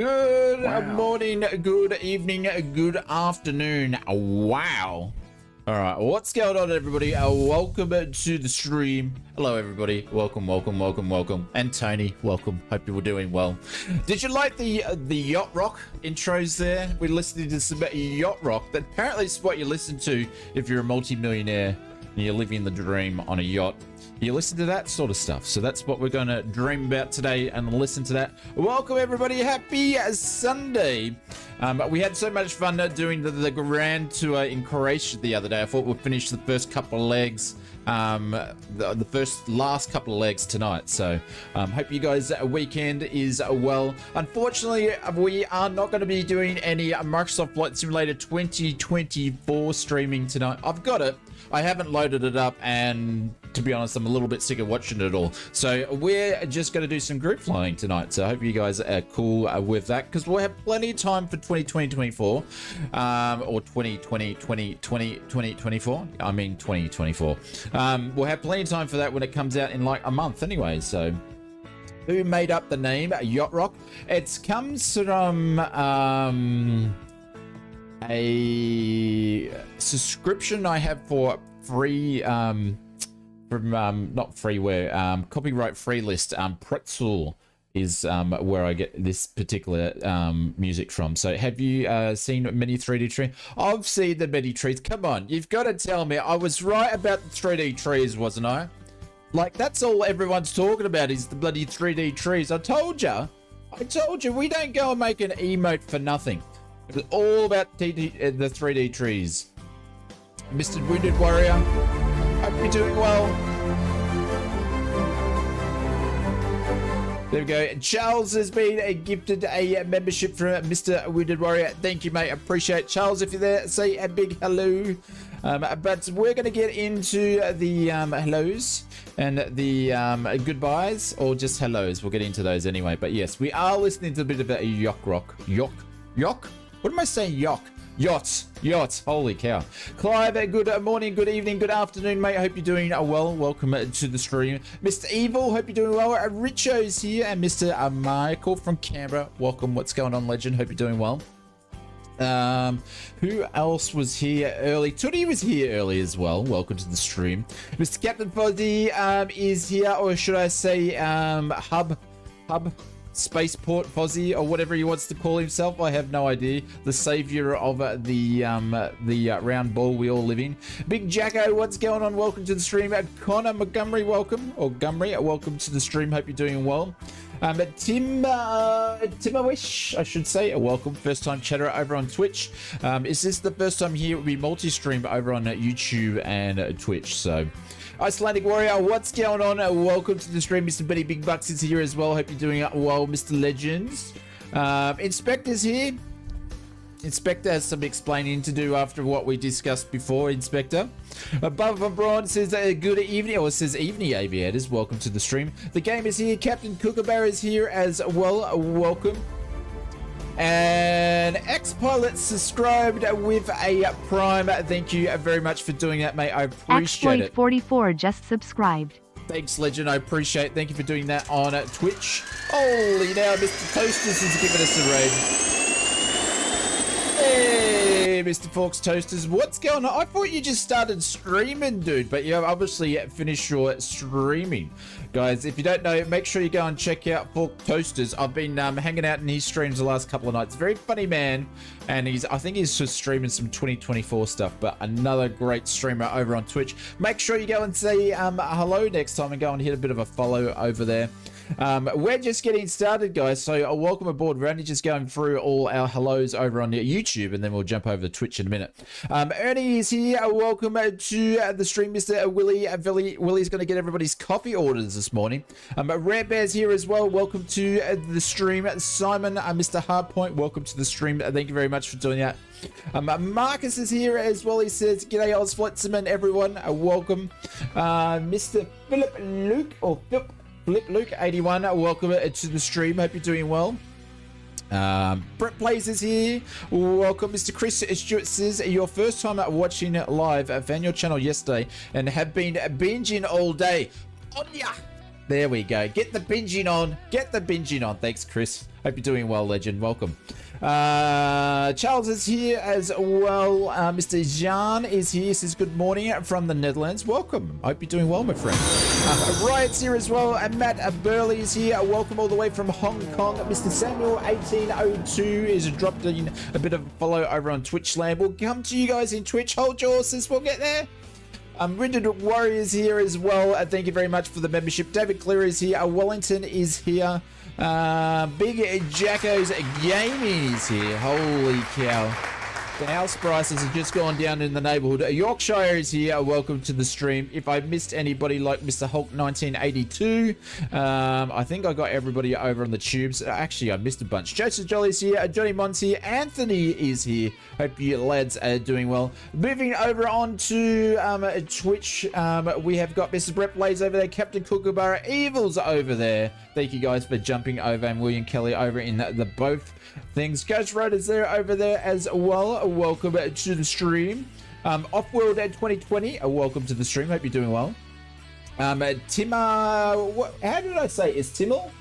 Good morning, good evening, good afternoon. Wow. All right, what's going on, everybody? Welcome to the stream. Hello, everybody. Welcome. And Tony, welcome. Hope you were doing well. Did you like the yacht rock intros there? We're listening to some yacht rock. That apparently is what you listen to if you're a multi-millionaire and you're living the dream on a yacht. You listen to that sort of stuff. So that's what we're going to dream about today and listen to that. Welcome, everybody. Happy Sunday. We had so much fun doing the grand tour in Croatia the other day. I thought we'd finish the first couple of legs, the last couple of legs tonight. So hope you guys' weekend is well. Unfortunately, we are not going to be doing any Microsoft Flight Simulator 2024 streaming tonight. I've got it. I haven't loaded it up, and to be honest, I'm a little bit sick of watching it all. So we're just going to do some group flying tonight. So I hope you guys are cool with that, because we'll have plenty of time for 2024, or 2024. I mean 2024. We'll have plenty of time for that when it comes out in like a month anyway. So who made up the name Yacht Rock? It comes from a subscription I have for free from not freeware, copyright free list. Pretzel is where I get this particular music from. So have you seen many 3D trees? I've seen the many trees. Come on, you've got to tell me I was right about the 3D trees, wasn't I? Like, that's all everyone's talking about is the bloody 3D trees. I told you we don't go and make an emote for nothing. It's all about the 3D trees. Mr. Wounded Warrior, hope you're doing well. There we go. Charles has been gifted a membership from Mr. Wounded Warrior. Thank you, mate. Appreciate it. Charles, if you're there, say a big hello. But we're going to get into the hellos and the goodbyes, or just hellos. We'll get into those anyway. But yes, we are listening to a bit of a yacht rock. Yacht? What am I saying? Yacht. Holy cow. Clive, good morning, good evening, good afternoon, mate. Hope you're doing well. Welcome to the stream. Mr. Evil, hope you're doing well. Richo's here, and Mr. Michael from Canberra. Welcome. What's going on, legend? Hope you're doing well. Who else was here early? Tootie was here early as well. Welcome to the stream. Mr. Captain Fozzie is here, or should I say Hub Spaceport Fozzie, or whatever he wants to call himself. I have no idea. The savior of the round ball we all live in. Big Jacko, what's going on? Welcome to the stream. Connor Montgomery, welcome. Or Gumry, welcome to the stream. Hope you're doing well. Timowish, I should say, welcome. First time chatter over on Twitch. Is this the first time here? It will be multi-stream over on YouTube and Twitch. So Icelandic Warrior, what's going on? Welcome to the stream. Mr. Betty Big Bucks is here as well. Hope you're doing well, Mr. Legends. Inspector's here. Inspector has some explaining to do after what we discussed before, Inspector. Above and Braun says good evening, or says evening, aviators. Welcome to the stream. The game is here. Captain Kookaburra is here as well. Welcome. And X-Pilot subscribed with a Prime. Thank you very much for doing that, mate. I appreciate it. Exploit44 just subscribed. Thanks, Legend. I appreciate it. Thank you for doing that on Twitch. Holy now, Mr. Toasters has given us a raid. Hey, Mr. Forks Toasters. What's going on? I thought you just started streaming, dude. But you have obviously finished your streaming. Guys, if you don't know, make sure you go and check out Fork Toasters. I've been hanging out in his streams the last couple of nights. Very funny man. And I think he's just streaming some 2024 stuff. But another great streamer over on Twitch. Make sure you go and say hello next time and go and hit a bit of a follow over there. We're just getting started, guys, so welcome aboard. We're only just going through all our hellos over on YouTube, and then we'll jump over to Twitch in a minute. Ernie is here. Welcome to the stream, Mr. Willie. Willie's going to get everybody's coffee orders this morning. Rare Bear's here as well. Welcome to the stream. Simon, Mr. Hardpoint, welcome to the stream. Thank you very much for doing that. Marcus is here as well. He says, "G'day, ausflightsimmer, everyone. Welcome." Mr. Philip Luke, or Flip Luke 81, welcome to the stream. Hope you're doing well. Brett Blaze is here. Welcome, Mr. Chris Stewart says, your first time watching live. I found your channel yesterday and have been binging all day. On ya! There we go. Get the binging on. Get the binging on. Thanks, Chris. Hope you're doing well, legend. Welcome. Charles is here as well. Mr. Jan is here. Says good morning from the Netherlands. Welcome. Hope you're doing well, my friend. Riot's here as well. And Matt Burley is here. Welcome all the way from Hong Kong. Mr. Samuel 1802 is dropped in a bit of a follow over on Twitch land. We'll come to you guys in Twitch. Hold your horses. We'll get there. Rendered Warriors here as well. Thank you very much for the membership. David Clear is here. Wellington is here. Big Jacko's Gaming is here. Holy cow. The house prices have just gone down in the neighborhood. Yorkshire is here. Welcome to the stream. If I missed anybody like Mr. Hulk 1982, I think I got everybody over on the tubes. Actually, I missed a bunch. Joseph Jolly's here. Johnny Mon's here. Anthony is here. Hope you lads are doing well. Moving over on to Twitch, we have got Mrs. Brett Blaze over there. Captain Kookaburra Evil's over there. Thank you guys for jumping over, and William Kelly over in the both things. Ghost Rider's there over there as well. Welcome to the stream. Offworld at 2020. Welcome to the stream. Hope you're doing well. Timmer, how did I say? Is Timmel?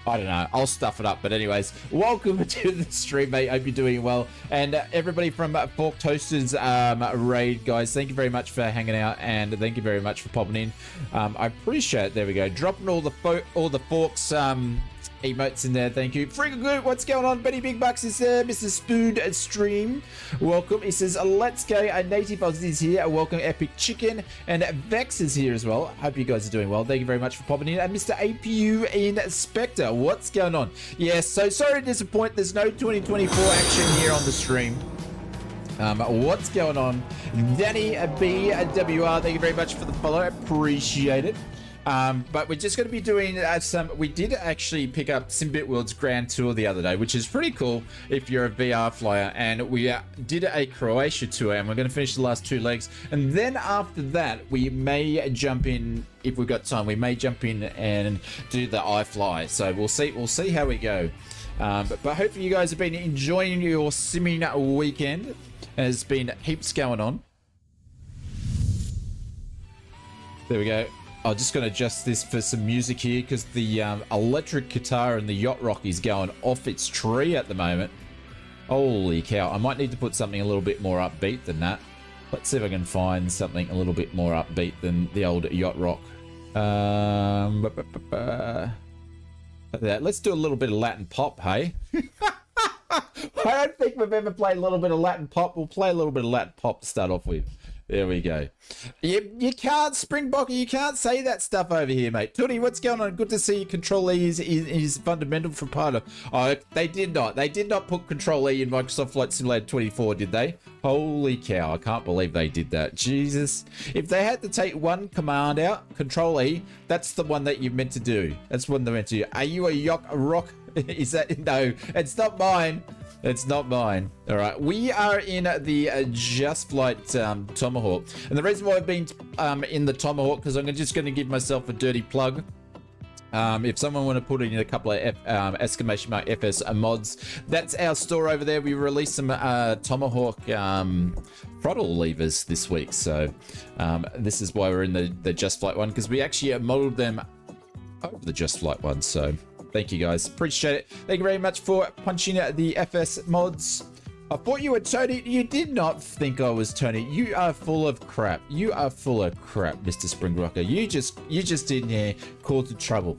I don't know. I'll stuff it up. But anyways, welcome to the stream, mate. Hope you're doing well. And everybody from Fork Toasters raid, guys, thank you very much for hanging out, and thank you very much for popping in. I appreciate it. There we go. Dropping all the Forks emotes in there. Thank you. Freaking good. What's going on? Benny Big Bucks is there. Mr. Spoon Stream. Welcome. He says, let's go. A native Aussie's here. Welcome. Epic Chicken. And Vex is here as well. Hope you guys are doing well. Thank you very much for popping in. And Mr. APU Inspector. What's going on? Yes, so sorry to disappoint. There's no 2024 action here on the stream. What's going on? Danny BWR. Thank you very much for the follow. Appreciate it. But we're just going to be doing we did actually pick up Simbit World's Grand Tour the other day, which is pretty cool if you're a VR flyer, and we did a Croatia tour, and we're going to finish the last 2 legs, and then after that we may jump in, if we've got time, we may jump in and do the iFly. So we'll see how we go. But hopefully you guys have been enjoying your simming weekend. There's been heaps going on. There we go. I'm just going to adjust this for some music here, because the electric guitar and the yacht rock is going off its tree at the moment. Holy cow. I might need to put something a little bit more upbeat than that. Let's see if I can find something a little bit more upbeat than the old yacht rock. Let's do a little bit of Latin pop, hey? I don't think we've ever played a little bit of Latin pop. We'll play a little bit of Latin pop to start off with. There we go. You can't, Springbokker, you can't say that stuff over here, mate. Tootie, what's going on? Good to see you. Control E is fundamental for part of... Oh, they did not. They did not put Control E in Microsoft Flight Simulator 24, did they? Holy cow, I can't believe they did that. Jesus. If they had to take one command out, Control E, that's the one that you're meant to do. That's what they're meant to do. Are you a yacht rock? Is that... No, it's not mine. It's not mine. All right, we are in the Just Flight Tomahawk, and the reason why I've been in the Tomahawk, because I'm just going to give myself a dirty plug. If someone want to put in a couple of exclamation mark FS mods, that's our store over there. We released some Tomahawk throttle levers this week, so this is why we're in the Just Flight one, because we actually modeled them over the Just Flight one. So thank you guys, appreciate it. Thank you very much for punching out the FS mods. I thought you were Tony. You did not think I was Tony. You are full of crap. You are full of crap, Mr. Springrocker. You just in here causing trouble.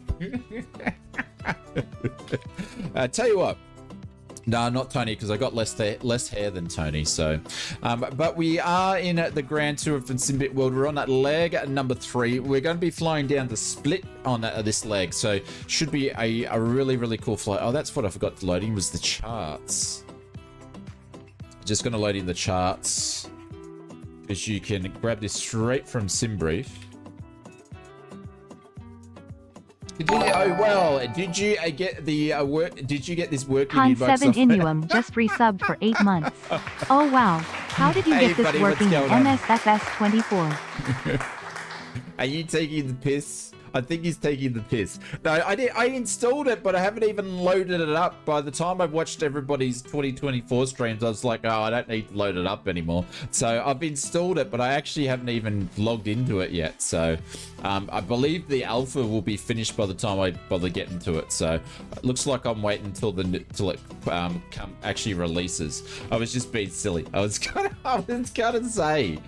Tell you what. No, not Tony, because I got less hair than Tony. So, but we are in the Grand Tour from Simbit World. We're on that leg number 3. We're going to be flying down the split on this leg, so should be a really cool flight. Oh, that's what I forgot to load in, was the charts. Just going to load in the charts, because you can grab this straight from SimBrief. Did you get the work? Did you get this working in Microsoft? 7 Inuum just resubbed for 8 months. Oh wow, how did you get this working in MSFS 24? Are you taking the piss? I think he's taking the piss. No, I installed it, but I haven't even loaded it up. By the time I've watched everybody's 2024 streams, I was like, oh, I don't need to load it up anymore. So I've installed it, but I actually haven't even logged into it yet. So I believe the alpha will be finished by the time I bother getting to it. So it looks like I'm waiting until it actually releases. I was just being silly. I was gonna say.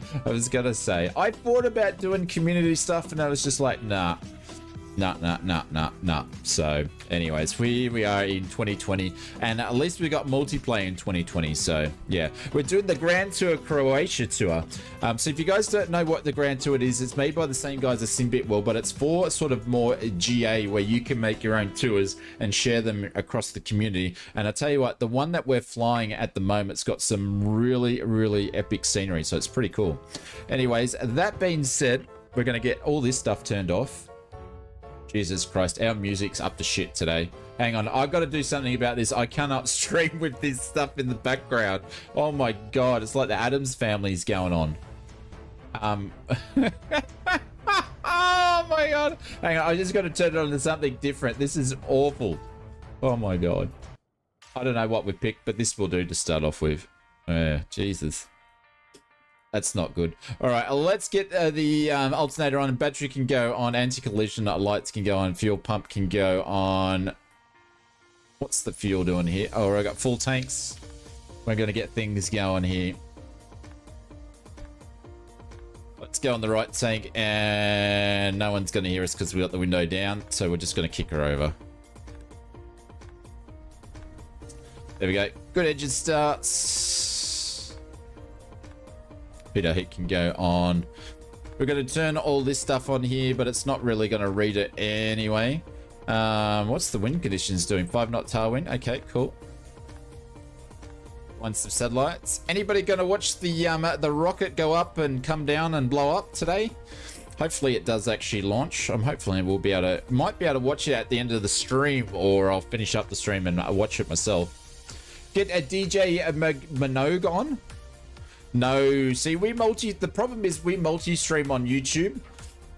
I thought about doing community stuff, and I was just like, nah. So anyways, we are in 2020, and at least we got multiplayer in 2020. So yeah, we're doing the Grand Tour Croatia tour. So if you guys don't know what the Grand Tour is, it's made by the same guys as Simbit World, but it's for sort of more GA, where you can make your own tours and share them across the community. And I tell you what, the one that we're flying at the moment's got some really epic scenery, so it's pretty cool. Anyways, that being said, we're gonna get all this stuff turned off. Jesus Christ, our music's up to shit today. Hang on, I've got to do something about this. I cannot stream with this stuff in the background. Oh my God, it's like the Addams Family's going on. Oh my God. Hang on, I just got to turn it on to something different. This is awful. Oh my God. I don't know what we picked, but this will do to start off with. Jesus. That's not good. All right, let's get the alternator on. Battery can go on. Anti-collision lights can go on. Fuel pump can go on. What's the fuel doing here? Oh, I got full tanks. We're going to get things going here. Let's go on the right tank, and no one's going to hear us because we got the window down, so we're just going to kick her over. There we go. Good engine starts. Peter Heat can go on. We're going to turn all this stuff on here, but it's not really going to read it anyway. What's the wind conditions doing? 5-knot tailwind. Okay, cool. Want some satellites. Anybody going to watch the rocket go up and come down and blow up today? Hopefully it does actually launch. I'm hopefully we'll be able to, might be able to watch it at the end of the stream, or I'll finish up the stream and watch it myself. Get a DJ Minogue on. No, see, the problem is we multi-stream on YouTube,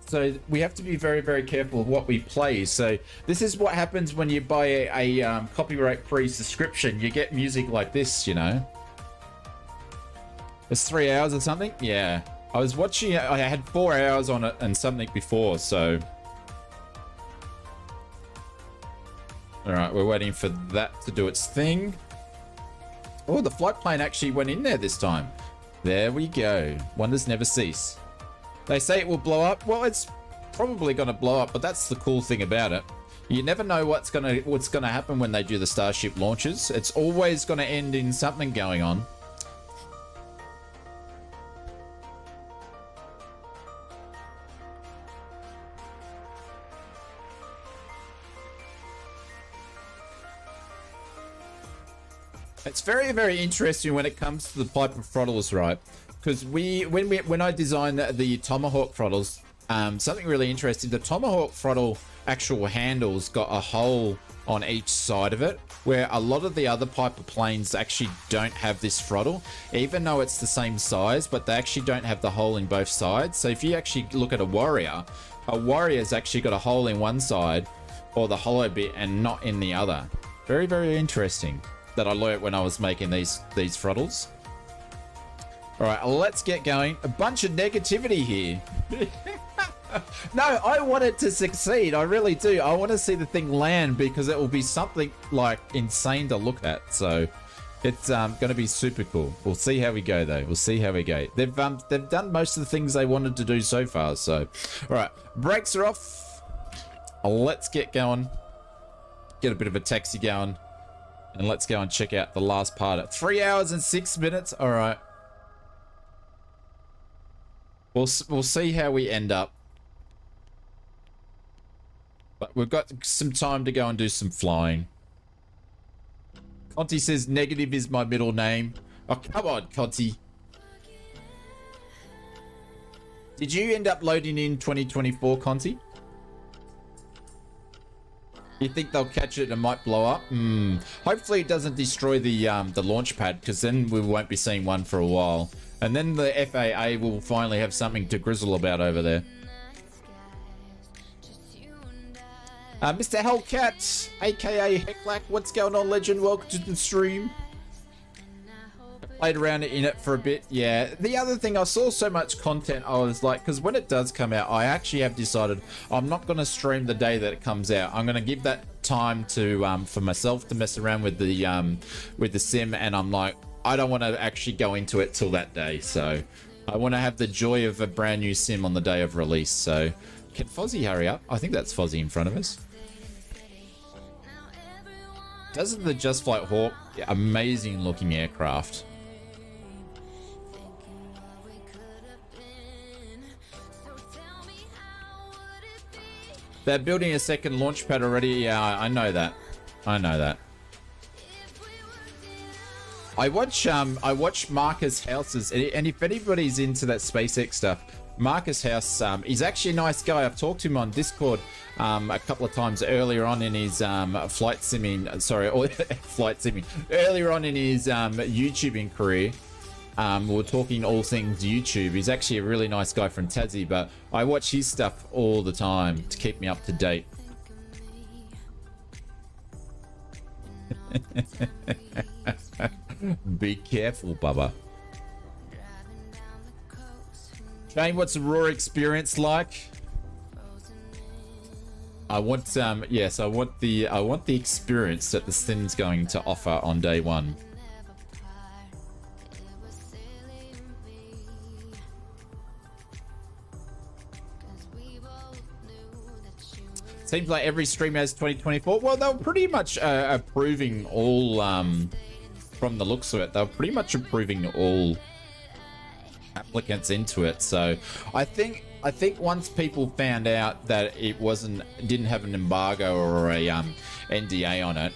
so we have to be very careful of what we play. So this is what happens when you buy a copyright-free subscription. You get music like this, you know. It's 3 hours or something. Yeah, I was watching it. I had 4 hours on it and something before. So all right, we're waiting for that to do its thing. Oh, the flight plane actually went in there this time. There we go. Wonders never cease. They say it will blow up. Well, it's probably going to blow up, but that's the cool thing about it. You never know what's going to happen when they do the Starship launches. It's always going to end in something going on. It's very interesting when it comes to the type of throttles, right? Because when I designed the Tomahawk throttles, something really interesting, the Tomahawk throttle actual handles got a hole on each side of it, where a lot of the other Piper planes actually don't have this throttle, even though it's the same size, but they actually don't have the hole in both sides. So if you actually look at a Warrior's actually got a hole in one side, or the hollow bit, and not in the other. Very interesting. That I learnt when I was making these throttles. All right, let's get going. A bunch of negativity here. No, I want it to succeed. I really do. I want to see the thing land, because it will be something like insane to look at. So it's going to be super cool. We'll see how we go, though. We'll see how we go. They've done most of the things they wanted to do so far. So all right, brakes are off. Let's get going. Get a bit of a taxi going. And let's go and check out the last part at 3 hours and 6 minutes. All right. We'll see how we end up. But we've got some time to go and do some flying. Conti says negative is my middle name. Oh, come on, Conti. Did you end up loading in 2024, Conti? You think they'll catch it and might blow up? Hopefully it doesn't destroy the launch pad, because then we won't be seeing one for a while. And then the FAA will finally have something to grizzle about over there. Mr. Hellcat, aka Hecklack, what's going on, legend? Welcome to the stream. Played around in it for a bit. Yeah, the other thing, I saw so much content, I was like, because when it does come out, I actually have decided I'm not going to stream the day that it comes out. I'm going to give that time to for myself to mess around with the sim, and I'm like, I don't want to actually go into it till that day. So I want to have the joy of a brand new sim on the day of release. So can Fozzie hurry up? I think that's Fozzie in front of us. Doesn't the Just Flight Hawk, amazing looking aircraft. They're building a second launch pad already. Yeah, I know that. I know that. I watch Marcus House's, and if anybody's into that SpaceX stuff, Marcus House, he's actually a nice guy. I've talked to him on Discord a couple of times earlier on in his flight simming, earlier on in his YouTubing career. We were talking all things YouTube. He's actually a really nice guy from Tassie, but I watch his stuff all the time to keep me up to date. Be careful, Bubba. Shane, what's the raw experience like? I want yes, I want the experience that the sim's going to offer on day one. Seems like every stream has 2024. Well, they were pretty much approving all, from the looks of it, they were pretty much approving all applicants into it. So I think once people found out that it didn't have an embargo or a NDA on it,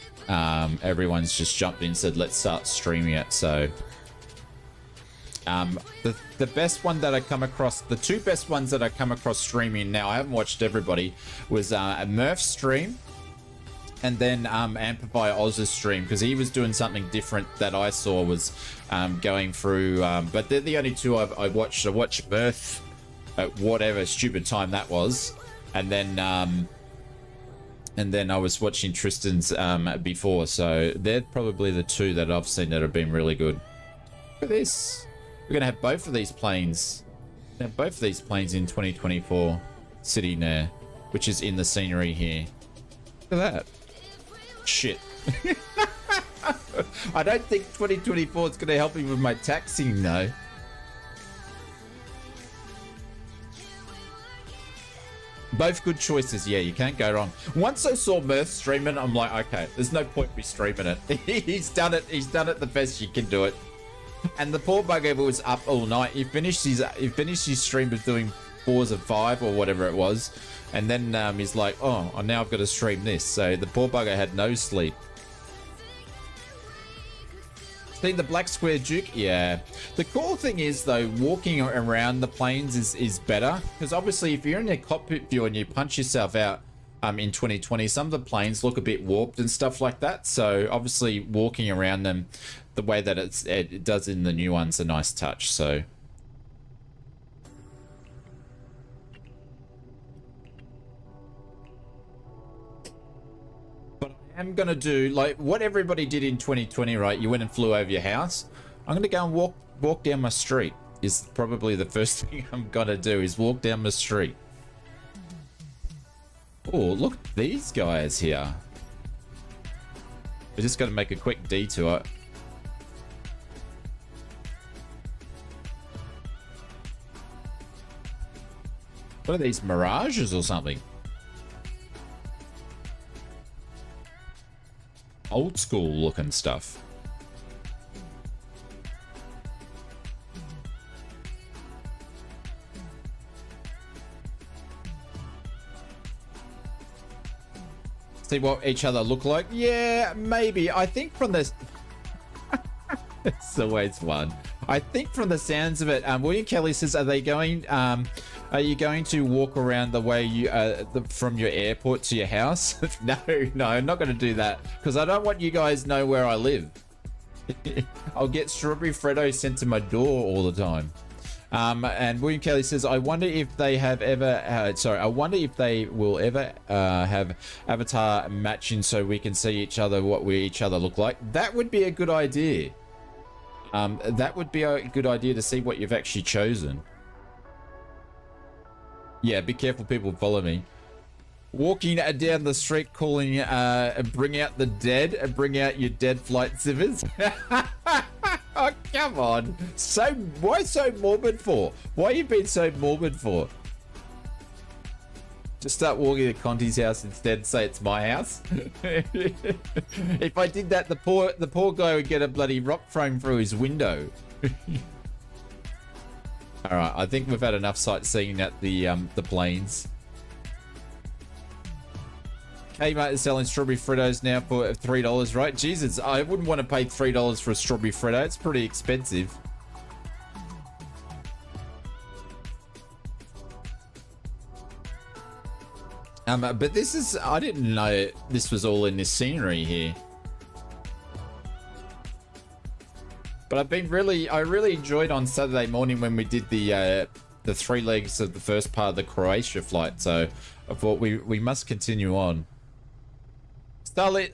everyone's just jumped in and said, let's start streaming it. So the best one that I come across, the two best ones that I come across streaming now, I haven't watched everybody, was a Murph stream and then Amplify Oz's stream, because he was doing something different that I saw was going through, but they're the only two I watched. I watched Murph at whatever stupid time that was, and then I was watching Tristan's before, so they're probably the two that I've seen that have been really good. Look at this. We're gonna have both of these planes. Both of these planes in 2024 sitting there, which is in the scenery here. Look at that. Shit. I don't think 2024 is gonna help me with my taxiing though. Both good choices. Yeah, you can't go wrong. Once I saw Murph streaming, I'm like, okay, there's no point me streaming it. He's done it. He's done it the best you can do it. And the poor bugger was up all night. He finished his stream of doing 4s of 5 or whatever it was, and then he's like, oh, now I've got to stream this. So the poor bugger had no sleep. See the black square Duke? Yeah. The cool thing is though, walking around the planes is better, because obviously if you're in a cockpit view and you punch yourself out in 2020, some of the planes look a bit warped and stuff like that. So obviously walking around them the way that it does in the new one's a nice touch. So but I am gonna do like what everybody did in 2020, right? You went and flew over your house. I'm gonna go and walk down my street. Is probably the first thing I'm gonna do, is walk down my street. Oh, look at these guys here. We're just gonna make a quick detour. What are these, Mirages or something? Old school looking stuff. See what each other look like? Yeah, maybe. I think from this... It's always fun. I think from the sounds of it, William Kelly says, are you going to walk around the way you from your airport to your house? No, I'm not going to do that, because I don't want you guys know where I live. I'll get strawberry Freddo sent to my door all the time. And William Kelly says, I wonder if they have ever, I wonder if they will ever have avatar matching so we can see each other, what we each other look like. That would be a good idea. That would be a good idea to see what you've actually chosen. Yeah, be careful, people follow me. Walking down the street calling, bring out the dead, bring out your dead flight simmers. Oh, come on. Why so morbid for? Why you been so morbid for? Just start walking to Conti's house instead and say it's my house. If I did that, the poor guy would get a bloody rock thrown through his window. All right, I think we've had enough sightseeing at the planes. Kmart is selling strawberry Fritos now for $3, right? Jesus, I wouldn't want to pay $3 for a strawberry Frito. It's pretty expensive. But this is, I didn't know this was all in this scenery here. But I really enjoyed on Saturday morning when we did the 3 legs of the first part of the Croatia flight. So I thought we must continue on.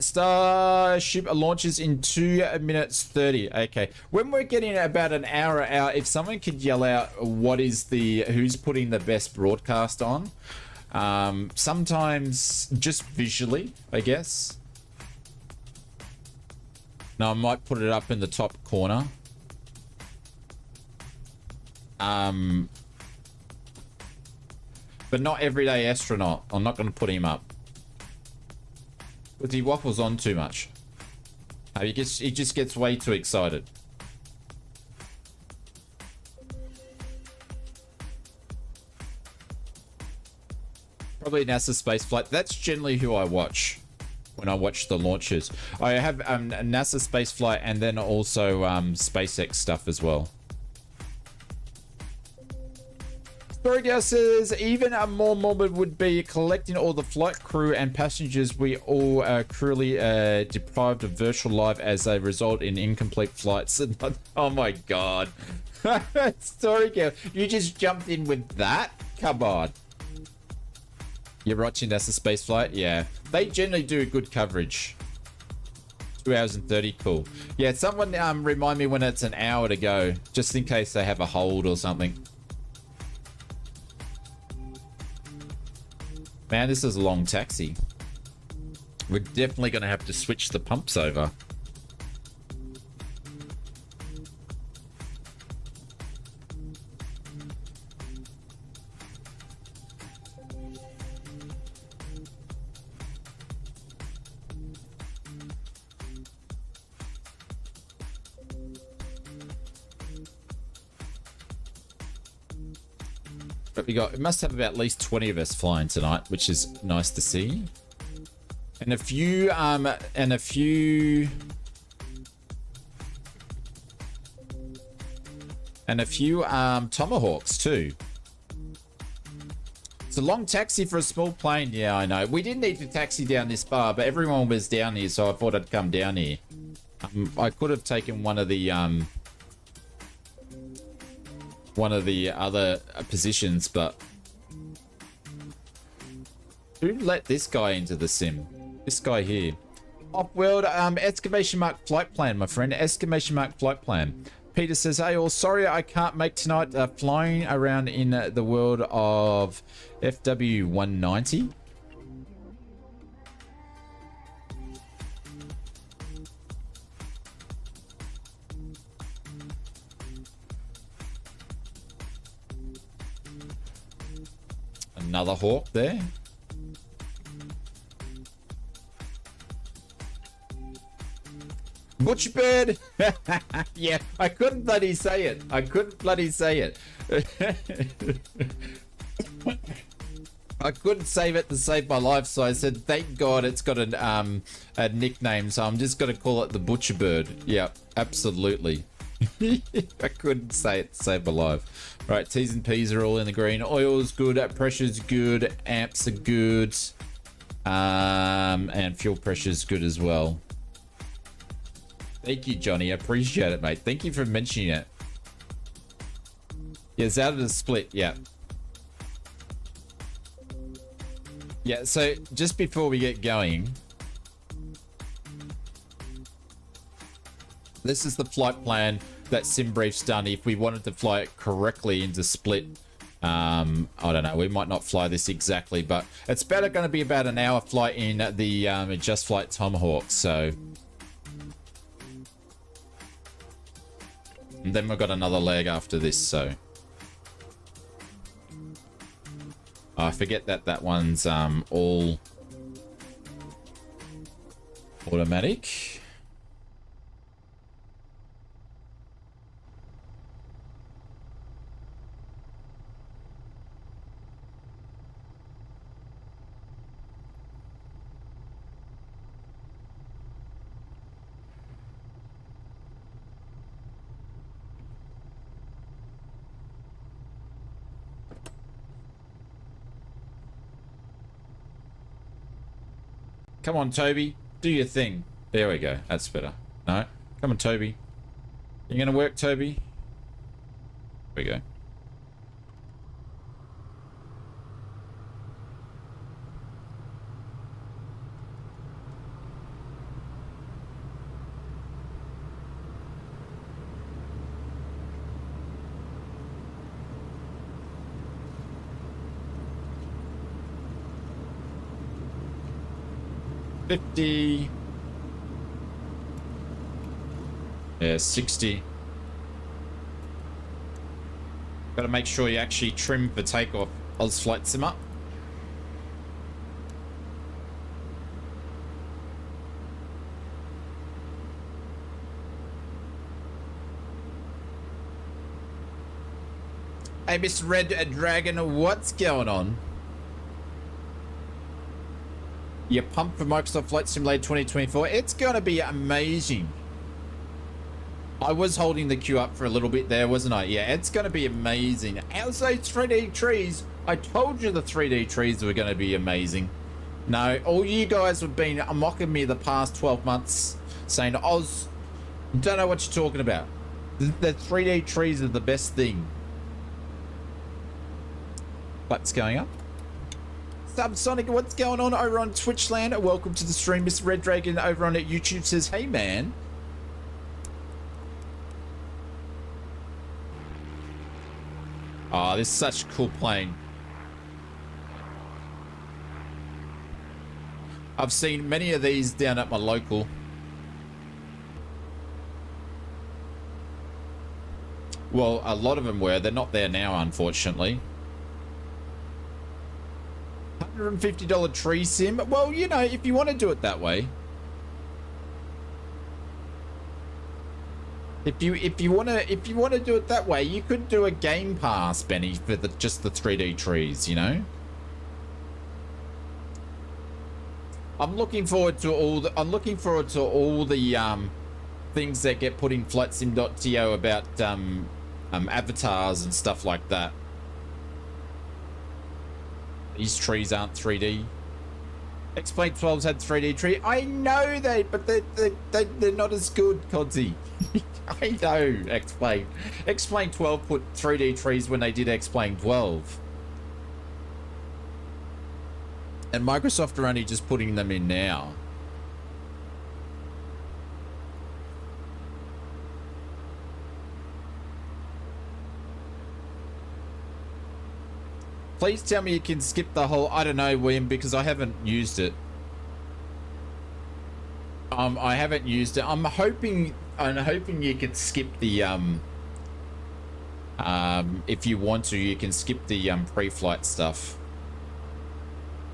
Starship launches in 2 minutes 30. Okay, when we're getting about an hour out, if someone could yell out who's putting the best broadcast on, sometimes just visually, I guess. No, I might put it up in the top corner. But not everyday astronaut. I'm not going to put him up. Because he waffles on too much. He just gets way too excited. Probably NASA space flight. That's generally who I watch when I watch the launches. I have a NASA space flight and then also SpaceX stuff as well. Storygal says, even a more morbid would be collecting all the flight crew and passengers we all cruelly deprived of virtual life as a result in incomplete flights. Oh my god. Storygal, you just jumped in with that? Come on. You're watching NASA space flight? Yeah. They generally do good coverage. 2 hours and 30, cool. Yeah, someone remind me when it's an hour to go, just in case they have a hold or something. Man, this is a long taxi. We're definitely going to have to switch the pumps over. But we must have about at least 20 of us flying tonight, which is nice to see. And a few Tomahawks too. It's a long taxi for a small plane. Yeah, I know. We didn't need to taxi down this far, but everyone was down here, so I thought I'd come down here. I could have taken one of the other positions, but who let this guy into the sim? This guy here. Off-world exclamation mark flight plan, my friend. Exclamation mark flight plan. Peter says, hey all, sorry I can't make tonight. Flying around in the world of FW 190. Another hawk there. Butcherbird. Yeah, I couldn't bloody say it. I couldn't save it to save my life, so I said, thank God it's got a nickname, so I'm just going to call it the Butcherbird. Yeah, absolutely. I couldn't say it to save my life. Right, T's and P's are all in the green. Oil's good, pressure's good, amps are good, and fuel pressure's good as well. Thank you, Johnny. I appreciate it, mate. Thank you for mentioning it. Yeah, it's out of the split, yeah. Yeah, so just before we get going, this is the flight plan that SimBrief's done if we wanted to fly it correctly into split. I don't know, we might not fly this exactly, but it's going to be about an hour flight in the Just Flight Tomahawk, so. And then we've got another leg after this, so. I forget that that one's all automatic. Come on, Toby. Do your thing. There we go. That's better. No. Come on, Toby. You gonna work, Toby? There we go. Yeah, 60. Gotta make sure you actually trim for takeoff. Ausflightsimmer. Hey, Mr. Red Dragon, what's going on? You're pumped for Microsoft Flight Simulator 2024. It's going to be amazing. I was holding the queue up for a little bit there, wasn't I? Yeah, it's going to be amazing. How's those 3D trees? I told you the 3D trees were going to be amazing. No, all you guys have been mocking me the past 12 months, saying, Oz, don't know what you're talking about. The 3D trees are the best thing. What's going up? Subsonic, what's going on over on Twitchland? Welcome to the stream. Mr. Red Dragon over on YouTube says, hey man. Oh, this is such a cool plane. I've seen many of these down at my local. Well, a lot of them were. They're not there now, unfortunately. $150 tree sim. Well, you know, if you want to do it that way, if you want to do it that way, you could do a game pass, Benny, for just the 3D trees. You know, I'm looking forward to all the things that get put in flightsim.to about avatars and stuff like that. These trees aren't 3D. X-Plane 12's had 3D tree. I know but they're not as good, Codsy. I know, X-Plane. X-Plane 12 put 3D trees when they did X-Plane 12. And Microsoft are only just putting them in now. Please tell me you can skip the whole, I don't know, William, because I haven't used it. I haven't used it. I'm hoping you can skip the if you want to, you can skip the pre-flight stuff.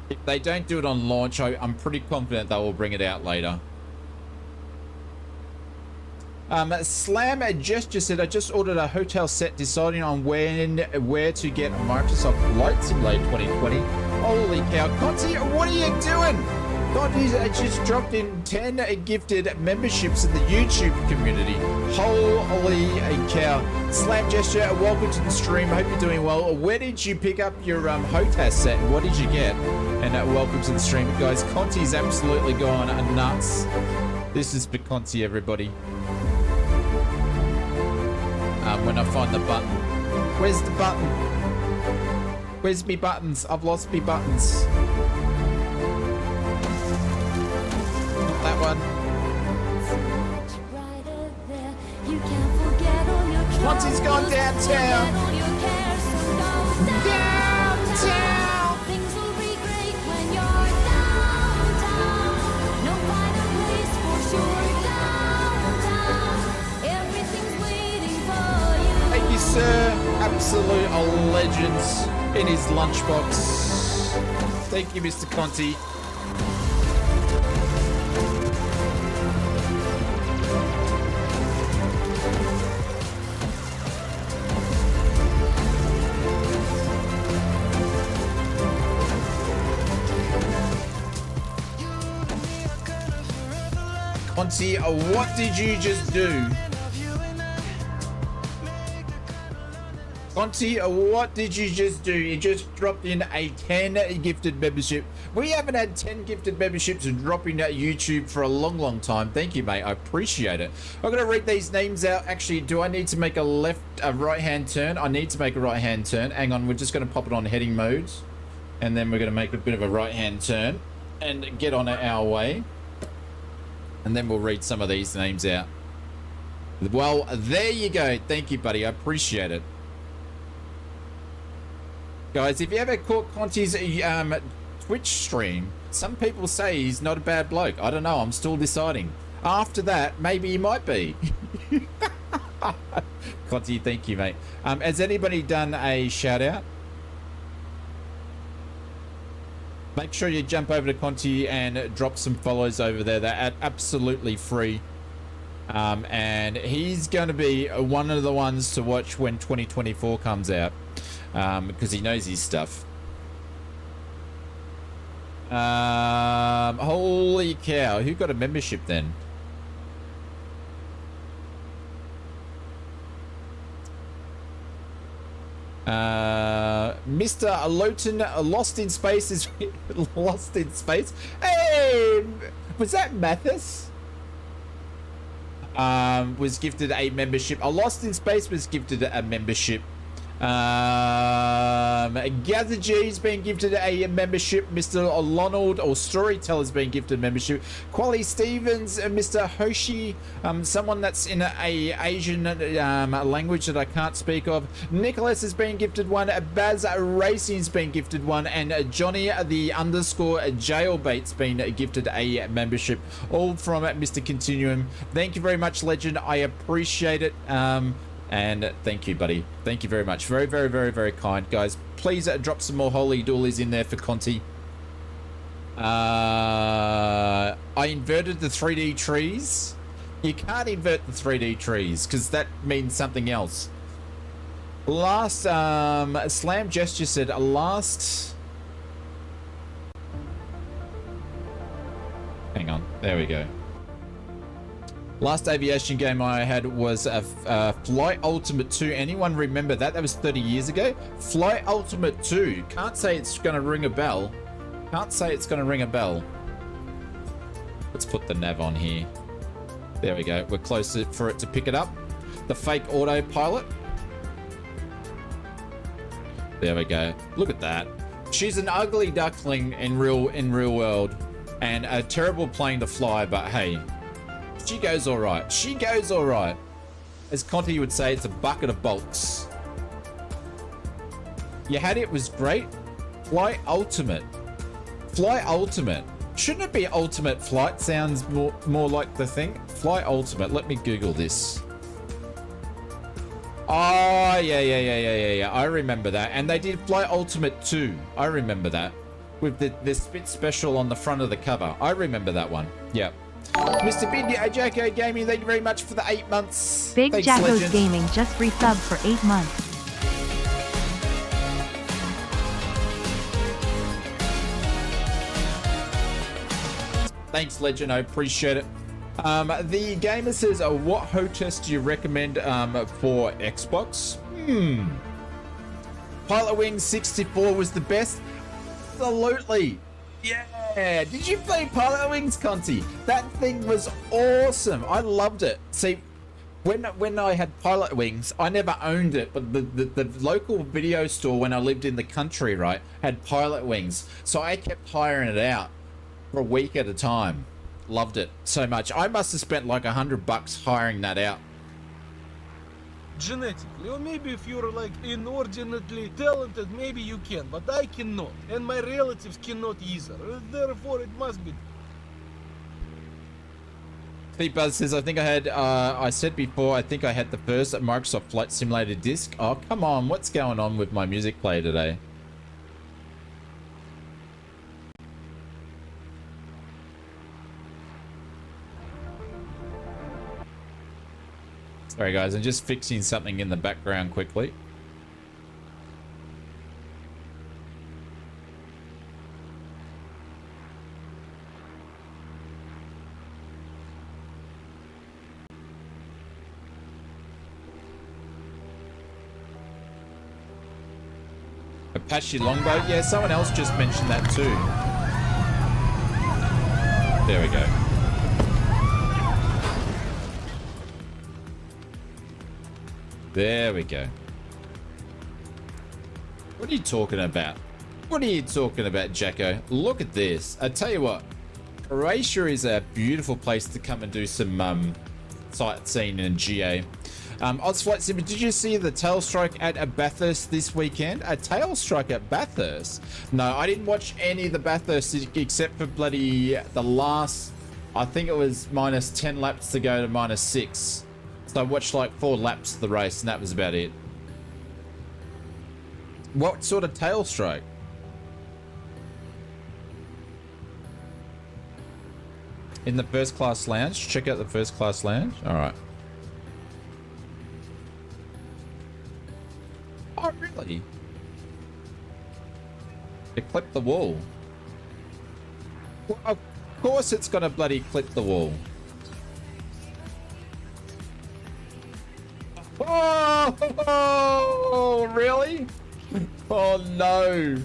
If they don't do it on launch, I'm pretty confident they will bring it out later. Slam Gesture said, I just ordered a hotel set, deciding on where to get a Microsoft Flight Simulator 2020. Holy cow, Conti, what are you doing? Conti's just dropped in 10 gifted memberships in the YouTube community. Holy cow. Slam Gesture, welcome to the stream. Hope you're doing well. Where did you pick up your HOTAS set? What did you get? And welcome to the stream. Guys, Conti's absolutely gone nuts. This is for Conti, everybody. When I find the button. Where's the button? Where's me buttons? I've lost me buttons. Not that one. Once he's gone downtown. Downtown. Things will be great when you're downtown. No finer place for sure. Downtown. Everything's waiting for you. Thank you, sir. Absolute legends in his lunchbox. Thank you, Mr. Conti. Conti, what did you just do? Conti, what did you just do? You just dropped in a 10 gifted membership. We haven't had 10 gifted memberships dropping at YouTube for a long, long time. Thank you, mate. I appreciate it. I'm going to read these names out. Actually, do I need to make a right-hand turn? I need to make a right-hand turn. Hang on, we're just going to pop it on heading modes. And then we're going to make a bit of a right-hand turn and get on our way. And then we'll read some of these names out. Well, there you go. Thank you, buddy. I appreciate it. Guys, if you ever caught Conti's Twitch stream, some people say he's not a bad bloke. I don't know. I'm still deciding. After that, maybe he might be. Conti, thank you, mate. Has anybody done a shout out? Make sure you jump over to Conti and drop some follows over there. They're absolutely free. And he's going to be one of the ones to watch when 2024 comes out. Because he knows his stuff. Holy cow. Who got a membership then? Mr. Lowton, Lost in Space is Lost in Space. Hey, was that Mathis? Was gifted a membership. Lost in Space was gifted a membership. Gather G's been gifted a membership. Mr. Lonald or Storyteller's been gifted membership. Quali Stevens and Mr. Hoshi, someone that's in a Asian language that I can't speak of. Nicholas has been gifted one. Baz Racing's been gifted one, and Johnny the underscore Jailbait's been gifted a membership. All from Mr. Continuum. Thank you very much, Legend. I appreciate it. And thank you, buddy. Thank you very much. Very, very, very, very kind, guys. Please drop some more holy doolies in there for Conti. I inverted the 3D trees. You can't invert the 3D trees because that means something else. Last, Slam Gesture said last... Hang on. There we go. Last aviation game I had was Flight Ultimate 2. Anyone remember that? That was 30 years ago. Flight Ultimate 2. Can't say it's going to ring a bell. Can't say it's going to ring a bell. Let's put the nav on here. There we go. We're close for it to pick it up. The fake autopilot. There we go. Look at that. She's an ugly duckling in real world, and terrible playing to fly. But hey. She goes all right. She goes all right. As Conti would say, it's a bucket of bolts. You had it, was great. Flight Ultimate. Flight Ultimate. Shouldn't it be Ultimate Flight? Sounds more like the thing. Flight Ultimate. Let me Google this. Oh, yeah. I remember that. And they did Flight Ultimate 2. I remember that. With the Spit Special on the front of the cover. I remember that one. Yep. Mr. Big Jacko Gaming, thank you very much for the 8 months. Big Thanks, Jacko's legend. Gaming just resubbed for 8 months. Thanks, Legend. I appreciate it. The gamer says, what hostess do you recommend for Xbox? Pilot Wings 64 was the best. Absolutely. Yeah. Did you play Pilot Wings, Conti? That thing was awesome. I loved it. See, When I had Pilot Wings, I never owned it, but the local video store when I lived in the country, right, had Pilot Wings. So I kept hiring it out for a week at a time. Loved it so much. I must have spent like $100 hiring that out. Genetically, or maybe if you're like inordinately talented, maybe you can, but I cannot, and my relatives cannot either. Therefore, it must be. Steve Buzz says, I think I had, I said before, I think I had the first Microsoft Flight Simulator disc. Oh, come on. What's going on with my music player today? Sorry, guys. I'm just fixing something in the background quickly. Apache Longboat. Yeah, someone else just mentioned that too. There we go. There we go. What are you talking about? What are you talking about, Jacko? Look at this. I tell you what, Croatia is a beautiful place to come and do some sightseeing in GA. Ausflightsimmer, did you see the tail strike at Bathurst this weekend? A tail strike at Bathurst? No, I didn't watch any of the Bathurst except for bloody the last, I think it was minus 10 laps to go to minus 6. So I watched like 4 laps of the race and that was about it. What sort of tail strike? In the first class lounge? Check out the first class lounge. All right. Oh, really? It clipped the wall. Well, of course it's gonna bloody clip the wall. Oh, really? Oh, no.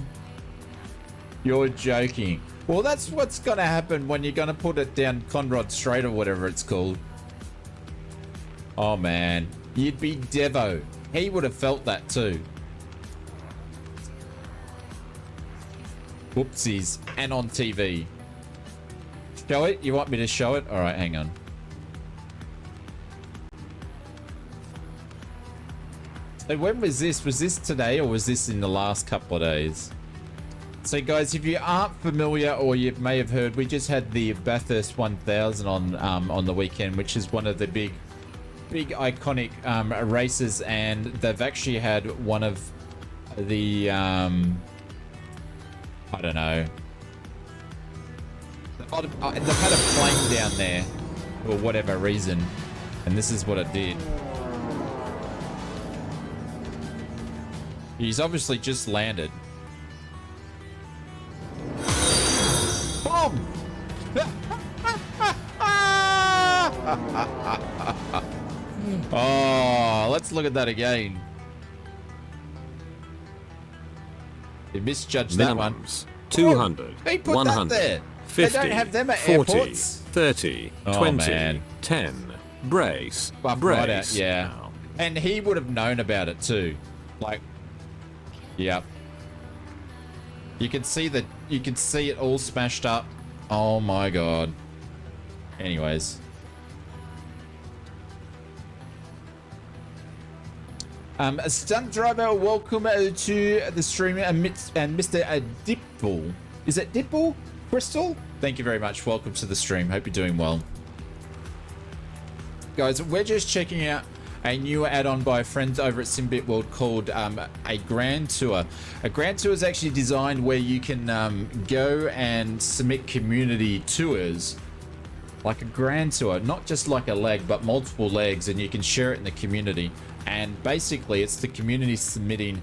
You're joking. Well, that's what's gonna happen when you're gonna put it down Conrad Strait or whatever it's called. Oh, man. You'd be Devo. He would have felt that too. Whoopsies. And on TV. Show it? You want me to show it? Alright, hang on. So when was this? Was this today or was this in the last couple of days? So guys, if you aren't familiar or you may have heard, we just had the Bathurst 1000 on the weekend, which is one of the big iconic races, and they've actually had one of the I don't know, they've had a plane down there for whatever reason, and this is what it did. He's obviously just landed. Boom! Oh, let's look at that again. You misjudged that one. 200, They put 100, that there. 50, They don't have them at 40, airports. 30, Oh, 20, man. 10, brace, Buff brace. right out, yeah. Now. And he would have known about it too. Like, yep. You can see that. You can see it all smashed up. Oh my god. Anyways. A stunt driver, welcome to the stream, and Mr. Dipple. Is it Dipple? Crystal? Thank you very much. Welcome to the stream. Hope you're doing well. Guys, we're just checking out a new add-on by friends over at Simbit World called a Grand Tour. A Grand Tour is actually designed where you can go and submit community tours, like a Grand Tour, not just like a leg, but multiple legs, and you can share it in the community. And basically, it's the community submitting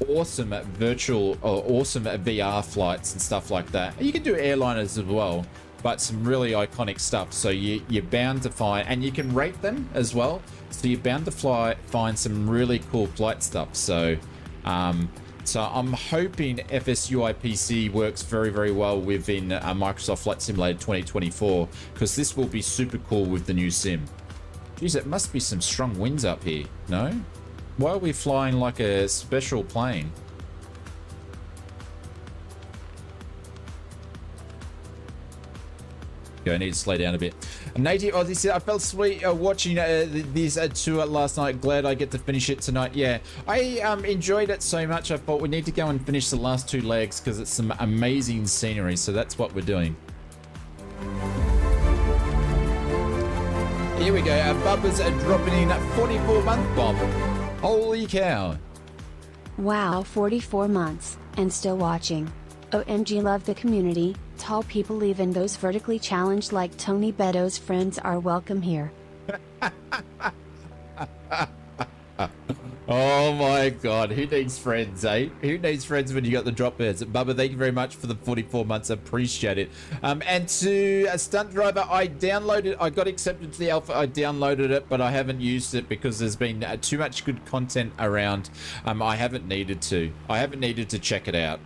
awesome virtual or awesome VR flights and stuff like that. You can do airliners as well, but some really iconic stuff. So you're bound to find, and you can rate them as well. So you're bound to find some really cool flight stuff. So, so I'm hoping FSUIPC works very, very well within Microsoft Flight Simulator 2024, because this will be super cool with the new sim. Geez, it must be some strong winds up here, no? Why are we flying like a special plane? I need to slow down a bit. Native Aussie said, I felt sweet watching this tour last night. Glad I get to finish it tonight. Yeah, I enjoyed it so much. I thought we need to go and finish the last 2 legs because it's some amazing scenery. So that's what we're doing. Here we go. Bubba's dropping in 44-month Bob. Holy cow. Wow, 44 months, and still watching. OMG, love the community. Tall people, even those vertically challenged like Tony Beto's friends, are welcome here. Oh my god, who needs friends, eh? Who needs friends when you got the drop bears? Bubba, thank you very much for the 44 months. Appreciate it. And to a stunt driver, I got accepted to the alpha. I downloaded it, but I haven't used it because there's been too much good content around. I haven't needed to check it out.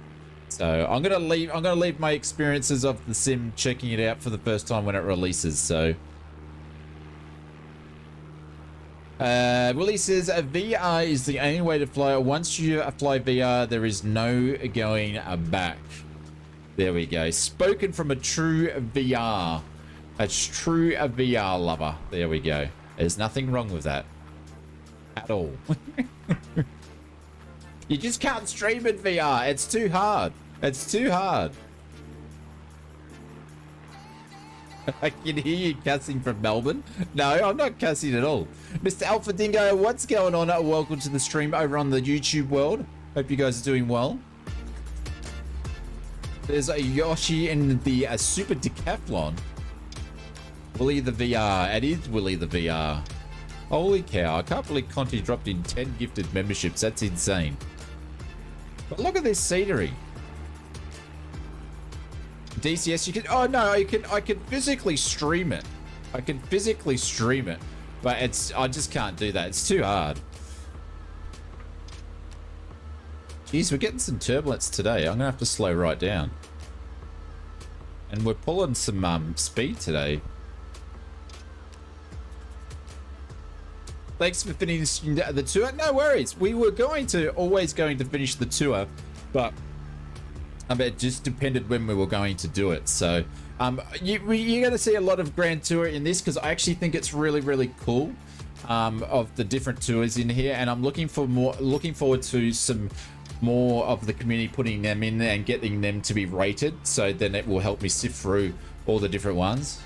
So I'm gonna leave my experiences of the sim checking it out for the first time when it releases. So Willie says VR is the only way to fly. Once you fly VR, there is no going back. There we go. Spoken from a true VR lover. There we go. There's nothing wrong with that at all. You just can't stream in VR. It's too hard. It's too hard. I can hear you cussing from Melbourne. No, I'm not cussing at all. Mr. Alpha Dingo, what's going on? Welcome to the stream over on the YouTube world. Hope you guys are doing well. There's a Yoshi in the Super Decathlon. Willie the VR. It is Willie the VR. Holy cow. I can't believe Conti dropped in 10 gifted memberships. That's insane. But look at this scenery. DCS, you can... Oh, no, I can physically stream it. I can physically stream it. But I just can't do that. It's too hard. Jeez, we're getting some turbulence today. I'm going to have to slow right down. And we're pulling some speed today. Thanks for finishing the tour. No worries. We were always going to finish the tour, but it just depended when we were going to do it. So you're going to see a lot of Grand Tour in this because I actually think it's really, really cool of the different tours in here, and I'm looking forward to some more of the community putting them in and getting them to be rated. So then it will help me sift through all the different ones.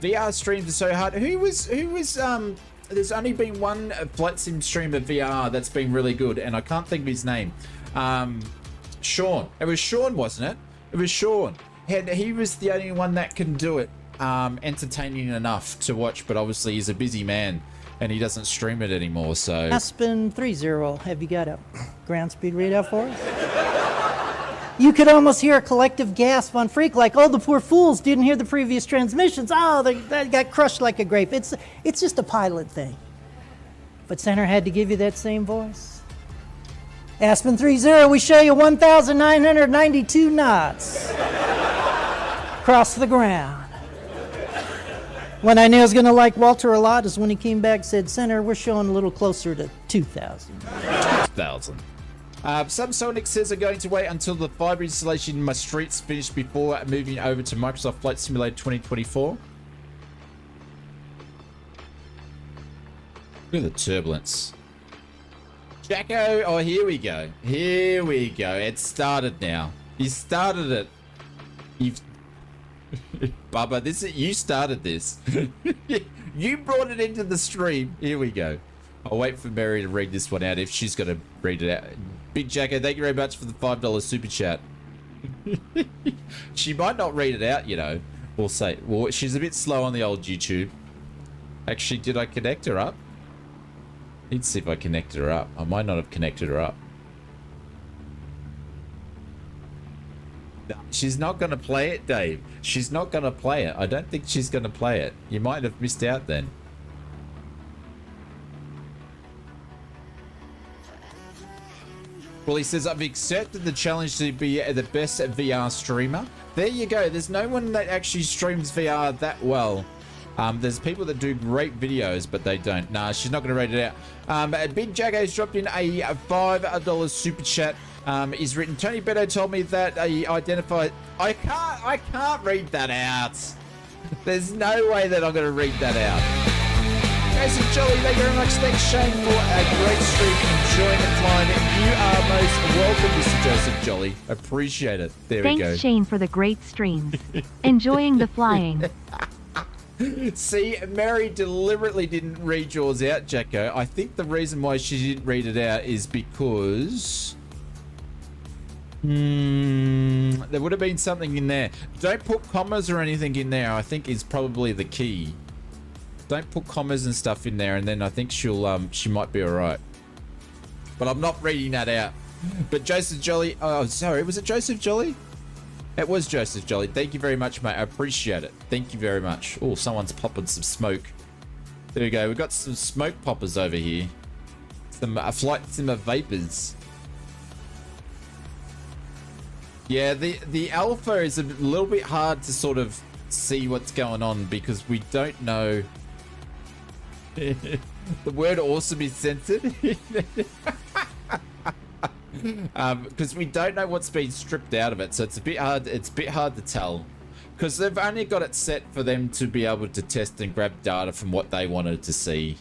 VR streams are so hard. Who was there's only been one flight sim streamer VR that's been really good, and I can't think of his name. Sean. It was Sean, wasn't it? It was Sean. He was the only one that can do it entertaining enough to watch, but obviously he's a busy man and he doesn't stream it anymore. So Aspen 30, have you got a ground speed readout for us? You could almost hear a collective gasp on Freak, like, oh, the poor fools didn't hear the previous transmissions. Oh, they got crushed like a grape. It's just a pilot thing. But Center had to give you that same voice. Aspen 30, we show you 1,992 knots across the ground. When I knew I was going to like Walter a lot is when he came back and said, Center, we're showing a little closer to 2,000. 2,000. Subsonic says I'm going to wait until the fiber installation in my streets finished before moving over to Microsoft Flight Simulator 2024. Look at the turbulence. Jacko, oh, here we go. Here we go. It started now. You started it. You've... Bubba, you started this. You brought it into the stream. Here we go. I'll wait for Mary to read this one out if she's going to read it out. Big Jacko, thank you very much for the $5 super chat. She might not read it out, you know. We'll say. Well, she's a bit slow on the old YouTube. Actually, did I connect her up? Let's see if I connected her up. I might not have connected her up. No, she's not going to play it, Dave. She's not going to play it. I don't think she's going to play it. You might have missed out then. Well, he says, I've accepted the challenge to be the best VR streamer. There you go. There's no one that actually streams VR that well There's people that do great videos, but they don't. Nah, she's not going to read it out. Big Jacko's dropped in a $5 super chat. He's written, Tony Beto told me that he identified... I can't read that out. There's no way that I'm going to read that out. Jason Jolly, thank you very much. Thanks, Shane, for a great stream. Enjoying the flying. You are most welcome, Mr. Joseph Jolly. Appreciate it. There we go. Thanks, Shane, for the great streams. Enjoying the flying. See, Mary deliberately didn't read yours out, Jacko. I think the reason why she didn't read it out is because... there would have been something in there. Don't put commas or anything in there, I think is probably the key. Don't put commas and stuff in there, and then I think she'll she might be all right. But I'm not reading that out. But Joseph Jolly, oh sorry, was it Joseph Jolly? It was Joseph Jolly. Thank you very much, mate. I appreciate it. Thank you very much. Oh, someone's popping some smoke. There we go. We've got some smoke poppers over here. Some flight simmer vapors. Yeah, the alpha is a little bit hard to sort of see what's going on because we don't know. The word awesome is censored. Because we don't know what's been stripped out of it, so it's a bit hard to tell because they've only got it set for them to be able to test and grab data from what they wanted to see.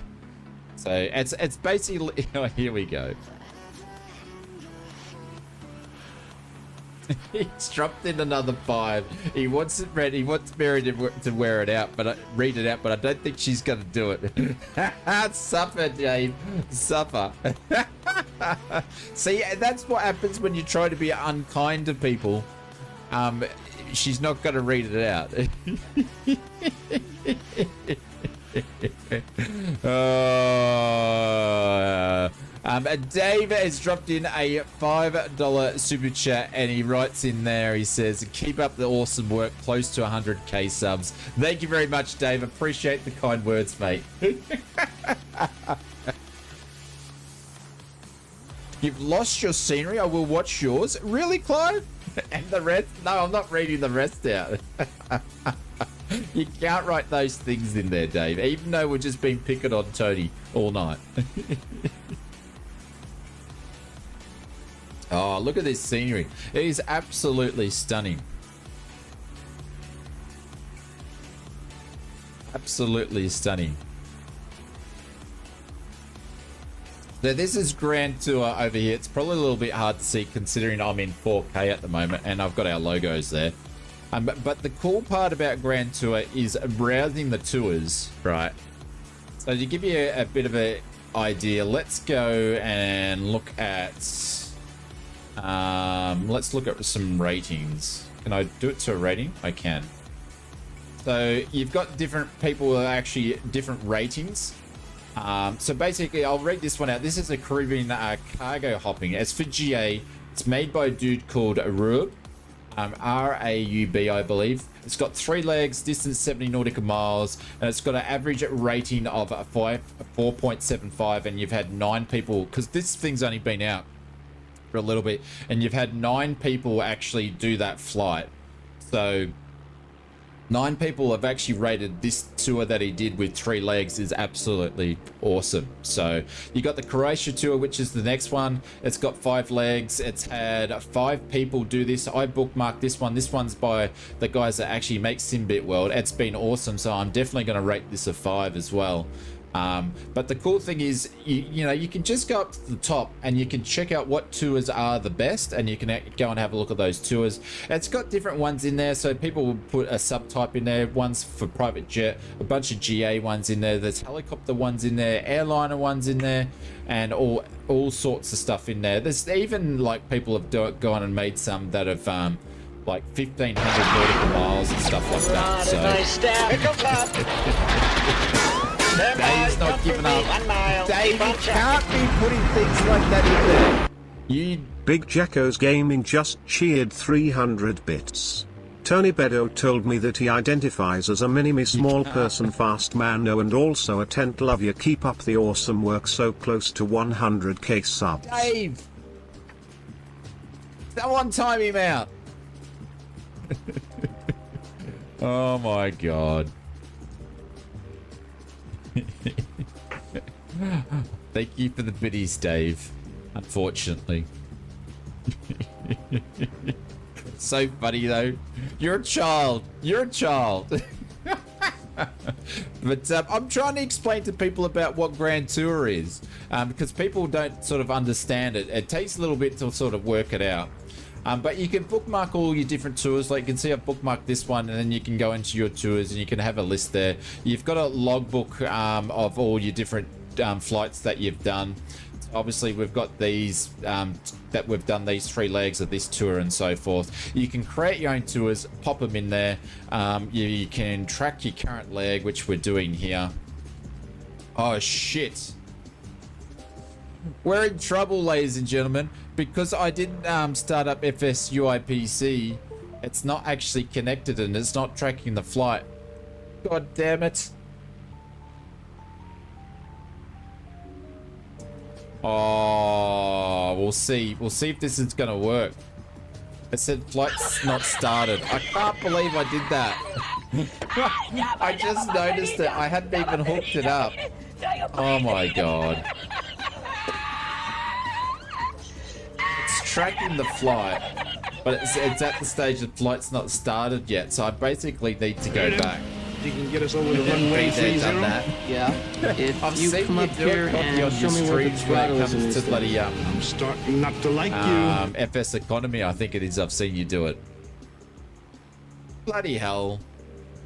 So it's basically oh, here we go. He's dropped in another 5. He wants it ready. He wants Mary to wear it out, but read it out. But I don't think she's going to do it. Suffer, Dave. Suffer. See, that's what happens when you try to be unkind to people. She's not going to read it out. Dave has dropped in a $5 super chat and he writes in there, he says, keep up the awesome work, close to 100k subs. Thank you very much, Dave. Appreciate the kind words, mate. You've lost your scenery. I will watch yours. Really, Clive? And the rest? No, I'm not reading the rest out. You can't write those things in there, Dave, even though we've just been picking on Tony all night. Oh, look at this scenery. It is absolutely stunning. Absolutely stunning. So this is Grand Tour over here. It's probably a little bit hard to see considering I'm in 4K at the moment and I've got our logos there. But the cool part about Grand Tour is browsing the tours, right? So to give you a bit of an idea, let's go and look at... let's look at some ratings. Can I do it to a rating? I can. So you've got different people who are actually different ratings. So basically, I'll read this one out. This is a Caribbean cargo hopping. It's for GA. It's made by a dude called Arub. R-A-U-B, I believe. It's got 3 legs, distance 70 nautical miles, and it's got an average rating of 4.75, and you've had 9 people, because this thing's only been out for a little bit, and you've had 9 people actually do that flight. So 9 people have actually rated this tour that he did with 3 legs is absolutely awesome. So you got the Croatia tour, which is the next one. It's got 5 legs. It's had 5 people do this. I bookmarked this one. This one's by the guys that actually make Simbit World. It's been awesome. So I'm definitely going to rate this a 5 as well. But the cool thing is, you know, you can just go up to the top and you can check out what tours are the best, and you can go and have a look at those tours. It's got different ones in there, so people will put a subtype in there. One's for private jet, a bunch of GA ones in there. There's helicopter ones in there, airliner ones in there, and all sorts of stuff in there. There's even like people have gone and made some that have like 1,500 nautical miles and stuff like that. So. Dave's not giving up. Dave, you can't be putting things like that in there. You... Big Jacko's Gaming just cheered 300 bits. Tony Bedo told me that he identifies as a mini-me small person fast man no, and also a tent lover. Keep up the awesome work, so close to 100k subs. Dave! Someone time him out. Oh my god. Thank you for the biddies, Dave. Unfortunately. So funny though. You're a child. You're a child. But I'm trying to explain to people about what Grand Tour is, because people don't sort of understand it. It takes a little bit to sort of work it out. But you can bookmark all your different tours. Like you can see I've bookmarked this one, and then you can go into your tours and you can have a list there. You've got a logbook of all your different flights that you've done. Obviously we've got these that we've done these 3 legs of this tour and so forth. You can create your own tours, pop them in there. You can track your current leg, which we're doing here. Oh shit, we're in trouble, ladies and gentlemen, because I didn't start up FSUIPC. It's not actually connected and it's not tracking the flight. God damn it. Oh, we'll see. We'll see if this is gonna work. It said flight's not started. I can't believe I did that. I just noticed it. I hadn't even hooked it up. Oh my god. It's tracking the flight, but it's at the stage that flight's not started yet. So I basically need to go back. You can get us over the runway 30. Yeah. If I've you seen come you up do here it properly and on show your me what the streams when throttle it is in comes this to bloody I'm starting not to like you. FS economy, I think it is. I've seen you do it. Bloody hell.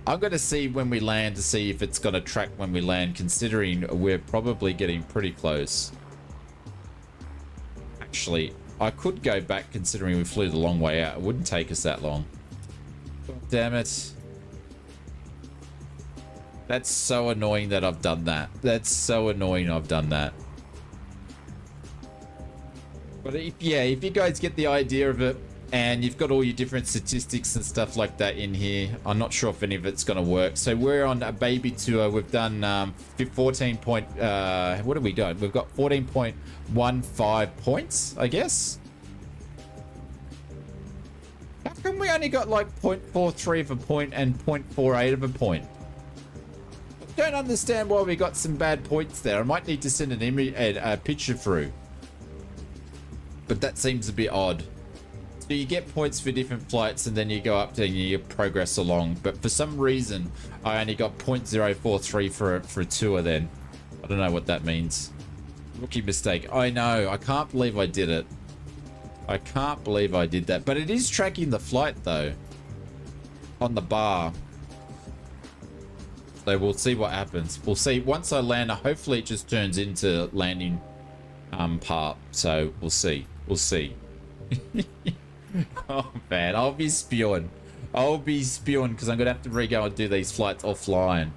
I'm going to see when we land to see if it's going to track when we land, considering we're probably getting pretty close. Actually, I could go back considering we flew the long way out. It wouldn't take us that long. God damn it. That's so annoying that I've done that. That's so annoying I've done that. But if you guys get the idea of it, and you've got all your different statistics and stuff like that in here, I'm not sure if any of it's going to work. So we're on a baby tour. We've done 14 point, what have we done? We've got 14.15 points, I guess. How come we only got like 0.43 of a point and 0.48 of a point? Don't understand why we got some bad points there. I might need to send an image, a picture through. But that seems a bit odd. So you get points for different flights and then you go up to and you progress along. But for some reason, I only got 0.043 for a tour then. I don't know what that means. Rookie mistake. I know. I can't believe I did it. I can't believe I did that. But it is tracking the flight though. On the bar. So we'll see what happens. We'll see. Once I land, hopefully it just turns into landing part. So we'll see. We'll see. Oh man, I'll be spewing. I'll be spewing because I'm gonna have to re-go and do these flights offline.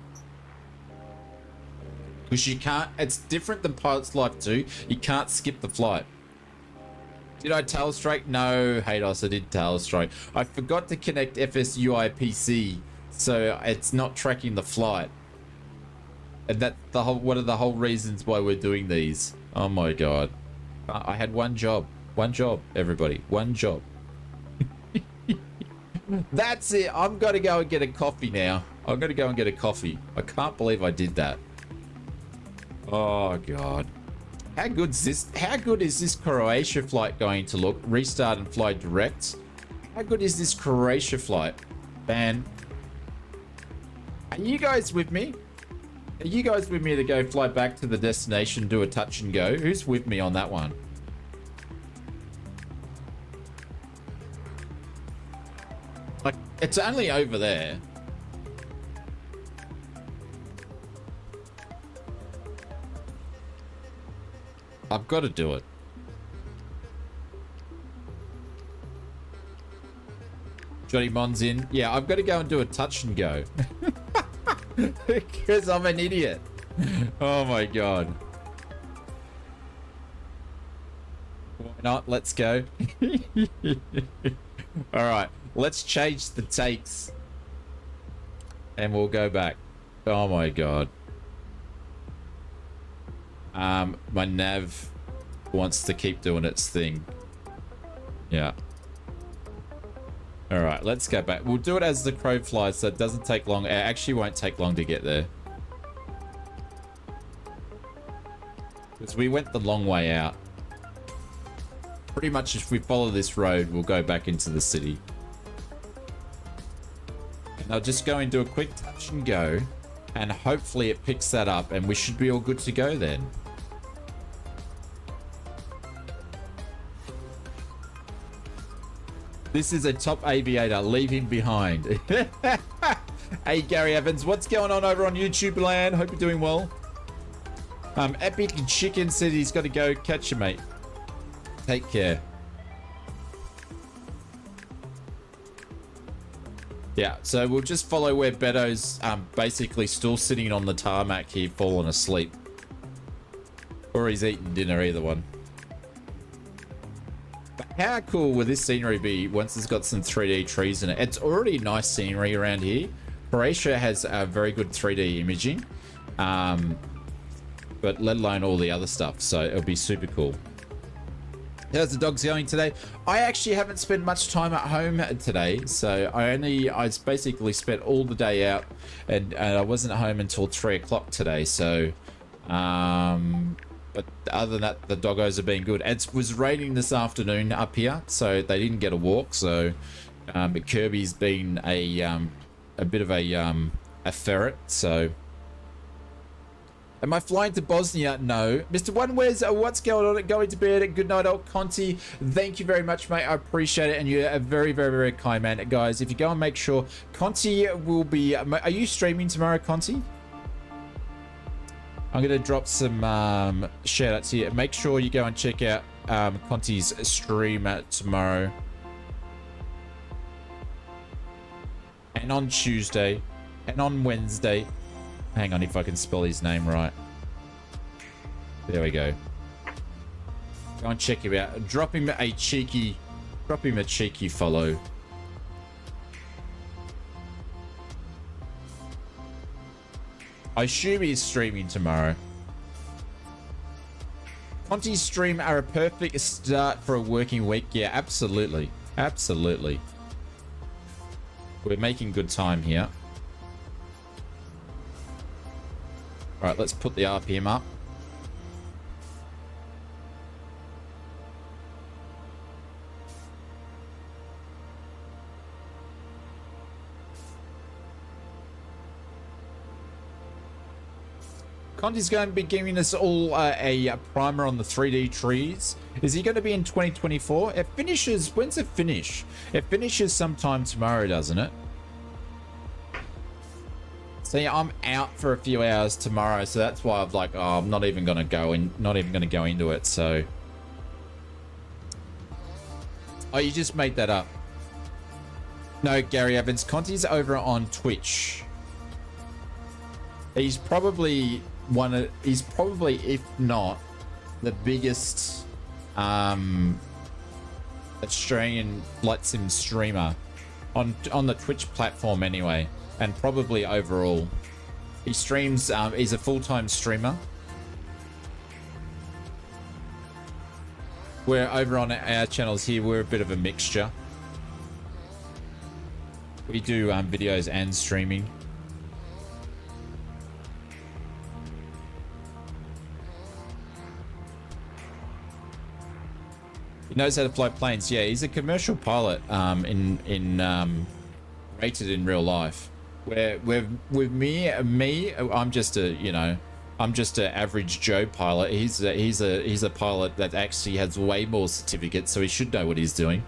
Because you can't. It's different than Pilot's Life 2. You can't skip the flight. Did I tail strike? No, Haydos, I did tail strike. I forgot to connect FSUIPC. So it's not tracking the flight, and that's the whole. What are the whole reasons why we're doing these? Oh my god! I had one job, everybody, one job. That's it. I'm gonna go and get a coffee now. I'm gonna go and get a coffee. I can't believe I did that. Oh god! How good's this? How good is this Croatia flight going to look? Restart and fly direct. How good is this Croatia flight? Man. Are you guys with me? Are you guys with me to go fly back to the destination, do a touch and go? Who's with me on that one? Like, it's only over there. I've got to do it. Johnny Mon's in. Yeah, I've got to go and do a touch and go. Because I'm an idiot. Oh my god. Why not? Let's go. Alright, let's change the takes. And we'll go back. Oh my god. My nav wants to keep doing its thing. Yeah. All right, let's go back. We'll do it as the crow flies, so it doesn't take long. It actually won't take long to get there. Because we went the long way out. Pretty much if we follow this road, we'll go back into the city. And I'll just go and do a quick touch and go. And hopefully it picks that up and we should be all good to go then. This is a top aviator. Leave him behind. Hey, Gary Evans. What's going on over on YouTube land? Hope you're doing well. Epic Chicken said he's got to go. Catch you, mate. Take care. Yeah, so we'll just follow where Beto's basically still sitting on the tarmac here, falling asleep. Or he's eating dinner, either one. But how cool will this scenery be once it's got some 3D trees in it? It's already nice scenery around here. Croatia has very good 3D imaging. But let alone all the other stuff, so it'll be super cool. How's the dogs going today? I actually haven't spent much time at home today, so I basically spent all the day out, and I wasn't at home until 3 o'clock today. So, but other than that, the doggos have been good. It was raining this afternoon up here, so they didn't get a walk. So, but Kirby's been a bit of a ferret, so. Am I flying to Bosnia? No. Mr. Onewes, what's going on? Going to bed. Good night, old Conti. Thank you very much, mate. I appreciate it. And you're a very, very, very kind man. Guys, if you go and make sure, Conti will be... Are you streaming tomorrow, Conti? I'm going to drop some shout-outs here. Make sure you go and check out Conti's stream tomorrow. And on Tuesday. And on Wednesday. Hang on if I can spell his name right. There we go. Go and check him out. Drop him a cheeky follow. I assume he's streaming tomorrow. Conti's stream are a perfect start for a working week. Yeah, absolutely. Absolutely. We're making good time here. All right, let's put the RPM up. Conti's going to be giving us all a primer on the 3D trees. Is he going to be in 2024? It finishes, when's it finish? It finishes sometime tomorrow, doesn't it? So yeah, I'm out for a few hours tomorrow, so that's why I'm like, oh, I'm not even gonna go into it. So, oh, you just made that up. No, Gary Evans, Conti's over on Twitch. He's probably if not the biggest Australian flight sim streamer on the Twitch platform anyway. And probably overall. He streams, he's a full-time streamer. We're over on our channels here, we're a bit of a mixture. We do videos and streaming. He knows how to fly planes. Yeah, he's a commercial pilot rated in real life. Where with me, I'm just a I'm just an average Joe pilot. He's a pilot that actually has way more certificates, so he should know what he's doing.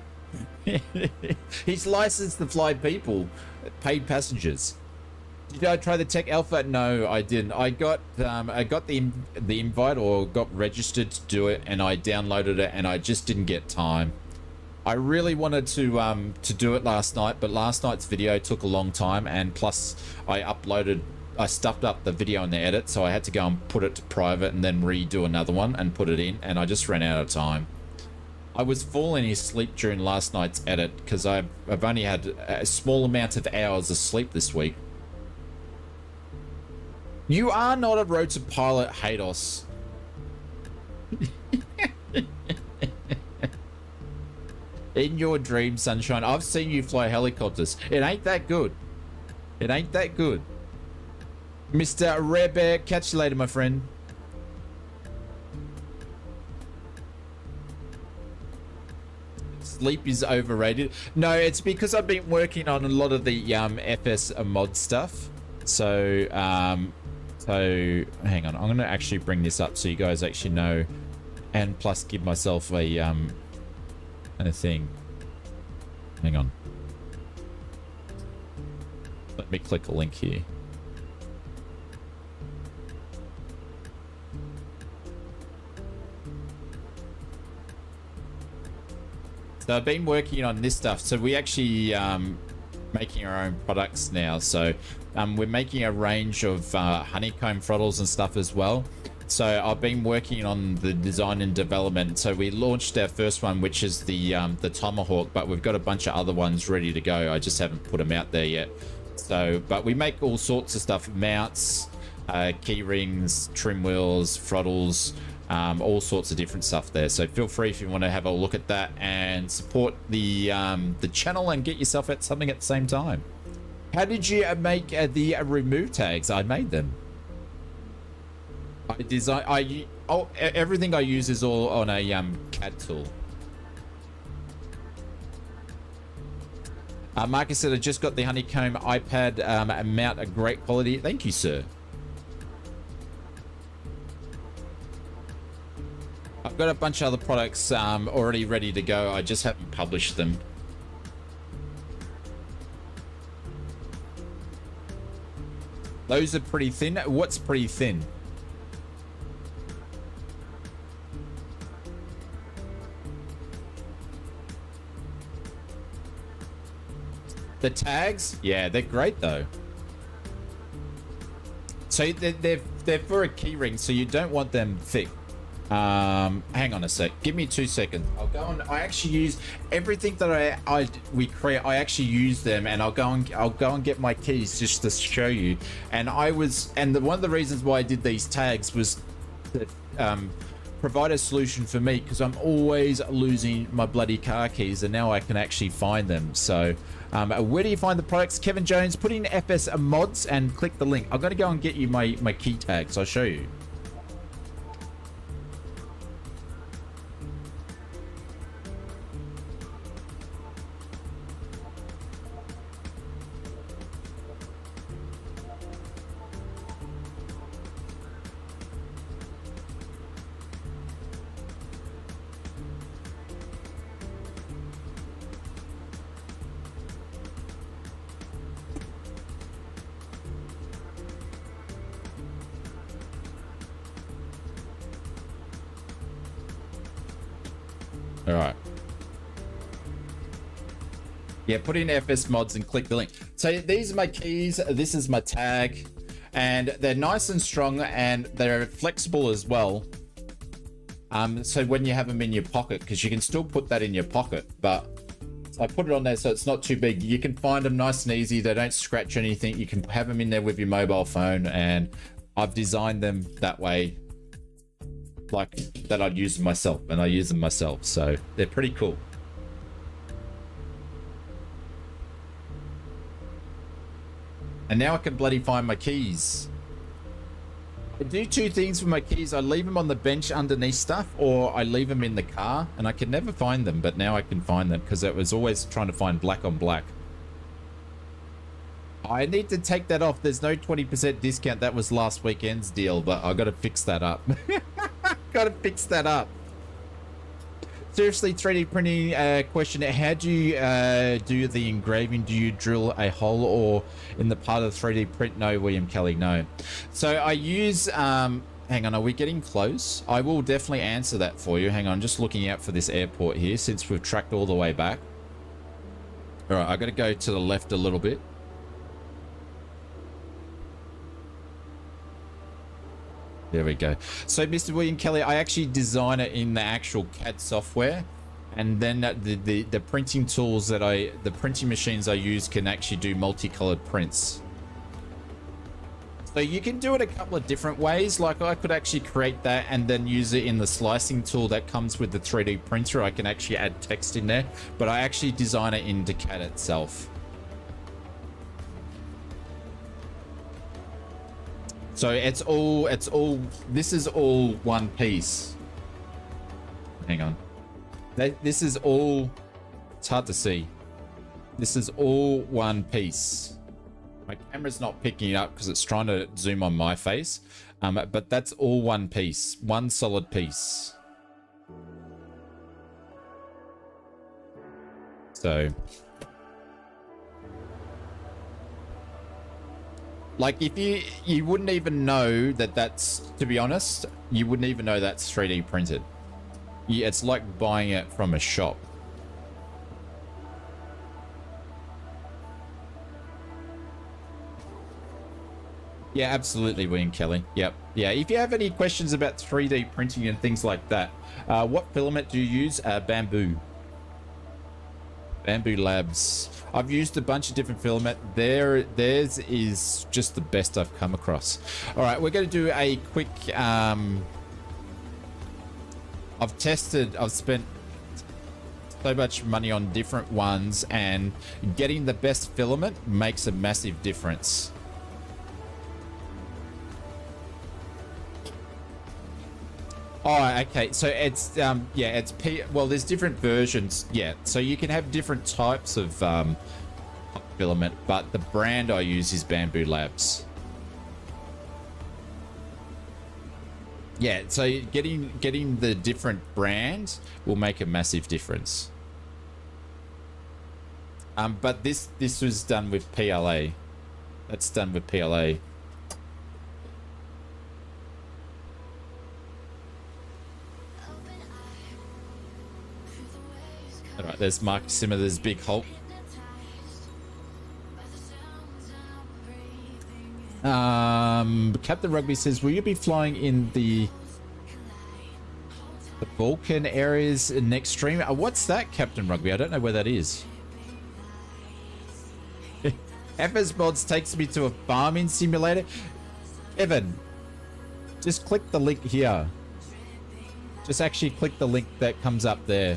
He's licensed to fly people, paid passengers. Did I try the Tech Alpha? No, I didn't. I got the invite or got registered to do it, and I downloaded it, and I just didn't get time. I really wanted to do it last night, but last night's video took a long time, and plus I stuffed up the video in the edit, so I had to go and put it to private and then redo another one and put it in, and I just ran out of time. I was falling asleep during last night's edit because I've only had a small amount of hours of sleep this week. You are not a rotor pilot, Hados. In your dream, sunshine. I've seen you fly helicopters. It ain't that good. It ain't that good. Mr. Rare Bear, catch you later, my friend. sleep is overrated. No, it's because I've been working on a lot of the FS mod stuff. So so hang on, I'm gonna actually bring this up so you guys actually know, and plus give myself a thing. Hang on. Let me click a link here. So I've been working on this stuff. So we actually making our own products now. So we're making a range of honeycomb throttles and stuff as well. So I've been working on the design and development. So we launched our first one, which is the Tomahawk, but we've got a bunch of other ones ready to go. I just haven't put them out there yet. So, but we make all sorts of stuff: mounts, key rings, trim wheels, throttles, all sorts of different stuff there. So feel free if you want to have a look at that and support the channel and get yourself at something at the same time. How did you make the remove tags? I made them. I design. Everything I use is all on a CAD tool. Marcus said I just got the honeycomb iPad mount, a great quality. Thank you, sir. I've got a bunch of other products already ready to go. I just haven't published them. Those are pretty thin. What's pretty thin? The tags? Yeah, they're great though. So they're for a key ring, so you don't want them thick. Hang on a sec. Give me 2 seconds. I'll go on. I actually use everything that we create. I actually use them, and I'll go and get my keys just to show you. And one of the reasons why I did these tags was to provide a solution for me, because I'm always losing my bloody car keys, and now I can actually find them. So where do you find the products? Kevin Jones, put in FS mods and click the link. I'm going to go and get you my key tags. I'll show you. All right. Yeah, put in FS mods and click the link. So these are my keys. This is my tag, and they're nice and strong, and they're flexible as well. So when you have them in your pocket, because you can still put that in your pocket, but I put it on there so it's not too big. You can find them nice and easy. They don't scratch anything. You can have them in there with your mobile phone, and I've designed them that way, like that I'd use them myself, and I use them myself, so they're pretty cool. And now I can bloody find my keys. I do two things with my keys. I leave them on the bench underneath stuff, or I leave them in the car, and I could never find them, but now I can find them because it was always trying to find black on black. I need to take that off. There's no 20% discount. That was last weekend's deal, but I got to fix that up. Got to fix that up. Seriously, 3D printing question. How do you do the engraving? Do you drill a hole or in the part of the 3D print? No, William Kelly, no. So I use, hang on, are we getting close? I will definitely answer that for you. Hang on, just looking out for this airport here since we've tracked all the way back. All right, I got to go to the left a little bit. There we go. So, Mr. William Kelly, I actually design it in the actual CAD software, and then the printing tools that the printing machines I use can actually do multicolored prints. So you can do it a couple of different ways. Like I could actually create that and then use it in the slicing tool that comes with the 3D printer. I can actually add text in there, but I actually design it into CAD itself. So this is all one piece. Hang on. This is all It's hard to see. This is all one piece. My camera's not picking it up because it's trying to zoom on my face. But that's all one piece. One solid piece. So... like, if you wouldn't even know that that's, to be honest, you wouldn't even know that's 3D printed. It's like buying it from a shop. Yeah, absolutely, William Kelly. Yep. Yeah, if you have any questions about 3D printing and things like that, what filament do you use? Bamboo. Bamboo Labs. I've used a bunch of different filament. Theirs is just the best I've come across. All right, we're going to do a quick... I've spent so much money on different ones, and getting the best filament makes a massive difference. Oh, okay. So it's yeah, it's well, there's different versions. Yeah, so you can have different types of filament, but the brand I use is Bamboo Labs. Yeah, so getting the different brand will make a massive difference. But this was done with PLA. That's done with PLA. All right, there's Mark Simmer, there's Big Hulk. Captain Rugby says, will you be flying in the Balkan areas next stream? What's that, Captain Rugby? I don't know where that is. FS Mods takes me to a farming simulator. Evan, just click the link here. Just actually click the link that comes up there.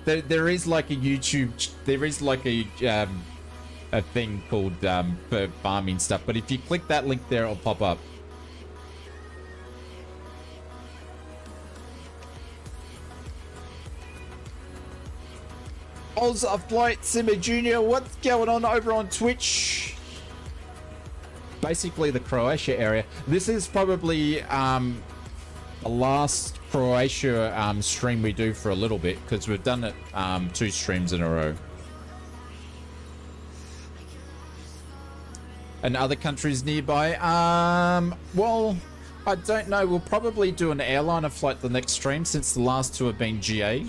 There is like a YouTube, there is like a thing called for farming stuff, but if you click that link there, it'll pop up. Ausflightsimmer Jr., what's going on over on Twitch? Basically the Croatia area. This is probably the last Croatia stream we do for a little bit, because we've done it 2 streams in a row. And other countries nearby, well, I don't know. We'll probably do an airliner flight the next stream, since the last 2 have been GA.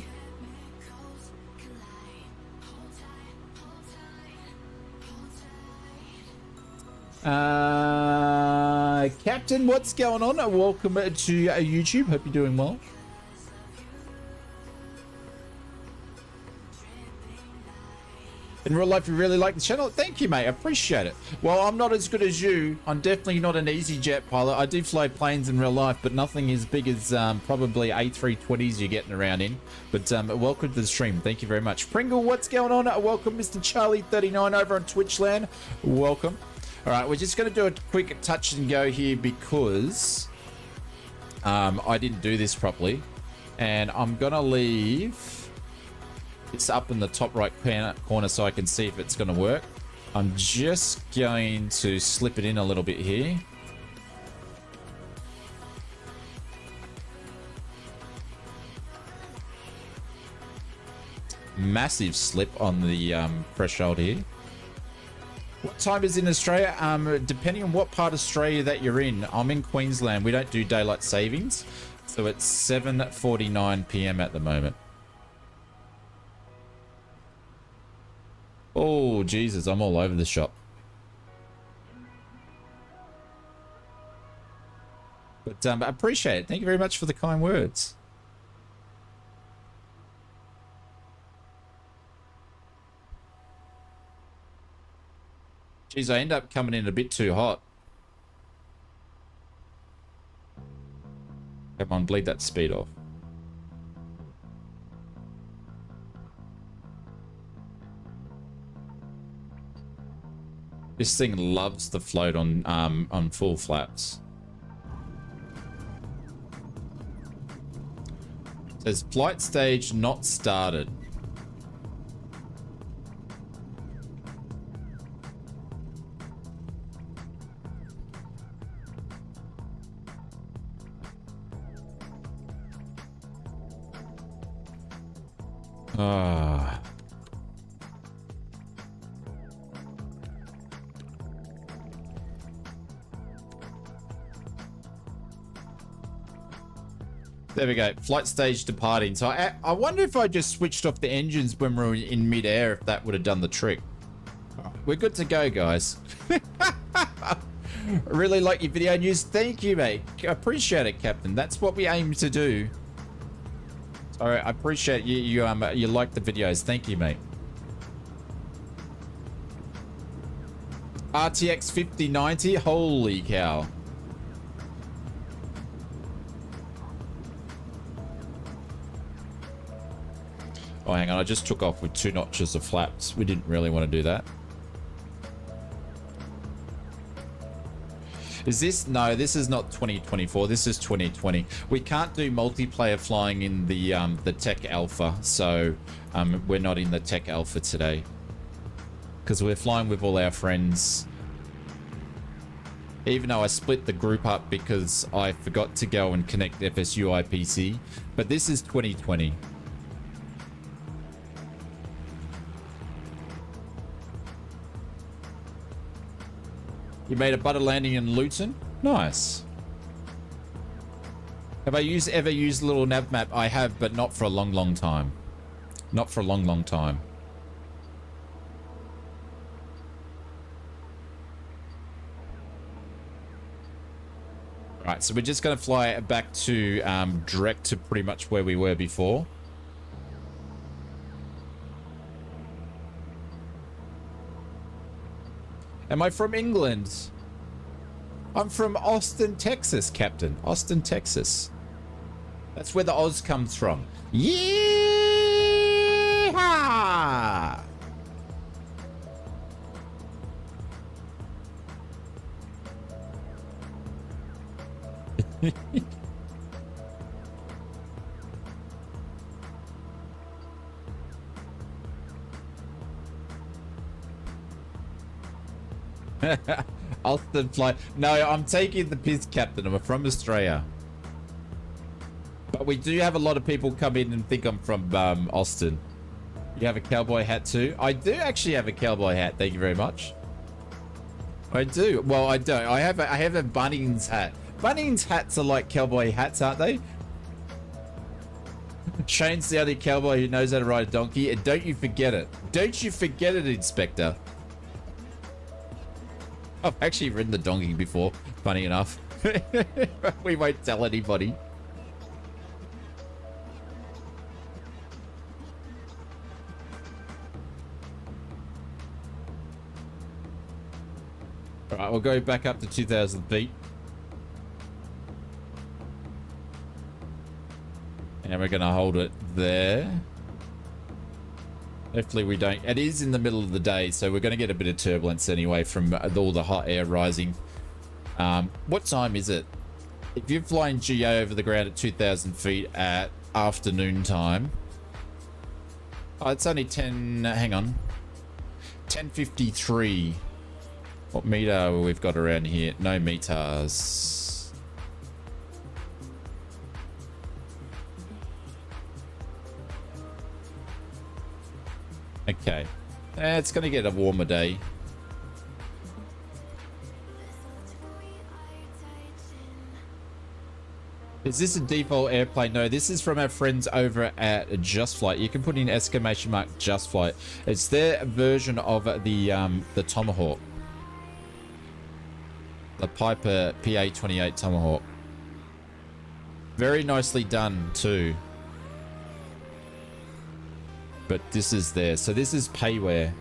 Captain, what's going on? Welcome to YouTube. Hope you're doing well. In real life, you really like the channel? Thank you, mate. I appreciate it. Well, I'm not as good as you. I'm definitely not an EasyJet pilot. I do fly planes in real life, but nothing as big as probably A320s you're getting around in. But welcome to the stream. Thank you very much. Pringle, what's going on? Welcome, Mr. Charlie39 over on Twitchland. Welcome. All right, we're just going to do a quick touch and go here because I didn't do this properly. And I'm going to leave it's up in the top right corner so I can see if it's going to work. I'm just going to slip it in a little bit here. Massive slip on the threshold here. What time is in Australia? Depending on what part of Australia that you're in. I'm in Queensland. We don't do daylight savings. So it's 7:49 p.m. at the moment. Oh, Jesus, I'm all over the shop. But I appreciate it. Thank you very much for the kind words. Jeez, I end up coming in a bit too hot. Come on, bleed that speed off. This thing loves to float on full flaps. Says flight stage not started. Ah. There we go. Flight stage departing. So I wonder if I just switched off the engines when we were in midair, if that would have done the trick. We're good to go, guys. I really like your video news. Thank you, mate. I appreciate it, Captain. That's what we aim to do. All right, I appreciate you. You like the videos. Thank you, mate. RTX 5090. Holy cow. Oh, hang on. I just took off with 2 notches of flaps. We didn't really want to do that. Is this? No, this is not 2024. This is 2020. We can't do multiplayer flying in the Tech Alpha, so we're not in the Tech Alpha today because we're flying with all our friends. Even though I split the group up because I forgot to go and connect FSU IPC, but this is 2020. You made a butter landing in Luton? Nice. Have I ever used a little nav map? I have, but not for a long, long time. Not for a long, long time. Right, so we're just going to fly back to direct to pretty much where we were before. Am I from England? I'm from Austin, Texas, Captain. Austin, Texas. That's where the Oz comes from. Yeehaw! Austin fly. No, I'm taking the piss, Captain. I'm from Australia. But we do have a lot of people come in and think I'm from Austin. You have a cowboy hat too? I do actually have a cowboy hat. Thank you very much. I do. Well, I don't. I have a Bunnings hat. Bunnings hats are like cowboy hats, aren't they? Shane's the only cowboy who knows how to ride a donkey, and don't you forget it. Don't you forget it, Inspector. I've actually ridden the donkey before, funny enough. We won't tell anybody. All right, we'll go back up to 2,000 feet. And we're going to hold it there. Hopefully we don't. It is in the middle of the day, so we're going to get a bit of turbulence anyway from all the hot air rising. What time is it? If you're flying GA over the ground at 2,000 feet at afternoon time. Oh, it's only 10. Hang on. 10:53. What meter we've got around here? No meters. Okay. It's going to get a warmer day. Is this a default airplane? No, this is from our friends over at Just Flight. You can put in exclamation mark Just Flight. It's their version of the Tomahawk. The Piper PA-28 Tomahawk. Very nicely done too. But this is there. So this is payware.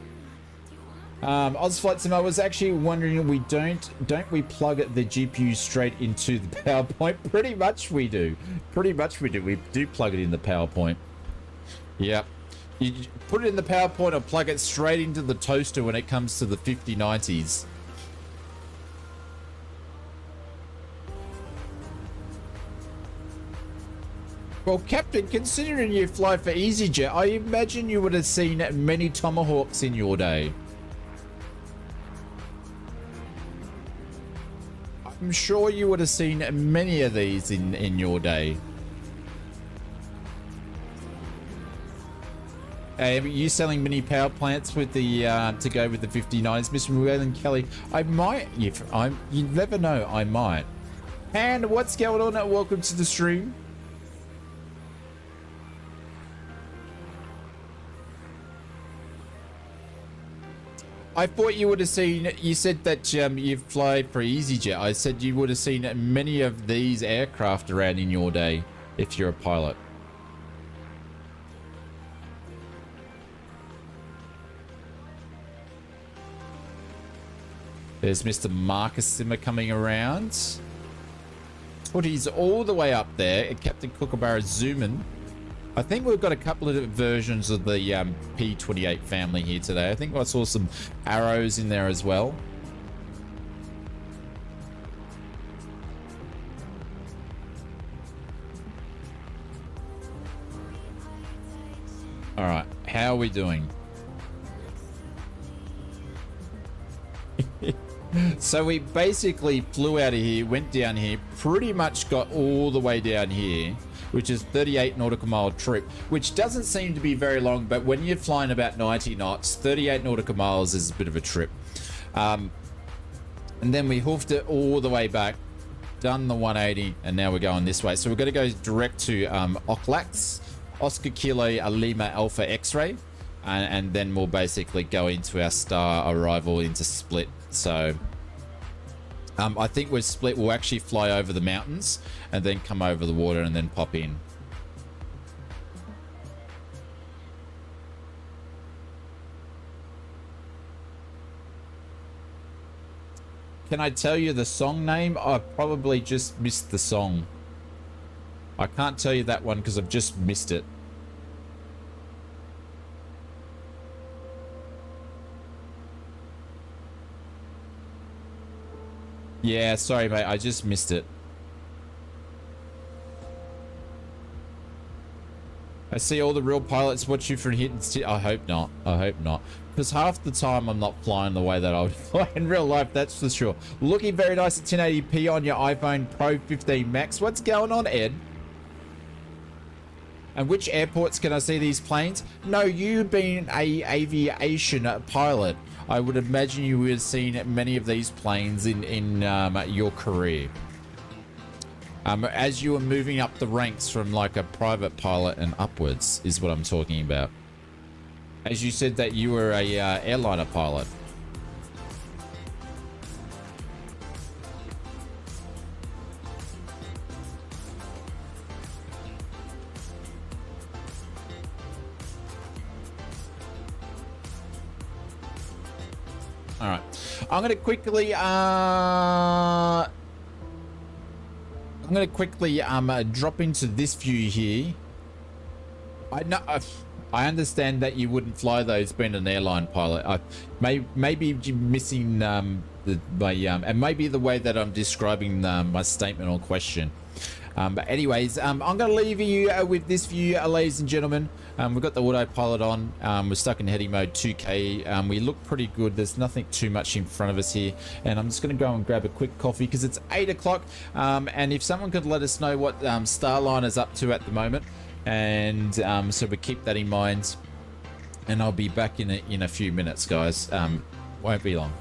ausflightsimmer, I was actually wondering, we don't we plug the GPU straight into the PowerPoint? Pretty much we do. Pretty much we do. We do plug it in the PowerPoint. Yep. You put it in the PowerPoint or plug it straight into the toaster when it comes to the 5090s. Well, Captain, considering you fly for EasyJet, I imagine you would have seen many Tomahawks in your day. I'm sure you would have seen many of these in your day. Are you selling mini power plants with the to go with the 59s, Mr. Llewellyn Kelly? I might. You never know. I might. And what's going on? Welcome to the stream. I thought you would have seen. You said that you fly for EasyJet. I said you would have seen many of these aircraft around in your day if you're a pilot. There's Mr. Marcus Simmer coming around. But he's all the way up there. Captain Kookaburra zooming. I think we've got a couple of versions of the P28 family here today. I think I saw some arrows in there as well. All right, how are we doing? So we basically flew out of here, went down here, pretty much got all the way down here, which is 38 nautical mile trip, which doesn't seem to be very long, but when you're flying about 90 knots, 38 nautical miles is a bit of a trip. And then we hoofed it all the way back, done the 180, and now we're going this way. So we're going to go direct to OKLAX, Oscar Kilo Lima Alpha X-ray, and then we'll basically go into our star arrival into Split. So I think we're Split. We'll actually fly over the mountains and then come over the water and then pop in. Can I tell you the song name? I probably just missed the song. I can't tell you that one because I've just missed it. Yeah, sorry, mate. I just missed it. I see all the real pilots watch you for hitting. I hope not. I hope not. Because half the time I'm not flying the way that I would fly in real life, that's for sure. Looking very nice at 1080p on your iPhone Pro 15 Max. What's going on, Ed? And which airports can I see these planes? No, you being a aviation pilot, I would imagine you would have seen many of these planes in your career. As you were moving up the ranks from like a private pilot and upwards is what I'm talking about. As you said that you were a airliner pilot. All right, I'm gonna quickly drop into this view here. I understand that you wouldn't fly those being an airline pilot. Maybe you're missing and maybe the way that I'm describing my statement or question. But anyways, I'm going to leave you with this view, ladies and gentlemen. We've got the autopilot on. We're stuck in heading mode 2K. We look pretty good. There's nothing too much in front of us here. And I'm just going to go and grab a quick coffee because it's 8 o'clock. And if someone could let us know what Starline is up to at the moment. And so we keep that in mind. And I'll be back in a few minutes, guys. Won't be long.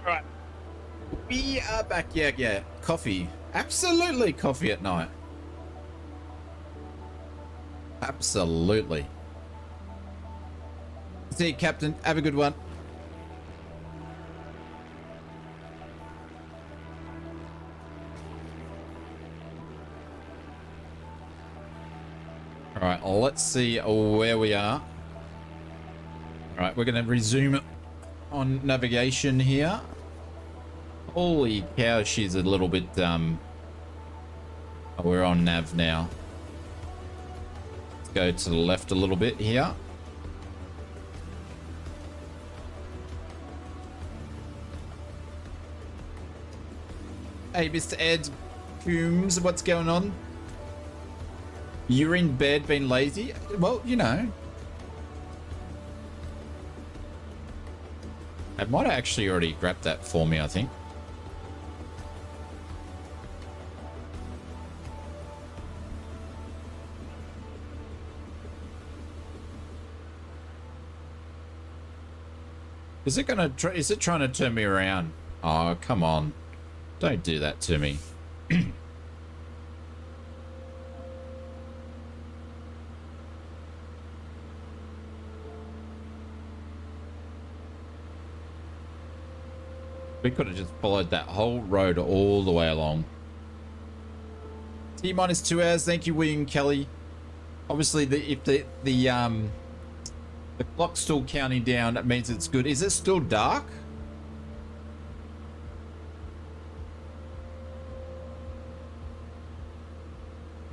Right. We are back. Yeah. Coffee. Absolutely coffee at night. Absolutely. See you, Captain. Have a good one. All right, let's see where we are. All right, we're going to resume on navigation here. Holy cow, she's a little bit, we're on nav now. Let's go to the left a little bit here. Hey, Mr. Ed Coombs, what's going on? You're in bed being lazy? Well, you know. I might have actually already grabbed that for me, I think. Is it gonna is it trying to turn me around? Oh, come on. Don't do that to me. We could have just followed that whole road all the way along. T-minus 2 hours. Thank you, William Kelly. Obviously, if the clock's still counting down, that means it's good. Is it still dark?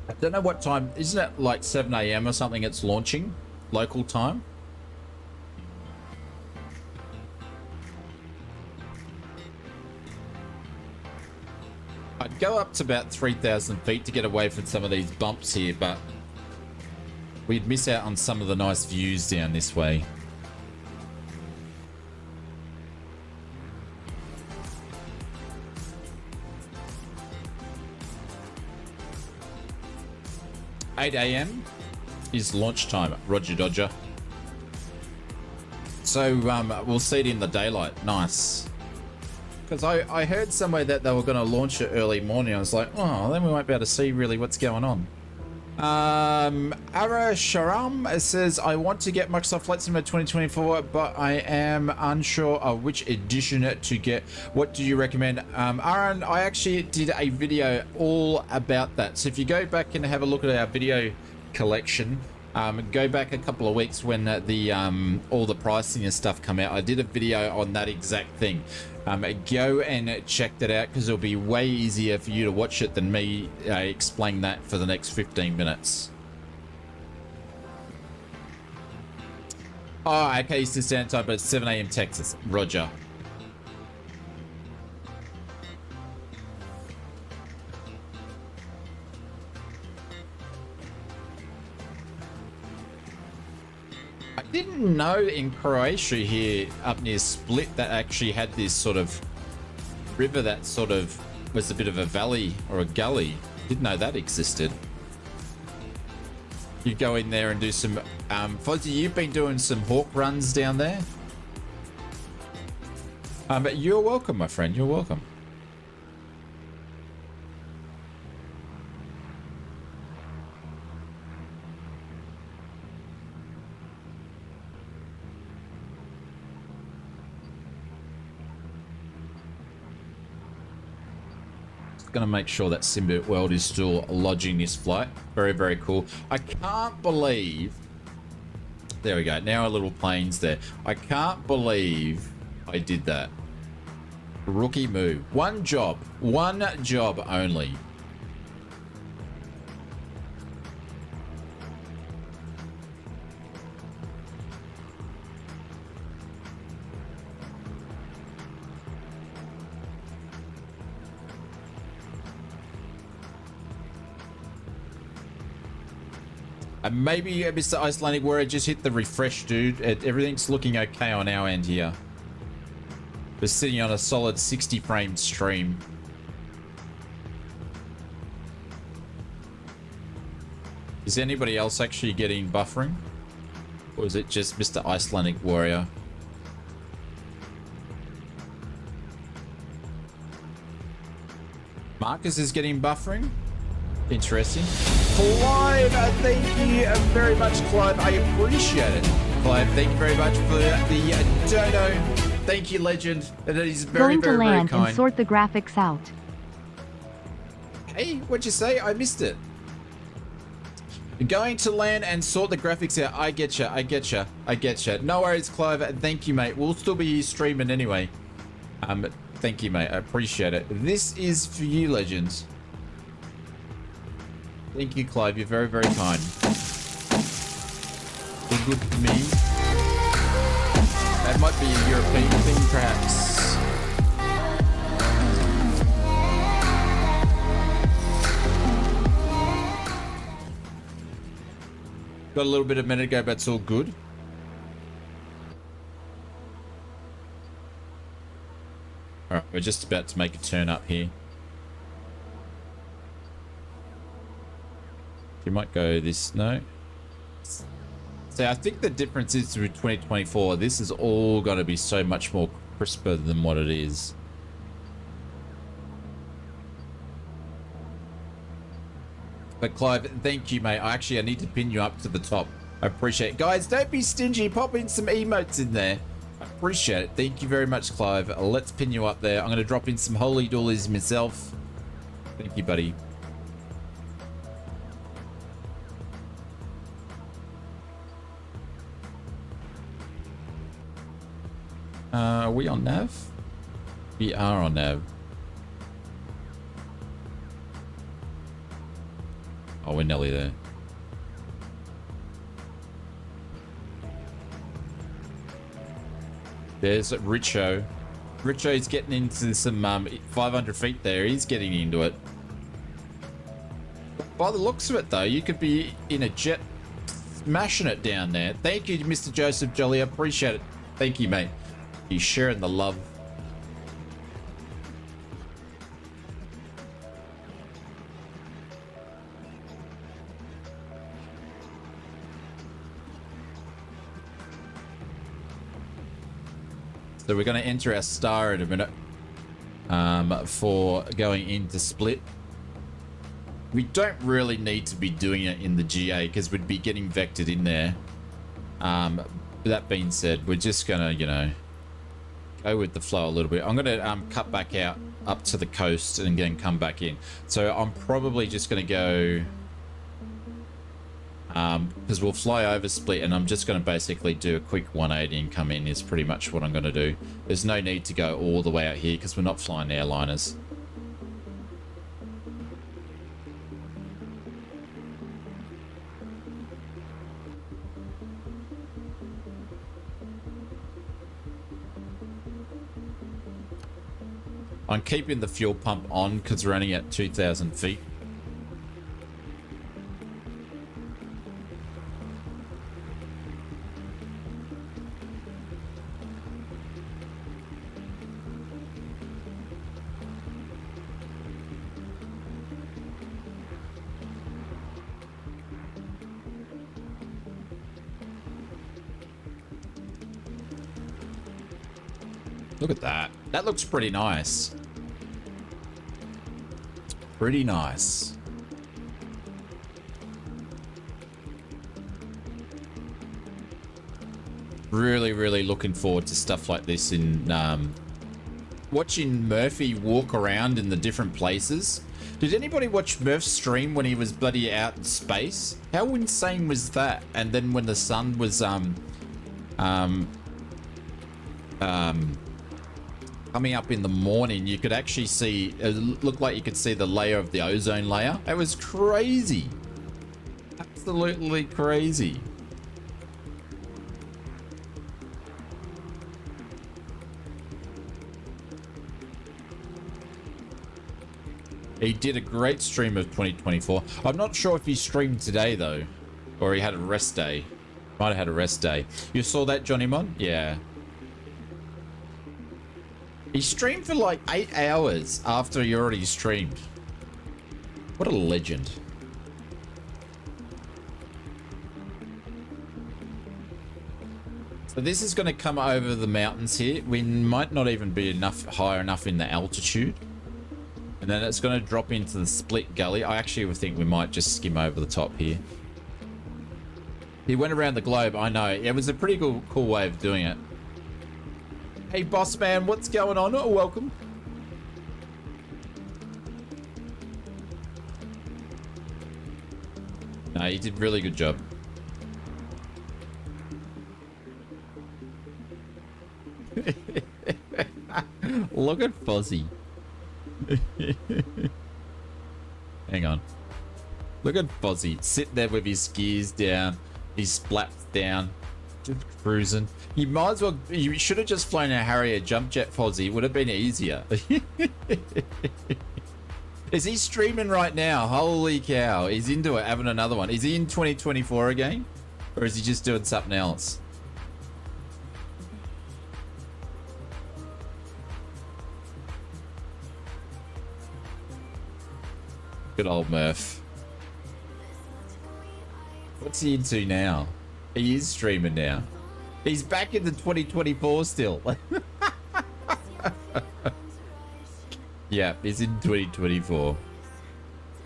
I don't know what time. Isn't it like 7 a.m. or something it's launching? Local time? I'd go up to about 3,000 feet to get away from some of these bumps here, but we'd miss out on some of the nice views down this way. $8 a.m. is launch time. Roger Dodger. So we'll see it in the daylight. Nice. Because I heard somewhere that they were going to launch it early morning. I was like, oh, then we won't be able to see really what's going on. Ara Sharam says, I want to get Microsoft Flight Simulator 2024, but I am unsure of which edition to get. What do you recommend? Aaron, I actually did a video all about that. So if you go back and have a look at our video collection, go back a couple of weeks when all the pricing and stuff come out. I did a video on that exact thing. Go and check that out because it'll be way easier for you to watch it than me explain that for the next 15 minutes. Oh, okay, Eastern Standard Time, but it's 7 a.m. Texas. Roger. I didn't know in Croatia here up near Split that actually had this sort of river that sort of was a bit of a valley or a gully. Didn't know that existed. You go in there and do some Fozzie, you've been doing some hawk runs down there. But you're welcome, my friend. You're welcome. Going to make sure that Symbiote World is still lodging this flight. Very, very cool. I can't believe... There we go. Now our little plane's there. I can't believe I did that. Rookie move. One job only. And maybe Mr. Icelandic Warrior just hit the refresh, dude. Everything's looking okay on our end here. We're sitting on a solid 60 frame stream. Is anybody else actually getting buffering? Or is it just Mr. Icelandic Warrior? Marcus is getting buffering. Interesting. Clive, thank you very much, Clive. I appreciate it. Clive, thank you very much for the dono. Thank you, legend. That is very, Going to very, very land kind. and sort the graphics out. Hey, what'd you say? I missed it. Going to land and sort the graphics out. I getcha, I getcha, I getcha. No worries, Clive. Thank you, mate. We'll still be streaming anyway. Thank you, mate. I appreciate it. This is for you, legends. Thank you, Clive. You're very, very kind. You're good to me. That might be a European thing, perhaps. Got a little bit of a minute ago, but it's all good. Alright, we're just about to make a turn up here. You might go this, no? So I think the difference is with 2024, this is all going to be so much more crisper than what it is. But Clive, thank you, mate. I need to pin you up to the top. I appreciate it. Guys, don't be stingy. Pop in some emotes in there. I appreciate it. Thank you very much, Clive. Let's pin you up there. I'm going to drop in some holy doolies myself. Thank you, buddy. Are we on nav? We are on nav. Oh, we're nearly there. There's Richo. Richo's getting into some 500 feet there. He's getting into it. By the looks of it, though, you could be in a jet smashing it down there. Thank you, Mr. Joseph Jolly. I appreciate it. Thank you, mate. He's sharing the love. So we're going to enter our star in a minute for going into split. We don't really need to be doing it in the GA because we'd be getting vectored in there. That being said, we're just going to, you know, go with the flow a little bit. I'm going to cut back out up to the coast and then come back in. So I'm probably just going to go... because we'll fly over split and I'm just going to basically do a quick 180 and come in is pretty much what I'm going to do. There's no need to go all the way out here because we're not flying airliners. I'm keeping the fuel pump on because we're only at 2,000 feet. Look at that. That looks pretty nice. Pretty nice. Really, really looking forward to stuff like this in watching Murphy walk around in the different places. Did anybody watch Murph's stream when he was bloody out in space? How insane was that? And then when the sun was coming up in the morning, you could actually see, it looked like you could see the layer of the ozone layer. It was crazy. Absolutely crazy. He did a great stream of 2024. I'm not sure if he streamed today though, or he had a rest day. Might have had a rest day. You saw that, Johnny Mon? Yeah. He streamed for like 8 hours after he already streamed. What a legend. So this is going to come over the mountains here. We might not even be high enough in the altitude. And then it's going to drop into the split gully. I actually think we might just skim over the top here. He went around the globe, I know. It was a pretty cool way of doing it. Hey, boss man, what's going on? Oh, welcome. No, you did a really good job. Look at Fozzie. Hang on. Look at Fozzie sitting there with his gears down, his flaps down, just cruising. You might as well. You should have just flown a Harrier jump jet, Fozzie. It would have been easier. Is he streaming right now? Holy cow! He's into it, having another one. Is he in 2024 again, or is he just doing something else? Good old Murph. What's he into now? He is streaming now. He's back into 2024 still. Yeah, he's in 2024.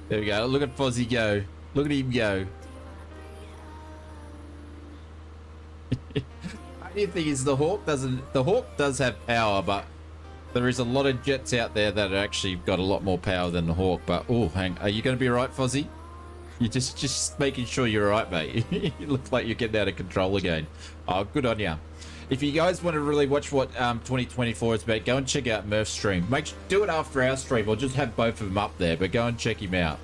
There we go. Look at Fozzie go. Look at him go. Only thing is the Hawk doesn't. The Hawk does have power, but there is a lot of jets out there that are actually got a lot more power than the Hawk. But oh, are you going to be right, Fozzie? You're just making sure you're right, mate. You look like you're getting out of control again. Oh, good on ya. If you guys want to really watch what 2024 is about, go and check out Murph's stream. Do it after our stream. I'll just have both of them up there, but go and check him out.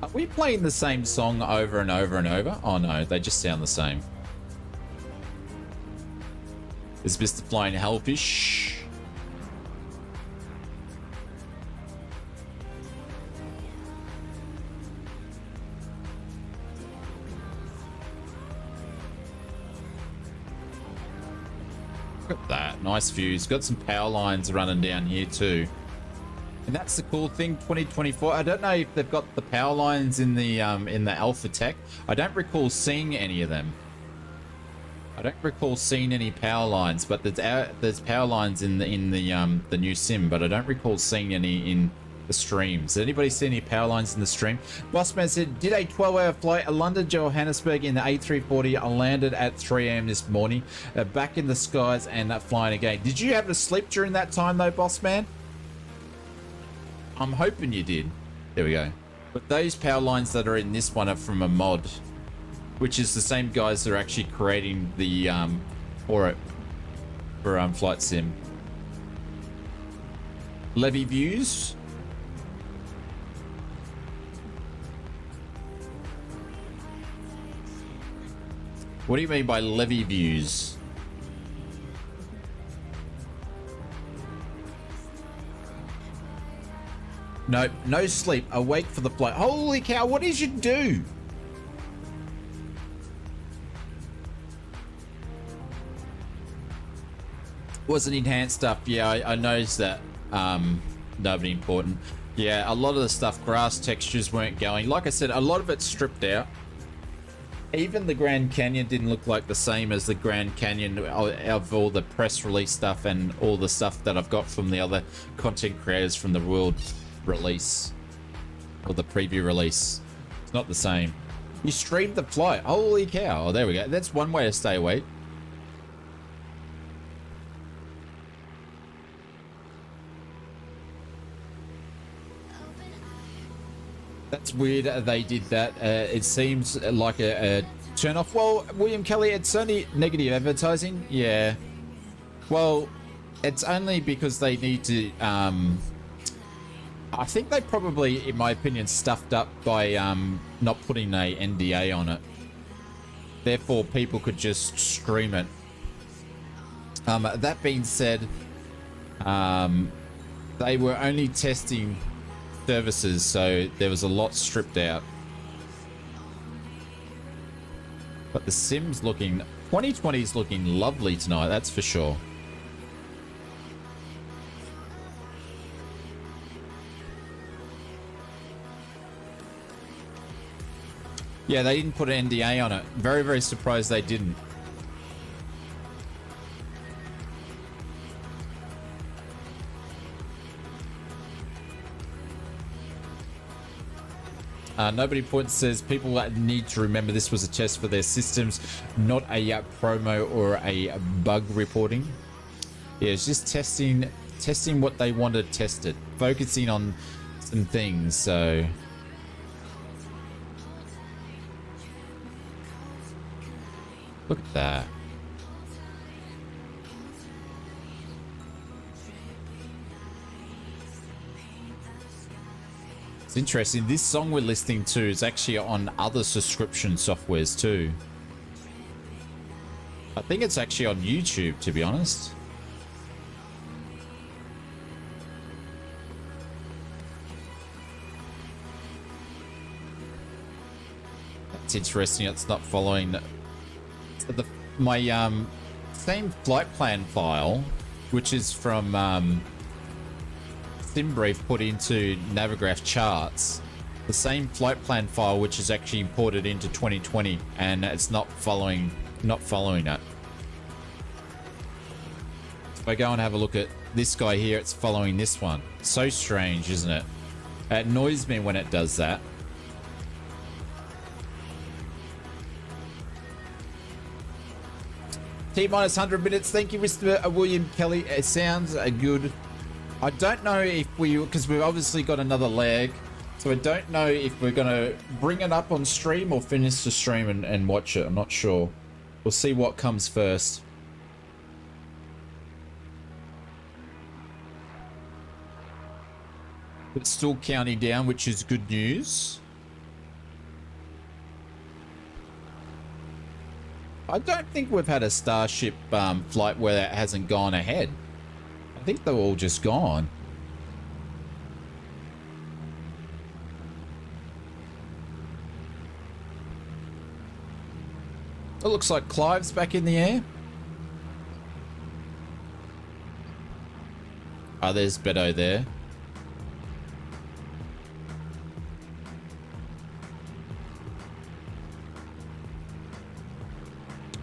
Are we playing the same song over and over and over? Oh no, they just sound the same. Is Mr. Flying Hellfish? Look at that, nice views. Got some power lines running down here too. And that's the cool thing, 2024. I don't know if they've got the power lines in the alpha tech. I don't recall seeing any of them. I don't recall seeing any power lines, but there's power lines in the new sim, but I don't recall seeing any in the streams. Did anybody see any power lines in the stream? Bossman said, did a 12-hour flight a London Johannesburg in the A340. I landed at 3 a.m. this morning, back in the skies and flying again. Did you have to sleep during that time though, Bossman? I'm hoping you did. There we go. But those power lines that are in this one are from a mod, which is the same guys that are actually creating the for Flight Sim. Levy views. What do you mean by levy views? Nope, no sleep. Awake for the flight. Holy cow, what did you do? Wasn't enhanced stuff. Yeah, I noticed that. Nobody important. Yeah, a lot of the stuff, grass textures weren't going. Like I said, a lot of it's stripped out. Even the Grand Canyon didn't look like the same as the Grand Canyon of all the press release stuff and all the stuff that I've got from the other content creators from the world release or the preview release. It's not the same. You streamed the flight. Holy cow. Oh, there we go. That's one way to stay awake. That's weird they did that. It seems like a turn off. Well, William Kelly, it's only negative advertising. Yeah. Well, it's only because they need to I think they probably, in my opinion, stuffed up by not putting a NDA on it. Therefore, people could just stream it. That being said, they were only testing services, so there was a lot stripped out. But the sim's looking, 2020 is looking lovely tonight, that's for sure. Yeah, they didn't put an NDA on it. Very, very surprised they didn't. Nobody Points says people need to remember this was a test for their systems, not a promo or a bug reporting. Yeah, it's just testing what they want to test it, focusing on some things. So look at that. It's interesting. This song we're listening to is actually on other subscription softwares too. I think it's actually on YouTube, to be honest. That's interesting. It's not following my same flight plan file, which is from SimBrief put into Navigraph charts. The same flight plan file, which is actually imported into 2020, and it's not following it. If I go and have a look at this guy here, it's following this one. So strange, isn't it? It annoys me when it does that. T-minus 100 minutes. Thank you, Mr. William Kelly. It sounds good. I don't know if because we've obviously got another leg, so I don't know if we're going to bring it up on stream or finish the stream and watch it. I'm not sure. We'll see what comes first. It's still counting down, which is good news. I don't think we've had a Starship flight where that hasn't gone ahead. I think they're all just gone. It looks like Clive's back in the air. Oh, there's Beto there.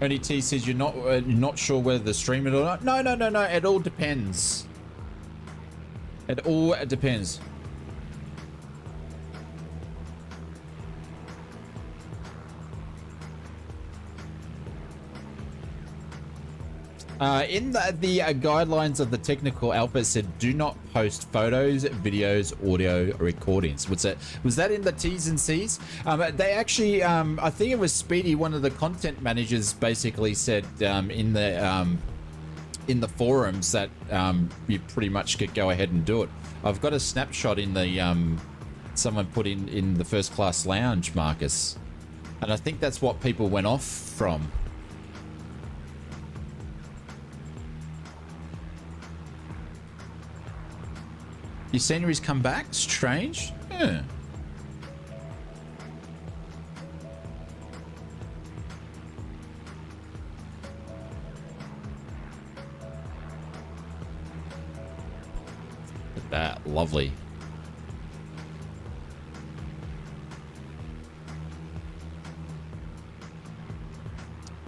Only T says you're not sure whether to stream it or not. No. It all depends. It all depends. In the guidelines of the technical alpha, it said do not post photos, videos, audio recordings. Was that in the T's and C's? They actually, I think it was Speedy, one of the content managers, basically said in the forums that you pretty much could go ahead and do it. I've got a snapshot in the someone put in the first class lounge, Marcus, and I think that's what people went off from. Your scenery's come back? Strange. Yeah. Look at that. Lovely.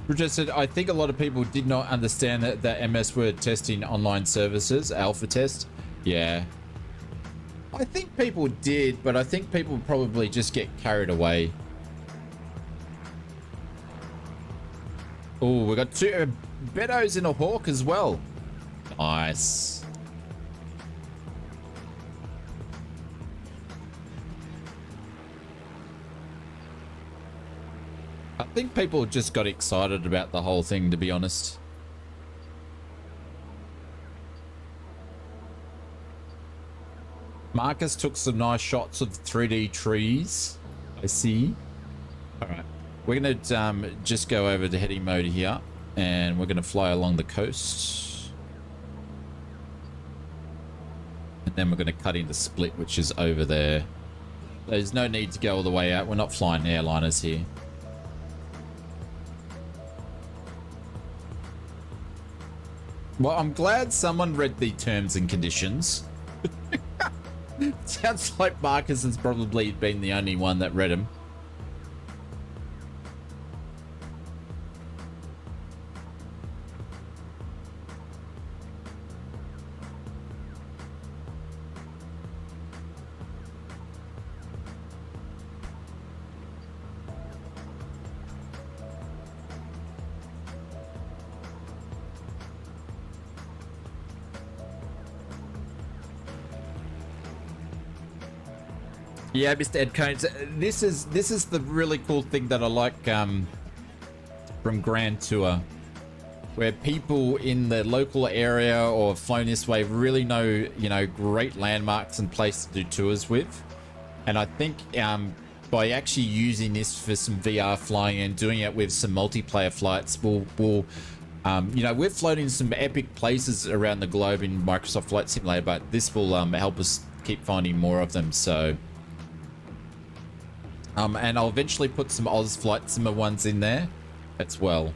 Bridget said, I think a lot of people did not understand that MS were testing online services, alpha test. Yeah. I think people did, but I think people probably just get carried away. Oh, we got two Betos in a Hawk as well. Nice. I think people just got excited about the whole thing, to be honest. Marcus took some nice shots of 3D trees. I see. All right. We're going to just go over to heading mode here, and we're going to fly along the coast. And then we're going to cut into Split, which is over there. There's no need to go all the way out. We're not flying airliners here. Well, I'm glad someone read the terms and conditions. Sounds like Marcus has probably been the only one that read them. Yeah, Mr. Ed Cones. This is the really cool thing that I like from Grand Tour, where people in the local area or flown this way really know, you know, great landmarks and places to do tours with. And I think by actually using this for some VR flying and doing it with some multiplayer flights, we'll you know, we're floating some epic places around the globe in Microsoft Flight Simulator, but this will help us keep finding more of them. So, and I'll eventually put some ausflightsimmer ones in there as well.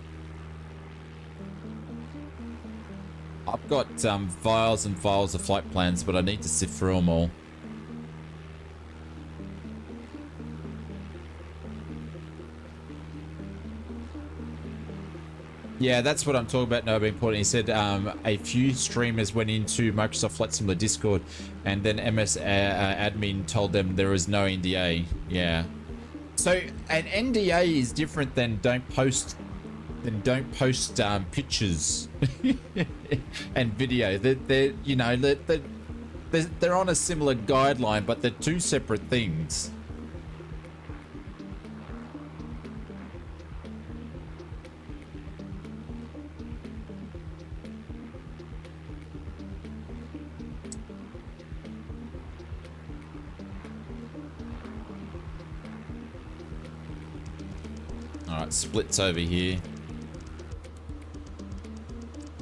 I've got files and files of flight plans, but I need to sift through them all. Yeah, that's what I'm talking about. No, being important. He said a few streamers went into Microsoft Flight Simulator Discord, and then MS admin told them there was no NDA. Yeah. So an NDA is different than don't post pictures and video. They're you know they're on a similar guideline, but they're two separate things. Alright, splits over here.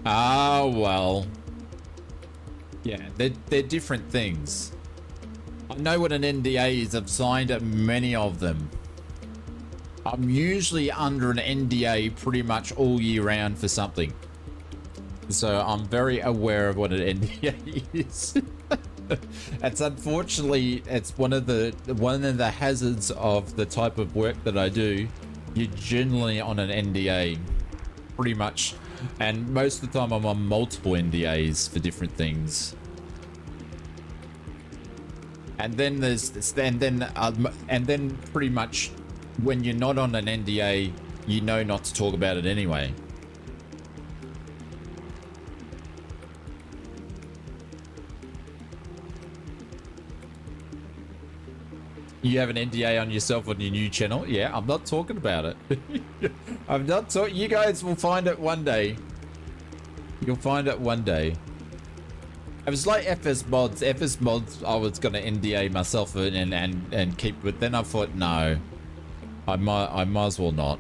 Ah, well. Yeah, they're different things. I know what an NDA is. I've signed many of them. I'm usually under an NDA pretty much all year round for something. So I'm very aware of what an NDA is. It's unfortunately, it's one of the hazards of the type of work that I do. You're generally on an NDA, pretty much, and most of the time I'm on multiple NDAs for different things. And then there's this, and then pretty much when you're not on an NDA, you know not to talk about it anyway. You have an NDA on yourself on your new channel? Yeah, I'm not talking about it. I'm not talking. You guys will find it one day. You'll find it one day. It was like FS Mods. FS Mods, I was going to NDA myself and keep, but then I thought, no. I might as well not.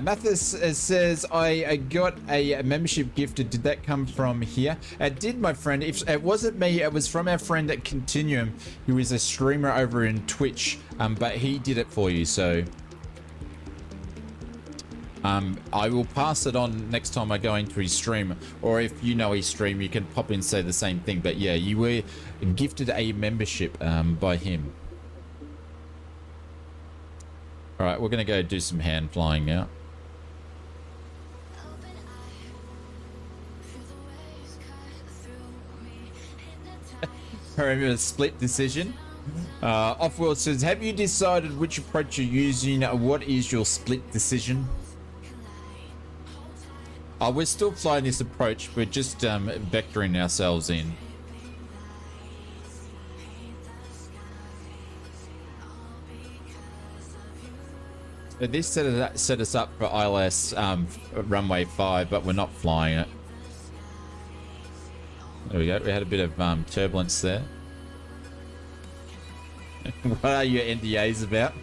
Mathis says, I got a membership gifted. Did that come from here? It did, my friend. If it wasn't me, it was from our friend at Continuum, who is a streamer over in Twitch, but he did it for you, so I will pass it on next time I go into his stream, or if you know his stream, you can pop in and say the same thing. But yeah, you were gifted a membership by him. All right, we're gonna go do some hand flying now. Remember split decision. Offworld says, have you decided which approach you're using? What is your split decision? We're still flying this approach. We're just vectoring ourselves in. This set us up for ILS runway 5, but we're not flying it. There we go. We had a bit of turbulence there. What are your NDAs about?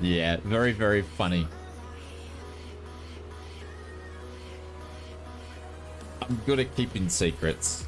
Yeah, very, very funny. I'm good at keeping secrets.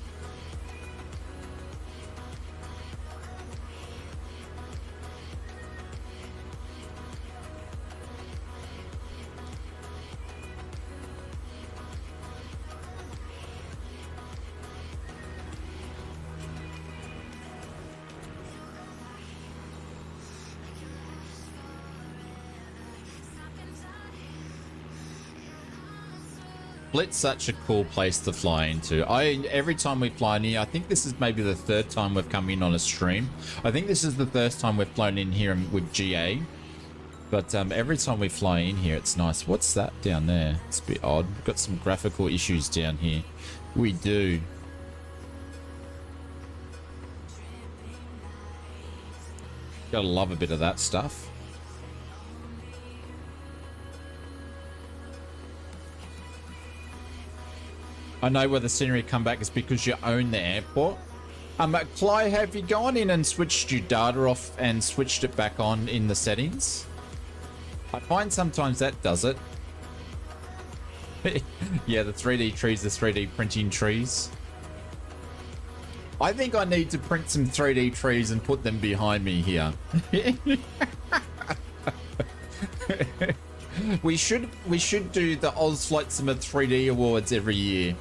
Split's such a cool place to fly into. Every time we fly in here, I think this is maybe the third time we've come in on a stream. I think this is the first time we've flown in here with GA. But every time we fly in here, it's nice. What's that down there? It's a bit odd. We've got some graphical issues down here. We do. Gotta love a bit of that stuff. I know where the scenery come back is because you own the airport. Cly, have you gone in and switched your data off and switched it back on in the settings? I find sometimes that does it. Yeah, the 3D trees, the 3D printing trees. I think I need to print some 3D trees and put them behind me here. we should do the ausflightsimmer 3D awards every year,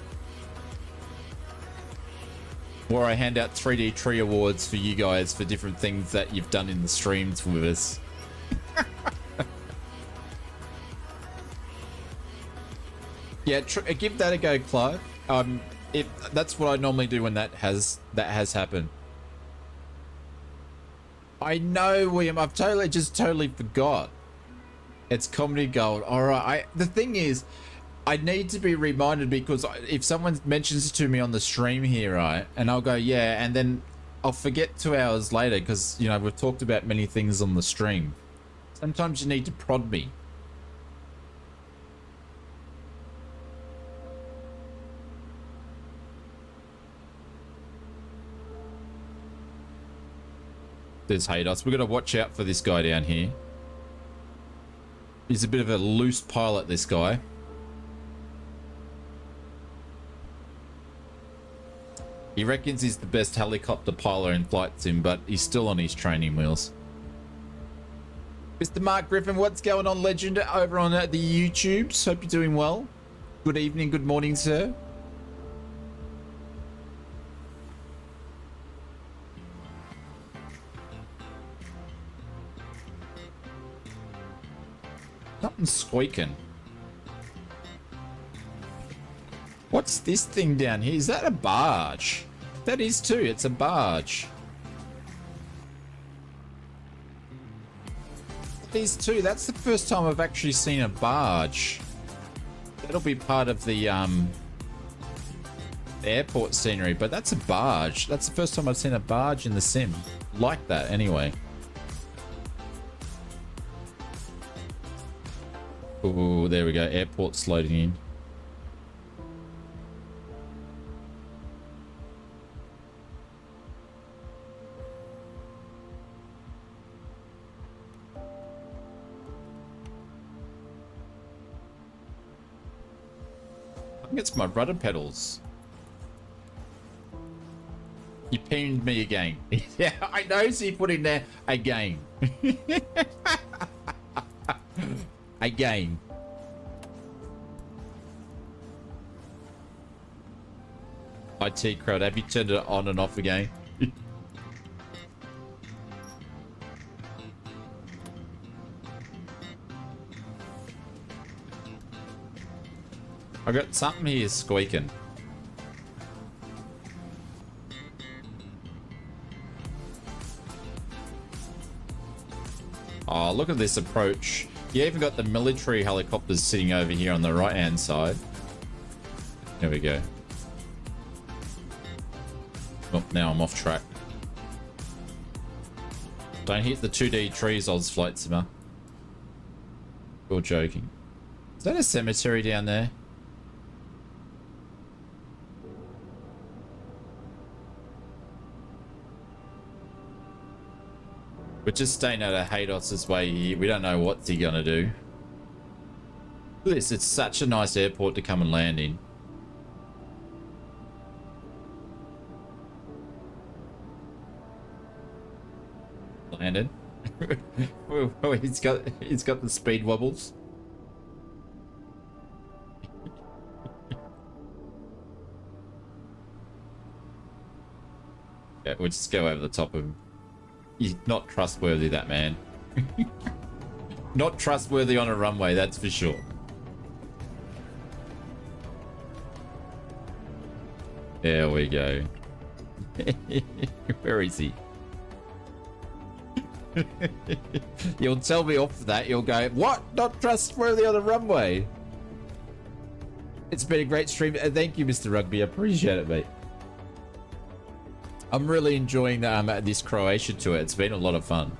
where I hand out 3D tree awards for you guys for different things that you've done in the streams with us. Yeah, give that a go, Clive. That's what I normally do when that has happened. I know, William. I've totally forgot. It's comedy gold. All right. The thing is, I need to be reminded, because if someone mentions it to me on the stream here, right, and I'll go, yeah, and then I'll forget 2 hours later because, you know, we've talked about many things on the stream. Sometimes you need to prod me. There's Haydos. We've got to watch out for this guy down here. He's a bit of a loose pilot, this guy. He reckons he's the best helicopter pilot in flight sim, but he's still on his training wheels. Mr. Mark Griffin, what's going on, legend, over on the YouTubes? Hope you're doing well. Good evening, good morning, sir. Something's squeaking. What's this thing down here? Is that a barge? That is too. It's a barge. These two. That's the first time I've actually seen a barge. That'll be part of the airport scenery, but that's a barge. That's the first time I've seen a barge in the sim. Like that, anyway. Oh, there we go. Airport's loading in. I think it's my rudder pedals. You pinned me again. Yeah, I know, so you put in there again. Again. IT crowd, have you turned it on and off again? I got something here squeaking. Oh, look at this approach. You even got the military helicopters sitting over here on the right hand side. There we go. Oh, now I'm off track. Don't hit the 2D trees, ausflightsimmer. You're joking. Is that a cemetery down there? We're just staying out of Haydos's way here. We don't know what's he gonna do. Look at this, it's such a nice airport to come and land in. Landed. Oh, he's got the speed wobbles. Yeah, we'll just go over the top of him. He's not trustworthy, that man. Not trustworthy on a runway, that's for sure. There we go. Where is he? You'll tell me off for that. You'll go, what? Not trustworthy on the runway. It's been a great stream. Thank you, Mr. Rugby. I appreciate it, mate. I'm really enjoying this Croatia tour. It's been a lot of fun.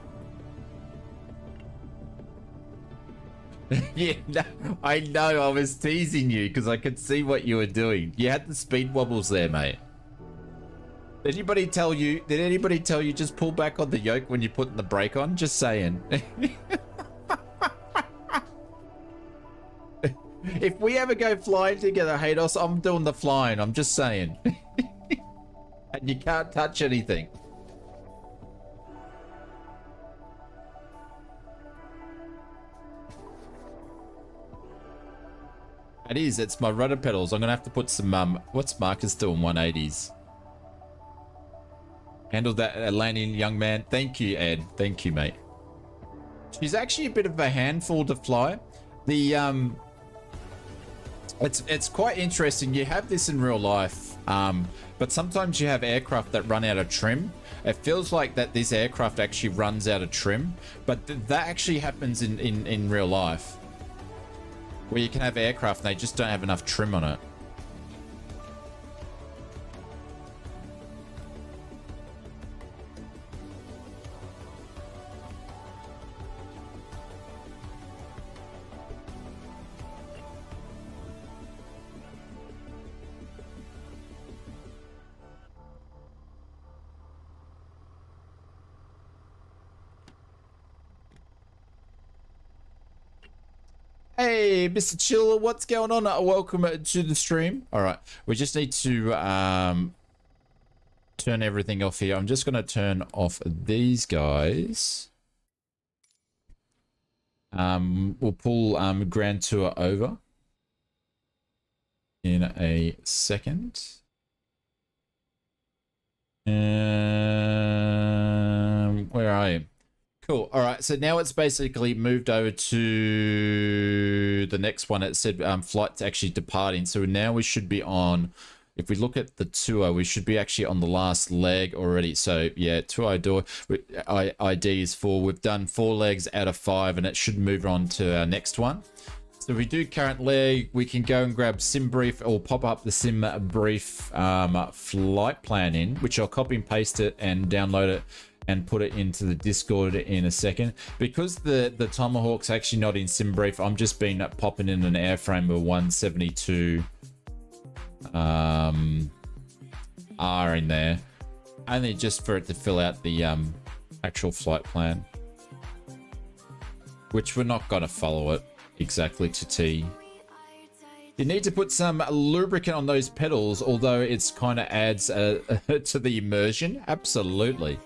Yeah, no, I know. I was teasing you because I could see what you were doing. You had the speed wobbles there, mate. Did anybody tell you? Did anybody tell you just pull back on the yoke when you're putting the brake on? Just saying. If we ever go flying together, Hados, I'm doing the flying. I'm just saying. And you can't touch anything. It is. It's my rudder pedals. I'm gonna have to put some what's Marcus doing 180s. Handle that landing, young man. Thank you, Ed. Thank you, mate. She's actually a bit of a handful to fly. The it's quite interesting. You have this in real life, but sometimes you have aircraft that run out of trim. It feels like that this aircraft actually runs out of trim, but that actually happens in real life, where you can have aircraft and they just don't have enough trim on it. Hey, Mr. Chiller, what's going on? Welcome to the stream. All right, we just need to turn everything off here. I'm just going to turn off these guys. We'll pull Grand Tour over in a second. Where are you? Cool. All right. So now it's basically moved over to the next one. It said flight's actually departing. So now we should be on, if we look at the tour, we should be actually on the last leg already. So yeah, tour ID is 4. We've done 4 legs out of 5 and it should move on to our next one. So if we do current leg, we can go and grab sim brief or pop up the sim brief flight plan in, which I'll copy and paste it and download it and put it into the Discord in a second. Because the Tomahawk's actually not in sim brief, I'm just been popping in an airframe of 172 R in there, only just for it to fill out the actual flight plan, which we're not going to follow it exactly to T. You need to put some lubricant on those pedals, although it's kind of adds to the immersion. Absolutely.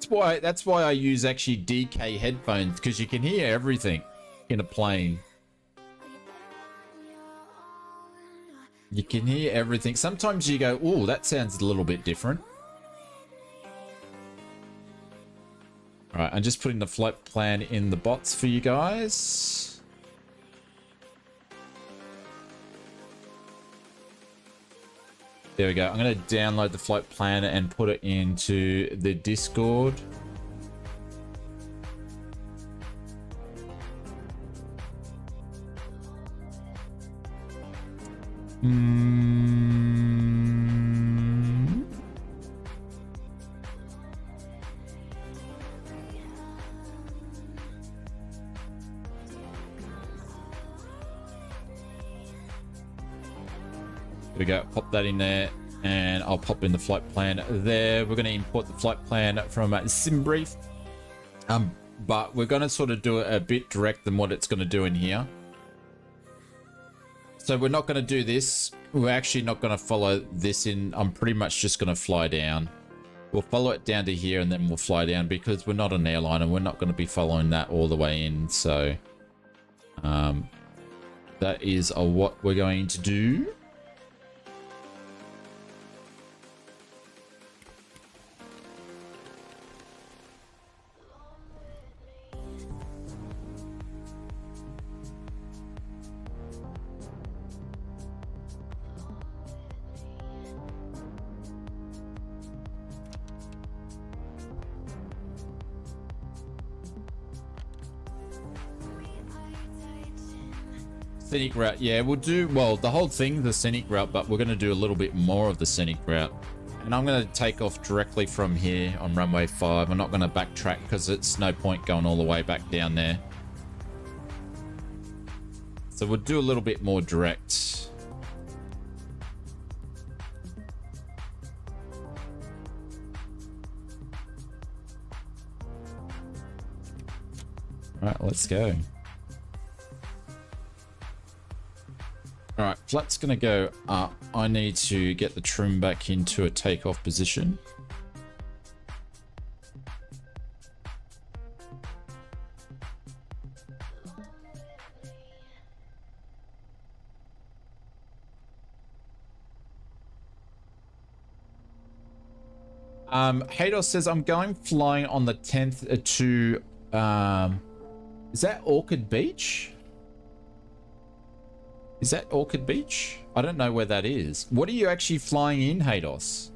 That's why I use actually DK headphones, because you can hear everything in a plane. You can hear everything. Sometimes you go, "Oh, that sounds a little bit different." All right, I'm just putting the flight plan in the bots for you guys. There we go. I'm going to download the flight plan and put it into the Discord. There we go. Pop that in there, and I'll pop in the flight plan there. We're going to import the flight plan from SimBrief, but we're going to sort of do it a bit direct than what it's going to do in here. So we're not going to do this. We're actually not going to follow this in. I'm pretty much just going to fly down. We'll follow it down to here, and then we'll fly down, because we're not an airline and we're not going to be following that all the way in. So that is what we're going to do. Scenic route, yeah, we'll do, well, the whole thing, the scenic route, but we're going to do a little bit more of the scenic route. And I'm going to take off directly from here on runway 5. I'm not going to backtrack because it's no point going all the way back down there. So we'll do a little bit more direct. All right, let's go. All right, flat's gonna go up. I need to get the trim back into a takeoff position. Hados says, I'm going flying on the 10th to, is that Orchid Beach? Is that Orchid Beach? I don't know where that is. What are you actually flying in, Hados?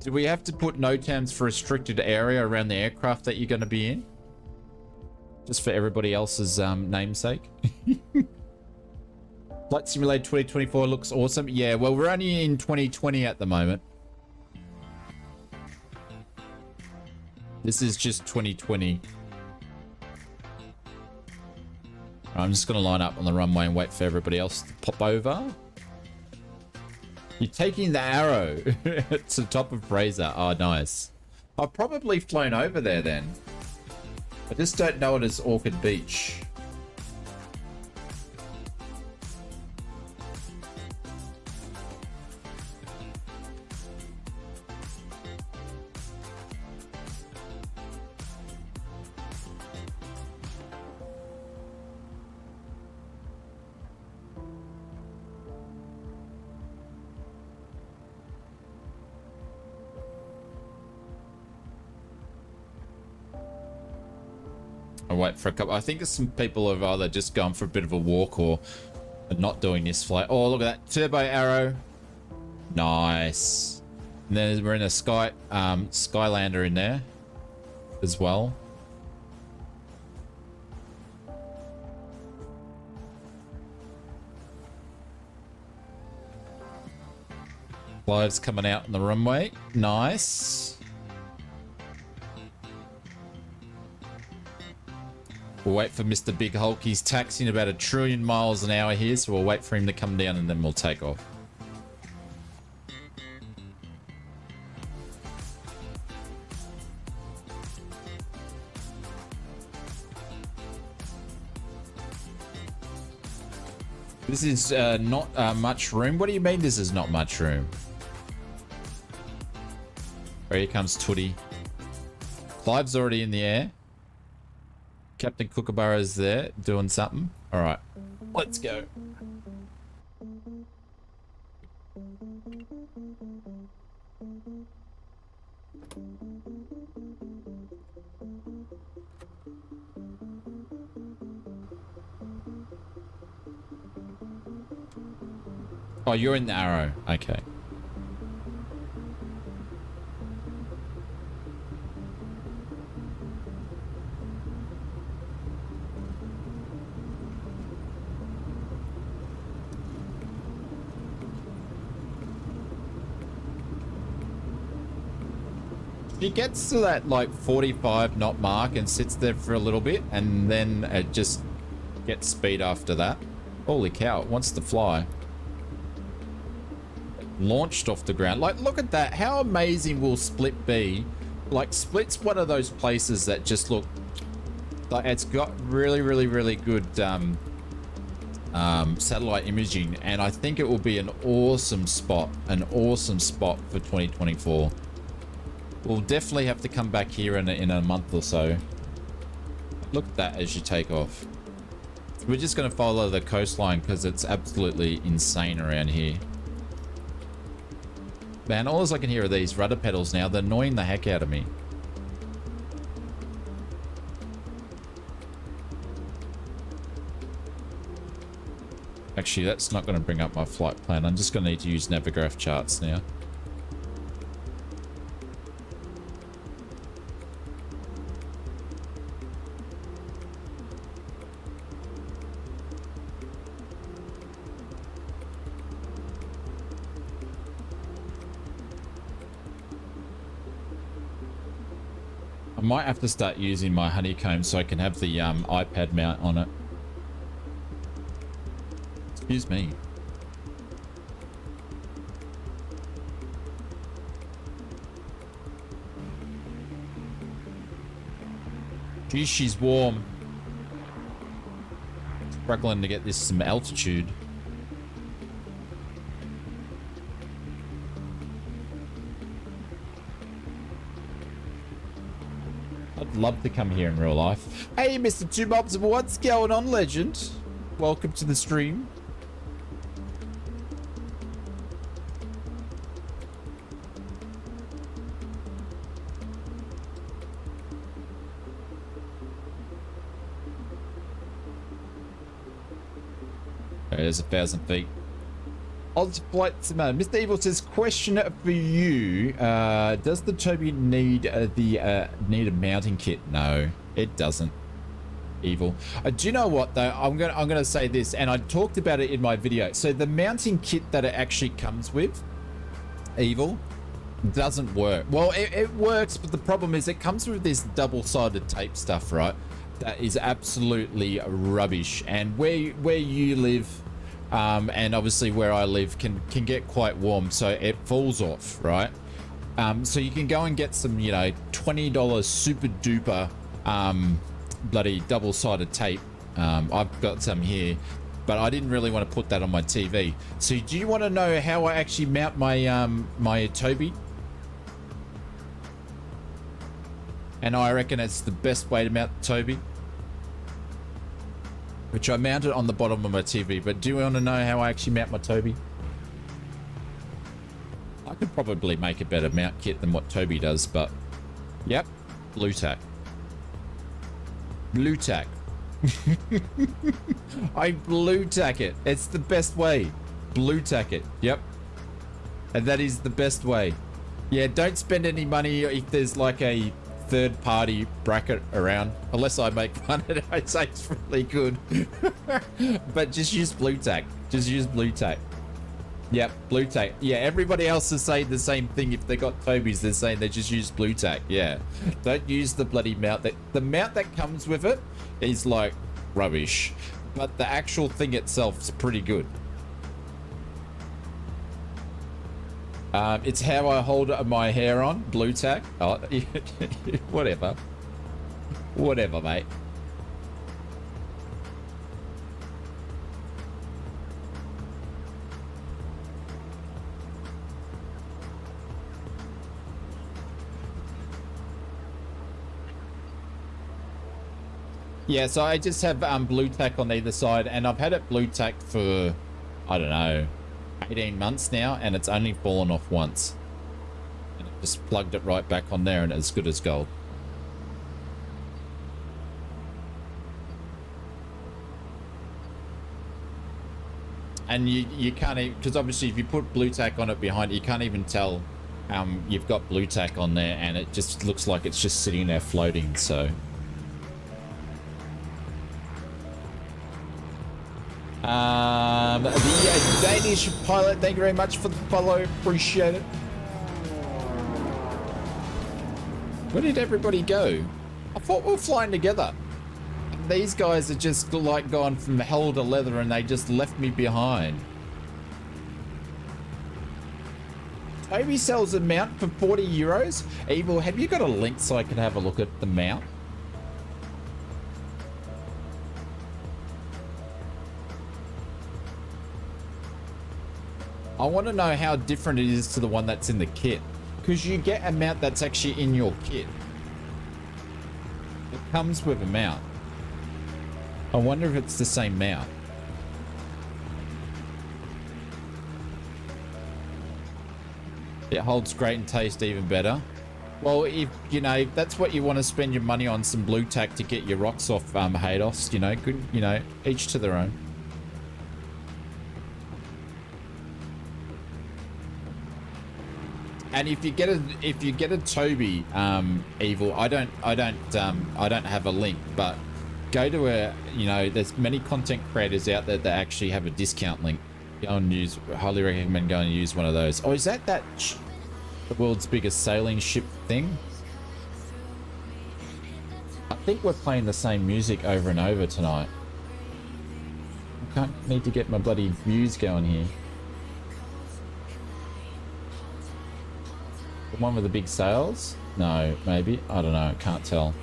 Do we have to put NOTAMs for restricted area around the aircraft that you're going to be in? Just for everybody else's namesake. Flight Simulator 2024 looks awesome. Yeah, well, we're only in 2020 at the moment. This is just 2020. I'm just going to line up on the runway and wait for everybody else to pop over. You're taking the arrow to the top of Fraser. Oh, nice. I've probably flown over there then. I just don't know it as Orchid Beach. I'll wait for a couple. I think some people have either just gone for a bit of a walk or are not doing this flight. Oh, look at that turbo arrow. Nice. And then we're in a Skylander in there as well. Lives coming out on the runway. Nice. We'll wait for Mr. Big Hulk. He's taxiing about 1 trillion miles an hour here, so we'll wait for him to come down and then we'll take off. This is not much room. What do you mean this is not much room? Oh, here comes Tootie. Clive's already in the air. Captain Kookaburra's there doing something. All right, let's go. Oh, you're in the arrow. Okay. She gets to that like 45 knot mark and sits there for a little bit and then it just gets speed after that. Holy cow, it wants to fly. Launched off the ground. Like, look at that. How amazing will Split be? Like, Split's one of those places that just look like it's got really, really, really good satellite imaging, and I think it will be an awesome spot for 2024. We'll definitely have to come back here in a month or so. Look at that as you take off. We're just going to follow the coastline because it's absolutely insane around here. Man, all I can hear are these rudder pedals now. They're annoying the heck out of me. Actually, that's not going to bring up my flight plan. I'm just going to need to use Navigraph charts now. might have to start using my honeycomb so I can have the iPad mount on it. Excuse me. Geez, she's warm. Struggling to get this some altitude. I'd love to come here in real life. Hey, Mr. Two Bobs, what's going on, legend? Welcome to the stream. There's 1,000 feet. ausflightsimmer. Mr. Evil says, question for you. Does the Toby need need a mounting kit? No, it doesn't. Evil. Do you know what though? I'm gonna say this, and I talked about it in my video. So the mounting kit that it actually comes with, Evil, doesn't work. Well, it works, but the problem is it comes with this double-sided tape stuff, right? That is absolutely rubbish. And where you live, and obviously where I live, can get quite warm, so it falls off, right? So you can go and get some, you know, $20 super duper bloody double-sided tape. I've got some here, but I didn't really want to put that on my TV. So do you want to know how I actually mount my my Toby? And I reckon it's the best way to mount the Toby, which I mounted on the bottom of my TV. But do you want to know how I actually mount my Toby? I could probably make a better mount kit than what Toby does, but yep, blue tack. Blue tack. I blue tack it. It's the best way. Blue tack it. Yep. And that is the best way. Yeah, don't spend any money if there's like a third party bracket around, unless I make fun of it. I'd say it's really good. But just use blue tack. Just use blue tack. Yep, blue tack. Yeah, everybody else is saying the same thing. If they got Tobies, they're saying they just use blue tack. Yeah, don't use the bloody mount. The mount that comes with it is like rubbish, but the actual thing itself is pretty good. It's how I hold my hair on, blue tack. Oh, whatever. Whatever, mate. Yeah, so I just have blue tack on either side, and I've had it blue tack for, I don't know, 18 months now, and it's only fallen off once. And I just plugged it right back on there, and it's good as gold. And you can't even, because obviously if you put blue tack on it behind, you can't even tell you've got blue tack on there, and it just looks like it's just sitting there floating, so. The Danish pilot, thank you very much for the follow, appreciate it. Where did everybody go? I thought we were flying together. These guys are just like gone from hell to leather, and they just left me behind. Toby sells a mount for 40 euros. Evil, have you got a link so I can have a look at the mount? I want to know how different it is to the one that's in the kit, because you get a mount that's actually in your kit. It comes with a mount. I wonder if it's the same mount. It holds great and tastes even better. Well, if you know, if that's what you want to spend your money on, some blue tack to get your rocks off Haydos, you know, good, you know, each to their own. And if you get a Toby, Evil, I don't have a link, but go to a, you know, there's many content creators out there that actually have a discount link. Go and use, highly recommend going and use one of those. Oh, is that the world's biggest sailing ship thing? I think we're playing the same music over and over tonight. I need to get my bloody views going here. The one with the big sails? No, maybe. I don't know. Can't tell.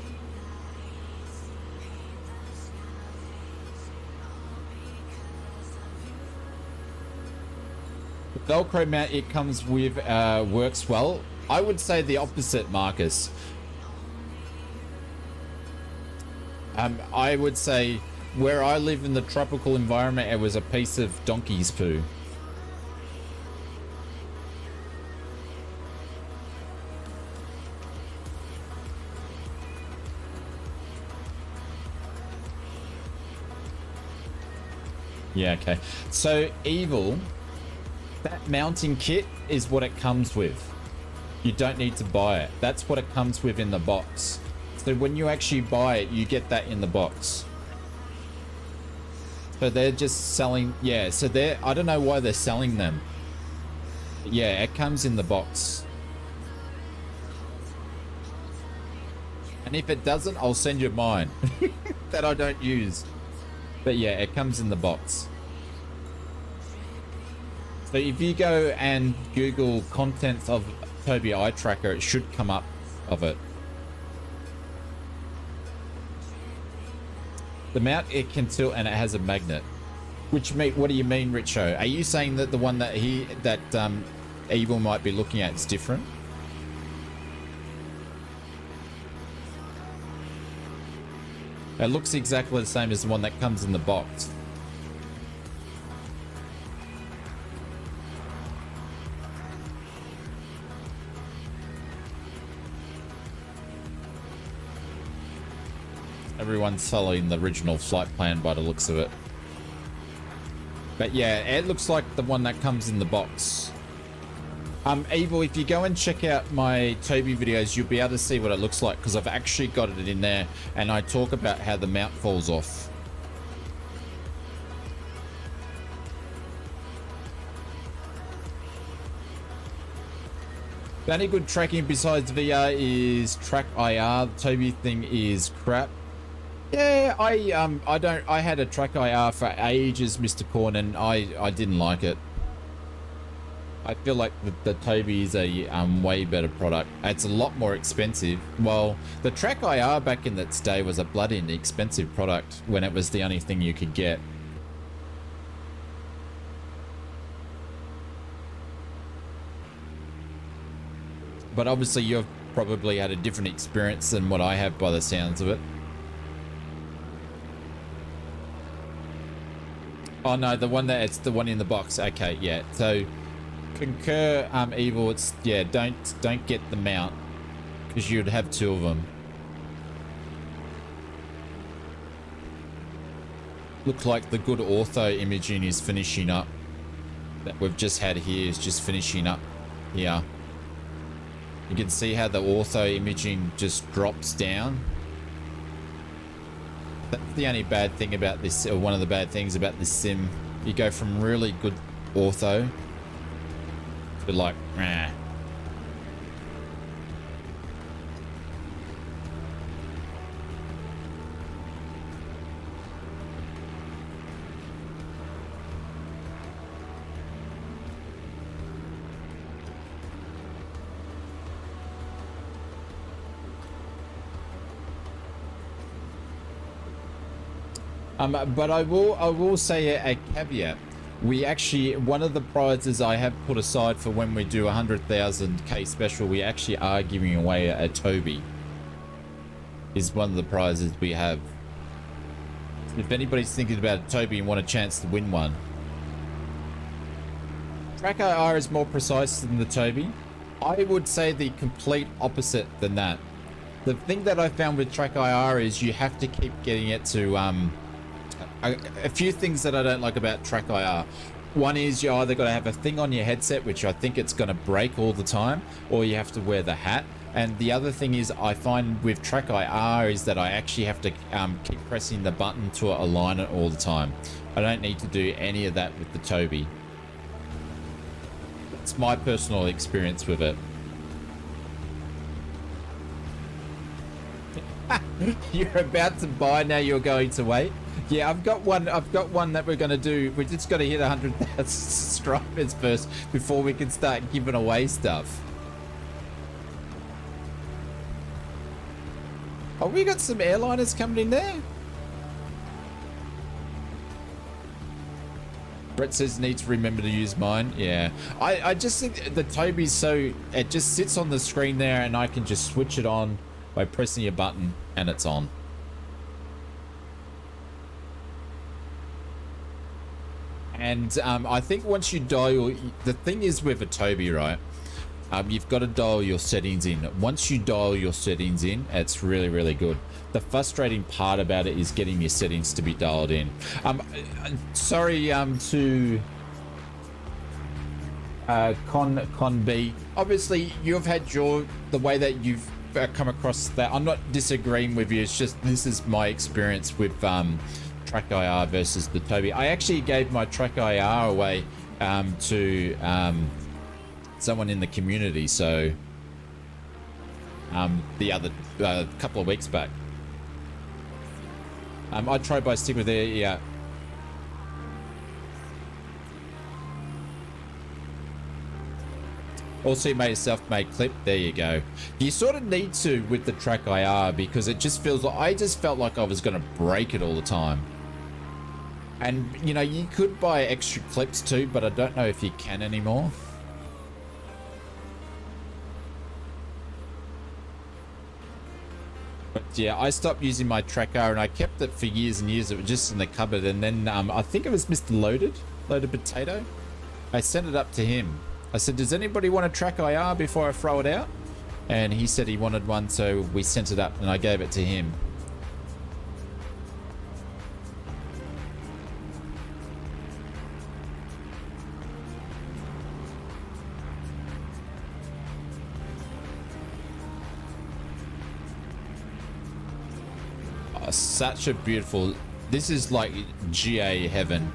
The Velcro mount it comes with works well. I would say the opposite, Marcus. I would say where I live in the tropical environment, it was a piece of donkey's poo. Yeah, okay. So, Evil, that mounting kit is what it comes with. You don't need to buy it. That's what it comes with in the box. So when you actually buy it, you get that in the box. So they're just selling, yeah, so they're, I don't know why they're selling them. Yeah, it comes in the box. And if it doesn't, I'll send you mine that I don't use. But yeah, it comes in the box. So if you go and Google contents of Tobii Eye Tracker, it should come up of it. The mount, it can tilt and it has a magnet. Which what do you mean, Richo? Are you saying that the one that Evil might be looking at is different? It looks exactly the same as the one that comes in the box. Everyone's following the original flight plan by the looks of it. But yeah, it looks like the one that comes in the box. Evil, if you go and check out my Tobii videos, you'll be able to see what it looks like, because I've actually got it in there and I talk about how the mount falls off. The only good tracking besides VR is Track IR. The Tobii thing is crap. Yeah, I had a Track IR for ages, Mr. Corn, and I didn't like it. I feel like the Tobii is a way better product. It's a lot more expensive. Well, the Track IR back in its day was a bloody expensive product when it was the only thing you could get. But obviously you've probably had a different experience than what I have by the sounds of it. Oh no, it's the one in the box. Okay, yeah. So concur, Evil. It's yeah. Don't get the mount because you'd have two of them. Looks like the good ortho imaging is finishing up. That we've just had here is just finishing up. Yeah. You can see how the ortho imaging just drops down. That's the only bad thing about this, or one of the bad things about this sim. You go from really good ortho to like, meh. But I will say a caveat. We actually, one of the prizes I have put aside for when we do 100,000k special, we actually are giving away a Tobii. Is one of the prizes we have. If anybody's thinking about a Tobii and want a chance to win one. Track IR is more precise than the Tobii. I would say the complete opposite than that. The thing that I found with Track IR is you have to keep getting it to a few things that I don't like about Track IR. One is you either got to have a thing on your headset, which I think it's going to break all the time, or you have to wear the hat. And the other thing is I find with Track IR is that I actually have to keep pressing the button to align it all the time. I don't need to do any of that with the Tobii. It's my personal experience with it. You're about to buy, now you're going to wait. Yeah, I've got one that we're going to do. We're just going to hit 100,000 subscribers first before we can start giving away stuff. Oh, we got some airliners coming in there. Brett says need to remember to use mine. Yeah, I just think the Toby's so, it just sits on the screen there and I can just switch it on by pressing a button and it's on. And I think once you dial, the thing is with a Toby, right? You've got to dial your settings in. Once you dial your settings in, it's really, really good. The frustrating part about it is getting your settings to be dialed in. Sorry to Con B. Obviously, you've had the way that you've come across that. I'm not disagreeing with you. It's just this is my experience with Track IR versus the Toby. I actually gave my Track IR away to someone in the community, so the other couple of weeks back. I tried by stick with it, yeah. Also, you made a self-made clip. There you go. You sort of need to with the Track IR because it just feels like, I just felt like I was going to break it all the time. And you know, you could buy extra clips too, but I don't know if you can anymore. But yeah, I stopped using my Tracker and I kept it for years and years. It was just in the cupboard, and then I think it was Mr. Loaded Potato. I sent it up to him. I said, does anybody want a Track IR before I throw it out? And he said he wanted one, so we sent it up and I gave it to him. Such a beautiful, this is like GA heaven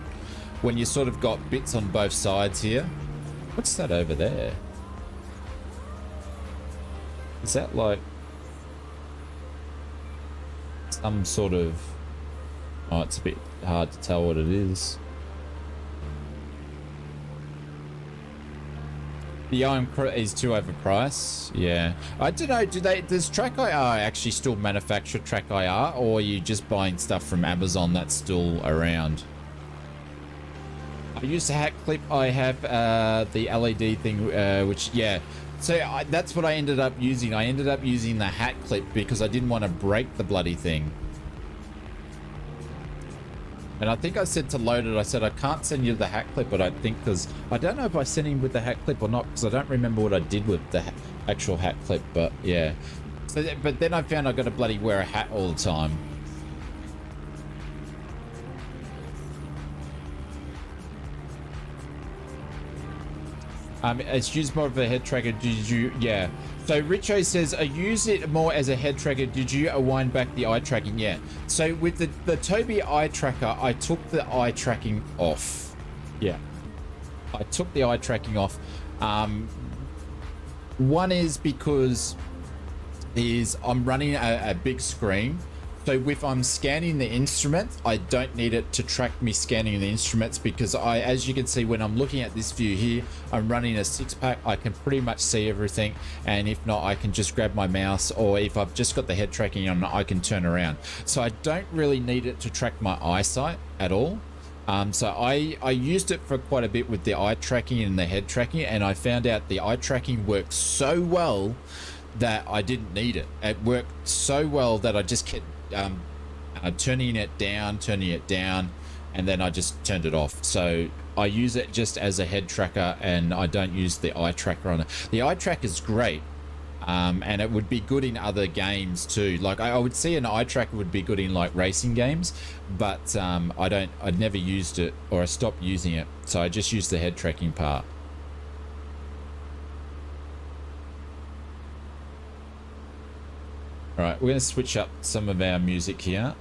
when you sort of got bits on both sides here. What's that over there? Is that like some sort of, oh, it's a bit hard to tell what it is. The IM is too overpriced. Yeah, I don't know. Does Track IR actually still manufacture Track IR, or are you just buying stuff from Amazon that's still around? I used a hat clip. I have the LED thing, which yeah. So that's what I ended up using. I ended up using the hat clip because I didn't want to break the bloody thing. And I think I said to Loaded, I said, I can't send you the hat clip, but I think, because I don't know if I sent him with the hat clip or not, because I don't remember what I did with the actual hat clip, but yeah. So, but then I found I got to bloody wear a hat all the time. It's used more of a head tracker. Did you? Yeah. So Richo says, I use it more as a head tracker. Did you wind back the eye tracking? Yeah. So with the Toby eye tracker, I took the eye tracking off. Yeah. I took the eye tracking off. One is because I'm running a big screen. So if I'm scanning the instruments, I don't need it to track me scanning the instruments, because as you can see, when I'm looking at this view here, I'm running a 6-pack. I can pretty much see everything. And if not, I can just grab my mouse, or if I've just got the head tracking on, I can turn around. So I don't really need it to track my eyesight at all. So I used it for quite a bit with the eye tracking and the head tracking, and I found out the eye tracking works so well that I didn't need it. It worked so well that I just kept turning it down, and then I just turned it off. So I use it just as a head tracker, and I don't use the eye tracker on it. The eye tracker is great, and it would be good in other games too. Like I would see an eye tracker would be good in like racing games, but I'd never used it, or I stopped using it. So I just used the head tracking part. Alright, we're going to switch up some of our music here.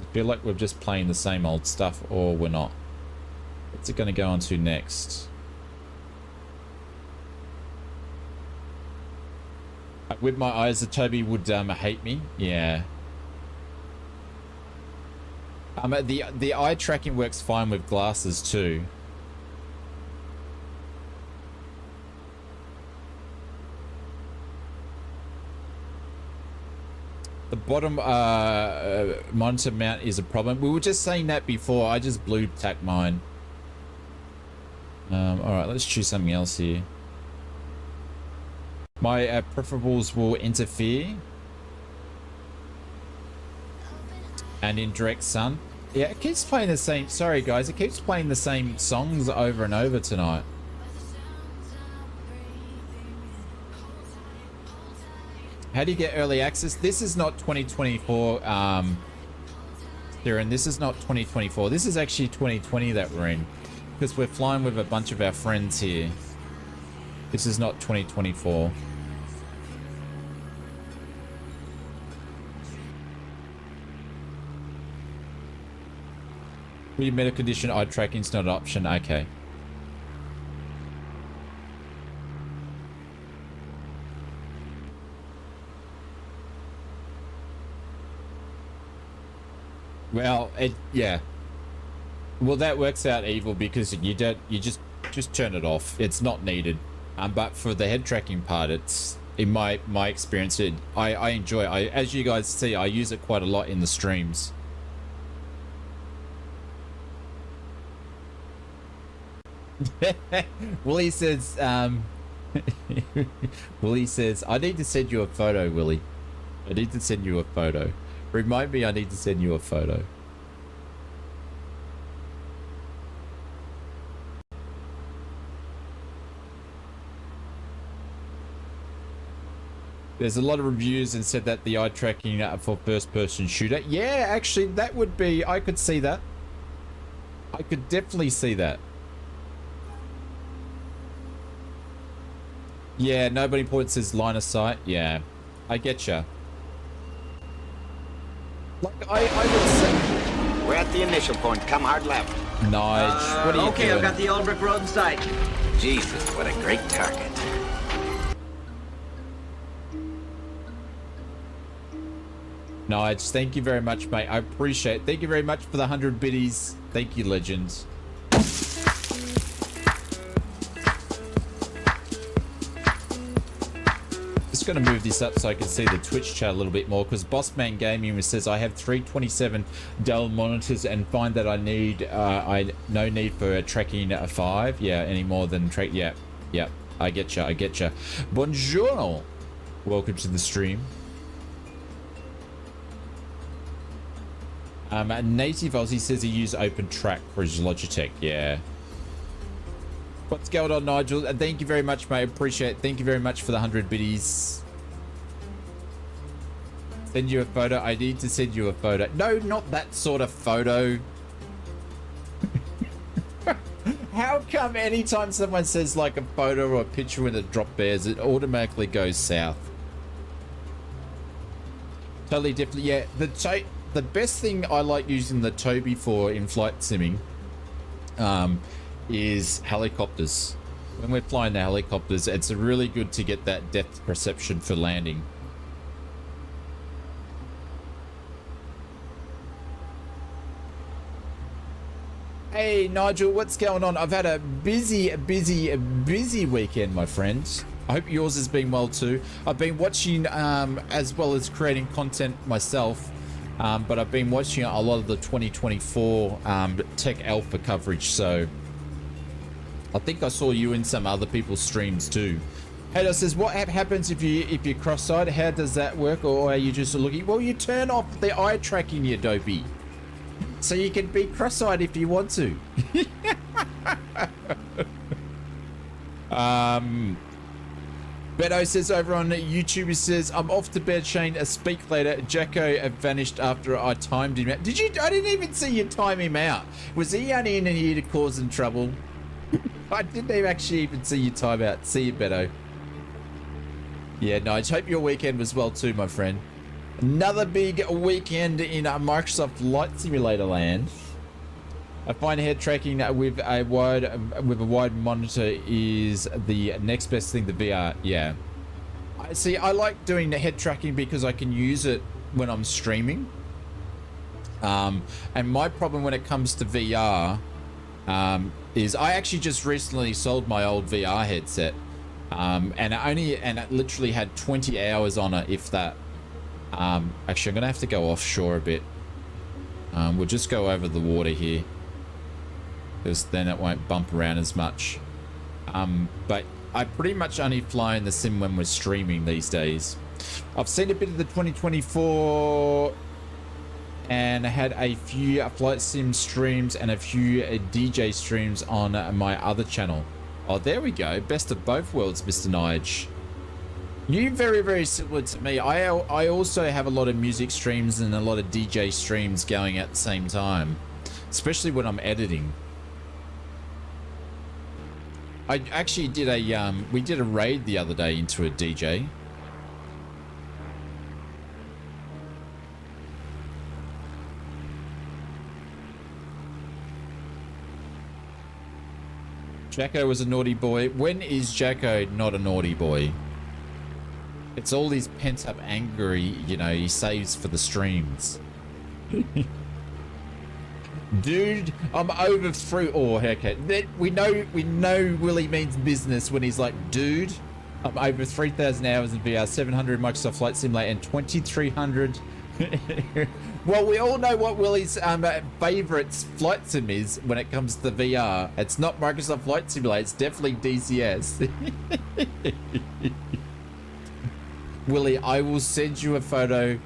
I feel like we're just playing the same old stuff, or we're not. What's it going to go on to next? With my eyes, the Toby would hate me. Yeah. The eye tracking works fine with glasses too. The bottom monitor mount is a problem. We were just saying that before. I just blue tacked mine. All right, let's choose something else here. My preferables will interfere. And in direct sun. Yeah, it keeps playing the same. Sorry, guys. It keeps playing the same songs over and over tonight. How do you get early access? This is not 2024, Darren. This is not 2024. This is actually 2020 that we're in. Because we're flying with a bunch of our friends here. This is not 2024. With your medical condition, eye tracking's not an option. Okay. Well, yeah. Well, that works out evil because you just turn it off. It's not needed. But for the head tracking part, it's in my experience, I enjoy it. As you guys see, I use it quite a lot in the streams. Willie says, Willie says, I need to send you a photo, Willie. I need to send you a photo. Remind me I need to send you a photo. There's a lot of reviews and said that the eye tracking for first person shooter. Yeah, actually that would be, I could see that. I could definitely see that. Yeah, nobody points says line of sight. Yeah, I get ya. Like, I would say... We're at the initial point. Come hard left. Nige, what are you okay, doing? I've got the old brick road in sight. Jesus, what a great target. Nige, thank you very much, mate. I appreciate it. Thank you very much for the 100 biddies. Thank you, legends. Just going to move this up so I can see the Twitch chat a little bit more, because Bossman Gaming says I have 327 Dell monitors and find that I need no need for tracking a 5. Yeah, any more than track. Yeah, I get you. Buongiorno, welcome to the stream. Native Aussie says he used OpenTrack for his Logitech. Yeah. What's going on, Nigel? Thank you very much, mate. Appreciate it. Thank you very much for the 100 biddies. Send you a photo. I need to send you a photo. No, not that sort of photo. How come anytime someone says like a photo or a picture with a drop bears, it automatically goes south? Totally different. Yeah, the best thing I like using the Toby for in flight simming is helicopters. When we're flying the helicopters, it's really good to get that depth perception for landing. Hey Nigel, what's going on? I've had a busy weekend, my friends. I hope yours has been well too. I've been watching as well as creating content myself, but I've been watching a lot of the 2024 Tech Alpha coverage, so I think I saw you in some other people's streams too. Hader says, what happens if you're cross-eyed? How does that work? Or are you just looking? Well, you turn off the eye tracking, you dopey. So you can be cross-eyed if you want to. Beto says over on YouTube, he says, I'm off to bed, Shane. Speak later. Jacko vanished after I timed him out. Did you? I didn't even see you time him out. Was he only in here to cause some trouble? I didn't actually even see you time out. See you, Beto. Yeah, no, I hope your weekend was well too, my friend. Another big weekend in Microsoft Flight Simulator land. I find head tracking with a wide monitor is the next best thing to VR. Yeah, see, I like doing the head tracking because I can use it when I'm streaming. And my problem when it comes to VR is I actually just recently sold my old VR headset. And it literally had 20 hours on it, if that. Actually, I'm gonna have to go offshore a bit. We'll just go over the water here, because then it won't bump around as much. But I pretty much only fly in the sim when we're streaming these days. I've seen a bit of the 2024 and had a few flight sim streams and a few DJ streams on my other channel. Oh, there we go. Best of both worlds, Mr. Nige. You very, very similar to me. I also have a lot of music streams and a lot of DJ streams going at the same time, especially when I'm editing. I actually did we did a raid the other day into a DJ. Jacko was a naughty boy. When is Jacko not a naughty boy? It's all these pent-up anger, you know, he saves for the streams. Dude, I'm over through. Oh, haircut. We know Willie means business when he's like, dude, I'm over 3,000 hours in VR, 700 Microsoft Flight Simulator, and 2,300. Well, we all know what Willie's favorite flight sim is when it comes to VR. It's not Microsoft Flight Simulator. It's definitely DCS. Willie, I will send you a photo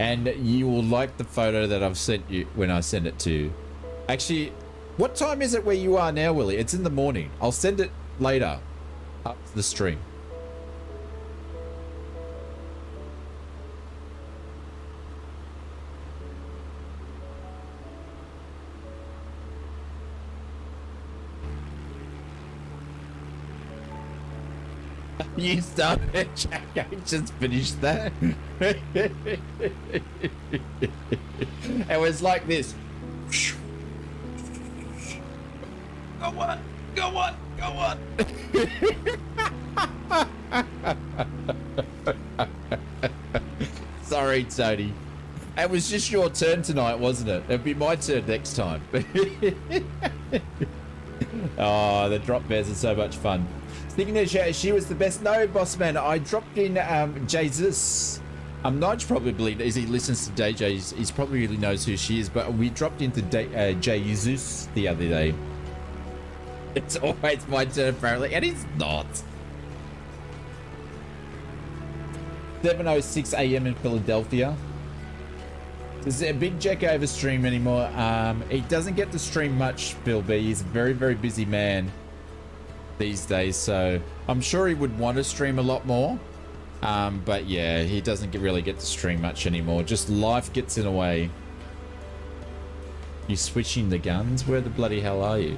and you will like the photo that I've sent you when I send it to you. Actually, what time is it where you are now, Willie? It's in the morning. I'll send it later after the stream. You started, Jack. I just finished that. It was like this. Go on, go on, go on. Sorry, Tony. It was just your turn tonight, wasn't it? It'll be my turn next time. Oh, the drop bears are so much fun. Speaking of she was the best. No, boss man, I dropped in Jesus. Nige probably, as he listens to DJs, he probably really knows who she is, but we dropped into Jesus the other day. It's always my turn, apparently, and it's not. 7:06 a.m. in Philadelphia. There's a big Jack over stream anymore. He doesn't get to stream much, Phil B. He's a very, very busy man these days, so I'm sure he would want to stream a lot more. But yeah, he doesn't really get to stream much anymore. Just life gets in the way. You switching the guns? Where the bloody hell are you?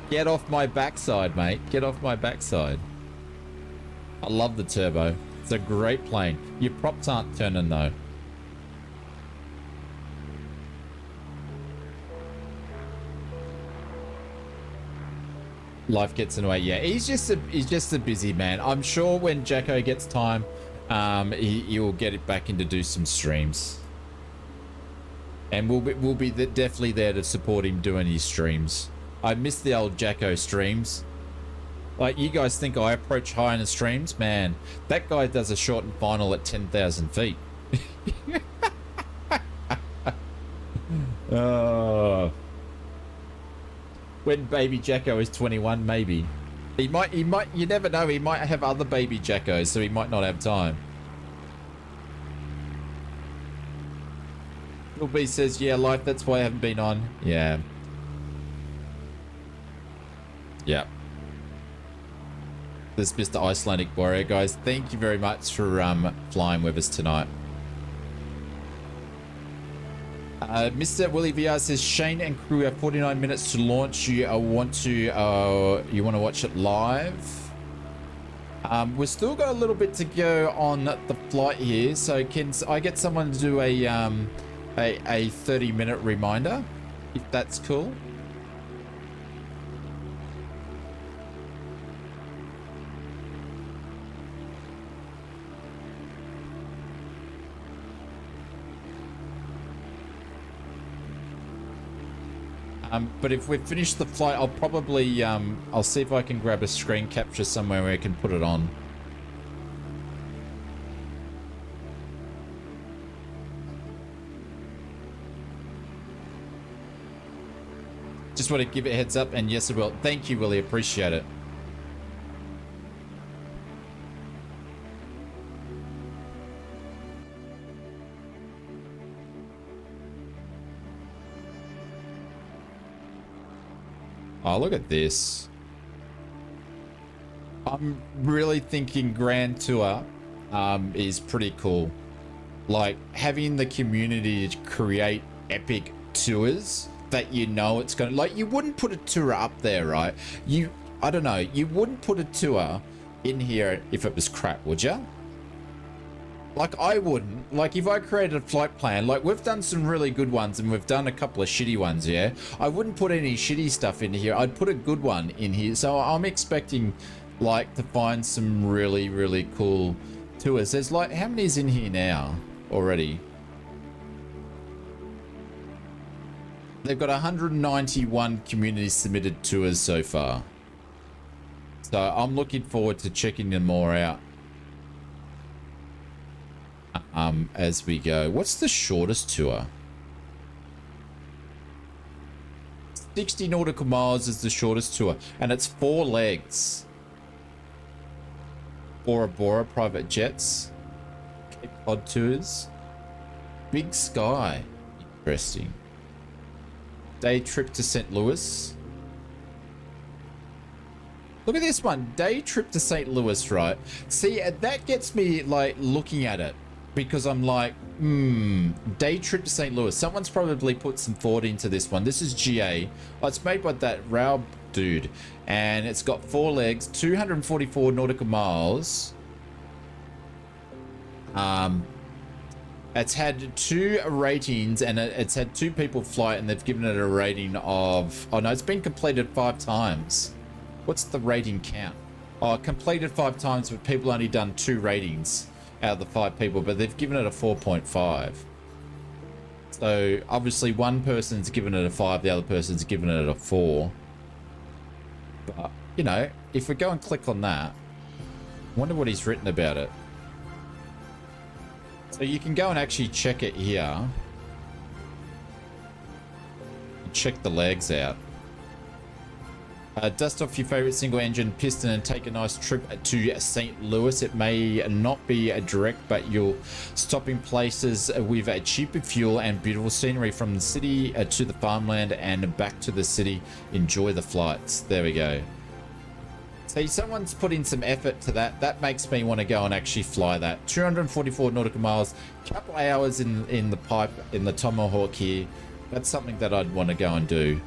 Get off my backside, mate. Get off my backside. I love the turbo. It's a great plane. Your props aren't turning though. Life gets in the way. Yeah, he's just a busy man. I'm sure when Jacko gets time, he will get it back in to do some streams, and we'll be definitely there to support him doing his streams. I miss the old Jacko streams. Like, you guys think I approach high in the streams? Man, that guy does a short and final at 10,000 feet. Oh. When baby Jacko is 21, maybe. He might, you never know, he might have other baby Jackos, so he might not have time. Little B says, yeah, life, that's why I haven't been on. Yeah. Yeah. This is Mr. Icelandic Warrior, guys. Thank you very much for flying with us tonight. Mr. Willie VR says Shane and crew have 49 minutes to launch. You want to watch it live? We've still got a little bit to go on the flight here, so can I get someone to do a 30-minute reminder, if that's cool? But if we've finished the flight, I'll probably, I'll see if I can grab a screen capture somewhere where I can put it on. Just want to give it a heads up, and yes, I will. Thank you, Willie. Appreciate it. Oh, look at this. I'm really thinking Grand Tour is pretty cool. Like, having the community to create epic tours that you know it's going to... Like, you wouldn't put a tour up there, right? I don't know. You wouldn't put a tour in here if it was crap, would you? Like, I wouldn't. Like, if I created a flight plan, like, we've done some really good ones and we've done a couple of shitty ones, yeah? I wouldn't put any shitty stuff in here. I'd put a good one in here. So I'm expecting, like, to find some really, really cool tours. There's, like, how many is in here now already? They've got 191 community submitted tours so far. So I'm looking forward to checking them more out. As we go. What's the shortest tour? 60 nautical miles is the shortest tour, and it's 4 legs. Bora Bora private jets, Cape Cod tours, Big Sky, interesting. Day trip to St. Louis. Look at this one, day trip to St. Louis, right? See, that gets me like looking at it. Because I'm like, day trip to St. Louis. Someone's probably put some thought into this one. This is GA. Oh, it's made by that Raub dude. And it's got 4 legs, 244 nautical miles. It's had 2 ratings, and it's had 2 people fly it, and they've given it a rating of... Oh, no, it's been completed 5 times. What's the rating count? Oh, completed 5 times, but people only done 2 ratings out of the 5 people, but they've given it a 4.5. So obviously one person's given it a 5, the other person's given it a 4. But you know, if we go and click on that, I wonder what he's written about it. So you can go and actually check it here. Check the legs out. Dust off your favorite single engine piston and take a nice trip to St. Louis. It may not be a direct, but you'll stop in places with a cheaper fuel and beautiful scenery from the city to the farmland and back to the city. Enjoy the flights. There we go. See, someone's put in some effort to that. That makes me want to go and actually fly that. 244 nautical miles, couple hours in the pipe, in the Tomahawk here. That's something that I'd want to go and do.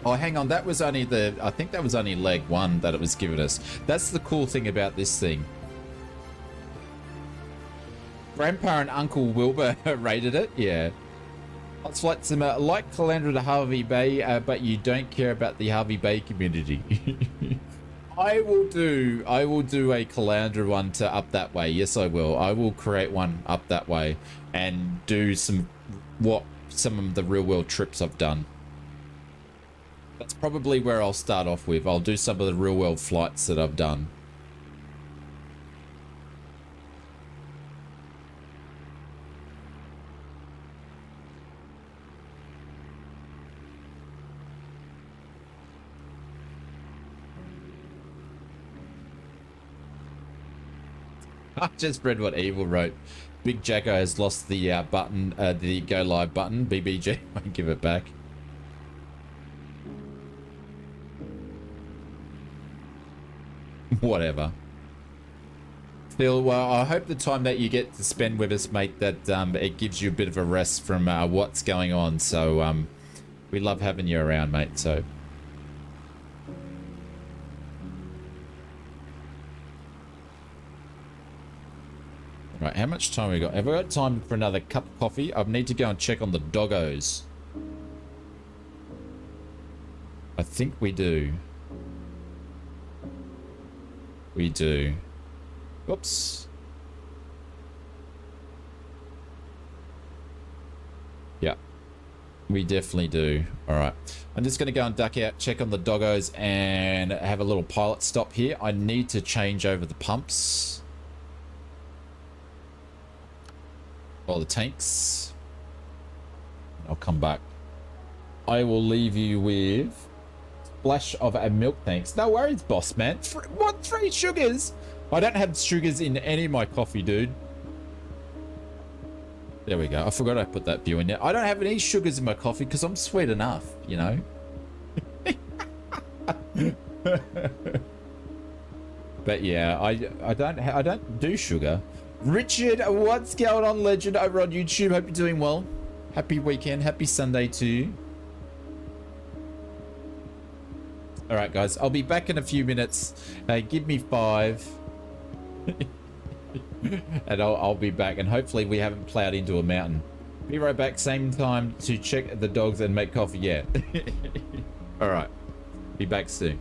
Oh, hang on. That was only I think that was only leg 1 that it was giving us. That's the cool thing about this thing. Grandpa and Uncle Wilbur rated it. Yeah. Ausflightsimmer, like Calandra to Harvey Bay, but you don't care about the Harvey Bay community. I will do a Calandra one to up that way. Yes, I will. I will create one up that way and do some of the real world trips I've done. That's probably where I'll start off with. I'll do some of the real world flights that I've done. I just read what Evil wrote. Big Jacko has lost the button, the go live button. BBG won't give it back. Whatever. Phil, well, I hope the time that you get to spend with us, mate, that it gives you a bit of a rest from what's going on. So we love having you around, mate. So right, how much time we got? Have we got time for another cup of coffee? I need to go and check on the doggos. I think we do. We do. Oops. Yeah. We definitely do. All right. I'm just going to go and duck out, check on the doggos, and have a little pilot stop here. I need to change over the pumps. Or the tanks. I'll come back. I will leave you with splash of a milk, thanks. No worries, boss man. What, 3 sugars? I don't have sugars in any of my coffee, dude. There we go. I forgot I put that view in there. I don't have any sugars in my coffee because I'm sweet enough, you know. But yeah, I don't do sugar. Richard, what's going on, legend, over on YouTube? Hope you're doing well. Happy weekend. Happy Sunday to you. All right, guys. I'll be back in a few minutes. Give me 5. And I'll be back, and hopefully we haven't plowed into a mountain. Be right back, same time to check the dogs and make coffee. Yeah. All right. Be back soon.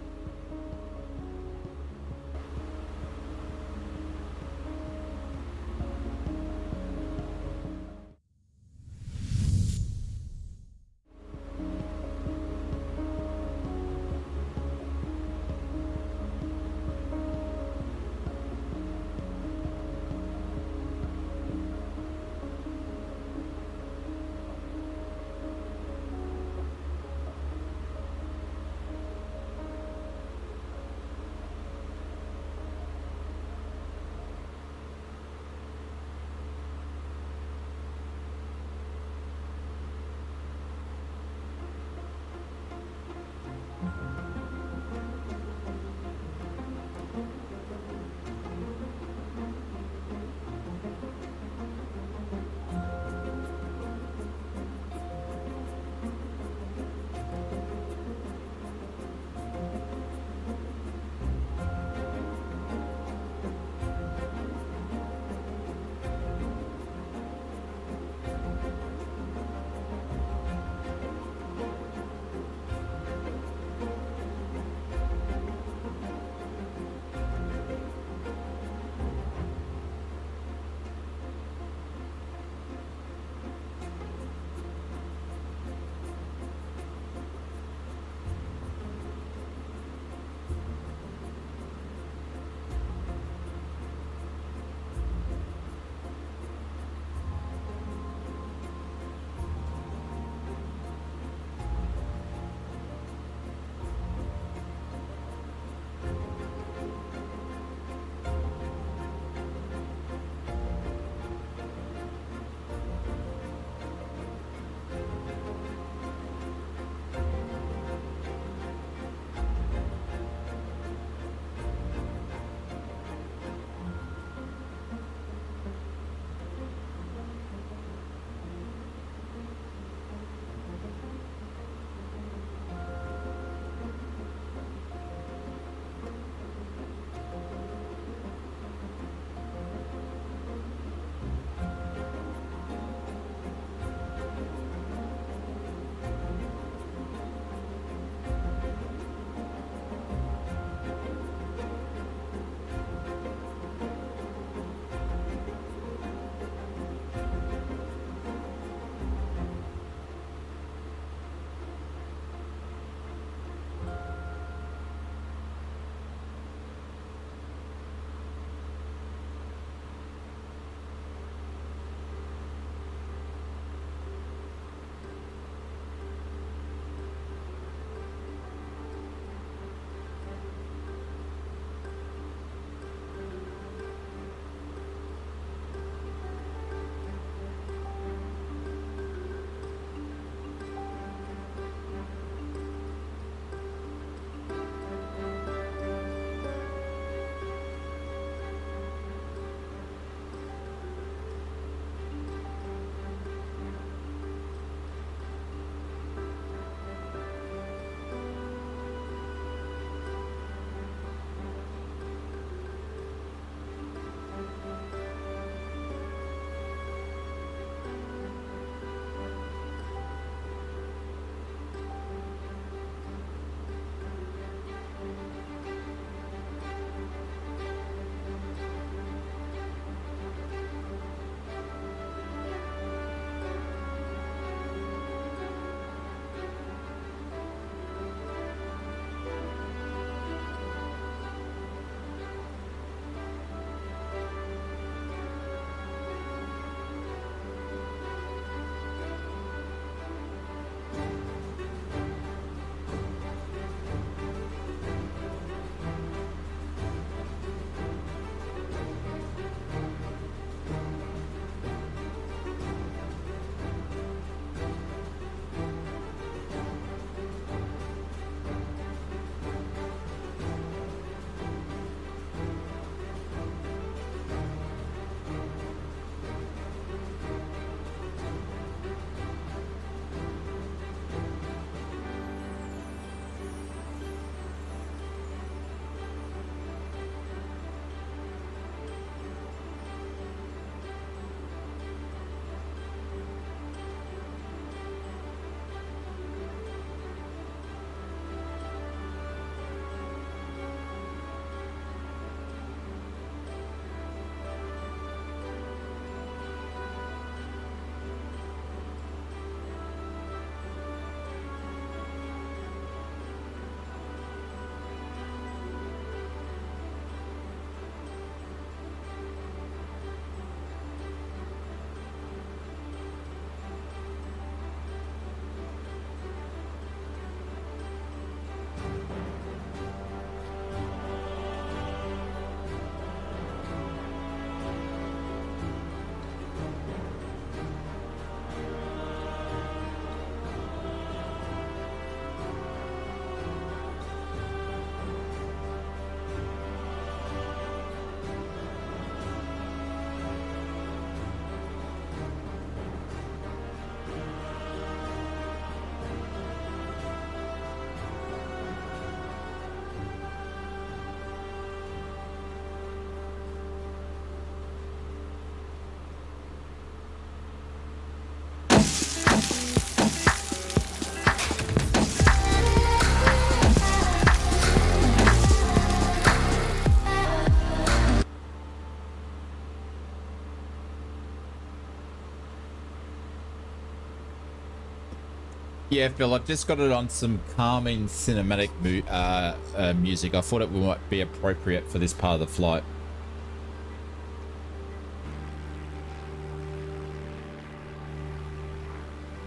Yeah, Phil, I've just got it on some calming cinematic music. I thought it might be appropriate for this part of the flight.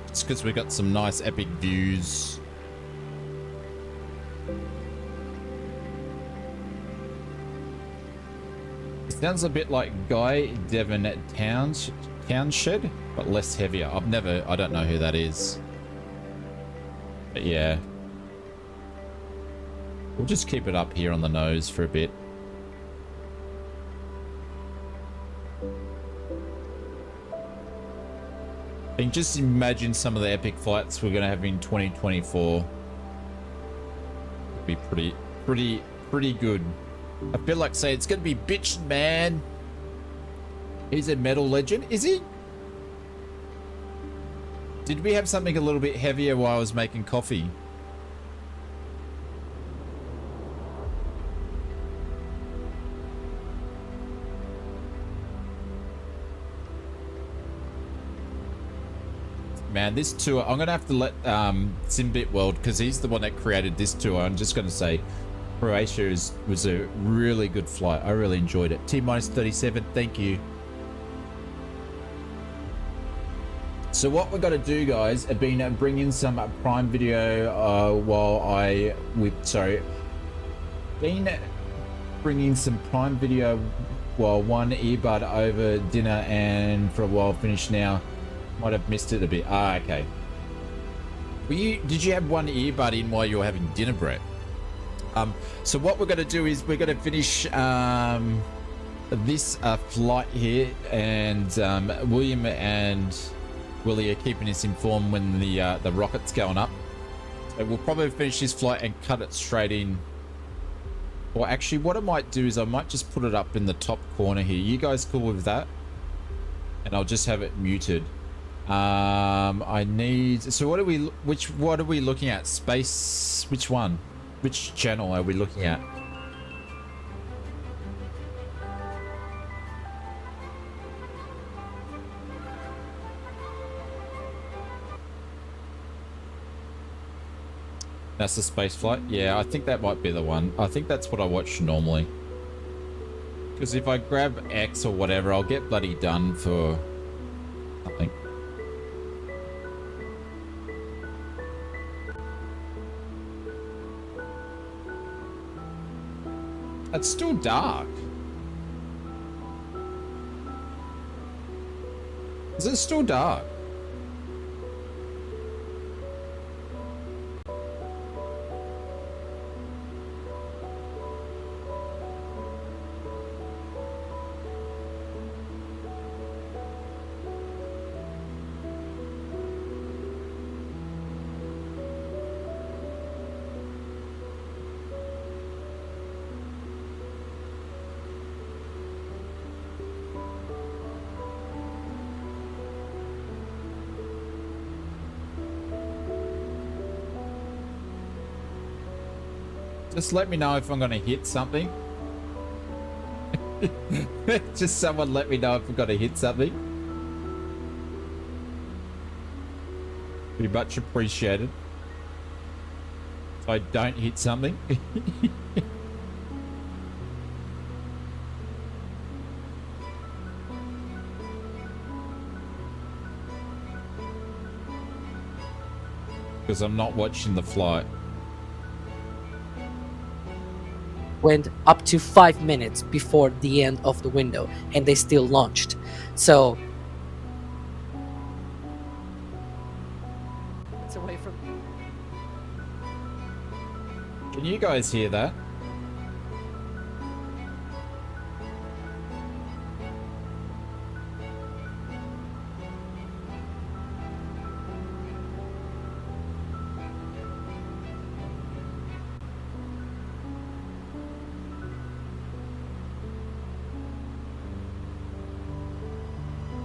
It's because we got some nice epic views. It sounds a bit like Guy Devon Townshed, but less heavier. I don't know who that is. But yeah. We'll just keep it up here on the nose for a bit. And just imagine some of the epic flights we're going to have in 2024. It'll be pretty good. I feel like say it's going to be bitchin', man. He's a metal legend, is he? Did we have something a little bit heavier while I was making coffee? Man, this tour, I'm going to have to let Simbit World, because he's the one that created this tour. I'm just going to say Croatia was a really good flight. I really enjoyed it. T-minus 37, thank you. So what we're going to do, guys, have been bring in some Prime Video been bringing some Prime Video while one earbud over dinner and for a while finished now. Might have missed it a bit. Ah, okay. Did you have one earbud in while you were having dinner, Brett? So what we're going to do is we're going to finish this flight here, and William and Willie are keeping us informed when the rocket's going up. So we'll probably finish this flight and cut it straight in. Or actually, what I might do is I might just put it up in the top corner here. You guys cool with that? And I'll just have it muted. I need. So what are we? What are we looking at? Space. Which one? Which channel are we looking at? That's the space flight? Yeah, I think that might be the one. I think that's what I watch normally. Because if I grab X or whatever, I'll get bloody done for something. It's still dark. Is it still dark? Just let me know if I'm going to hit something. Just someone let me know if I'm going to hit something. Pretty much appreciated. If I don't hit something. Because I'm not watching the flight. Went up to 5 minutes before the end of the window, and they still launched. So it's away from. Can you guys hear that?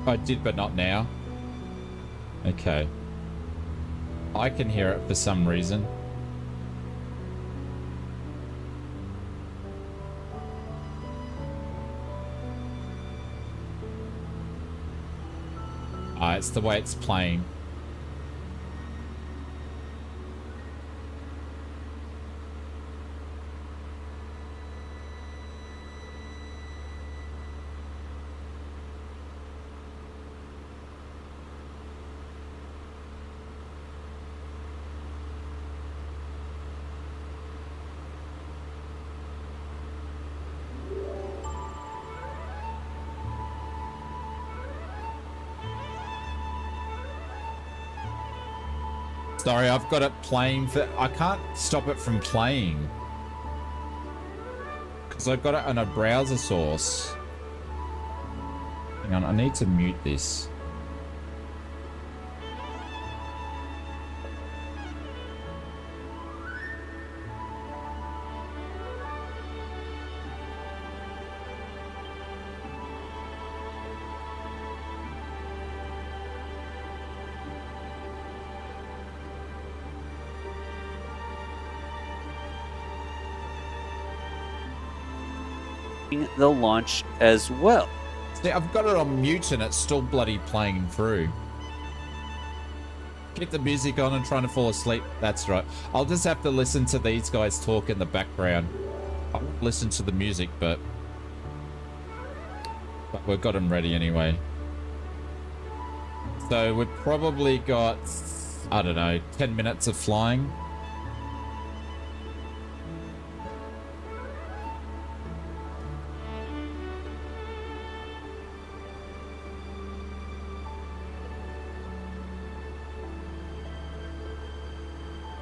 I did, but not now. Okay. I can hear it for some reason. It's the way it's playing. Sorry, I've got it playing for... I can't stop it from playing. Because I've got it on a browser source. Hang on, I need to mute this. The launch as well. See, I've got it on mute and it's still bloody playing through. Keep the music on and trying to fall asleep. That's right. I'll just have to listen to these guys talk in the background. I won't listen to the music, but we've got them ready anyway. So we've probably got, I don't know, 10 minutes of flying.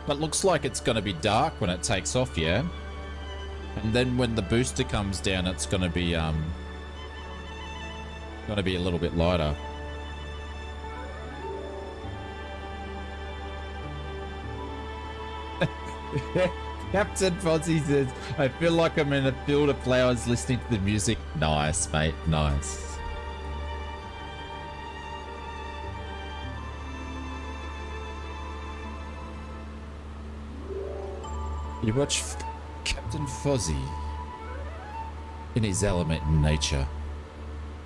But looks like it's going to be dark when it takes off, yeah? And then when the booster comes down, it's going to be a little bit lighter. Captain Fozzie says, I feel like I'm in a field of flowers listening to the music. Nice, mate, nice. You watch Captain Fozzie in his element in nature.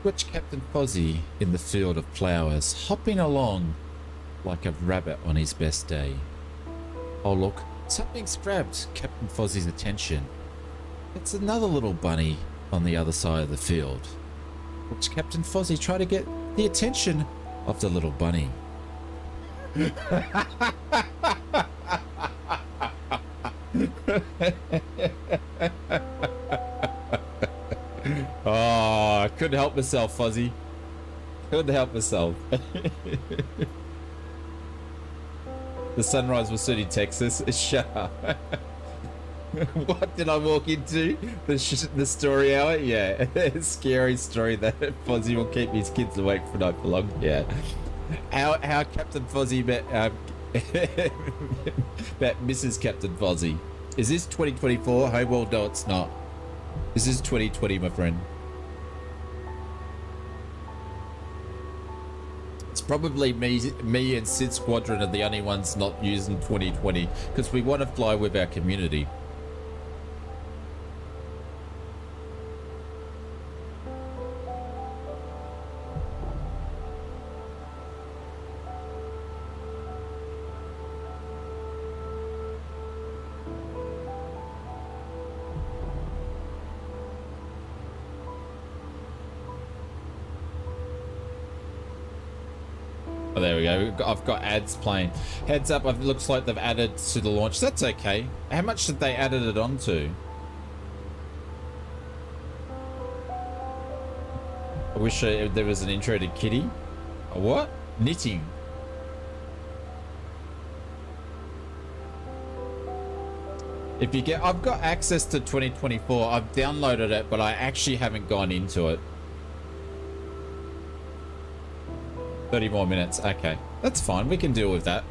Watch Captain Fozzie in the field of flowers, hopping along like a rabbit on his best day. Oh look, something's grabbed Captain Fozzie's attention. It's another little bunny on the other side of the field. Watch Captain Fozzie try to get the attention of the little bunny. Oh, I couldn't help myself, Fuzzy. Couldn't help myself. The sunrise was soon in Texas. Shut up. What did I walk into? The story hour? Yeah, scary story that Fuzzy will keep his kids awake for night for long. Yeah. How Captain Fuzzy met Mrs. Captain Fuzzy. Is this 2024? Hey, well, no, it's not. This is 2020, my friend. It's probably me and Sid Squadron are the only ones not using 2020 because we want to fly with our community. Oh, there we go. I've got ads playing. Heads up, it looks like they've added to the launch. That's okay. How much did they added it onto? I wish there was an intro to Kitty. A what? Knitting. If you get, I've got access to 2024. I've downloaded it, but I actually haven't gone into it. 30 more minutes. Okay, that's fine. We can deal with that.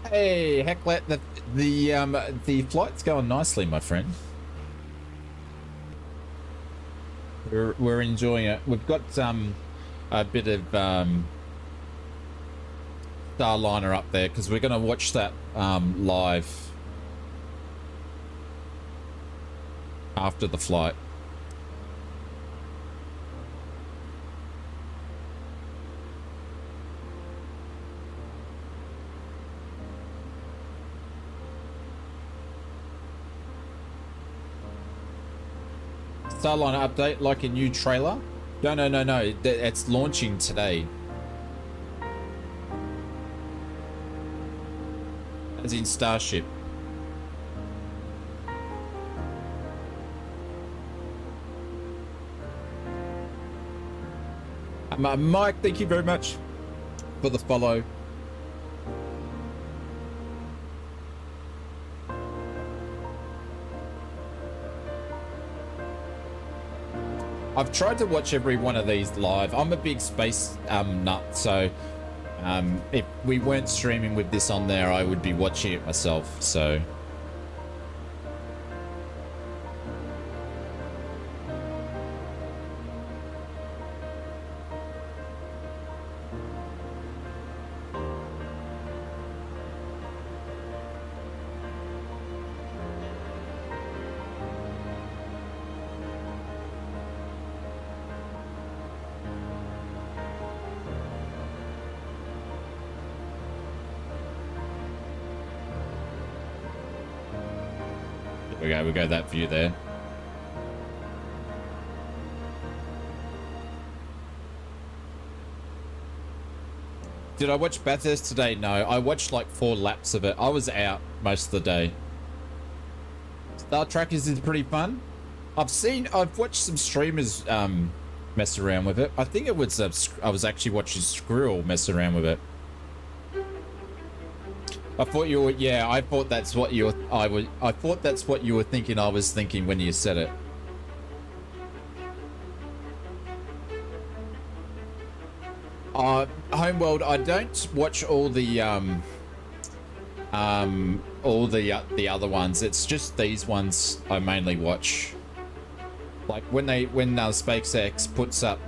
Hey, Hecklet, the flight's going nicely, my friend. We're enjoying it. We've got a bit of Starliner up there because we're going to watch that live after the flight. Starliner update, like a new trailer? No. It's launching today. As in Starship. Mike, thank you very much for the follow. I've tried to watch every one of these live. I'm a big space nut, so if we weren't streaming with this on there, I would be watching it myself, so... We go that view there. Did I watch Bathurst today? No, I watched like 4 laps of it. I was out most of the day. Star Trackers is pretty fun. I've watched some streamers mess around with it. I think it was I was actually watching Squirrel mess around with it. I thought you were, yeah, I thought that's what you were, I thought that's what you were thinking I was thinking when you said it. Homeworld, I don't watch all the other ones. It's just these ones I mainly watch. Like when SpaceX puts up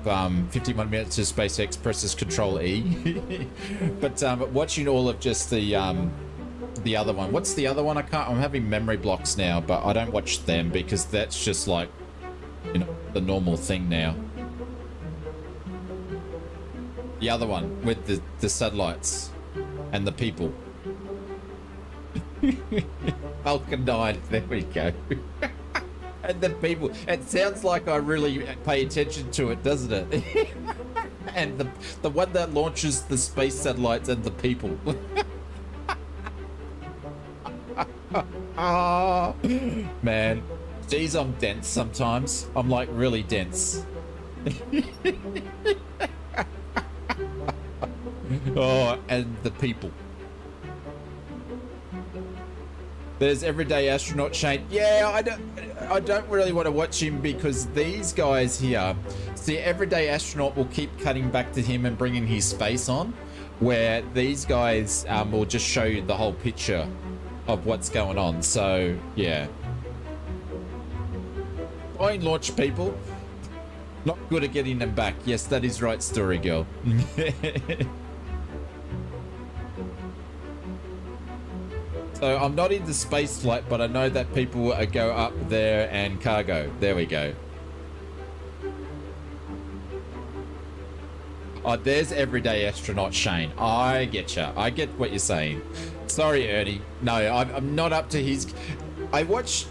51 minutes to SpaceX presses Control E. But watching all of just the other one. What's the other one? I'm having memory blocks now, but I don't watch them because that's just like, you know, the normal thing now. The other one with the satellites and the people. Falcon 9, there we go. And the people. It sounds like I really pay attention to it, doesn't it? And the one that launches the space satellites and the people. Oh, man. Geez, I'm dense sometimes. I'm like really dense. Oh, and the people. There's Everyday Astronaut Shane. Yeah, I don't really want to watch him because these guys here, see, Everyday Astronaut will keep cutting back to him and bringing his face on, where these guys will just show you the whole picture of what's going on. So yeah, flying launch people, not good at getting them back. Yes, that is right, Story Girl. So I'm not into space flight, but I know that people go up there and cargo. There we go. Oh, there's Everyday Astronaut Shane. I get ya. I get what you're saying. Sorry, Ernie. No, I'm not up to his... I watch...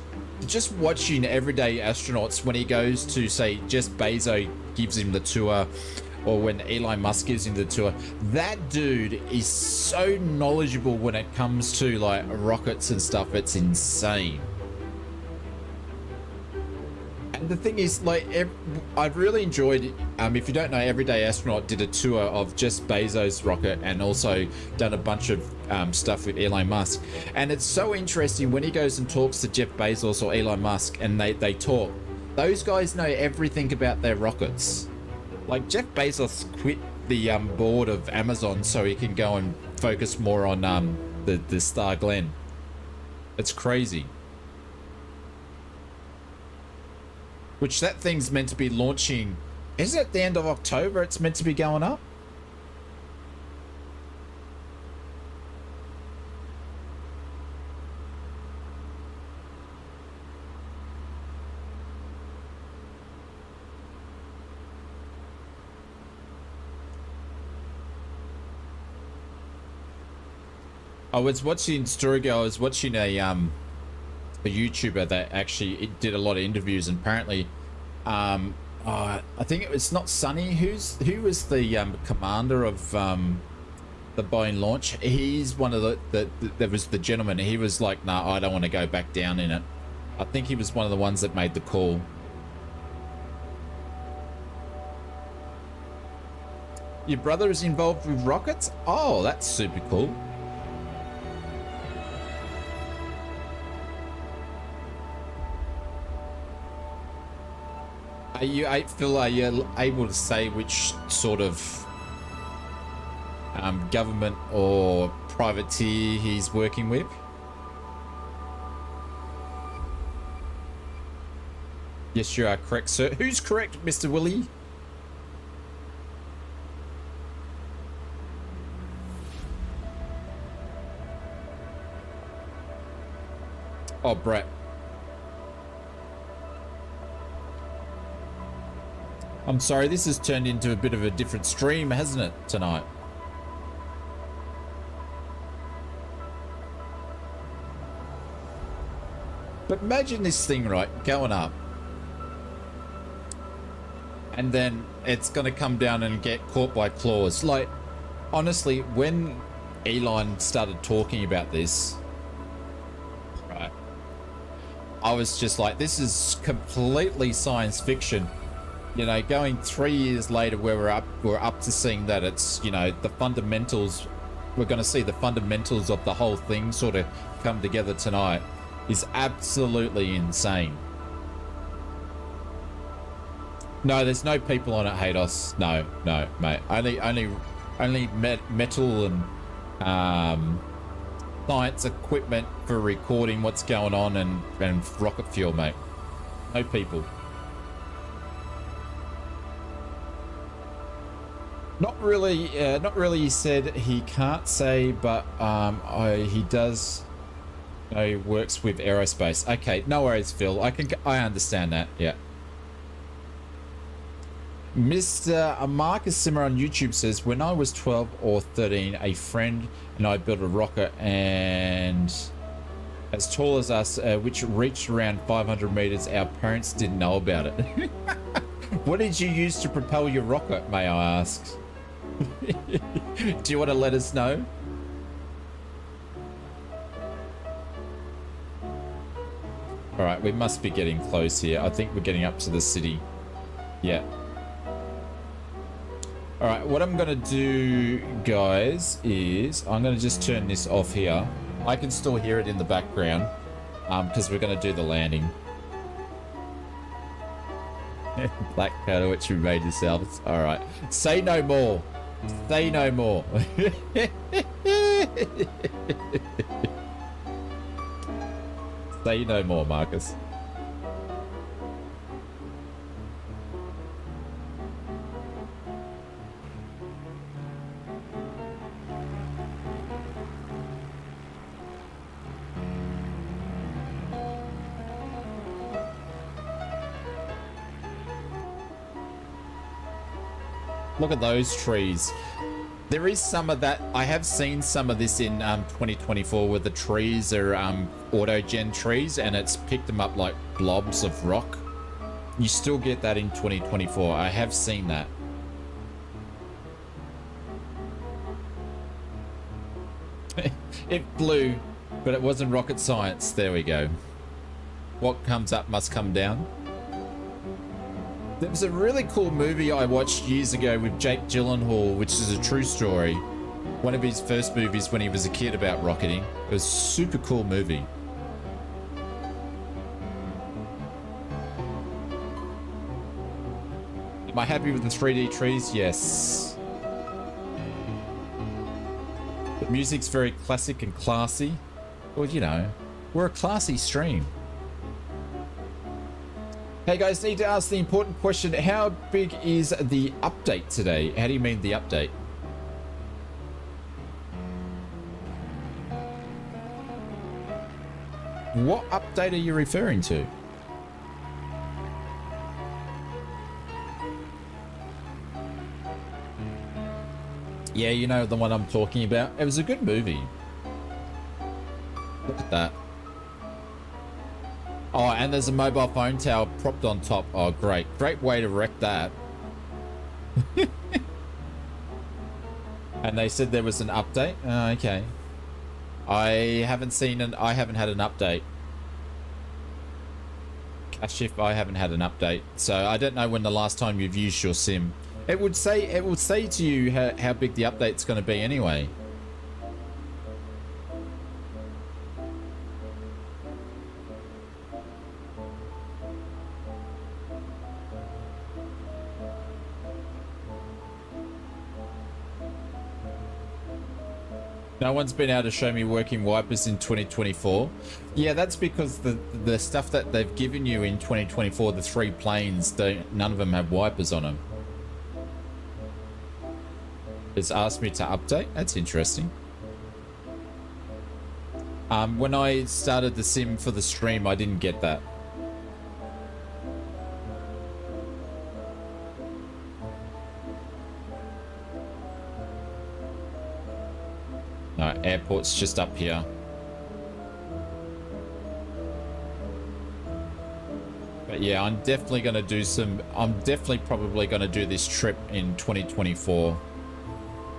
Just watching Everyday Astronauts when he goes to, say, Jeff Bezos gives him the tour, or when Elon Musk gives him the tour, that dude is so knowledgeable when it comes to like rockets and stuff. It's insane. And the thing is, like, I've really enjoyed, if you don't know, Everyday Astronaut did a tour of Jeff Bezos' rocket and also done a bunch of stuff with Elon Musk. And it's so interesting when he goes and talks to Jeff Bezos or Elon Musk and they talk. Those guys know everything about their rockets. Like, Jeff Bezos quit the board of Amazon so he can go and focus more on the Star Glen. It's crazy. Which that thing's meant to be launching... Is it the end of October it's meant to be going up? I was watching Story Girl. I was watching a YouTuber that actually did a lot of interviews, and apparently, I think it's not Sunny. Who was the commander of the Boeing launch? He's one of there was the gentleman. He was like, "Nah, I don't want to go back down in it." I think he was one of the ones that made the call. Your brother is involved with rockets? Oh, that's super cool. Phil, are you able to say which sort of government or privateer he's working with? Yes, you are correct, sir. Who's correct, Mr. Willie? Oh, Brett. I'm sorry, this has turned into a bit of a different stream, hasn't it, tonight? But imagine this thing, right, going up. And then it's going to come down and get caught by claws. Like, honestly, when Elon started talking about this, right, I was just like, this is completely science fiction. You know, going 3 years later where we're up to seeing that it's, you know, the fundamentals, we're going to see the fundamentals of the whole thing sort of come together tonight is absolutely insane. No, there's no people on it, Hados. No, mate. Only metal and science equipment for recording what's going on and rocket fuel, mate. No people. Not really. He said he can't say, but he does. He works with aerospace. Okay, no worries, Phil. I understand that. Yeah. Mr. Marcus Simmer on YouTube says, when I was 12 or 13, a friend and I built a rocket and as tall as us, which reached around 500 meters. Our parents didn't know about it. What did you use to propel your rocket, may I ask? Do you want to let us know? All right, we must be getting close here. I think we're getting up to the city. Yeah. All right, what I'm going to do, guys, is I'm going to just turn this off here. I can still hear it in the background because we're going to do the landing. Black powder, which we made yourselves. All right. Say no more. Say no more. Say no more, Marcus. Look at those trees. There is some of that. I have seen some of this in 2024 where the trees are auto-gen trees and it's picked them up like blobs of rock. You still get that in 2024. I have seen that. It flew, but it wasn't rocket science. There we go. What comes up must come down. There was a really cool movie I watched years ago with Jake Gyllenhaal, which is a true story. One of his first movies when he was a kid about rocketing. It was a super cool movie. Am I happy with the 3D trees? Yes. The music's very classic and classy. Well, you know, we're a classy stream. Hey guys, need to ask the important question. How big is the update today? How do you mean the update? What update are you referring to? Yeah, you know the one I'm talking about. It was a good movie. Look at that. Oh, and there's a mobile phone tower propped on top. Oh, great. Great way to wreck that. And they said there was an update? Oh, okay. I haven't had an update. Kashif, I haven't had an update. So I don't know when the last time you've used your sim. It would say to you how big the update's going to be anyway. No one's been able to show me working wipers in 2024. Yeah, that's because the stuff that they've given you in 2024, the 3 planes, none of them have wipers on them. It's asked me to update. That's interesting. When I started the sim for the stream, I didn't get that. No, airport's just up here. But yeah, I'm definitely going to do probably going to do this trip in 2024.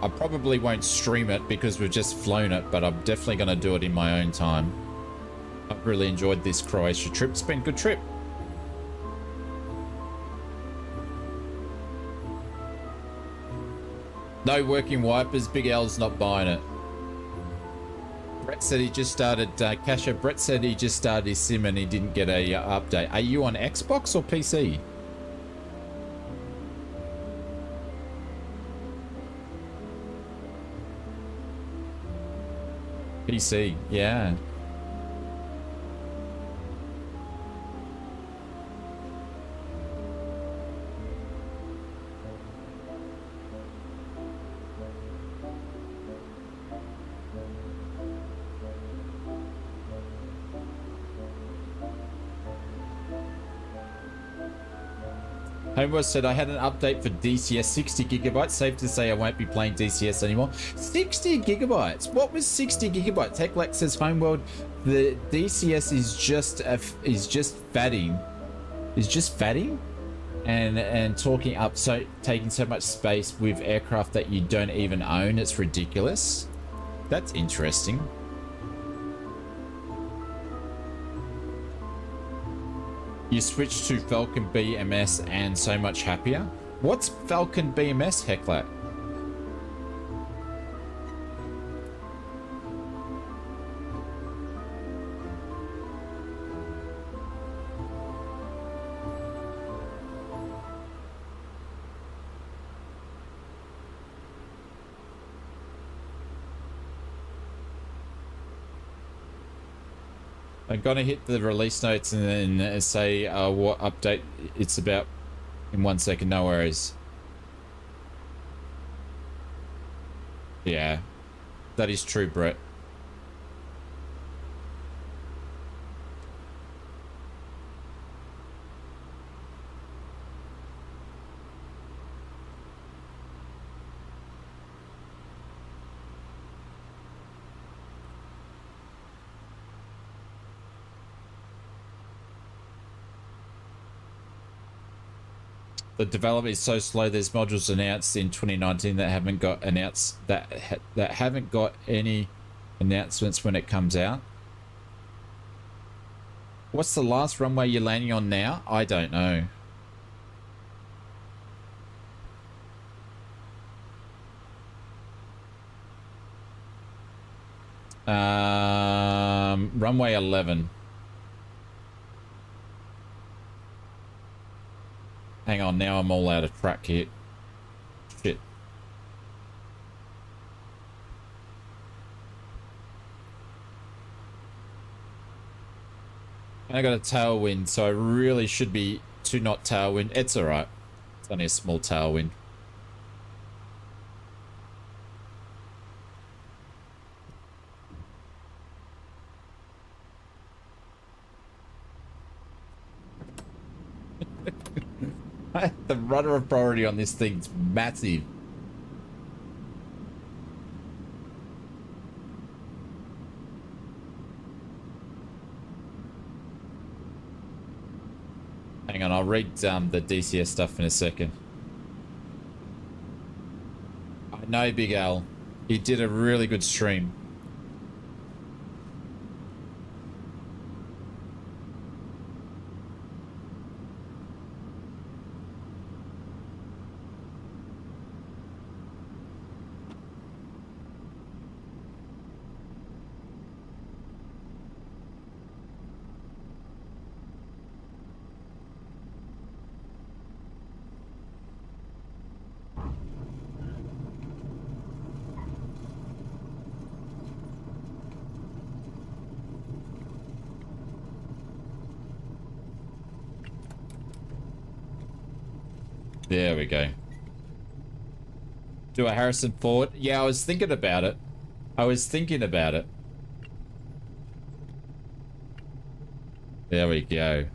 I probably won't stream it because we've just flown it, but I'm definitely going to do it in my own time. I've really enjoyed this Croatia trip. It's been a good trip. No working wipers. Big L's not buying it. Brett said he just started, Kasha, Brett said he just started his sim and he didn't get a update. Are you on Xbox or PC? PC, yeah. Homeworld said I had an update for DCS 60 gigabytes. Safe to say I won't be playing DCS anymore. 60 gigabytes. What was 60 gigabytes? OKLAX says Homeworld, the DCS is just fatting, and talking up, so taking so much space with aircraft that you don't even own. It's ridiculous. That's interesting. You switch to Falcon BMS and so much happier. What's Falcon BMS, Heckler? I'm gonna hit the release notes and then say what update it's about in 1 second. No worries. Yeah, that is true, Brett. The development is so slow. There's modules announced in 2019 that haven't got announced that haven't got any announcements when it comes out. What's the last runway you're landing on now? I don't know. Runway 11. Hang on, now I'm all out of track here. Shit. I got a tailwind, so I really should be to not tailwind. It's alright. It's only a small tailwind. The rudder of priority on this thing's massive. Hang on, I'll read the DCS stuff in a second. I know Big Al. He did a really good stream. There we go. Do a Harrison Ford. Yeah, I was thinking about it. There we go.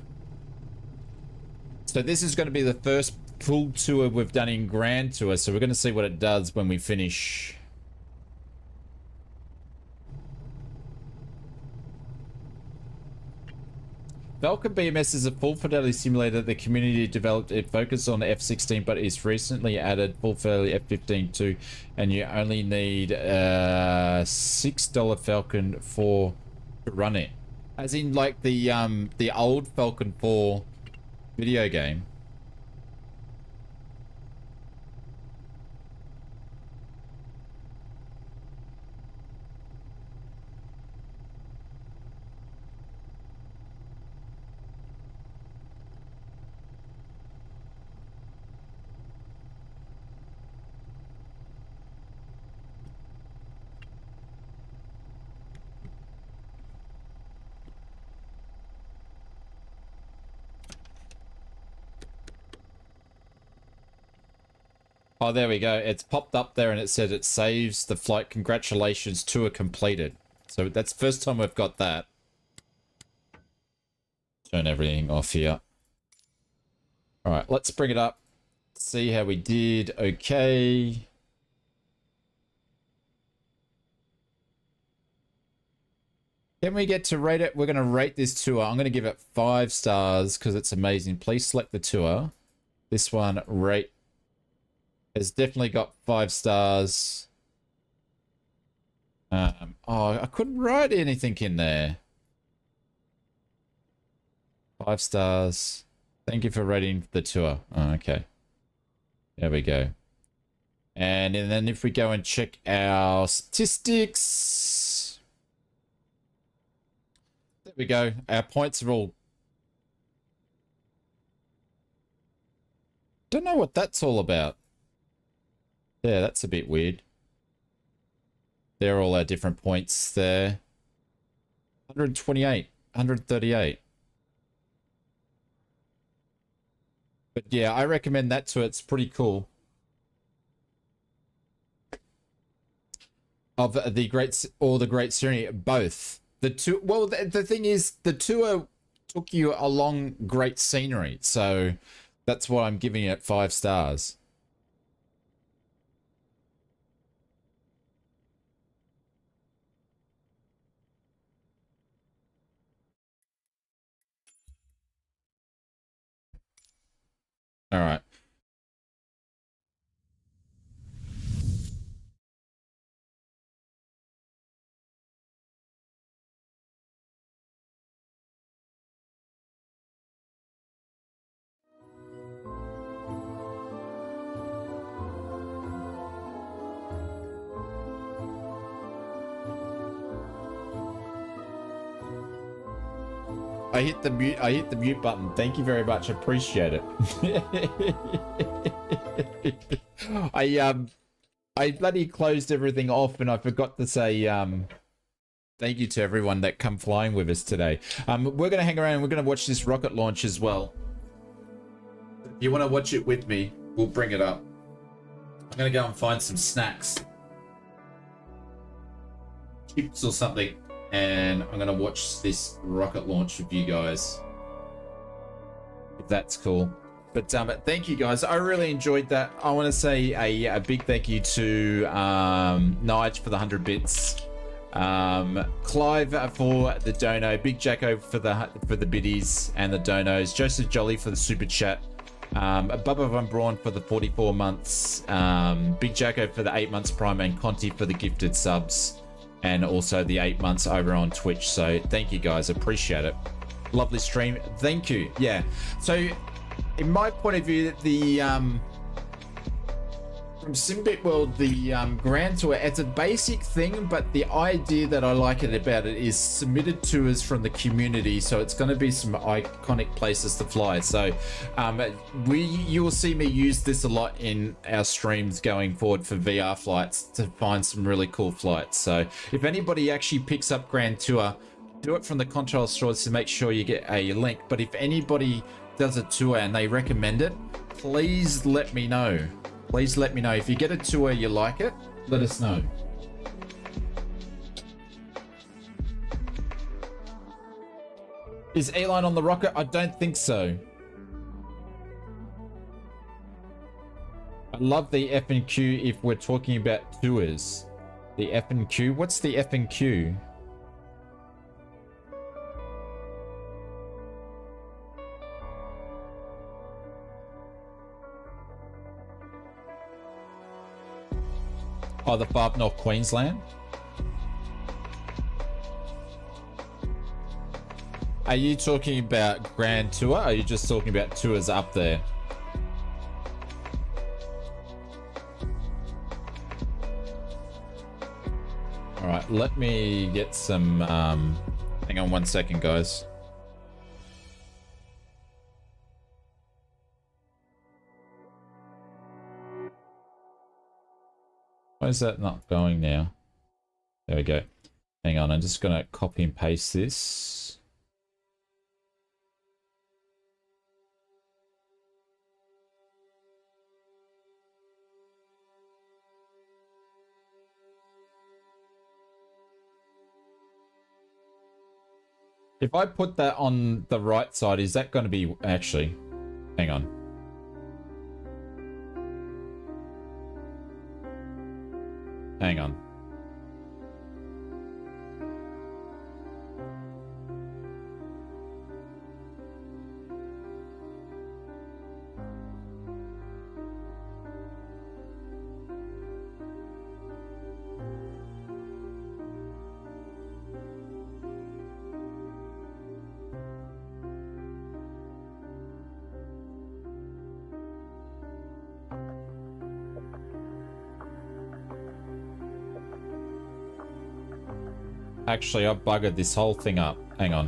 So this is going to be the first full tour we've done in Grand Tour, so we're going to see what it does when we finish. Falcon BMS is a full fidelity simulator that the community developed. It focused on F-16, but it's recently added full fidelity F-15 too, and you only need a $6 Falcon 4 to run it. As in, like the old Falcon 4 video game. Oh, there we go. It's popped up there and it said it saves the flight. Congratulations, tour completed. So that's the first time we've got that. Turn everything off here. All right, let's bring it up. See how we did. Okay. Can we get to rate it? We're going to rate this tour. I'm going to give it 5 stars because it's amazing. Please select the tour. This one, rate. It's definitely got 5 stars. Oh, I couldn't write anything in there. 5 stars. Thank you for rating the tour. Oh, okay. There we go. And then if we go and check our statistics. There we go. Our points are all... Don't know what that's all about. Yeah, that's a bit weird. They're all our different points there. 128, 138. But yeah, I recommend that too. It's pretty cool. Of the Great or the Great Serenity, both. The two. Well, the thing is, the tour took you along great scenery, so that's why I'm giving it 5 stars. All right. I hit the mute button. Thank you very much. Appreciate it. I bloody closed everything off and I forgot to say thank you to everyone that come flying with us today. We're gonna hang around, we're gonna watch this rocket launch as well. If you wanna watch it with me, we'll bring it up. I'm gonna go and find some snacks. Chips or something. And I'm going to watch this rocket launch with you guys. If that's cool. But thank you guys. I really enjoyed that. I want to say a big thank you to Nige for the 100 bits. Clive for the dono. Big Jacko for the biddies and the donos. Joseph Jolly for the super chat. Bubba Von Braun for the 44 months. Big Jacko for the 8 months prime and Conti for the gifted subs. And also the 8 months over on Twitch. So thank you guys, appreciate it. Lovely stream, thank you. Yeah, so in my point of view, the from Simbit World, the Grand Tour, it's a basic thing, but the idea that I like it about it is submitted to us from the community, so it's going to be some iconic places to fly. So you will see me use this a lot in our streams going forward for VR flights to find some really cool flights. So if anybody actually picks up Grand Tour, do it from the control stores to make sure you get a link. But if anybody does a tour and they recommend it, please let me know. Please let me know. If you get a tour, you like it, let us know. Is Eli on the rocket? I don't think so. I love the F and Q if we're talking about tours. The F and Q? What's the F and Q? Oh, the Far North Queensland? Are you talking about Grand Tour? Or are you just talking about tours up there? Alright, let me get some, hang on 1 second, guys. Why is that not going now? There we go. Hang on, I'm just gonna copy and paste this. If I put that on the right side, is that going to be... Actually, hang on. Hang on. Actually, I buggered this whole thing up. Hang on.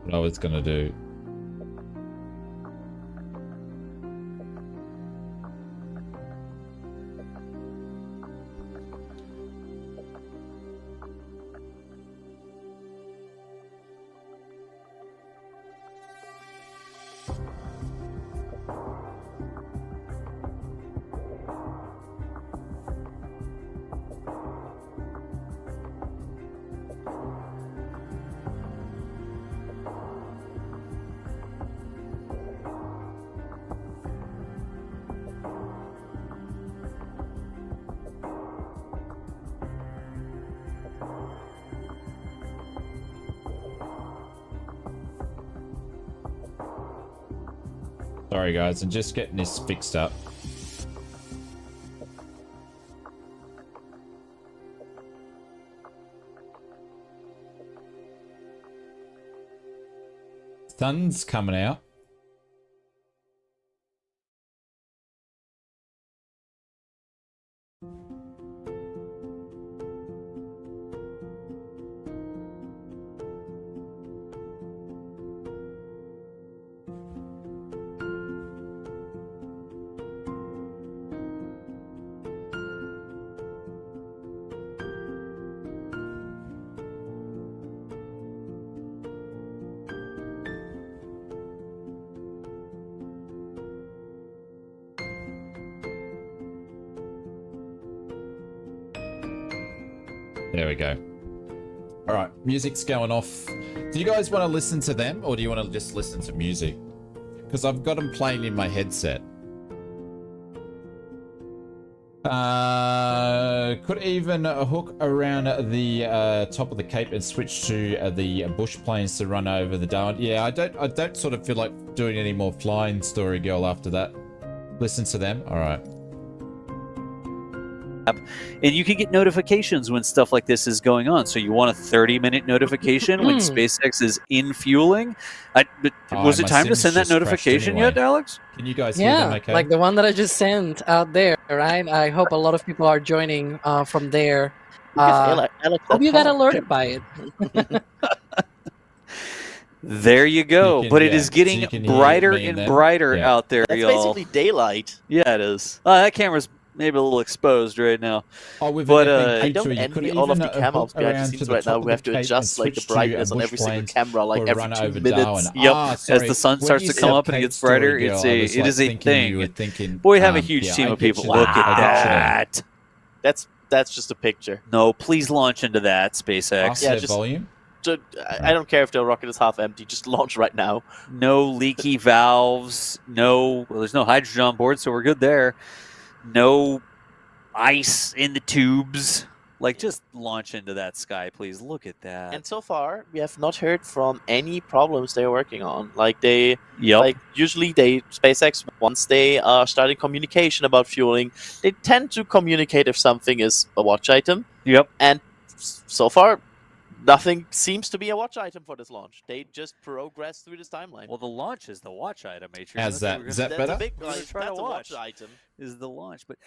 What I was gonna do. Sorry guys, I'm just getting this fixed up. Sun's coming out. There we go. All right, music's going off. Do you guys want to listen to them or do you want to just listen to music? Because I've got them playing in my headset. Could even hook around the top of the Cape and switch to the bush planes to run over the Darwin. Yeah, I don't sort of feel like doing any more flying, Story Girl, after that. Listen to them. All right. And you can get notifications when stuff like this is going on. So you want a 30-minute notification when SpaceX is in fueling? Was it time to send that notification yet, Alex? Can you guys hear them okay? Like the one that I just sent out there, right? I hope a lot of people are joining from there. Hope you got alerted by it. There you go. But it is getting brighter and brighter out there, That's y'all. basically daylight. Yeah, it is. That camera's maybe a little exposed right now. Oh, with but I don't envy all of the cam ops behind the scenes right now. We have to adjust like the brightness on every single camera like every 2 minutes. Yep. As the sun starts to come up and it gets brighter, it is a thing. Boy, have a huge team of people. Look at that. That's just a picture. No, please launch into that, SpaceX. Yeah, just volume. I don't care if the rocket is half empty. Just launch right now. No leaky valves. Well, there's no hydrogen on board, so we're good there. No ice in the tubes. Like, just launch into that sky, please. Look at that. And so far, we have not heard from any problems they're working on. Like usually SpaceX, once they are starting communication about fueling, they tend to communicate if something is a watch item. Yep. And so far, nothing seems to be a watch item for this launch. They just progress through this timeline. Well, the launch is the watch item, Matrix. Is that better? That's a watch item. Is the launch, but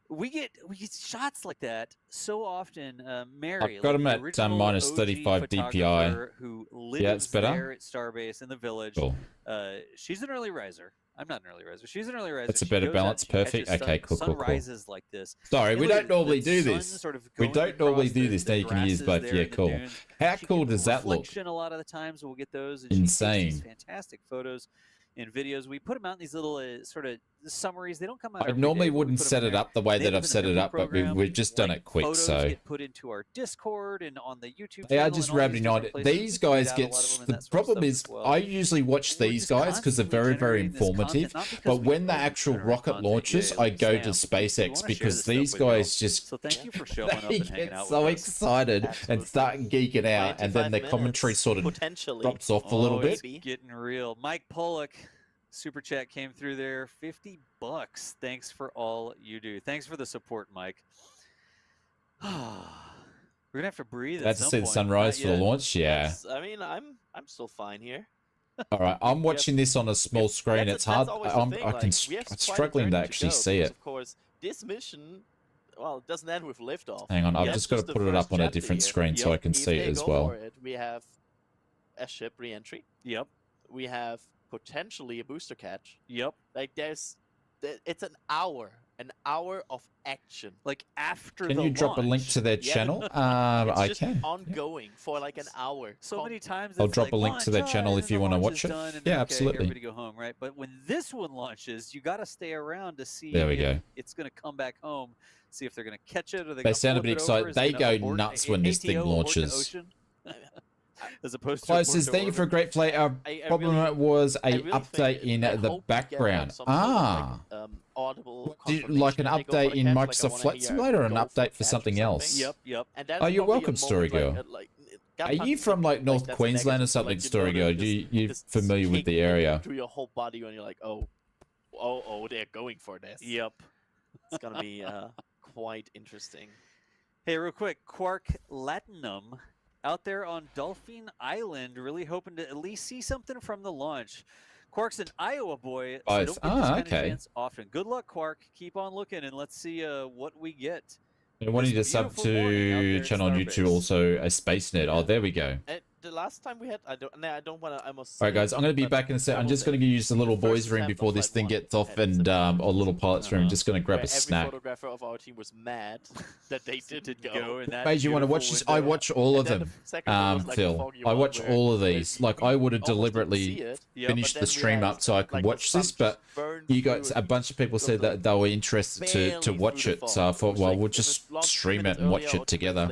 we get shots like that so often. Mary, I've got him at minus OG 35 DPI. Who lives Yeah, it's better. there at Starbase in the village. Cool. She's an early riser. I'm not an early riser. She's an early riser. That's a She better goes balance. out, she Perfect. catches Okay, cool. sunrises like this. Sorry, And we look don't at normally the do sun this. sort of We going don't normally across do the- this. the Now you can use grasses both. there Yeah, in the cool. dunes. How She cool gets does that look? reflection a lot of the times we'll get those. And she takes Insane. these fantastic photos and videos. We put them out in these little sort of summaries. They don't come out. I every normally day, but we wouldn't put 'em set in it there. up the way They that live I've in a set it dribble up, but program. we've just done it quick. Photos So get put into our Discord and on the YouTube. they are channel just and all these rabbiting on different it. places. We These tweet guys out a get. lot of them and The that sort of problem stuff is, as well. I usually watch We're these just guys because they're constantly very generating this informative. content, not because But we when the want to actual generate rocket content, launches, yeah, I it's go to spam. We SpaceX wanna share because this stuff these with y'all. guys just So thank you for showing up they and hanging get out so with us. excited and Absolutely. start geeking out, and then 95 the commentary minutes, sort of potentially. drops off a little Oh, bit. it's getting real. Mike Pollock, super chat came through there. $50. Thanks for all you do. Thanks for the support, Mike. We're gonna have to breathe. That's to see the sunrise for the launch. Yeah. I mean, I'm still fine here. All right, I'm watching this on a small screen. It's hard. Always the thing, I'm like, we have quite a struggling to journey actually go, see because, it. Of course, this mission, well, it doesn't end with liftoff. Hang on, I've That's just got to the put it first up on a chapter different here. screen so I can If see they it as go well. for it, we have a ship re-entry. Yep. We have potentially a booster catch. Yep. Like it's an hour of action. Like after Can the you drop a link launch. to their Yeah, channel? It's I just can. ongoing for like an hour. So many times I'll it's drop like, a link to their launch, channel and if then you the want to launch watch is it. done, and Yeah, then, okay, absolutely. everybody go home, right? But when this one launches, you got to stay around to see There we if go. it's going to come back home. See if they're going to catch it or They gonna sound a flip bit it over, excited. is it They gonna go abort- nuts when this thing ATO abort to launches. ocean? As opposed to Closest, thank you for a great play. Our problem was a really update in the background. Audible Like an confirmation they go for update the in catch, like, I Microsoft wanna Flight hear Simulator or an go for update for catch or something else? something. Yep. And that's Oh, you're probably a welcome, Story moment, Girl. gut Are you punch from like North that's a Queensland or negative, something, like, you Story know Girl? that You're this familiar with the kick area? through your whole body when you're like, oh, they're going for this. Yep. It's gonna be quite interesting. Hey, real quick, Quark Latinum out there on Dolphin Island, really hoping to at least see something from the launch. Quark's an Iowa boy, so don't get this kind of chance often. Good luck, Quark. Keep on looking, and let's see what we get. I wanted to sub to channel on YouTube also a SpaceNet. Oh, there we go. The last time we had, I don't want to. I must. All right, guys, I'm going to be back in a sec. I'm just going to use the little boys' room before this thing gets off, and or little pilot's room. Just going to grab a snack. Every photographer of our team was mad that they didn't go. in that Made you want to watch this? I watch all of them, Phil. I watch all of these. Like, I would have deliberately finished the stream up so I could watch this, but you guys, a bunch of people said that they were interested to watch it, so I thought, well, we'll just stream it and watch it together.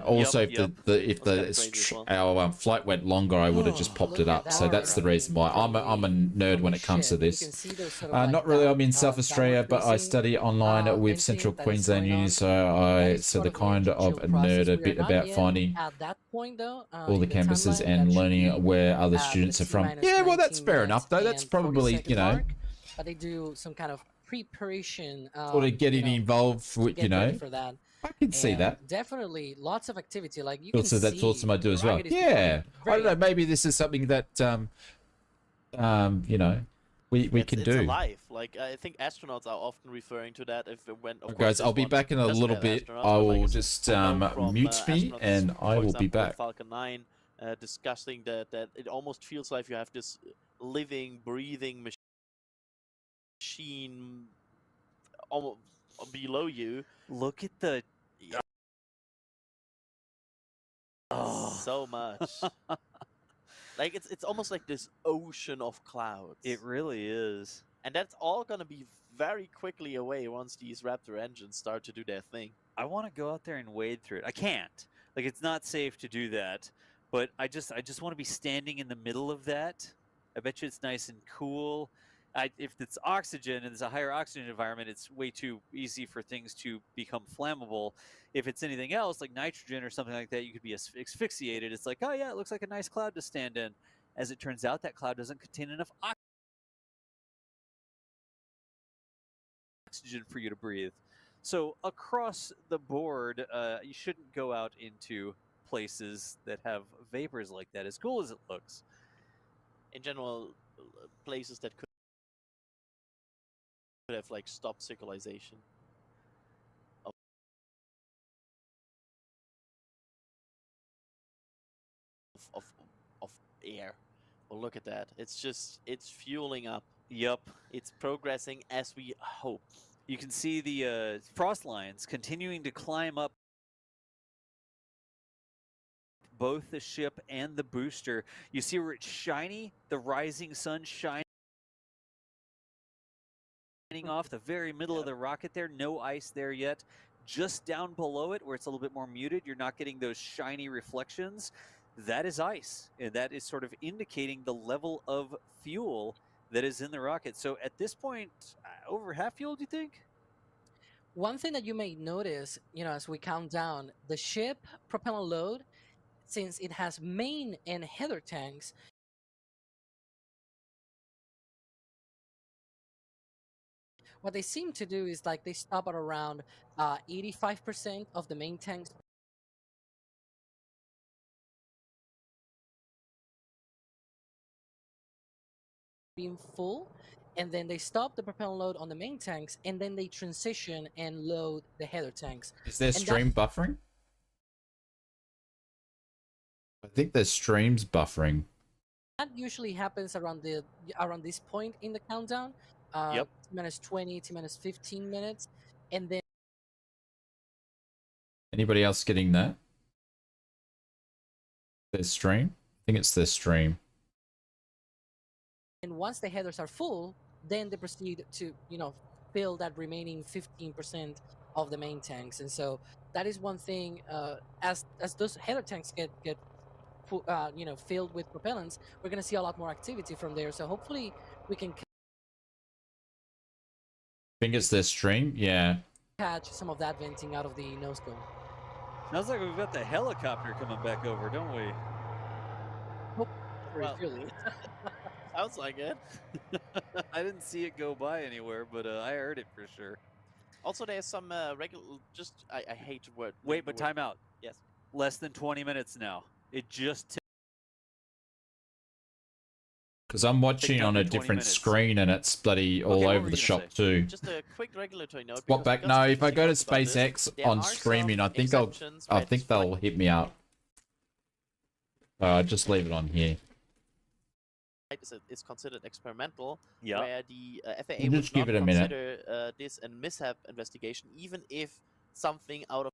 Also, if our flight went longer, I would have just popped it up. So that's the reason why. I'm a nerd when it comes to this. Not really. I'm in South Australia, but I study online with Central Queensland Uni, so the kind of a nerd a bit about finding all the campuses and learning where other students are from. Yeah, well, that's fair enough, though. That's probably, you know, they do some kind of preparation. Sort of getting involved with, you know. For that. I can see that. Definitely, lots of activity. Like you Also, can that's awesome. I do as well. Rocket is Yeah, I very don't know. Maybe this is something that you know, we can it's do. alive. Like I think astronauts are often referring to that. If it went, of Well, course, guys, this I'll be one back in a doesn't little have bit. astronauts, I but, will like, just from, mute me, astronauts, and I for will be example, back. Falcon 9, discussing that it almost feels like you have this living, breathing machine, almost below you. Look at the... So much. Like it's almost like this ocean of clouds. It really is. And that's all gonna be very quickly away once these Raptor engines start to do their thing. I want to go out there and wade through it. I can't. Like, it's not safe to do that. But I just want to be standing in the middle of that. I bet you it's nice and cool. If it's oxygen and it's a higher oxygen environment, it's way too easy for things to become flammable. If it's anything else, like nitrogen or something like that, you could be asphyxiated. It's like, oh yeah, it looks like a nice cloud to stand in. As it turns out, that cloud doesn't contain enough oxygen for you to breathe. So across the board, you shouldn't go out into places that have vapors like that, as cool as it looks. In general, places that could have like stopped circulation of air. Well, look at that. It's fueling up. Yep. It's progressing as we hope. You can see the frost lines continuing to climb up both the ship and the booster. You see where it's shiny, the rising sun shining off the very middle of the rocket there. No ice there yet. Just down below it, where it's a little bit more muted, you're not getting those shiny reflections. That is ice, and that is sort of indicating the level of fuel that is in the rocket. So at this point, over half fuel, do you think? One thing that you may notice, as we count down, the ship propellant load, since it has main and header tanks, what they seem to do is like they stop at around 85% of the main tanks being full, and then they stop the propellant load on the main tanks, and then they transition and load the header tanks. Is there stream buffering? I think there's streams buffering. That usually happens around this point in the countdown. Yep. Minus 20 to minus 15 minutes, and then. Anybody else getting that? Their stream? I think it's their stream. And once the headers are full, then they proceed to, fill that remaining 15% of the main tanks. And so that is one thing. As those header tanks get filled with propellants, we're going to see a lot more activity from there. So hopefully we can think it's their stream, yeah. Catch some of that venting out of the nose cone. Sounds like we've got the helicopter coming back over, don't we? Well, sounds like it. I didn't see it go by anywhere, but I heard it for sure. Also, there's some regular. I hate to word. Wait, but time out. Yes. Less than 20 minutes now. It just. Because I'm watching on a different screen and it's bloody all over the shop too. Just a quick regulatory note. Swap back. No, if I go to SpaceX on streaming, I think they'll hit me out. Just leave it on here. It's considered experimental, yeah. Where the FAA would just give not it a minute. consider this a mishap investigation, even if something out of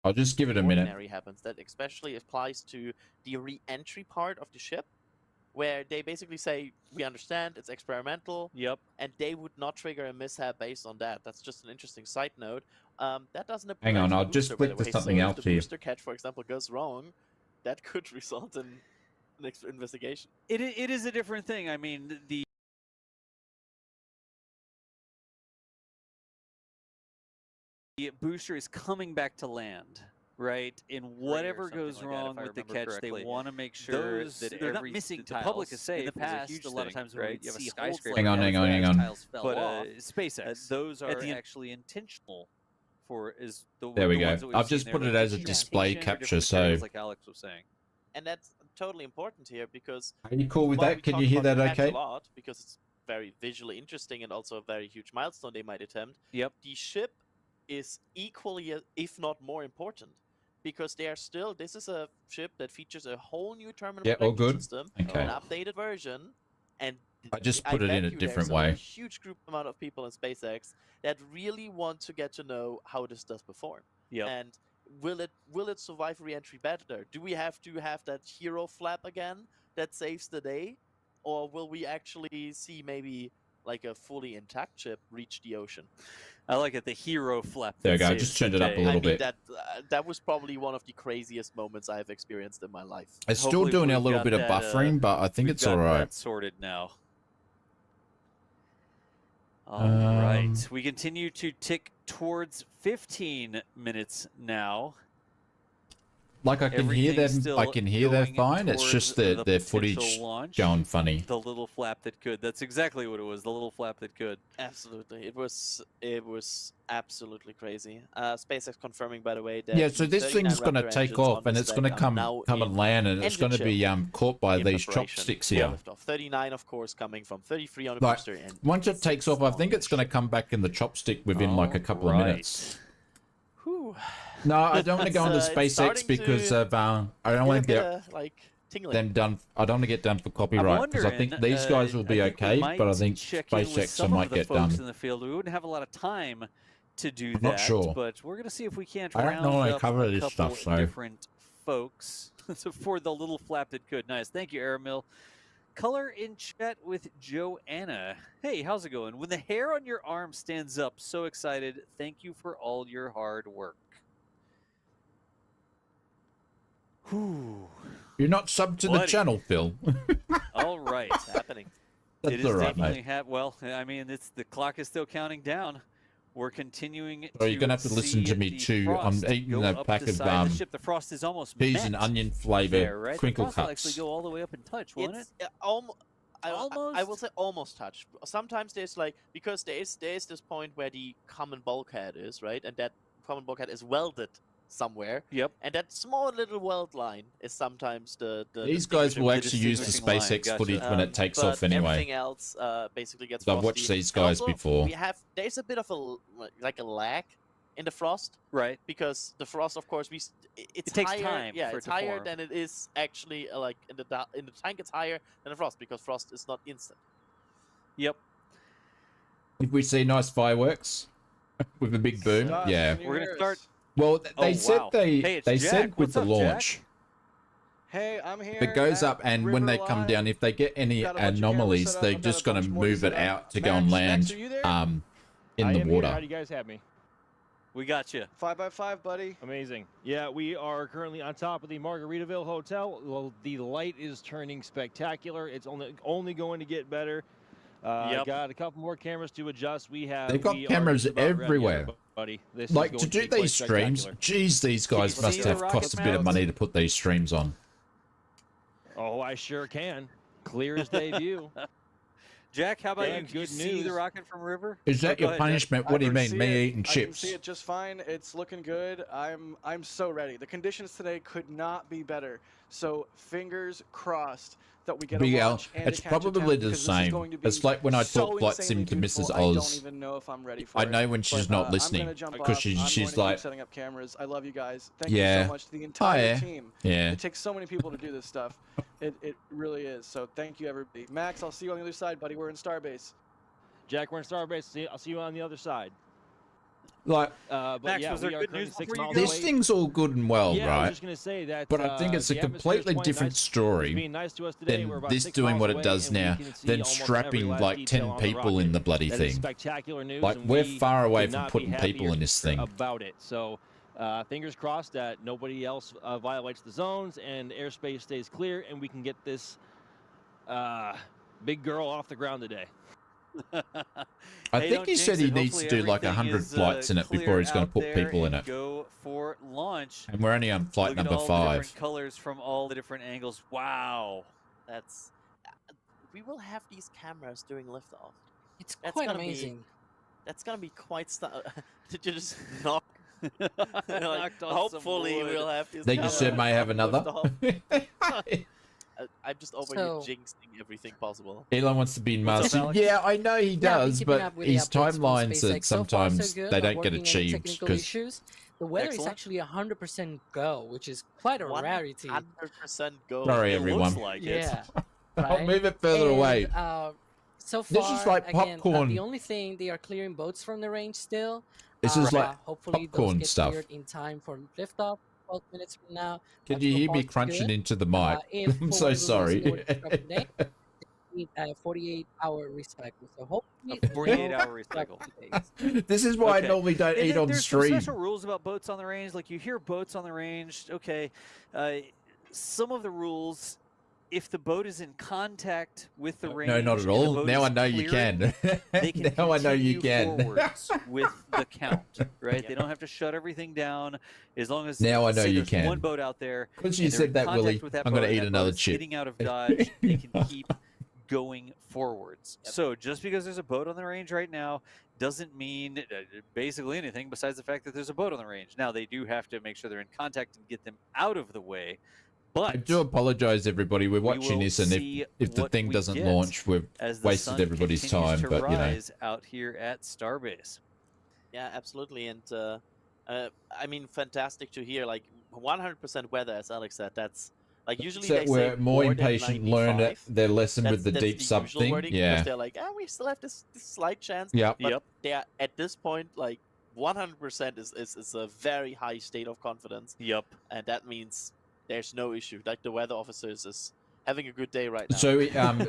I'll just give it a minute. ordinary happens. That especially applies to the re-entry part of the ship, where they basically say, we understand, it's experimental, yep, and they would not trigger a mishap based on that. That's just an interesting side note. That doesn't apply Hang on, to I'll booster, just by the flick to way. something So else if the here. booster catch, for example, goes wrong, that could result in an investigation. It is a different thing. I mean, the booster is coming back to land, right? And whatever goes wrong with the catch, they want to make sure that they're not missing the tiles. public is safe. In the past, It's a a lot of huge times, thing, right? right? You have a See skyscraper. Hang on. Tiles fell But off. SpaceX, those are at the actually intentional. There we go. I've just put it as a display capture, so. Like Alex was saying. And that's totally important here because. Are you cool with while that? we Can talk you hear about that the catch okay? a lot, because it's very visually interesting and also a very huge milestone they might attempt. Yep. The ship is equally, if not more important, because they are still. This is a ship that features a whole new terminal Yeah, all protection good. system, Okay. an updated version, and I just put it in a bet you different there's way. A huge group amount of people in SpaceX that really want to get to know how this does perform. Yep. And will it survive re-entry better? Do we have to have that hero flap again that saves the day, or will we actually see maybe like a fully intact ship reach the ocean? I like it, the hero flap. There you that go. saves Just turned the it up a day. little I mean, bit. that was probably one of the craziest moments I've experienced in my life. It's still Hopefully doing a we've little got bit of that, buffering, but I think we've it's got all right. that sorted now. All right, we continue to tick towards 15 minutes now. Like I can hear Everything's them. still I can hear they're going fine. It's towards just the their potential footage launch. going funny. The little flap that could. That's exactly what it was. The little flap that could. Absolutely, it was absolutely crazy. SpaceX confirming, by the way, that Yeah, so the this 39 thing's going to Raptor take engines off, on and the it's going to stack are come now and in land, and it's engine going to be chill caught by in these preparation chopsticks for here. liftoff. 39, of course, coming from 33 on the Like, booster. And once it takes off, I think it's going to come back in the chopstick within like a couple of minutes. Whew. No, I don't want to go into It's SpaceX starting because to of I don't want to get like tingling. them done. I don't want to get done for copyright because I think these guys will be okay, but I think SpaceX I might get done. In the field, we wouldn't have a lot of time to do I'm that. not sure. But we're gonna see if we can't I don't round know how to up cover a this couple stuff, so- different folks so for the little flap that could. Nice, thank you, Aramil. Color in chat with Joanna. Hey, how's it going? When the hair on your arm stands up, so excited. Thank you for all your hard work. Whew. You're not subbed to the channel, Phil. All right. It's happening. That's it is all right, definitely mate. well, I mean, it's the clock is still counting down. We're continuing. So you're gonna have to listen to me the too. I'm frost eating go a up pack the of side of the ship. The frost is almost cheese met and onion flavor there, right? crinkle the frost will cuts. actually go all the way up and touch, won't It's it? almost. I will Almost? say almost touch. Sometimes there's like, because there is this point where the common bulkhead is, right, and that common bulkhead is welded somewhere. Yep. And that small little weld line is sometimes the These guys will distinguishing- actually use the distinguishing line, SpaceX gotcha. footage when it takes off but anyway. Everything else basically gets. I've watched frosty. these And guys also, before. There's a bit of a lag in the frost, right? Because the frost, of course, it's It takes higher, time Yeah, for it it's to higher form. than it is actually like in the tank. It's higher than the frost because frost is not instant. Yep. If we see nice fireworks with a big boom, Stop, yeah. can you We're gonna start. Well, they said wow. they Hey, it's they Jack. said with What's the up, Jack? launch, Hey, I'm here. if it goes at up and when they River come Live. down, if they get any Got a bunch of anomalies, cameras set they're up, just got a going to bunch more to move it set up. out to go and Max, land Max, are you there? in I the am water. Here. How do you guys have me? We got you. 5x5, buddy. Amazing. Yeah, we are currently on top of the Margaritaville Hotel. Well, the light is turning spectacular. It's only going to get better. Yep. Got a couple more cameras to adjust. They've got we are cameras just about ready, everywhere. buddy. This Like is to going do be quite these streams, spectacular. geez, these guys you must see the have rocket cost a bit of mounts? money to put these streams on. Oh, I sure can. Clear as day view. Jack, how about Yeah, you? Can you good see the news. rocket from River? Is that Go your ahead, Jack. punishment? I What do you can mean, see me it. eating I can chips? see it just fine. It's looking good. I'm so ready. The conditions today could not be better. So fingers crossed that we get Big a Al, launch and it's a catch probably attempt, the because this is same. going to be It's like when I so talk flight sim insanely to beautiful, Mrs. I don't Oz. even know if I'm ready for I it. know when she's But, not I'm listening gonna jump because off. she's I'm going to keep like, setting up cameras. I love you guys. Thank you yeah. so much to the entire yeah. team. Yeah. It takes so many people to do this stuff. It really is. So thank you, everybody. Max, I'll see you on the other side, buddy. We're in Starbase. Jack, we're in Starbase. I'll see you on the other side. Like, But Max, yeah, was we there are good currently news 6 before you miles go? this away. thing's all good and well, Yeah, I was right? just gonna say that. But I think it's a the atmosphere is completely quite different nice. story It's being nice to us today. than We're about this 6 doing miles what it away, does and we now, can see than almost every strapping last like detail 10 on the people in the rocket. bloody That is thing. spectacular news. Like, and we're we far away could from not be putting people happier in this thing. about it. So, fingers crossed that nobody else violates the zones and airspace stays clear, and we can get this big girl off the ground today. I Hey, think don't he said jinx he it. needs to Hopefully do like everything 100 is, flights in it before clear he's going to out put there people in and it. Go for launch. And we're only on flight Look at number all the 5. different colors from all the different angles. Wow. That's. We will have these cameras during liftoff. It's That's quite gonna amazing. That's gonna be quite. Did you just knock? Knocked on some hopefully wood. we'll have this. Think you said may have another? I'm just over So- here jinxing everything possible. Elon wants to be in What's Mars. up, Alex? Yeah, I know he Yeah, we're does, keeping but up with the his updates from timelines SpaceX. are So far, so sometimes good. they Not don't get working any achieved technical because issues. The weather is Excellent. actually 100% go, which is quite a rarity. 100% go. Sorry, It everyone. looks like it. Yeah. I'll right? move it further away. And, So far, This is like again, popcorn. the only thing, they are clearing boats from the range still. This is like hopefully popcorn those get stuff. cleared in time for liftoff 12 minutes from now. Can you hear me crunching into the mic? I'm so sorry. They need a 48-hour recycle. So hopefully, 48-hour recycle. This is why I Okay. normally don't eat on There's stream. some special rules about boats on the range. Like you hear boats on the range. Okay, some of the rules. If the boat is in contact with the range, No, not at and the all. boat Now is I know you clearing, can. they can Now I know you continue can. forwards with the count, right? They don't have to shut everything down as long as Now I know say you there's can. one boat out there. Once you and they're said in that, contact Willie, with that I'm boat, gonna and eat that another boat is chip. Getting out of dodge, they can keep going forwards. So just because there's a boat on the range right now doesn't mean basically anything besides the fact that there's a boat on the range. Now they do have to make sure they're in contact and get them out of the way. But I do apologize, everybody. We're watching will this, and see if the what thing we doesn't get launch, we've as the wasted sun everybody's time. continues to But you know, rise out here at Starbase. Yeah, absolutely. And I mean, fantastic to hear. Like 100% weather, as Alex said. That's like usually except they we're say more than impatient, learn 95. their lesson with the That's deep sub usual thing. wording, Yeah. because they're like, we still have this slight chance. Yep. But they are at this point like 100% is a very high state of confidence. Yep. And that means there's no issue. Like the weather officers is having a good day right now. So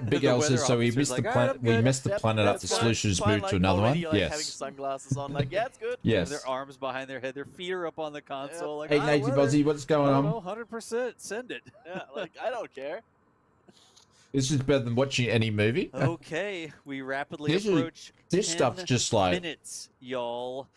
Big L says, so we missed the planet. We messed the planet up. The solution is moved to another one. Like, having Yes. sunglasses on, like, yeah, it's good. Yes. Their arms behind their head, their feet are up on the console. Like, Hey, Native Aussie, what's going on? 100%. Send it. Yeah, like I don't care. This is better than watching any movie. Okay, we rapidly This is- approach this 10 stuff's just like- minutes, y'all.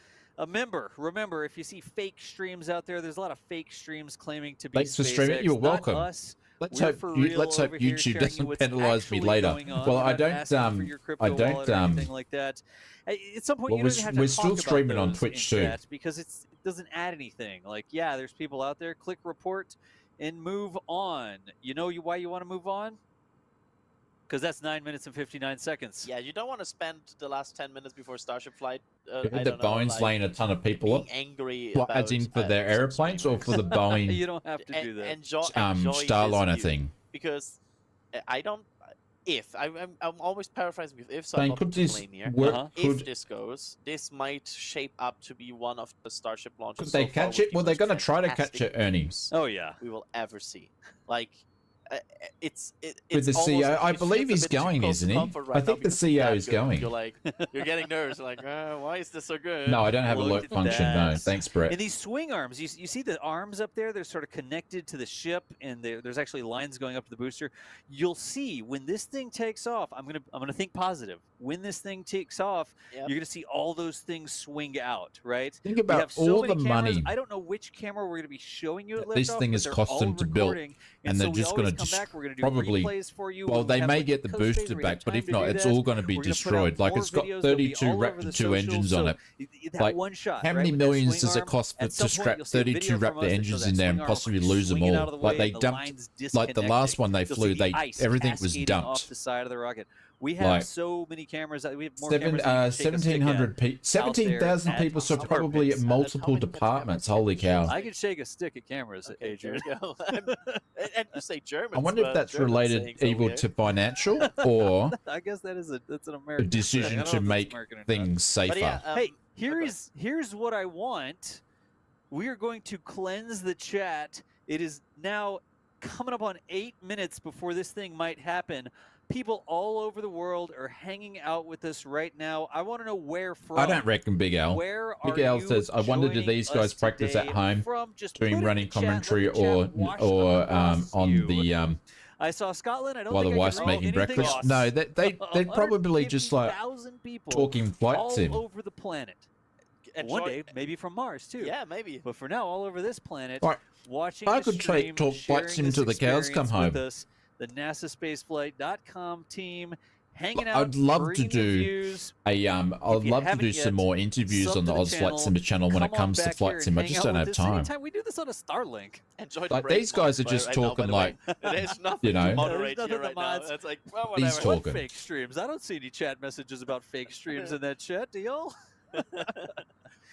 Remember, if you see fake streams out there, there's a lot of fake streams claiming to be Thanks for streaming. SpaceX, You're not welcome. us. Let's We're hope for you, real let's hope over here YouTube sharing you doesn't what's penalize me actually later. going on. Well, We're I not don't asking for your crypto I wallet don't or anything like that. At some point, Well, you don't even have to we're talk still about streaming on those Twitch in too. chat because it doesn't add anything. Like, yeah, there's people out there. Click report and move on. You know why you want to move on? Because that's 9 minutes and 59 seconds. Yeah, you don't want to spend the last 10 minutes before Starship flight. You heard that Boeing's laying a ton of people up. Angry What, as about, in for their airplanes or for the Boeing You don't have to do that. enjoy Starliner this thing? because I don't. I'm always paraphrasing with if, so Saying, I'm not could this playing here. work? If Could- this goes, this might shape up to be one of the Starship launches. Could they so far catch with it? Well, the they're most going to try to fantastic catch it, Ernie. views Oh yeah, we will ever see. Like, it's With the almost- CEO, I it believe feels a he's bit too going, close isn't to he? comfort I right think now the because CEO that is good. going. You're like, you're getting nervous. Like, why is this so good? No, I don't have a Look alert at function. No, that. thanks, Brett. And these swing arms, you see the arms up there? They're sort of connected to the ship, and there's actually lines going up to the booster. You'll see when this thing takes off. I'm gonna think positive. When this thing takes off, Yep. you're gonna see all those things swing out, right? Think We about have so all many the cameras. money I don't know which camera we're gonna be showing you at liftoff. this thing but is they're cost all them to build, recording, and so they're we just going always to come just back, we're gonna do probably. replays for you. Well, when we they have, may like, get the coast days booster where we have back, but time if to not, do it's that. all going to be We're gonna put out destroyed. Like more it's got videos. They'll be 32 all over Raptor the 2 engines socials, on so it. that Like, one shot, how right, many with that millions swing does it arm, cost at to some point strap you'll see a 32 video from Raptor us that shows engines that in there and swing arm possibly lose them swinging out all? of the Like way they and the dumped, lines like the last one they disconnecting. flew, You'll see they the ice everything was cascading dumped. off the side of the rocket. We have Like, so many cameras. We have more Seven, cameras than you can take a stick 1,700 at people, out there 17,000 at people, so probably at Cockpits. multiple departments. Holy cow! I can shake a stick at cameras, Okay, there Adrian. you go. and you say German. I wonder if that's related either to financial or I guess that's an a American decision thing. I don't to know if it's make American or not. things safer. Hey, here's what I want. We are going to cleanse the chat. It is now coming up on 8 minutes before this thing might happen. People all over the world are hanging out with us right now. I want to know where from. I don't reckon Big L. Where Big are L you says, "I wonder do these joining guys us practice at today home, from? Just doing put it in running the chat. Let commentary the chat wash on you. the I saw Scotland. I don't while the think I wife's can read making anything breakfast? else. No, they'd probably just like 150,000 people talking flight all sim. over the planet. One day, maybe from Mars too. Yeah, maybe. But for now, all over this planet, Right. watching I the could stream, talk flight sharing sim this till the cows come experience with home. us, the NASASpaceflight.com team hanging out. I'd love to bringing you do views. I'd If love you to haven't do yet, some more interviews sub on the to the Oz Flight channel. Simmer channel when it Come on comes to back flight here sim. I and just hang don't out have with us time. anytime. We do this on a Starlink. Enjoy the Like break these guys are right just now, talking by the way. like, There's nothing you know, to moderate There's here nothing right to now. mods. It's like, well, He's whatever. talking. Fake streams. I don't see any chat messages about fake streams in that chat. Do y'all?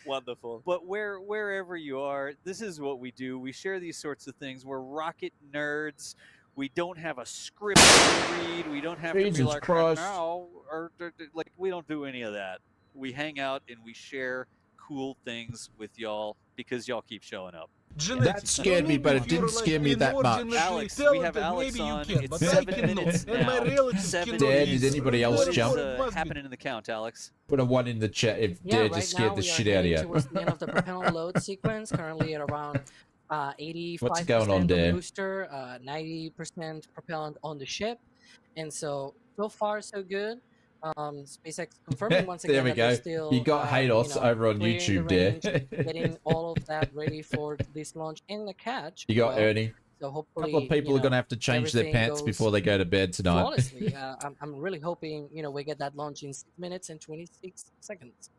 Wonderful. But wherever you are, this is what we do. We share these sorts of things. We're rocket nerds. We don't have a script to read. We don't have to be Jesus like, Christ. no, or like we don't do any of that. We hang out and we share cool things with y'all because y'all keep showing up. That scared me, but it didn't scare me that much. Alex, we have Alex maybe on. you can, It's but I 7 cannot. minutes And my now. relatives 7 cannot Dad, minutes. did anybody else What is jump? happening in the count, Alex? Put a 1 in the chat if Yeah, Dad right just scared now the we are shit out of heading you. towards the end of the propellant load sequence, currently at around 85% What's going on on the there? booster, 90% propellant on the ship. And so far so good. SpaceX confirming once again There we that they're go. still, You got Hados over on clearing YouTube the there. range, getting all of that ready for this launch and the catch. You got as well. Ernie. So A hopefully, couple of people are going to have to change their everything pants goes before they go to bed tonight. flawlessly. I'm really hoping we get that launch in 6 minutes and 26 seconds.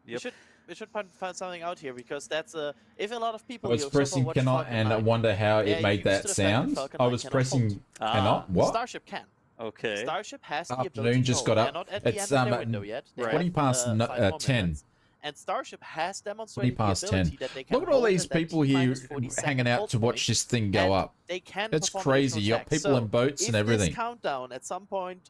Yep. We should find something out here because that's if a lot of people. I was pressing cannot and I wonder how it made that sound. I was pressing cannot. What? Starship can. Okay. Starship has the Afternoon ability just to got hold. up. They're not at the It's end of their window yet. They 20 have, past 5 more 10. minutes. And Starship has 20 demonstrated the past ability 10. that they can Look at all hold these at that people here T-40 hanging second out hold to watch point, this thing go and up. They can That's perform crazy. You additional got checks. people So in boats and if everything. this countdown at some point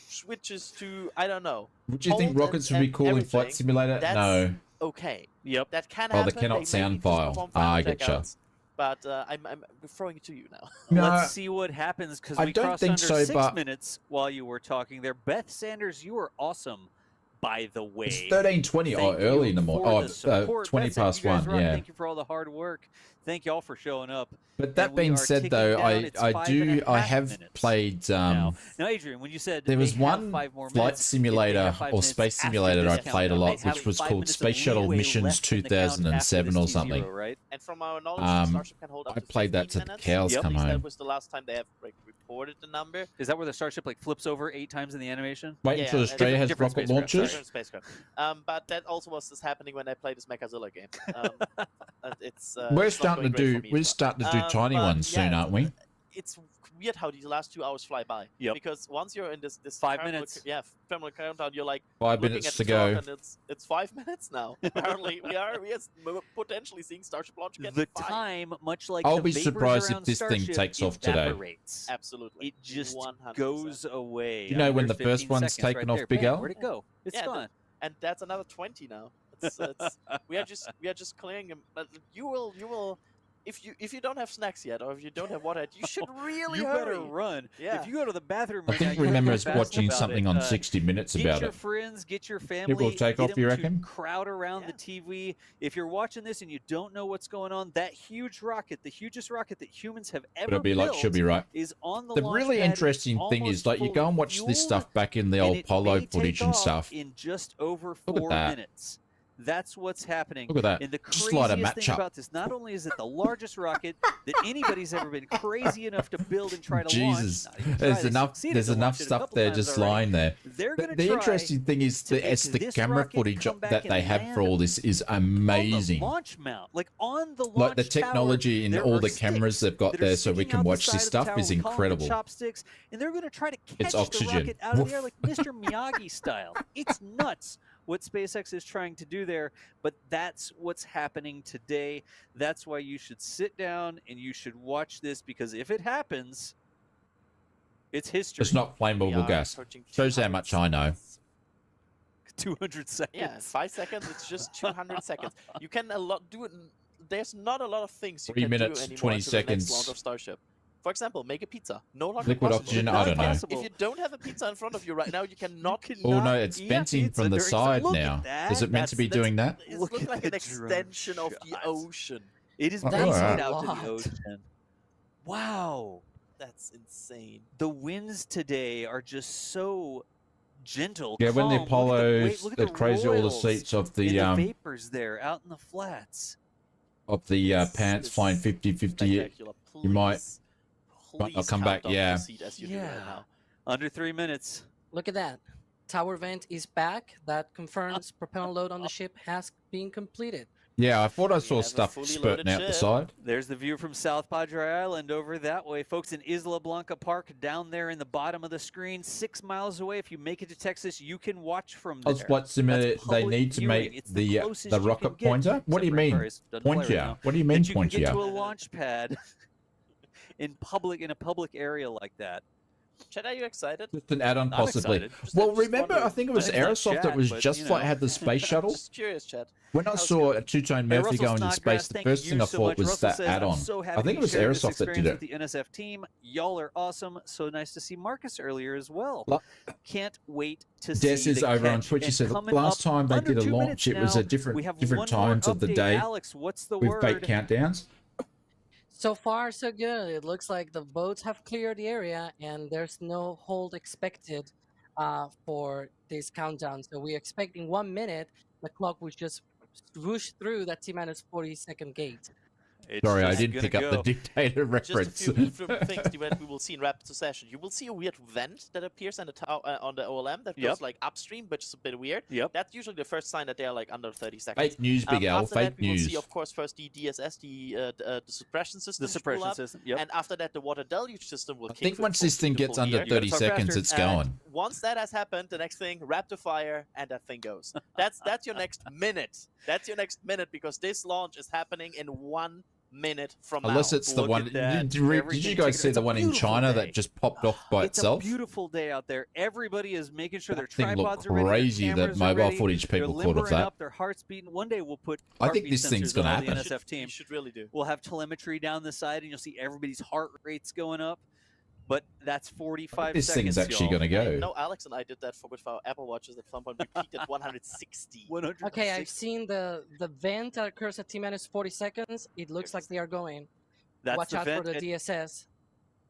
switches to, I don't know. Would you think hold rockets would be and cool in everything, Flight Simulator? that's No. Okay. Yep. That can Oh, happen. the cannot They may sound need to file. perform Ah, I final getcha. checkouts, but I'm throwing it to you now. No, Let's see what happens because I we don't crossed think under so, 6 but- minutes while you were talking there. Beth Sanders, you are awesome, by the way. It's 13:20 or Thank early you in the for morning. the support. 20 Beth Sanders, past you guys 1, rock. yeah. Thank you for all the hard work. Thank you all for showing up. But that And we being are said, ticking though, down. It's I 5.5 have minutes played. now, Adrian, when you said There was they have one 5 more flight minutes, if they simulator have 5 or minutes space after simulator this I played a countdown, lot, they have which was 5 called minutes of Space Shuttle leeway Missions left in the count after 2007 or this something. T0, right? And from our knowledge, Starship can hold up I to played that 15 till the minutes. cows At come least home. That was the last time they have reported the number. Is that where the Starship like flips over 8 times in the animation? Wait until Australia has different rocket spacecraft, launches. Different spacecraft. But that also was just happening when I played this Mechazilla game. It's We're it's not starting to going great do for me as well. starting to do tiny But ones soon, yeah, aren't we? It's weird how these last 2 hours fly by. Yep. Because once you're in this 5 terminal- minutes. Yeah, terminal countdown. You're like 5 looking minutes at to the clock go. and it's 5 minutes now. Apparently, we are potentially seeing Starship launch again. The 5. time, much like I'll the be vapors surprised if around this thing Starship, takes off today. evaporates. Absolutely. It just 100%. goes away. You know I mean, when there's the first 15 one's seconds taken right off, there. Big Bam, Al? Where'd it go? It's Yeah, gone. And that's another 20 now. We are just clearing them. But you will. If you don't have snacks yet, or if you don't have water, you should really You hurry. better run. Yeah. If you go to the bathroom I right now, think you gotta remember be us fast watching about something it. on 60 Minutes Get about your it. friends, get your family. It will take get off, you them to reckon? crowd around the TV. If you're watching this and you don't know what's going on, that huge rocket, the hugest rocket that humans have ever It'll be like, built, she'll be right. is on the The launch really pad. interesting It's thing is, almost like, you go fully and watch this fueled, stuff back in the and old it Polo may take footage and off stuff. in just over Look at 4 that. minutes. That's what's happening. Look at that. And the Just like a craziest thing matchup. about this, not only is it the largest rocket that anybody's ever been crazy enough to build and try to Jesus, launch. Not even try, there's they enough. succeeded There's to enough launch it a stuff couple there times just already. lying there. They're But gonna the try interesting thing is to it's make the this camera rocket footage come back that and they have for land all this is on the amazing. launch mount, like on the launch Like the tower, technology in there all are the cameras sticks they've got that are there, so we sticking can out the watch side this of the stuff tower. is We call them the incredible. chopsticks, and they're going to try to catch It's the oxygen. rocket out of Woof. the air like Mr. Miyagi style. It's nuts what SpaceX is trying to do there, but that's what's happening today. That's why you should sit down and you should watch this, because if it happens, it's history. It's not flammable gas. Shows how much I know. 200 seconds. Yeah, 5 seconds. It's just 200 seconds. You can do it. There's not a lot of things you 3 can minutes, do anymore 20 until the next seconds. launch of Starship. For example, make a pizza. No longer Liquid possible. oxygen, Not I don't know. possible. If you don't have a pizza in front of you right now, you cannot. Oh no, it's venting from the side now. Is it meant to be doing that? It looks like an extension of the ocean. It is Oh, venting alright. out to the ocean. Wow. That's insane. The winds today are just so gentle. Yeah, when the calm. Look at the weight, Apollos, look at it crazy all the royals seats of and the vapors there out in the flats. pants flying 50-50. You might not come back. Yeah. Under 3 minutes. Look at that. Tower vent is back. That confirms propellant load on the ship has been completed. Yeah, I thought I saw stuff spurting out the side. There's the view from South Padre Island over that way. Folks, in Isla Blanca Park, down there in the bottom of the screen, 6 miles away. If you make it to Texas, you can watch from there. Ausflight Simmer, That's they public need to viewing. make It's the closest you rocket can get pointer. What do you to Red mean? Berries. Doesn't play right Pointier. now. What do you mean That you can get to a pointier? launch pad in a public area like that. Chad, are you excited? Just an add-on, I'm possibly. excited. Well, remember, I think it was It's not Aerosoft Chad, that was but, just you like know. had the space shuttle. Just curious, Chad. When I saw a two-tone Hey, Murphy Russell go into Snodgrass, space, the thank first you thing I so thought much. was Russell that says, I'm add-on. so happy I think you it was shared this Aerosoft that did experience it. with the NSF team. Y'all are awesome. So nice to see Marcus earlier as well. Can't wait to Des see is the over on catch. Twitch. He And said, coming last up time they under did a 2 launch, minutes it was now, at different we have different one more times of the update. day Alex, what's the with fake word? countdowns. So far, so good. It looks like the boats have cleared the area, and there's no hold expected for this countdown. So we're expecting 1 minute. The clock will just swoosh through that T-minus 40-second gate. Sorry, I didn't pick up the dictator reference. Just a few different things that we will see in rapid succession. You will see a weird vent that appears on the OLM that goes like upstream, which is a bit weird. That's usually the first sign that they're like under 30 seconds. Fake news, Big L. After Fake that, we will news. see, of course, first the DSS, the suppression system. The suppression system, yep. And after that, the water deluge system will I kick. think once this thing gets under 30 seconds, it's going. Once that has happened, the next thing, rapid fire, and that thing goes. That's your next minute. That's your next minute because this launch is happening in 1 minute from Unless now. it's the one. Did you guys see the one in China that just popped off by It's itself? a beautiful day out there. Everybody is making sure their That thing looked tripods are ready. crazy their that cameras are mobile ready, footage they're people caught of limbering that. Up, their heart's beating. One day we'll put. I think heartbeat this thing's sensors gonna on all the happen. NSF team. You should really do. We'll have telemetry down the side, and you'll see everybody's heart rates going up. But that's 45 This seconds. thing's actually y'all. going to go. No, Alex and I did that with our Apple Watches at some point. We peaked at 160. Okay, I've seen the vent that occurs at T-minus 40 seconds. It looks like they are going. That's Watch the out vent for the at- DSS.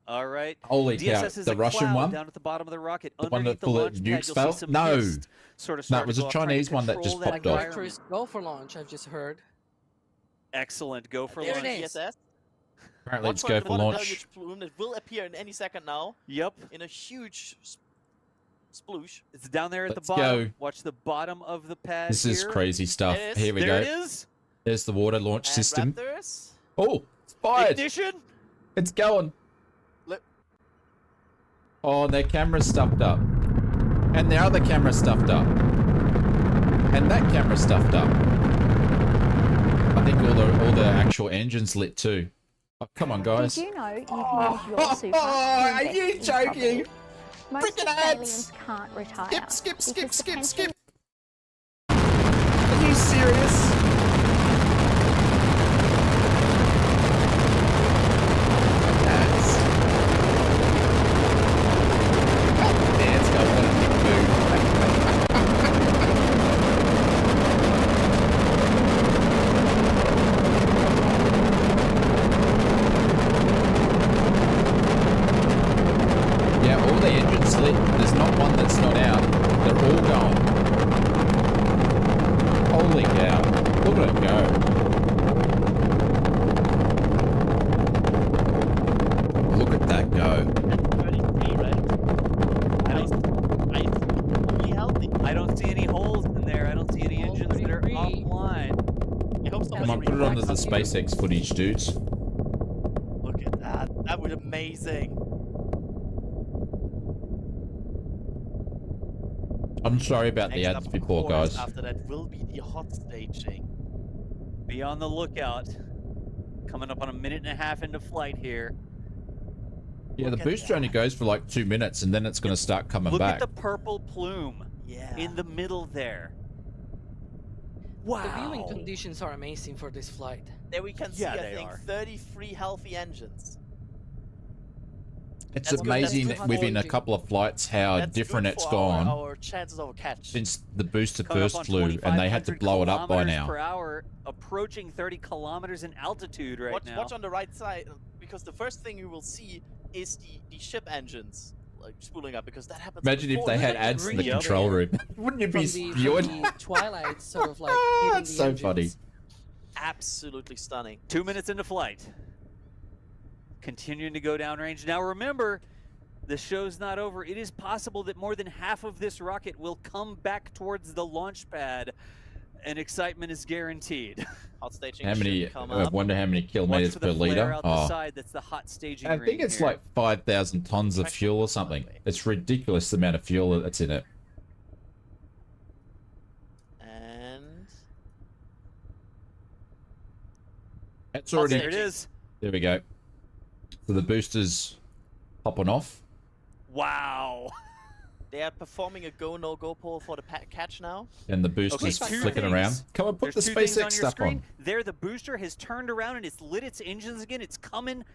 All right. Holy cow, DSS is the a Russian cloud one? down at the bottom of the rocket. The one that Underneath the full of launch pad, nukes you'll fell? see some No. mist sort of No, start it was to a go up, trying to Chinese one that control just that popped off. environment. Go for launch, I've just heard. Excellent. Go for There launch. it is. Apparently Watch it's for go the for water launch. deluge plume that will appear in any second now. Yep. In a huge sploosh. It's down there at Let's the bottom. go. Watch the bottom of the pad. This is here. crazy stuff. There it is. Here we There go. it is. There's the water launch And system. Raptors. Oh, it's fired. Ignition. It's going. Look. Oh, their camera's stuffed up. And their other camera's stuffed up. And that camera's stuffed up. I think all the actual engines lit too. Oh, come on, guys. Did you know you can use your super to are invest you in joking? property? Most Freaking Australians can't retire. Skip. Are you serious? Yeah, all the engines lit. There's not one that's not out. They're all going. Holy cow. Look at it go. Look at that go. I don't see any holes in there. I don't see any engines that are offline. I hope Come on, put it onto the SpaceX footage, dudes. Look at that. That would be amazing. I'm sorry about the Next ads up, before, of course, guys. After that will be the hot staging. Be on the lookout. Coming up on a minute and a half into flight here. Yeah, the booster only goes for like 2 minutes and then it's going to start coming Look back. at the purple plume. Yeah. In the middle there. Wow. The viewing conditions are amazing for this flight. There we can see, Yeah, I they think, are. 33 healthy engines. It's That's good. That's amazing good for within a launching. couple of flights how That's different good it's for gone Our chances of a catch. since the booster Coming up first on flew and they had to 2,500 blow it up by kilometers now. per hour, approaching 30 kilometers in altitude right now. Watch on the right side, because the first thing you will see is the ship engines like spooling up, because that happens. Imagine if before they the had engine ads in the really up. control room. Wouldn't you be From spewing? the twilight, sort of like hitting That's the so engines. funny. Absolutely stunning. 2 minutes into flight. Continuing to go downrange. Now remember, the show's not over. It is possible that more than half of this rocket will come back towards the launch pad, and excitement is guaranteed. Hot staging How many? should come I up. wonder how many Watch kilometers for per the flare liter. out the Oh, side. That's the hot staging I think ring it's here. like 5,000 tons of fuel or something. It's ridiculous the amount of fuel that's in it. And It's already. There it is. There we go. So the booster's popping off. Wow. They are performing a go no go poll for the catch now. And the booster's flicking around. Come on, put There's the two things SpaceX on your stuff screen. on. There, the booster has turned around and it's lit its engines again. It's coming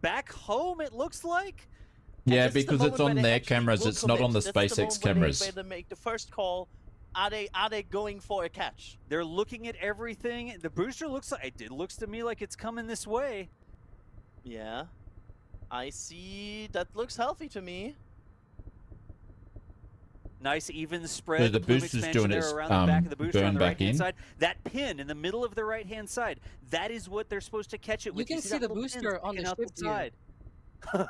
back home, it looks like. Yeah, this is the because it's moment where on they their actually cameras. will It's not on the commit. That's the SpaceX moment where cameras. Where they make the first call. Are they going for a catch? They're looking at everything. The booster looks like it looks to me like it's coming this way. Yeah. I see. That looks healthy to me. Nice even spread. So the plume booster's expansion doing there its, around the back of the booster burn on the back right-hand in. side. That pin in the middle of the right-hand side. That is what they're supposed to catch it with. You can see the booster on the ship side. Look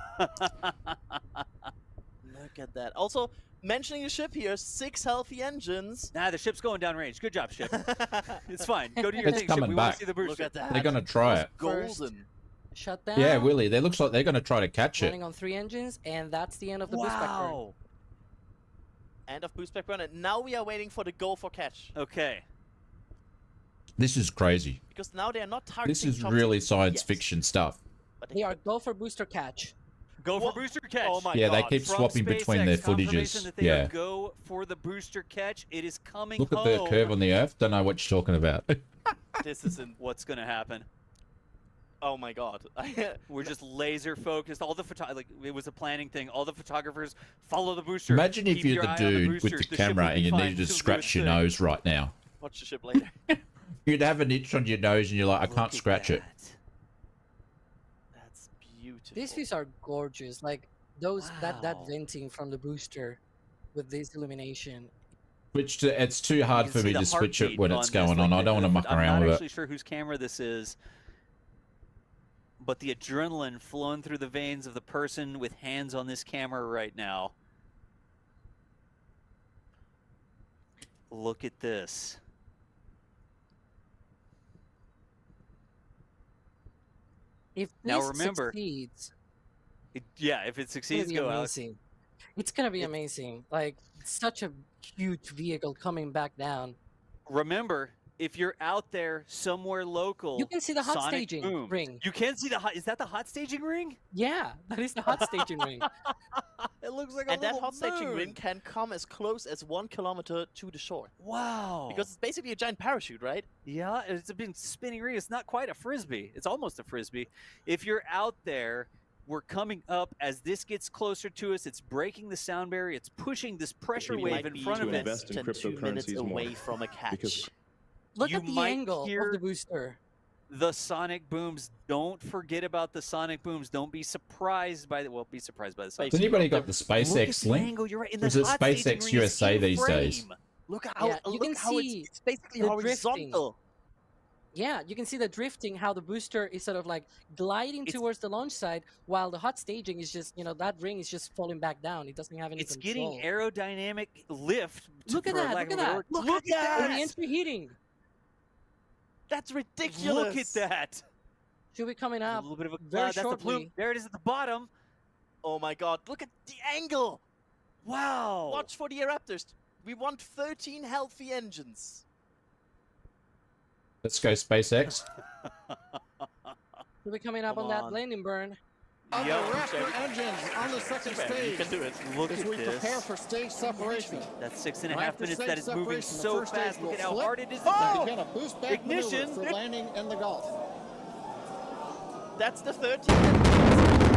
at that. Also, mentioning the ship here, 6 healthy engines. Nah, the ship's going downrange. Good job, ship. It's fine. Go to your It's thing, coming ship. We want back. to see the booster. Look at that. They're gonna try it. Golden. Shut down. Yeah, Willie. They looks like they're gonna try to catch it. Running on 3 engines, and that's the end of the boost back burn. Wow. End of boost back burn. And now we are waiting for the go for catch. Okay. This is crazy. Because now they are not targeting. This is Chopsticks really science yet. fiction stuff. But They are go for booster catch. Go for booster catch. Oh my Yeah, they God. keep From swapping between their SpaceX, confirmation footages. that they Yeah. are go for the booster catch. It is coming Look at home. the curve on the Earth. Don't know what you're talking about. This isn't. What's going to happen? Oh my God. We're just laser focused. All the like it was a planning thing. All the photographers follow the booster. Imagine if Keep you're your the eye on dude boosters. with the ship camera will be and you fine. needed to She'll do scratch its your thing. nose right now. Watch the ship later. You'd have an itch on your nose and you're like, I Look can't at scratch it. that. That's beautiful. These views are gorgeous. Like those that Wow. venting from the booster with this illumination. Which it's too hard You for can me see to the switch it heartbeat when it's this, going like on. I the- don't want to muck I'm around not with actually it. sure whose camera this is, but the adrenaline flowing through the veins of the person with hands on this camera right now. Look at this. If Now this remember- succeeds, Yeah, if it it's gonna succeeds, be go Alex. amazing. It's gonna be amazing. Like such a huge vehicle coming back down. Remember, if you're out there somewhere local, You can see the hot sonic staging boom. ring. You can see the hot. Is that the hot staging ring? Yeah, that is the hot staging ring. It looks like a And that little hot staging moon. ring can come as close as 1 kilometer to the shore. Wow. Because it's basically a giant parachute, right? Yeah, it's been spinning ring. It's not quite a frisbee. It's almost a frisbee. If you're out there, we're coming up as this gets closer to us. It's breaking the sound barrier. It's pushing this pressure We wave might in be front of it. less than 2 minutes away from a catch. Because Look You at the might angle hear- of the booster. The sonic booms. Don't forget about the sonic booms. Don't be surprised by the. Well, be surprised by the sonic. Has anybody got the Look at SpaceX the link? angle. You're right. In Or is the it hot staging SpaceX ring is USA in these days? frame. Look how Yeah, you look can how see it's basically the horizontal. Yeah, you can see the drifting, how the booster is sort of like gliding It's- towards the launch side, while the hot staging is just, that ring is just falling back down. It doesn't have any It's control. getting aerodynamic lift. Look at for that, lack look of a at better that. word. Look at Oh, the that! entry heating. That's ridiculous. Look at that. Should be coming A up little bit of a very that's the plume. shortly. There it is at the bottom. Oh my God! Look at the angle. Wow. Watch for the eruptors. We want 13 healthy engines. Let's go SpaceX. Should be coming up Come on that on. landing burn. On Yo, the Raptor engines on the second Super, stage. you can do it. Look as at we this. prepare for stage separation. That's 6.5 After minutes. stage That is moving separation, the so first stage fast. Look will at how flip hard it is. to Oh! begin a boost back Ignition. maneuver for landing in the Gulf. That's the 13.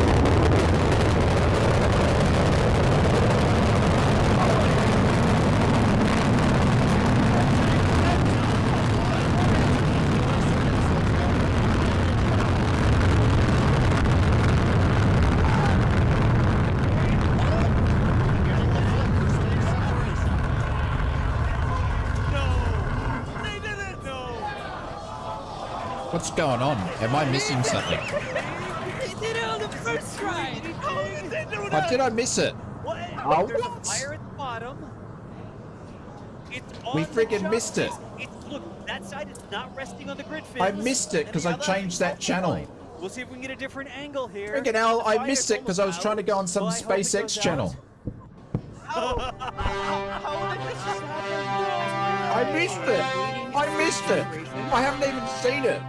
What's going on? Am I missing something? They did it on the first try! How did I miss it? What? Oh, There's what? a fire at the bottom. It's on We the friggin' missed it. Look, that side is not resting on the grid fins. I missed it because I changed that channel. We'll see if we can get a different angle here. Friggin' hell, I Fire missed it because I was trying to go on some Well, I hope it goes SpaceX out. channel. How did this just happen? I missed it. I missed it. I haven't even seen it.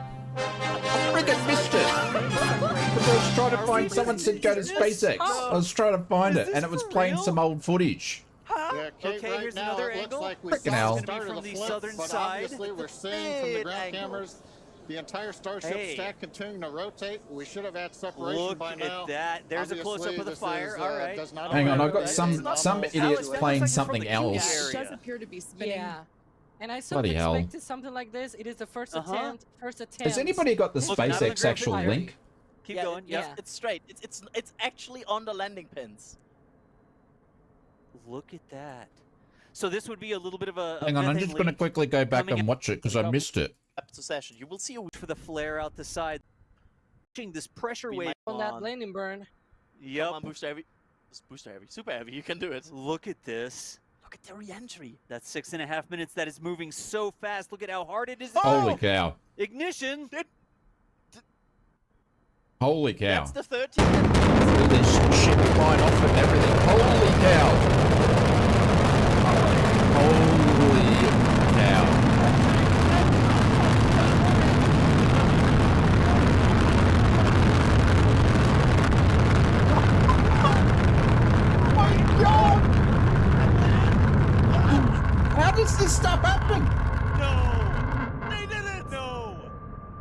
I freaking missed it. I was trying to find. Someone said go to SpaceX. I was trying to find it, and it was playing some old footage. Yeah, Okay, right here's now, another it angle. looks like we Frickin' saw hell. the start From of the the flip, southern but side. obviously we're It's a seeing from the bad ground angle. cameras the entire Starship Hey. stack continuing to rotate. We should have had separation Look by now. at that. There's a close-up of the Obviously, fire. this All right. does not Hang on, appear I've got to be some nominal idiots Alex, that playing looks like something it's from the else. area. It does appear to be spinning. Yeah. And I sort Bloody of hell. expected something like this. It is the first attempt. Has anybody got the Look, not on the SpaceX ground actual fire. link? Keep Yeah, going. It's straight. It's actually on the landing pins. Look at that. So this would be a little bit of a Hang on, I'm methane just going to leak quickly go back coming and in watch it because I missed it. Up to session. You will see a for the flare out the side. This pressure We wave might- On that landing burn. Yep. Come on, booster heavy. Just booster heavy. Super heavy. You can do it. Look at this. Look at the re-entry. That's 6.5 minutes. That is moving so fast. Look at how hard it is. Holy cow. Ignition. Holy cow. That's the 13. Look at this shit flying off and everything. Holy cow. Holy cow. How does this stuff happen? No! They did it! No!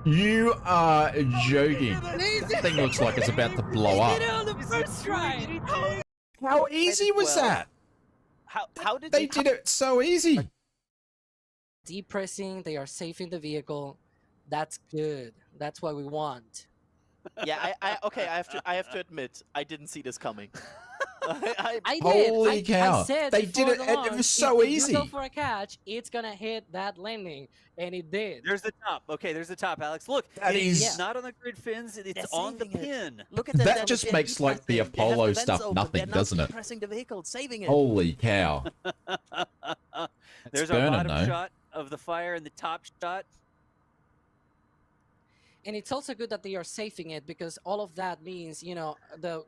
You are joking. That thing looks like it's about to blow up. on the first try. How easy was that? How did They did it so easy. Depressing. They are safe in the vehicle. That's good. That's what we want. Yeah, okay. I have to admit, I didn't see this coming. I did. Holy I cow. said They did before it, the and it launch, was so if easy. you go for a catch, it's gonna hit that landing, and it did. There's the top. Okay, there's the top, Alex. Look, That it's is- not on the grid fins. It's They're on the saving it. pin. Look at That just makes like the Apollo stuff nothing, doesn't it? Pressing the vehicle, saving it. Holy cow. There's our burning, bottom though. shot of the fire and the top shot. And it's also good that they are safing it because all of that means, you know, the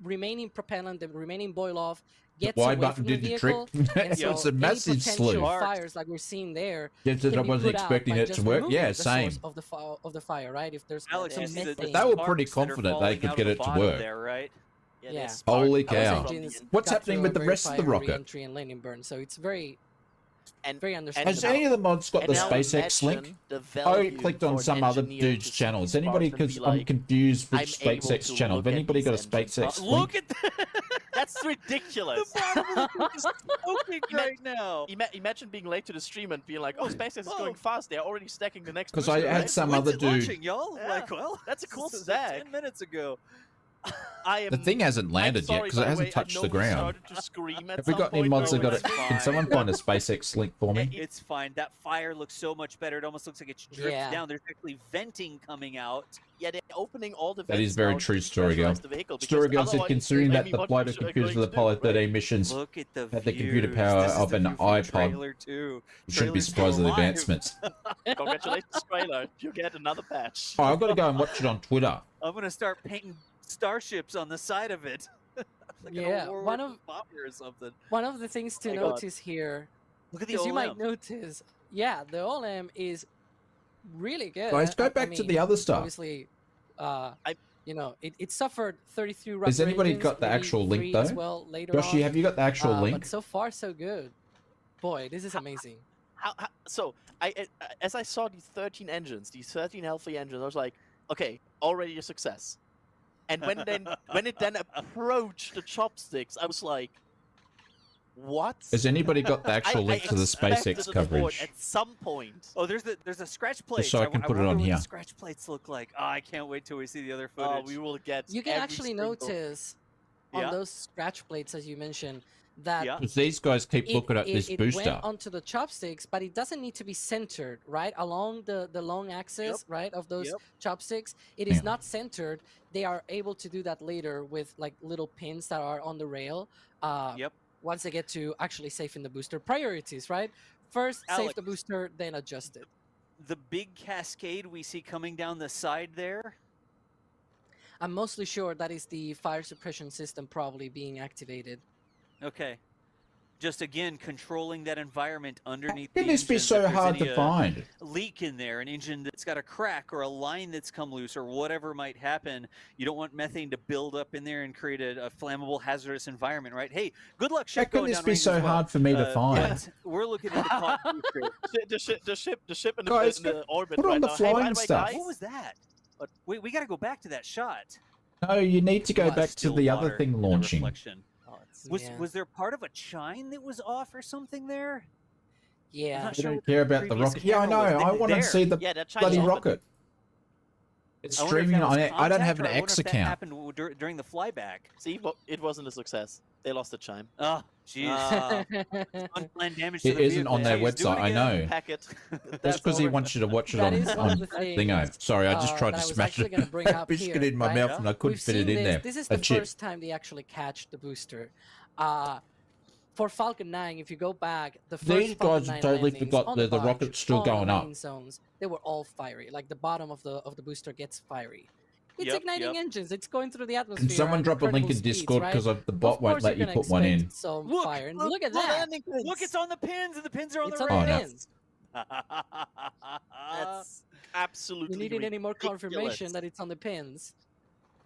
remaining propellant, the remaining boil off gets Y away button from the did the trick. vehicle. and It's so a massive any potential slew. fires like we're seeing there. Yes, can I be wasn't put out expecting by it to just work. removing Yeah, the same. source of the fire, right? If there's Alex, some you see the methane. They were pretty sparks that are confident they falling could out get of it the to bottom work. There, right? Yeah. Holy Those cow. engines What's got happening through with a the very rest of the fire rocket? re-entry and landing burn, so it's very Has understandable. any of the mods got And the now SpaceX link? imagine the I value clicked on for some an other engineer dude's to channel. Is see anybody, parts and because be I'm like, confused I'm which able SpaceX to channel. look Have at anybody got a these engines. SpaceX Look link? at that. That's ridiculous. Smoking right now. Imagine being late to the stream and being like, "Oh, SpaceX is going fast. They're already stacking the next." 'Cause I booster, had right? some When's other it dude. launching, y'all? Yeah. Like, well, That's a cool this is stack. 10 minutes ago. I am. The thing hasn't landed I'm yet sorry, because it by the hasn't way, I touched know the we ground. started to scream at Have we some got any point, mods that but got it? it's Can fine. someone find a SpaceX link for me? It's fine. That fire looks so much better. It almost looks like it's dripped Yeah. down. There's actually venting coming out. Yeah, they're opening all the. That vents is very now to true, Story Girl. pressurize the vehicle, because Story Girl said, otherwise, considering that maybe the what flight we of should- are computers going of the to do, Apollo right? 13 missions Look at the had the computer views. power This is of the an view from the iPod. trailer, too. You shouldn't be Trailer's surprised still at the alive. advancements. Congratulations, trailer. You get another patch. Oh, I've got to go and watch it on Twitter. I'm gonna start painting starships on the side of it. Like an Yeah, old one World of- War bomber or something. One of the things to my God. notice here, Look at the because you might OLM. notice, yeah, the OLM is really good. Guys, go I back to mean, the other stuff. Obviously, you know, it suffered 33 rubber Has anybody engines, got the maybe actual link 3 though? as well later Joshi, on. have you got the actual link? But so far, so good. Boy, this is amazing. So as I saw these 13 engines, these 13 healthy engines, I was like, okay, already a success. And when it then approached the chopsticks, I was like, what? Has anybody got the actual link to the expected SpaceX an award coverage? at some point. Oh, there's a scratch plate. so I can put it wonder on what here. The scratch plates look like. Oh, I can't wait till we see the other footage. Oh, we will get. You can every actually single- notice on Yeah. those scratch plates, as you mentioned, that Yeah. Because these guys keep looking at this it booster. went onto the chopsticks, but it doesn't need to be centered, right? Along the long axis, right, of those chopsticks. It is Yeah. not centered. They are able to do that later with like little pins that are on the rail. Yep. Once they get to actually safing the booster. Priorities, right? First, save Alex. the booster, then adjust it. The big cascade we see coming down the side there. I'm mostly sure that is the fire suppression system probably being activated. Okay. just again controlling that environment underneath. Can the this be engine, so if there's hard any, to find? Leak in there, an engine that's got a crack or a line that's come loose or whatever might happen. You don't want methane to build up in there and create a flammable, hazardous environment, right? Hey, good luck ship How can going this down be range so as well. hard for me to find? But we're looking into cockpit. the ship in the, Guys, in the orbit put on right the now. flying by the way, stuff. guys, What was that? We got to go back to that shot. No, you need to go What, back to still the water other thing in the launching. reflection? Was there part of a chine that was off or something there? Yeah. I'm not I sure don't what care the about the previous rocket. Yeah, I know. camera was. I want to There. see the Yeah, that Chinese bloody open. rocket. It's I wonder if streaming that was on it. I don't have an contact, or I wonder X if that account. happened during the flyback. See, it wasn't a success. They lost the chime. Oh, jeez. Unplanned damage to It the isn't vehicle. on their Jeez, do it website. I again. know. Pack it. That's because he wants you to watch it That on, is one of the Thingo. things, Sorry, I just tried that to I was smash actually gonna bring up biscuit here, in my right? mouth and I couldn't We've fit it seen in there. This is A the chip. first time they actually catch the booster. For Falcon 9, if you go back, the first These Falcon guys 9 totally landings forgot on the barge, rocket's still on the going up. landing zones, they were all fiery. Like the bottom of the booster gets fiery. It's Yep, igniting yep. engines. It's going through the atmosphere. Can someone at drop a link incredible in speeds, Discord right? because the bot Of won't course let you're you gonna put one in. expect Some fire. And look at the that. landing pins. Look, it's on the pins, and the pins are on It's the on the ramp. pins. That's absolutely You needed any more ridiculous. confirmation that it's on the pins?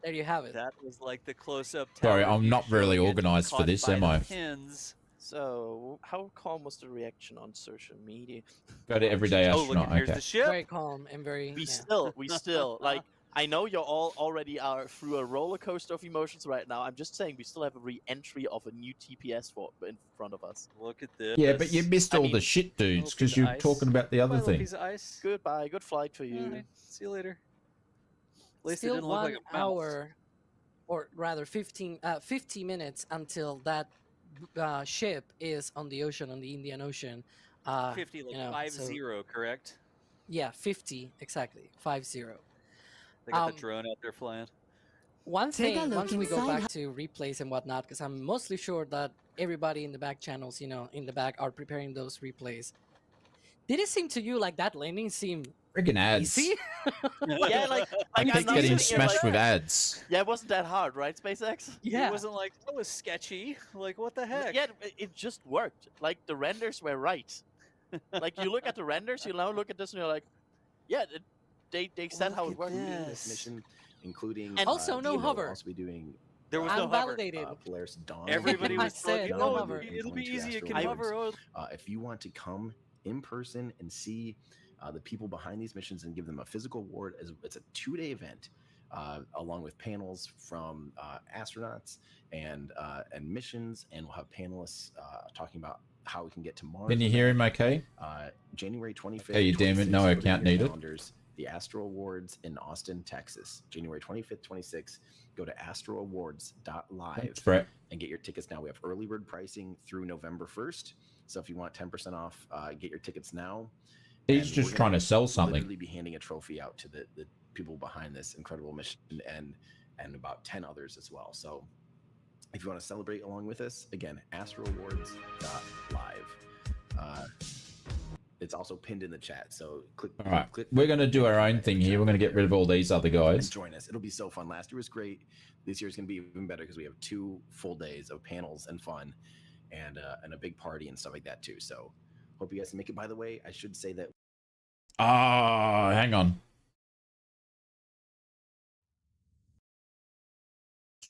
There you have it. That was like the close-up. Sorry, tower I'm view not really showing it organized for caught this, by am the I? Pins. So, how calm was the reaction on social media? Go to Everyday Oh, look, Astronaut. and here's Okay. the ship. Very calm and very. We yeah. still, like, I know you're all already are through a roller coaster of emotions right now. I'm just saying we still have a re-entry of a new TPS in front of us. Look at this. Yeah, but you missed all the shit dudes because you're talking about the other thing. Piece of ice. Goodbye, good flight for you. Alright, see you later. At least it Still didn't look 1 like a mouse. hour, or rather 50 minutes until that ship is on the ocean, on the Indian Ocean. 50, like you know, 5-0, correct? Yeah, 50 exactly, 50. They got the drone out there flying. One Take a thing, look once we go inside back to replays and whatnot, because I'm mostly sure that everybody in the back channels, you know, in the back are preparing those replays. Did it seem to you like that landing seemed Friggin' ads. easy? Yeah, like I I'm keep not getting sitting here smashed like, with ads. yeah, it wasn't that hard, right, SpaceX? Yeah. It wasn't like, that was sketchy. Like, what the heck? Yeah, it just worked. Like, the renders were right. Like, you look at the renders, you now look at this and you're like, yeah, they said how it worked. This mission, including And also no Dino will hover. also be doing There was no hover. Unvalidated. Polaris Dawn. Everybody I was said talking, no oh, hover. it'll be Going to easy, you can Astro hover. Worlds. Oh, If you want to come in person and see the people behind these missions and give them a physical award, it's a 2-day event, along with panels from astronauts and missions, and we'll have panelists talking about how we can get to Mars. Can you hear him okay? January 25th. Okay, you damn it, 26th, no go to account your needed. calendars. The Astro Awards in Austin, Texas, January 25th, 26th. Go to astroawards.live Thanks, Brett. and get your tickets now. We have early bird pricing through November 1st. So if you want 10% off, get your tickets now. He's And just we're trying gonna to sell something. Literally be handing a trophy out to the people behind this incredible mission and about 10 others as well. So if you want to celebrate along with us, again, astroawards.live. It's also pinned in the chat. So click. All right, click we're going to do our own thing here. We're going to get rid of all these other and guys. join us. It'll be so fun. Last year was great. This year's going to be even better because we have 2 full days of panels and fun and a big party and stuff like that too. So hope you guys can make it. By the way, I should say that. Hang on.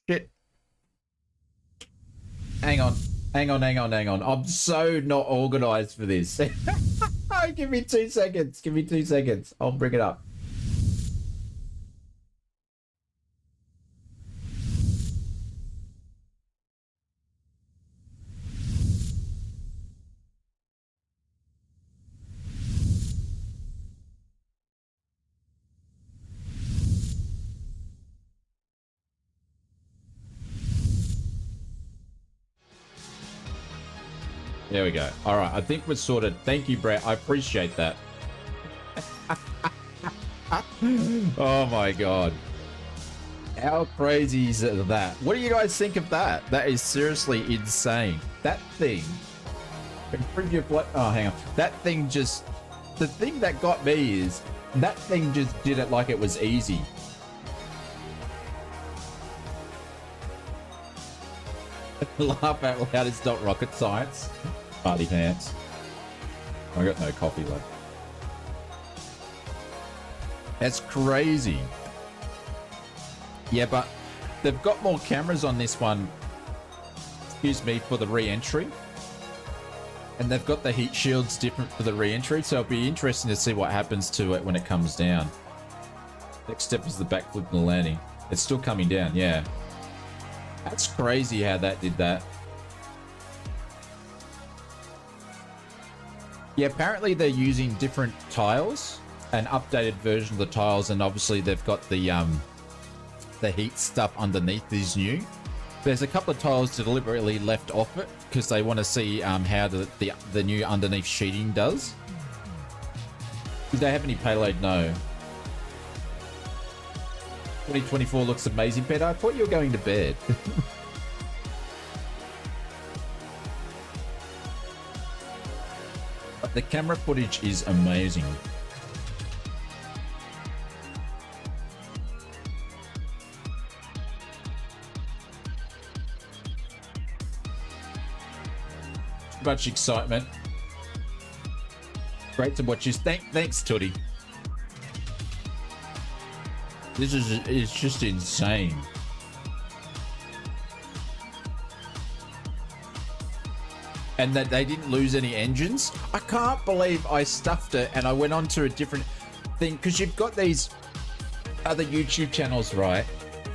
Shit. Hang on. I'm so not organized for this. Give me 2 seconds. I'll bring it up. There we go. All right, I think we're sorted. Thank you, Brett. I appreciate that. Oh my god. How crazy is that? What do you guys think of that? That is seriously insane. That thing. Improve your oh, hang on. That thing just. The thing that got me is that thing just did it like it was easy. Laugh out loud, it's not rocket science. Party pants. I got no coffee left. That's crazy. Yeah, but they've got more cameras on this one, excuse me, for the re-entry. And they've got the heat shields different for the re-entry, so it'll be interesting to see what happens to it when it comes down. Next step is the backflip and the landing. It's still coming down, yeah. That's crazy how that did that. Yeah, apparently they're using different tiles, an updated version of the tiles, and obviously they've got the heat stuff underneath is new. There's a couple of tiles deliberately left off it because they want to see how the new underneath sheeting does. Do they have any payload? No. 2024 looks amazing, Peter. I thought you were going to bed. But the camera footage is amazing. Too much excitement. Great to watch this. Thanks, Tootie. This is just insane. And that they didn't lose any engines. I can't believe I stuffed it and I went on to a different thing, because you've got these other YouTube channels, right?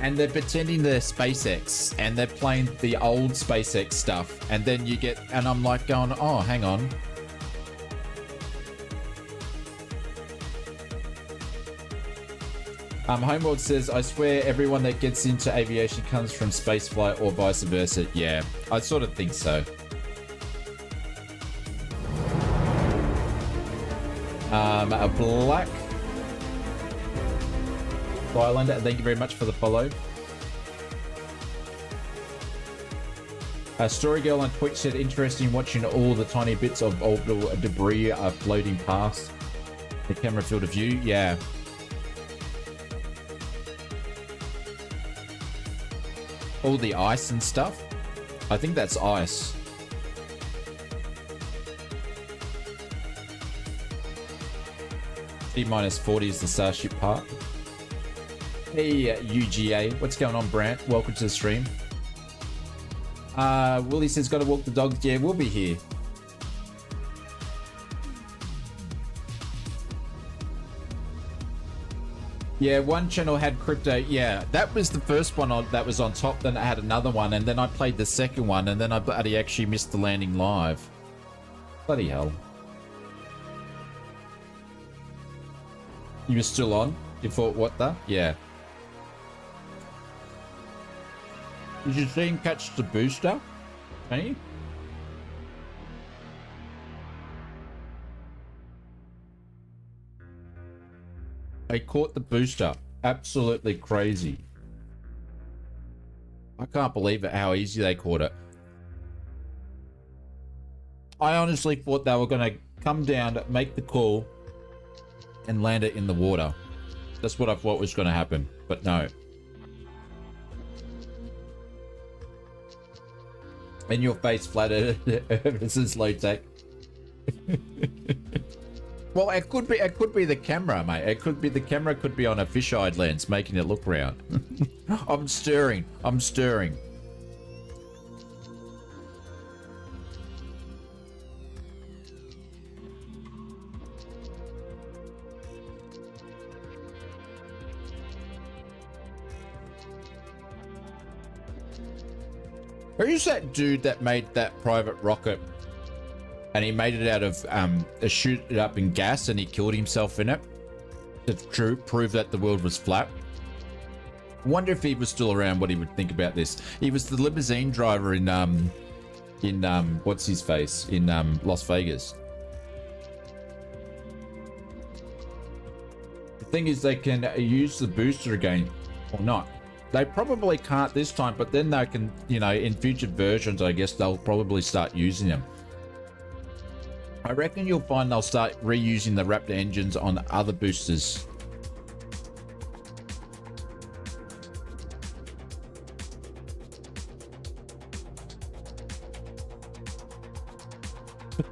And they're pretending they're SpaceX and they're playing the old SpaceX stuff, and then you get, and I'm like going, oh, hang on. Homeworld says, I swear everyone that gets into aviation comes from spaceflight or vice versa. Yeah, I sort of think so. A black Islander, thank you very much for the follow. Story Girl on Twitch said, interesting watching all the tiny bits of orbital debris are floating past the camera field of view. Yeah. All the ice and stuff. I think that's ice. T-40 is the Starship part. Hey, UGA. What's going on, Brant? Welcome to the stream. Willie says, gotta walk the dogs. Yeah, we'll be here. Yeah, one channel had crypto. Yeah, that was the first one that was on top. Then I had another one, and then I played the second one, and then I bloody actually missed the landing live. Bloody hell. You were still on? You thought, what the? Yeah. Did you see him catch the booster? Hey? They caught the booster. Absolutely crazy. I can't believe it, how easy they caught it. I honestly thought they were going to come down, make the call, and land it in the water. That's what I thought was going to happen, but no. In your face, flattered. This is low tech. Well, it could be the camera, mate. It could be the camera. Could be on a fisheye lens, making it look round. I'm stirring. Who's that dude that made that private rocket? And he made it out of shoot it up in gas, and he killed himself in it to prove that the world was flat. I wonder if he was still around, what he would think about this. He was the limousine driver in what's his face in Las Vegas. The thing is, they can use the booster again or not. They probably can't this time, but then they can, you know, in future versions, I guess they'll probably start using them. I reckon you'll find they'll start reusing the Raptor engines on other boosters.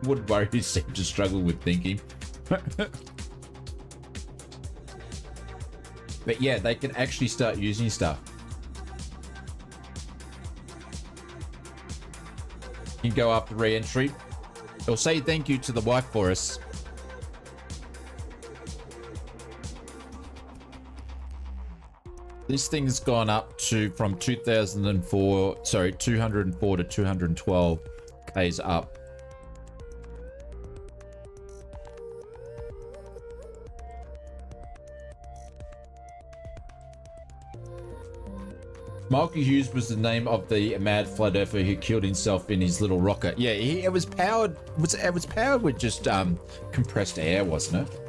Wouldn't worry, he seemed to struggle with thinking. But yeah, they can actually start using stuff. You can go after re-entry. It'll say thank you to the wife for us. This thing's gone up to from 204 to 212 Ks up. Michael Hughes was the name of the mad flat earther who killed himself in his little rocket. Yeah, it was powered. It was powered with just compressed air, wasn't it?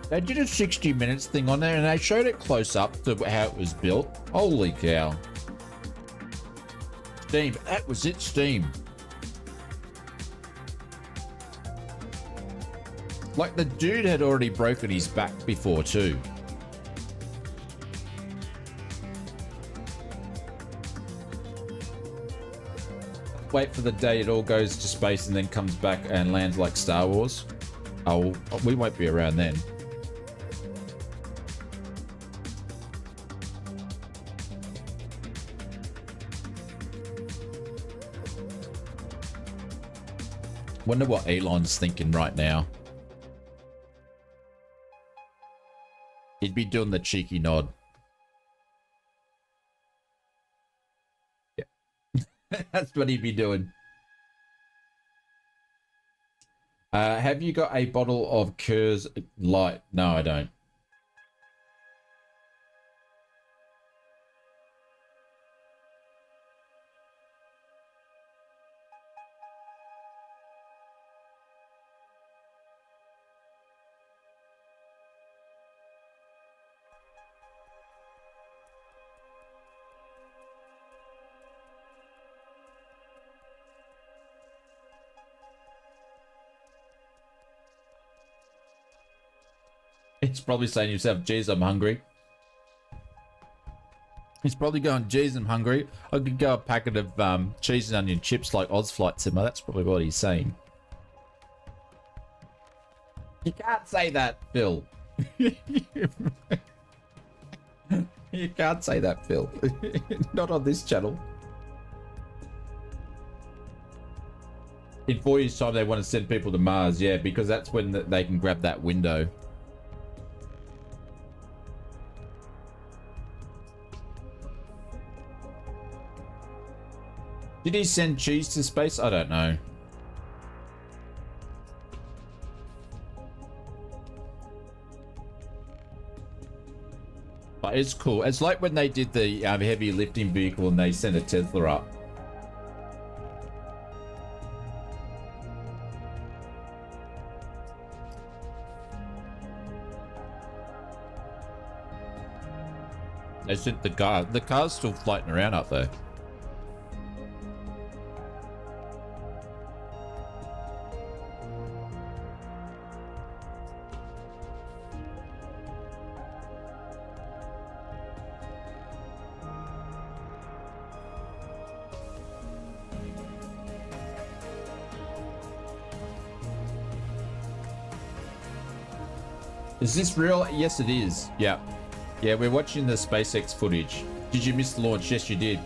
They did a 60 minutes thing on there and they showed it close up to how it was built. Holy cow. Steam. That was it, Steam. Like the dude had already broken his back before too. Wait for the day it all goes to space and then comes back and lands like Star Wars. Oh, we won't be around then. Wonder what Elon's thinking right now. He'd be doing the cheeky nod. Yeah. That's what he'd be doing. Have you got a bottle of Coors Light? No, I don't. He's probably saying to himself, geez, I'm hungry. He's probably going, geez, I'm hungry. I could go a packet of cheese and onion chips like ausflightsimmer. That's probably what he's saying. You can't say that, Phil. You can't say that, Phil. Not on this channel. In 4 years' time, they want to send people to Mars. Yeah, because that's when they can grab that window. Did he send cheese to space? I don't know. But it's cool. It's like when they did the heavy lifting vehicle and they sent a Tesla up. They sent the car. The car's still floating around up there. Is this real? Yes, it is. Yeah. Yeah, we're watching the SpaceX footage. Did you miss the launch? Yes, you did.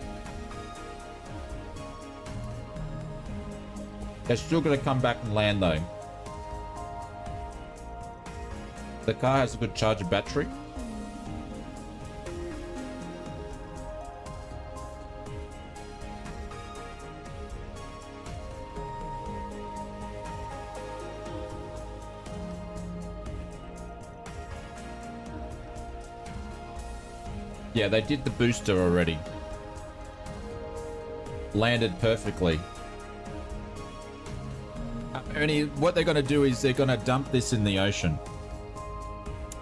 They're still going to come back and land, though. The car has a good charger battery. Yeah, they did the booster already. Landed perfectly. Only what they're going to do is they're going to dump this in the ocean.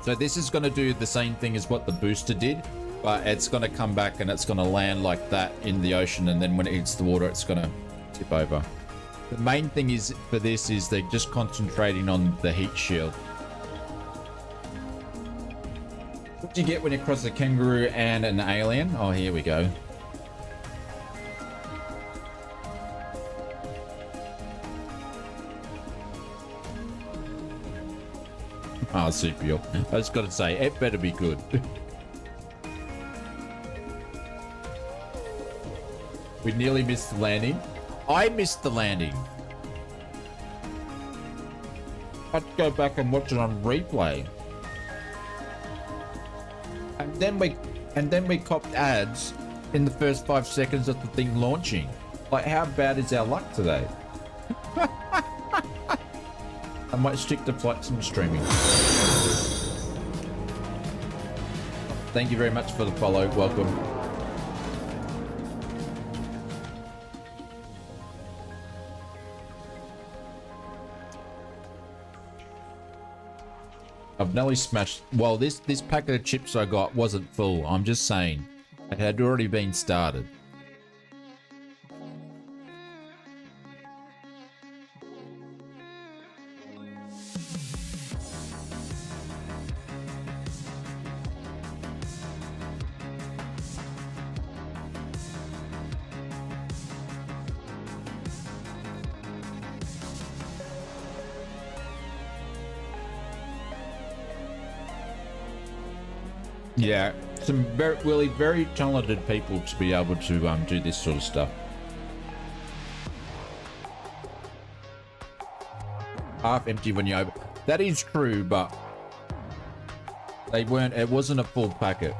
So this is going to do the same thing as what the booster did, but it's going to come back and it's going to land like that in the ocean, and then when it hits the water, it's going to tip over. The main thing is for this is they're just concentrating on the heat shield. What do you get when you cross a kangaroo and an alien? Oh, here we go. Ah, super. I just got to say, it better be good. We nearly missed the landing. I missed the landing. I had to go back and watch it on replay. And then we copped ads in the first 5 seconds of the thing launching. Like, how bad is our luck today? I might stick to flight sim streaming. Thank you very much for the follow. Welcome. I've nearly smashed. Well, this packet of chips I got wasn't full. I'm just saying, it had already been started. Yeah, some very talented people to be able to do this sort of stuff. Half empty when you open. That is true, but they weren't. It wasn't a full packet.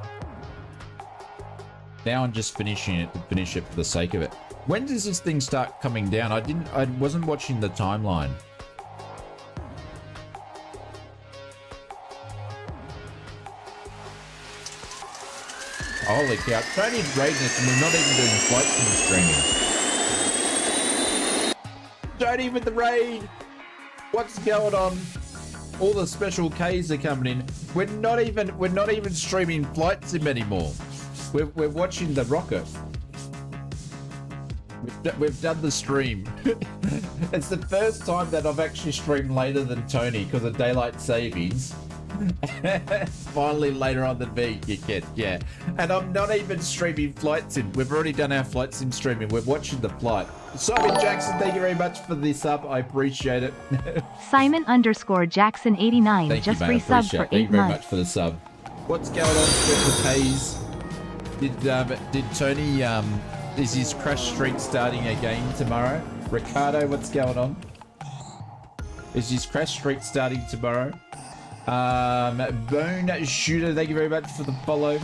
Now I'm just finishing it to finish it for the sake of it. When does this thing start coming down? I wasn't watching the timeline. Holy cow, Tony's raiding us and we're not even doing flight sim streaming. Tony with the raid! What's going on? All the special Ks are coming in. We're not even streaming flight sim anymore. We're watching the rocket. We've done the stream. It's the first time that I've actually streamed later than Tony because of daylight savings. Finally later on than me, you get, yeah. And I'm not even streaming flight sim. We've already done our flight sim streaming. We're watching the flight. Simon Jackson, thank you very much for the sub. I appreciate it. Simon_Jackson89 just resubbed for 8 months. Thank you very much for the sub. What's going on, Special K's? Did Tony, is his crash streak starting again tomorrow? Ricardo, what's going on? Is his crash streak starting tomorrow? Bone Shooter, thank you very much for the follow.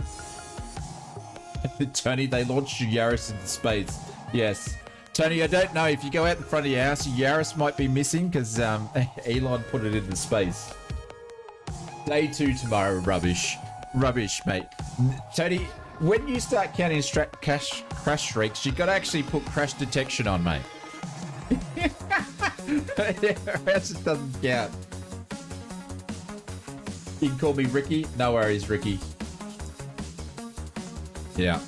Tony, they launched your Yaris into space. Yes. Tony, I don't know. If you go out in front of your house, your Yaris might be missing because Elon put it into space. Day 2 tomorrow, rubbish. Rubbish, mate. Tony, when you start counting crash streaks, you got to actually put crash detection on, mate. Or else it doesn't count. You can call me Ricky. No worries, Ricky. Yeah.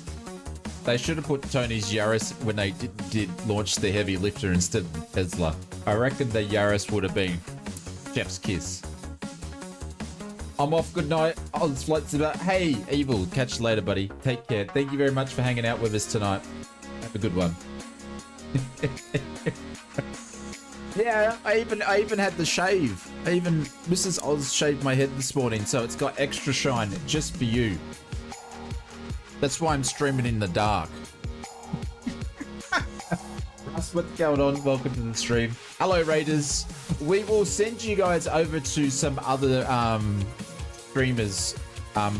They should have put Tony's Yaris when they did launch the heavy lifter instead of the Tesla. I reckon the Yaris would have been chef's kiss. I'm off. Good night. Oh, this flight's about. Hey, Evil. Catch you later, buddy. Take care. Thank you very much for hanging out with us tonight. Have a good one. Yeah, I even had the shave. Mrs. Oz shaved my head this morning, so it's got extra shine just for you. That's why I'm streaming in the dark. Russ, what's going on? Welcome to the stream. Hello, Raiders. We will send you guys over to some other streamers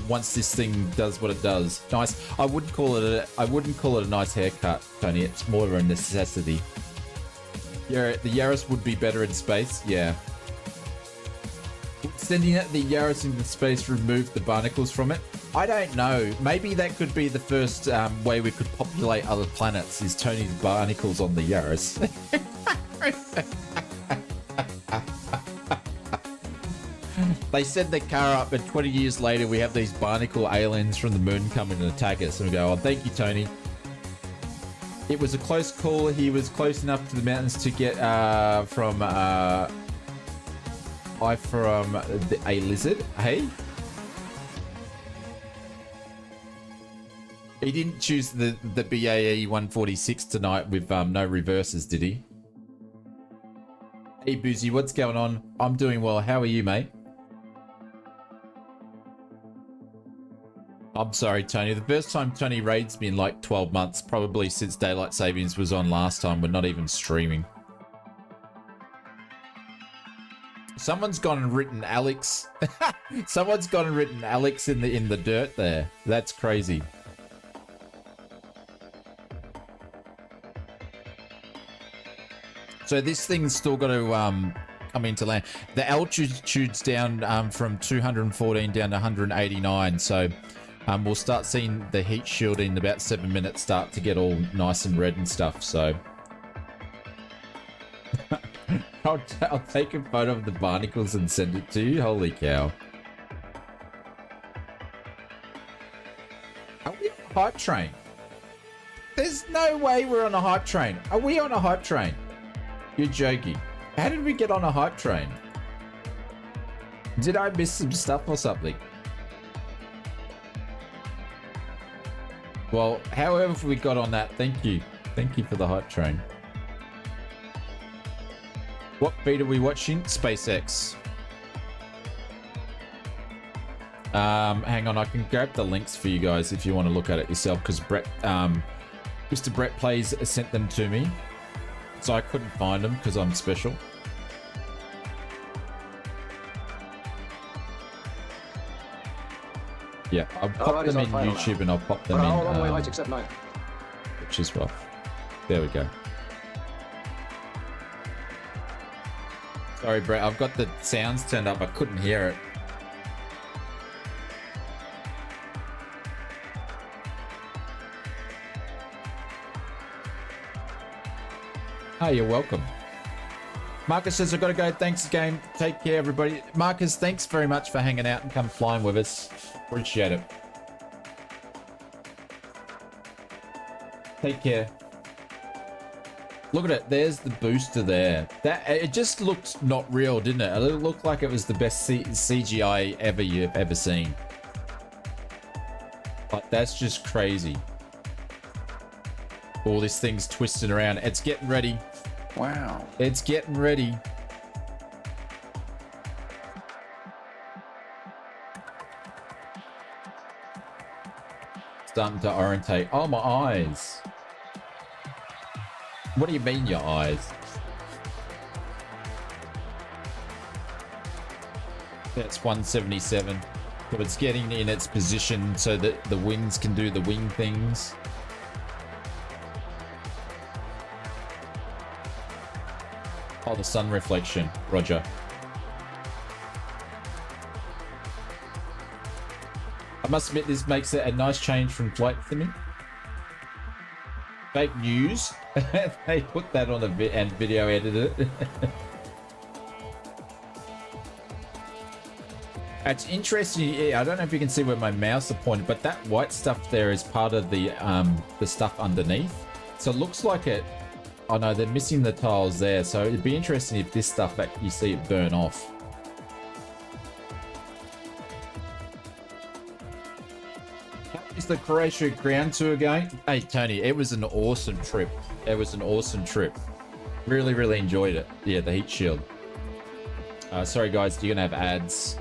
once this thing does what it does. Nice. I wouldn't call it a nice haircut, Tony. It's more of a necessity. Yeah, the Yaris would be better in space. Yeah. Sending out the Yaris into space removed the barnacles from it. I don't know. Maybe that could be the first way we could populate other planets is Tony's barnacles on the Yaris. They send the car up and 20 years later we have these barnacle aliens from the moon come and attack us and we go, oh, thank you, Tony. It was a close call. He was close enough to the mountains to get from a lizard. Hey? He didn't choose the BAE 146 tonight with no reverses, did he? Hey Boozy, what's going on? I'm doing well. How are you, mate? I'm sorry, Tony. The first time Tony raids me in like 12 months, probably since Daylight Savings was on last time. We're not even streaming. Someone's gone and written Alex. Someone's gone and written Alex in the dirt there. That's crazy. So this thing's still got to come into land. The altitude's down from 214 down to 189. So we'll start seeing the heat shield in about 7 minutes start to get all nice and red and stuff. So I'll take a photo of the barnacles and send it to you. Holy cow. Are we on a hype train? There's no way we're on a hype train. Are we on a hype train? You're joking. How did we get on a hype train? Did I miss some stuff or something? Well, however we got on that, thank you. Thank you for the hype train. What feed are we watching? SpaceX. Hang on, I can grab the links for you guys if you want to look at it yourself, because Brett, Mr. Brett Plays sent them to me. So I couldn't find them because I'm special. Yeah, I'll pop them in YouTube and I'll pop them in except 9. which is rough. There we go. Sorry, Brett, I've got the sounds turned up. I couldn't hear it. Oh, you're welcome. Marcus says, I've got to go. Thanks, game. Take care, everybody. Marcus, thanks very much for hanging out and come flying with us. Appreciate it. Take care. Look at it. There's the booster there. That it just looked not real, didn't it? It looked like it was the best CGI ever you've ever seen. Like, that's just crazy. All this thing's twisting around. It's getting ready. Wow. It's getting ready. Starting to orientate. Oh, my eyes. What do you mean, your eyes? That's 177. So it's getting in its position so that the wings can do the wing things. Oh, the sun reflection. Roger. I must admit, this makes it a nice change from flight simming. Fake news. They put that on the and video edited it. It's interesting. Yeah, I don't know if you can see where my mouse is pointed, but that white stuff there is part of the stuff underneath. So it looks like it. Oh no, they're missing the tiles there. So it'd be interesting if this stuff you see it burn off. How is the Croatia ground tour going? Hey Tony, it was an awesome trip. It was an awesome trip. Really, really enjoyed it. Yeah, the heat shield. Sorry guys, you're gonna have ads.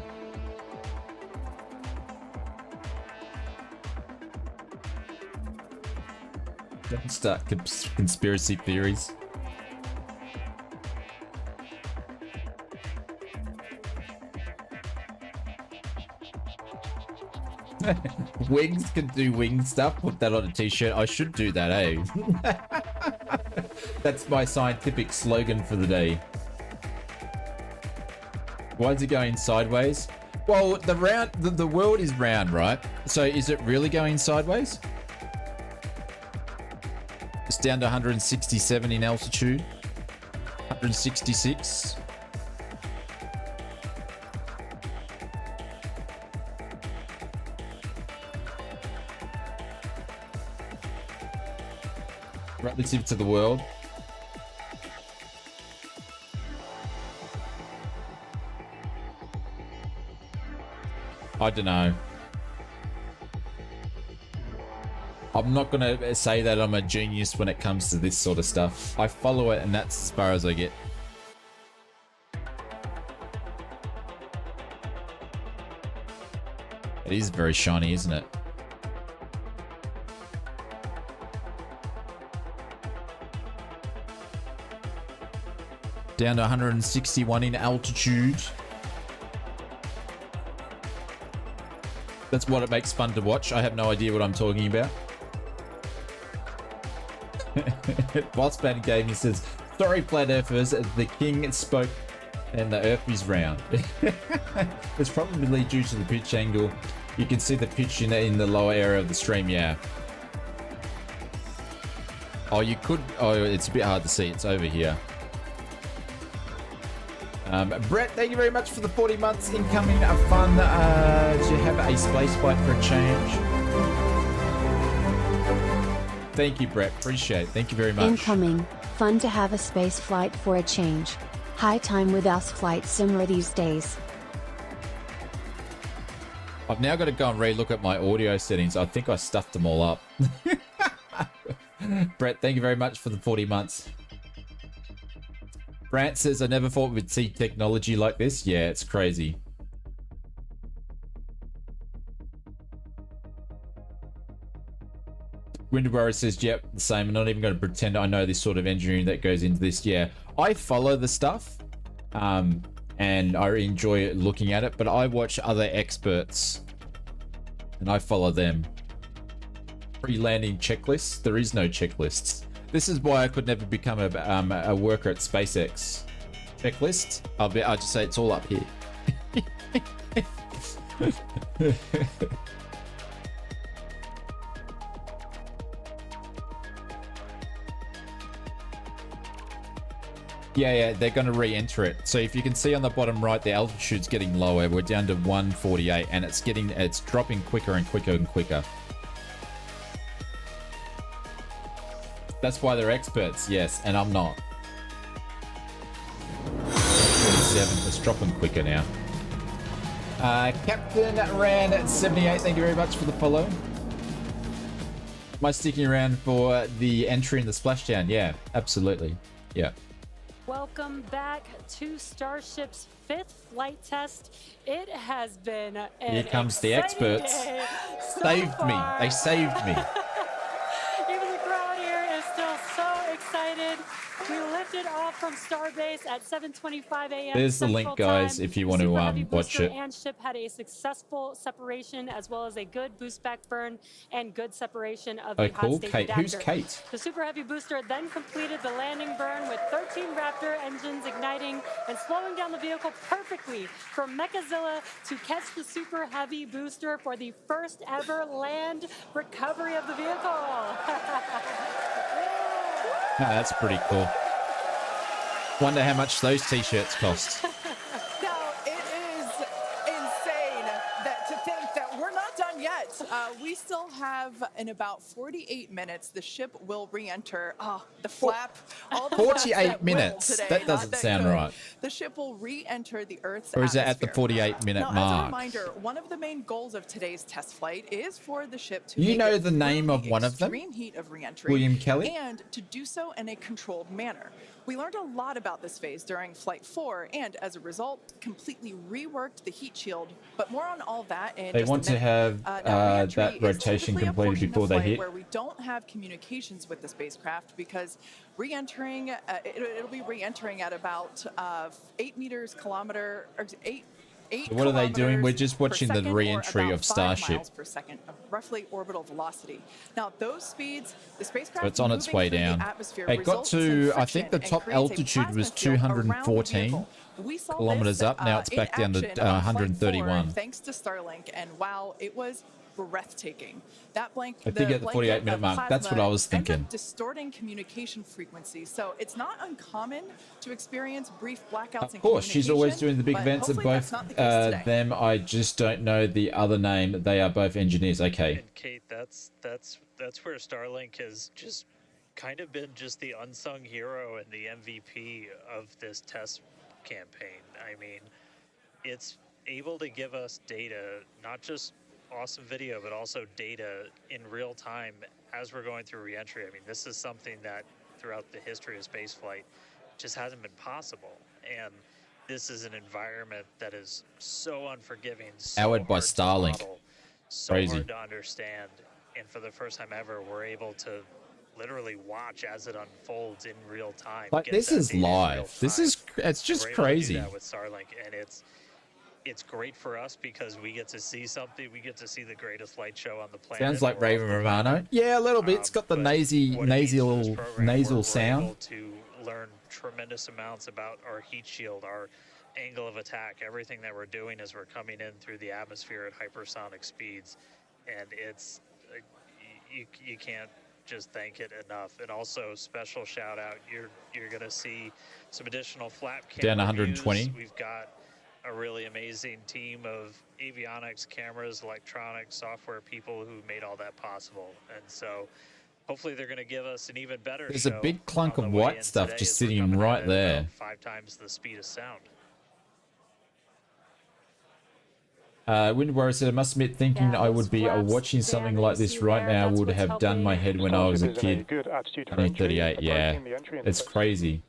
Don't start conspiracy theories. Wings can do wing stuff. Put that on a t-shirt. I should do that, eh? That's my scientific slogan for the day. Why is it going sideways? Well, the world is round, right? So is it really going sideways? It's down to 167 in altitude. 166. Relative to the world. I don't know. I'm not going to say that I'm a genius when it comes to this sort of stuff. I follow it, and that's as far as I get. It is very shiny, isn't it? Down to 161 in altitude. That's what it makes fun to watch. I have no idea what I'm talking about. Bossman Gaming says, sorry, Flat Earthers, the king spoke and the earth is round. It's probably due to the pitch angle. You can see the pitch in the lower area of the stream, yeah. Oh, you could... Oh, it's a bit hard to see. It's over here. Brett, thank you very much for the 40 months incoming. Fun to have a space flight for a change. Thank you, Brett. Appreciate it. Thank you very much. Incoming. Fun to have a space flight for a change. High time with ausflightsimmer these days. I've now got to go and re-look at my audio settings. I think I stuffed them all up. Brett, thank you very much for the 40 months. Brant says, I never thought we'd see technology like this. Yeah, it's crazy. Winterburrow says, yep, the same. I'm not even going to pretend I know this sort of engineering that goes into this. Yeah, I follow the stuff and I enjoy looking at it, but I watch other experts and I follow them. Pre-landing checklists. There is no checklists. This is why I could never become a worker at SpaceX. Checklist? I'll just say it's all up here. Yeah, they're going to re-enter it. So if you can see on the bottom right, the altitude's getting lower. We're down to 148, and it's dropping quicker and quicker and quicker. That's why they're experts, yes, and I'm not. 47, it's dropping quicker now. Captain ran at 78, thank you very much for the follow. Am I sticking around for the entry in the splashdown? Yeah, absolutely. Yeah. Welcome back to Starship's 5th flight test. It has been an Here comes the experts. Saved me. They saved me. Even the crowd here is still so excited. We lifted off from Starbase at 7:25 a.m. There's the link, guys, if you want to watch it. And ship had a successful separation as well as a good boost back burn and good separation of the hot stage Kate. adapter. Who's Kate? The Super Heavy booster then completed the landing burn with 13 Raptor engines igniting and slowing down the vehicle perfectly for Mechazilla to catch the Super Heavy booster for the first ever land recovery of the vehicle. That's pretty cool. Wonder how much those t-shirts cost. Now, it is insane to think that we're not done yet. We still have, in about 48 minutes, the ship will re-enter. Oh, the flap. All the 48 minutes? Today, that doesn't sound right. The ship will re-enter the Earth's Or is it at the atmosphere. 48-minute Now, mark? as a reminder, one of the main goals of today's test flight is for the ship to You make know it the name through of one of them? extreme heat of re-entry, William Kelly? and to do so in a controlled manner. We learned a lot about this phase during Flight 4, and as a result, completely reworked the heat shield. But more on all that in They just want a to minute. have Now, re-entry that is rotation typically a completed portion of before they flight hit. where we don't have communications with the spacecraft because re-entering, it'll be re-entering at about 8 meters kilometer, or 8 So what are they doing? We're just per watching the second, or re-entry about of 5 Starship. miles per second of roughly orbital velocity. Now, those speeds, the spacecraft So it's on its moving way through the down. atmosphere It got results in to, I friction think the and top creates a altitude was plasma field around the 214 vehicle. We saw kilometers this, up. Now it's in back down to action on Flight 4 131. thanks to Starlink, and wow, it was breathtaking. That blank, I think at the 48-minute of mark. That's what I was plasma ends up thinking. distorting communication frequencies, so it's not uncommon to experience brief blackouts. Of course, she's always doing the big but events at hopefully both that's not the case today. them. I just don't know the other name. They are both engineers. Okay. And Kate, that's where Starlink has just kind of been just the unsung hero and the MVP of this test campaign. I mean, it's able to give us data, not just awesome video, but also data in real time as we're going through reentry, I mean, this is something that throughout the history of spaceflight just hasn't been possible. And this is an environment that is so unforgiving, so Powered by hard to Starlink. model, so Crazy. hard to understand. And for the first time ever, we're able to literally watch as it unfolds in real time. Like, get this that is data in real live. This time. is, it's just We're able to do crazy. that with Starlink, and it's great for us because we get to see something. We get to see the greatest light show on the planet. Sounds like We're Raven Romano. Yeah, a little bit. It's got the nasal sound. able to learn tremendous amounts about our heat shield, our angle of attack, everything that we're doing as we're coming in through the atmosphere at hypersonic speeds, and it's you can't just thank it enough. And also, special shout out, you're gonna see some additional flap camera Down 120. views. We've got a really amazing team of avionics, cameras, electronics, software people who made all that possible, and so hopefully they're going to give us an even better There's show a big clunk on of the way white in stuff today just as we're sitting coming right in at there. about 5 times the speed of sound. Windwar said, I must admit, thinking I would be watching something like this right now would have done my head when I was a kid. Only 38, yeah. It's crazy.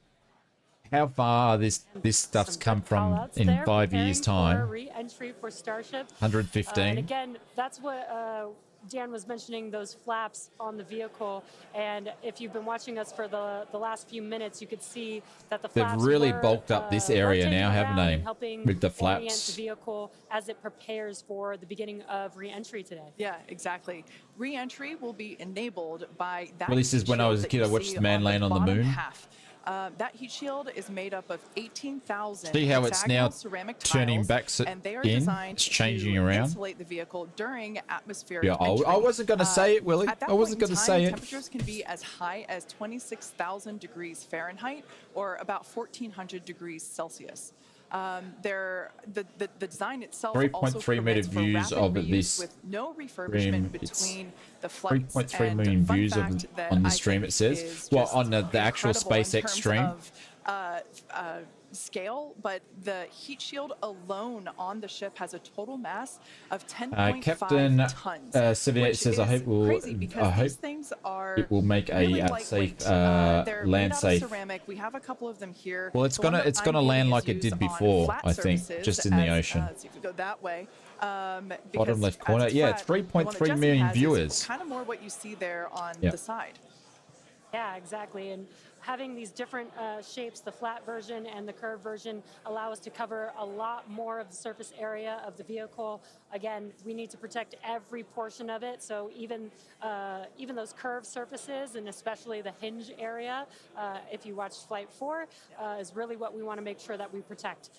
How far this stuff's come from in 5 years' time. Re-entry for Starship. 115. And again, that's what Dan was mentioning, those flaps on the vehicle. And if you've been watching us for the last few minutes, you could see that the flaps They've really were, bulked up this area now, haven't they? helping With the orient flaps. the vehicle as it prepares for the beginning of re-entry today. Yeah, exactly. Re-entry will be enabled by that. Well, this is when I was a kid, I watched the man land on the moon. Half. That heat shield is made up of 18,000 See how it's now ceramic turning tiles, back and they are in? designed It's changing to around. insulate the vehicle during atmospheric Yeah, entry. I wasn't going to say it, Willie. At that I wasn't point in going to time, say it. Temperatures can be as high as 26,000 degrees Fahrenheit or about 1,400 degrees Celsius. The design itself 3.3 million views of this with no refurbishment stream. between the flights. 3.3 million views on the stream, it says. Well, on the actual SpaceX stream. Scale, but the heat shield alone on the ship has a total mass of 10.5 Captain tons. 78 says, I hope these things are it will make really a lightweight. safe They're made land out of safe. ceramic. We have a couple of them here. Well, it's The one gonna that I'm land using like is it did used on before, flat I think, surfaces just in the as, ocean. so if you go that way. Bottom Because left as corner. it's Yeah, flat, it's the one that 3.3 Jesse million has is viewers. kind of more what you see there on Yeah. the side. Yeah, exactly. And having these different shapes, the flat version and the curved version, allow us to cover a lot more of the surface area of the vehicle. Again, we need to protect every portion of it. So even those curved surfaces, and especially the hinge area, if you watched Flight 4, is really what we want to make sure that we protect.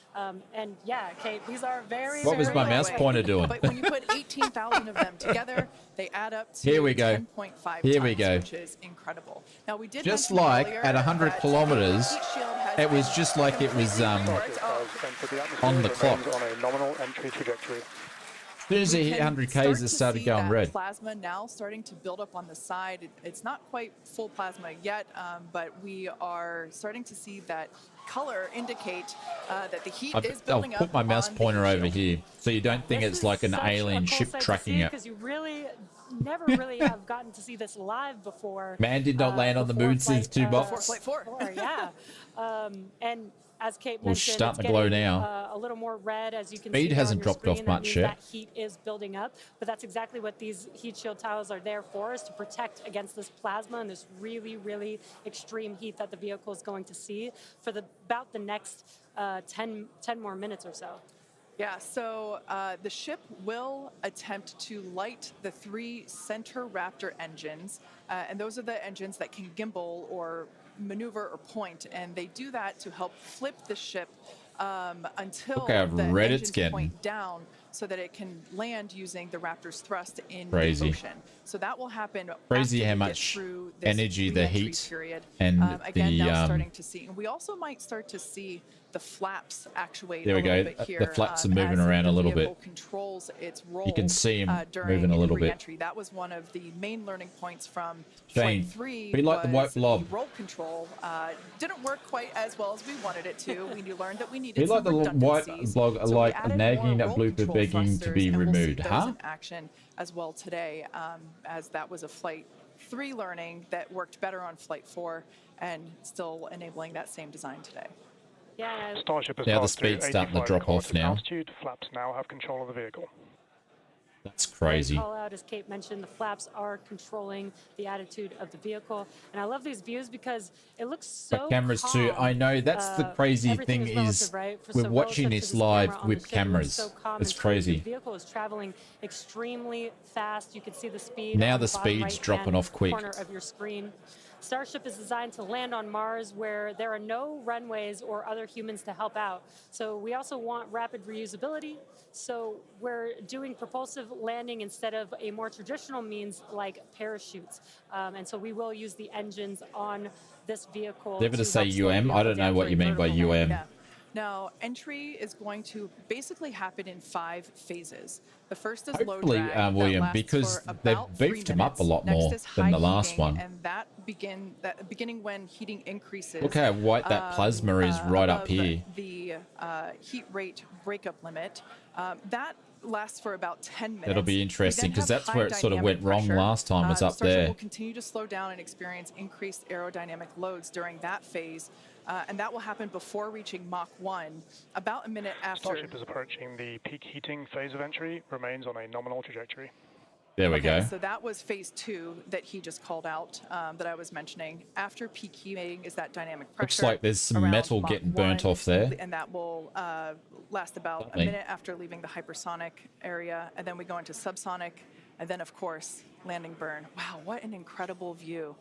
And yeah, Kate, these are very, What was my mouse pointer doing? But when you put 18,000 of them together, they add up to Here we go. 10.5 Here tons, we go. which is incredible. Now, we did Just mention like earlier at 100 that kilometers, heat shield has it was been just like it was on the clock. On a nominal entry trajectory. As soon as it hit 100 Ks, it started see going that red. Plasma now starting to build up on the side. It's not quite full plasma yet, but we are starting to see that color indicate that the heat is I'll building up. put my mouse on the pointer heat over shield. here, so you don't think it's like an alien ship tracking it. Because you really never really have gotten to see this live before. Man did not land on the moon since 2 box. Flight 4. Yeah. And as Kate Well, mentioned, starting it's to glow getting, now. A little more red, as you can Speed see hasn't on your dropped off screen. much That means yet. that heat is building up, but that's exactly what these heat shield tiles are there for, is to protect against this plasma and this really, really extreme heat that the vehicle is going to see for about the next 10 more minutes or so. Yeah, so the ship will attempt to light the 3 center Raptor engines, and those are the engines that can gimbal or maneuver or point, and they do that to help flip the ship until Look how the red it's engines getting. point down so that it can land using the Raptor's thrust in Crazy. the ocean. So that will happen Crazy after how we get much through this energy the re-entry heat period. and Again, now the starting to see. And we also might start to see the flaps actuate There we a little go. bit here. The flaps are moving as around the a little vehicle bit. Controls its role. You can see 'em during moving a little bit. re-entry. That was one of the main learning points from Shane, Flight 3. we like the white was blob. Roll control didn't work quite as well as we wanted it to. We learned that we needed We some like the white redundancies. blog, So we like added nagging more a roll blooper control begging to thrusters, be and we'll see removed, those huh? in action as well today, as that was a Flight 3 learning that worked better on Flight 4 and still enabling that same design today. Yeah. Starship has Now the passed through speed's starting to 85 drop off kilometers now. altitude. Flaps now have control of the vehicle. That's crazy. Call out, as Kate mentioned, the flaps are controlling the attitude of the vehicle, and I love these views because it looks so But cameras too. I know that's the crazy thing is we're watching this live with cameras. It's crazy. The vehicle is traveling extremely fast. You can see the speed. Now on the bottom speed's right-hand dropping off quick. corner of your screen. Starship is designed to land on Mars where there are no runways or other humans to help out. So we also want rapid reusability. So we're doing propulsive landing instead of a more traditional means like parachutes. And so we will use the engines on this vehicle. Did to say UM? I don't know what you mean by UM. Yeah. Now, entry is going to basically happen in 5 phases. The first is low Hopefully, drag, William, that because lasts for they've about beefed 3 him up a lot minutes. more Next is than the high last heating, one. and that beginning when heating increases. Look how white that plasma is right up above here. The heat rate breakup limit. That lasts for about 10 minutes. It'll be We interesting then because have that's where it high sort of went dynamic wrong pressure. last time, was The up Starship there. will continue to slow down and experience increased aerodynamic loads during that phase. And that will happen before reaching Mach 1, about a minute after. Starship is approaching the peak heating phase of entry, remains on a nominal trajectory. There we go. So that was phase 2 that he just called out, that I was mentioning. After peak heating is that dynamic pressure. Looks like there's some around metal Mach getting burnt 1, off there. And that will last about Lovely. a minute after leaving the hypersonic area. And then we go into subsonic. And then, of course, landing burn. Wow, what an incredible view.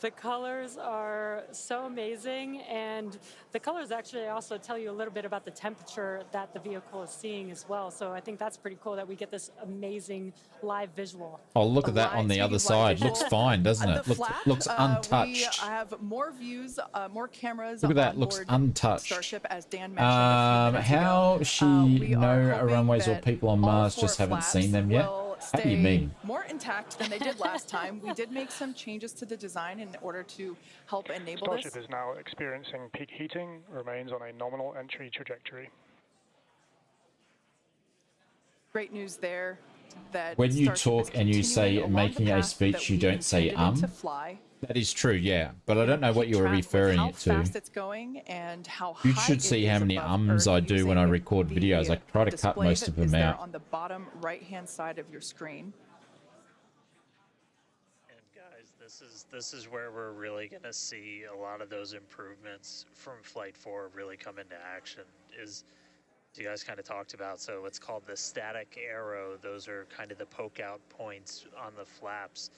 The colors are so amazing, and the colors actually also tell you a little bit about the temperature that the vehicle is seeing as well. So I think that's pretty cool that we get this amazing live visual. Oh, look at that on the other side. Looks fine, doesn't it? Looks untouched. We have more views, more cameras. Look at that. on Looks board untouched. Starship, as Dan mentioned a few minutes ago. How she know runways or people on Mars just haven't seen them yet? How do you mean? More intact than they did last time. We did make some changes to the design in order to help enable Starship this. is now experiencing peak heating, remains on a nominal entry trajectory. Great news there. That When you Starship is talk and you say continuing along making the a path speech, that you we don't say intended it to fly. That is true, yeah. But I don't know what you were Track with referring how it to. fast it's going and how You high should it see how is many above ums I Earth do when I using record the videos. I try to cut display most that of them is there out. on the bottom right-hand side of your screen. This is where we're really going to see a lot of those improvements from Flight 4 really come into action. Is you guys kind of talked about, so it's called the static arrow. Those are kind of the poke out points on the flaps.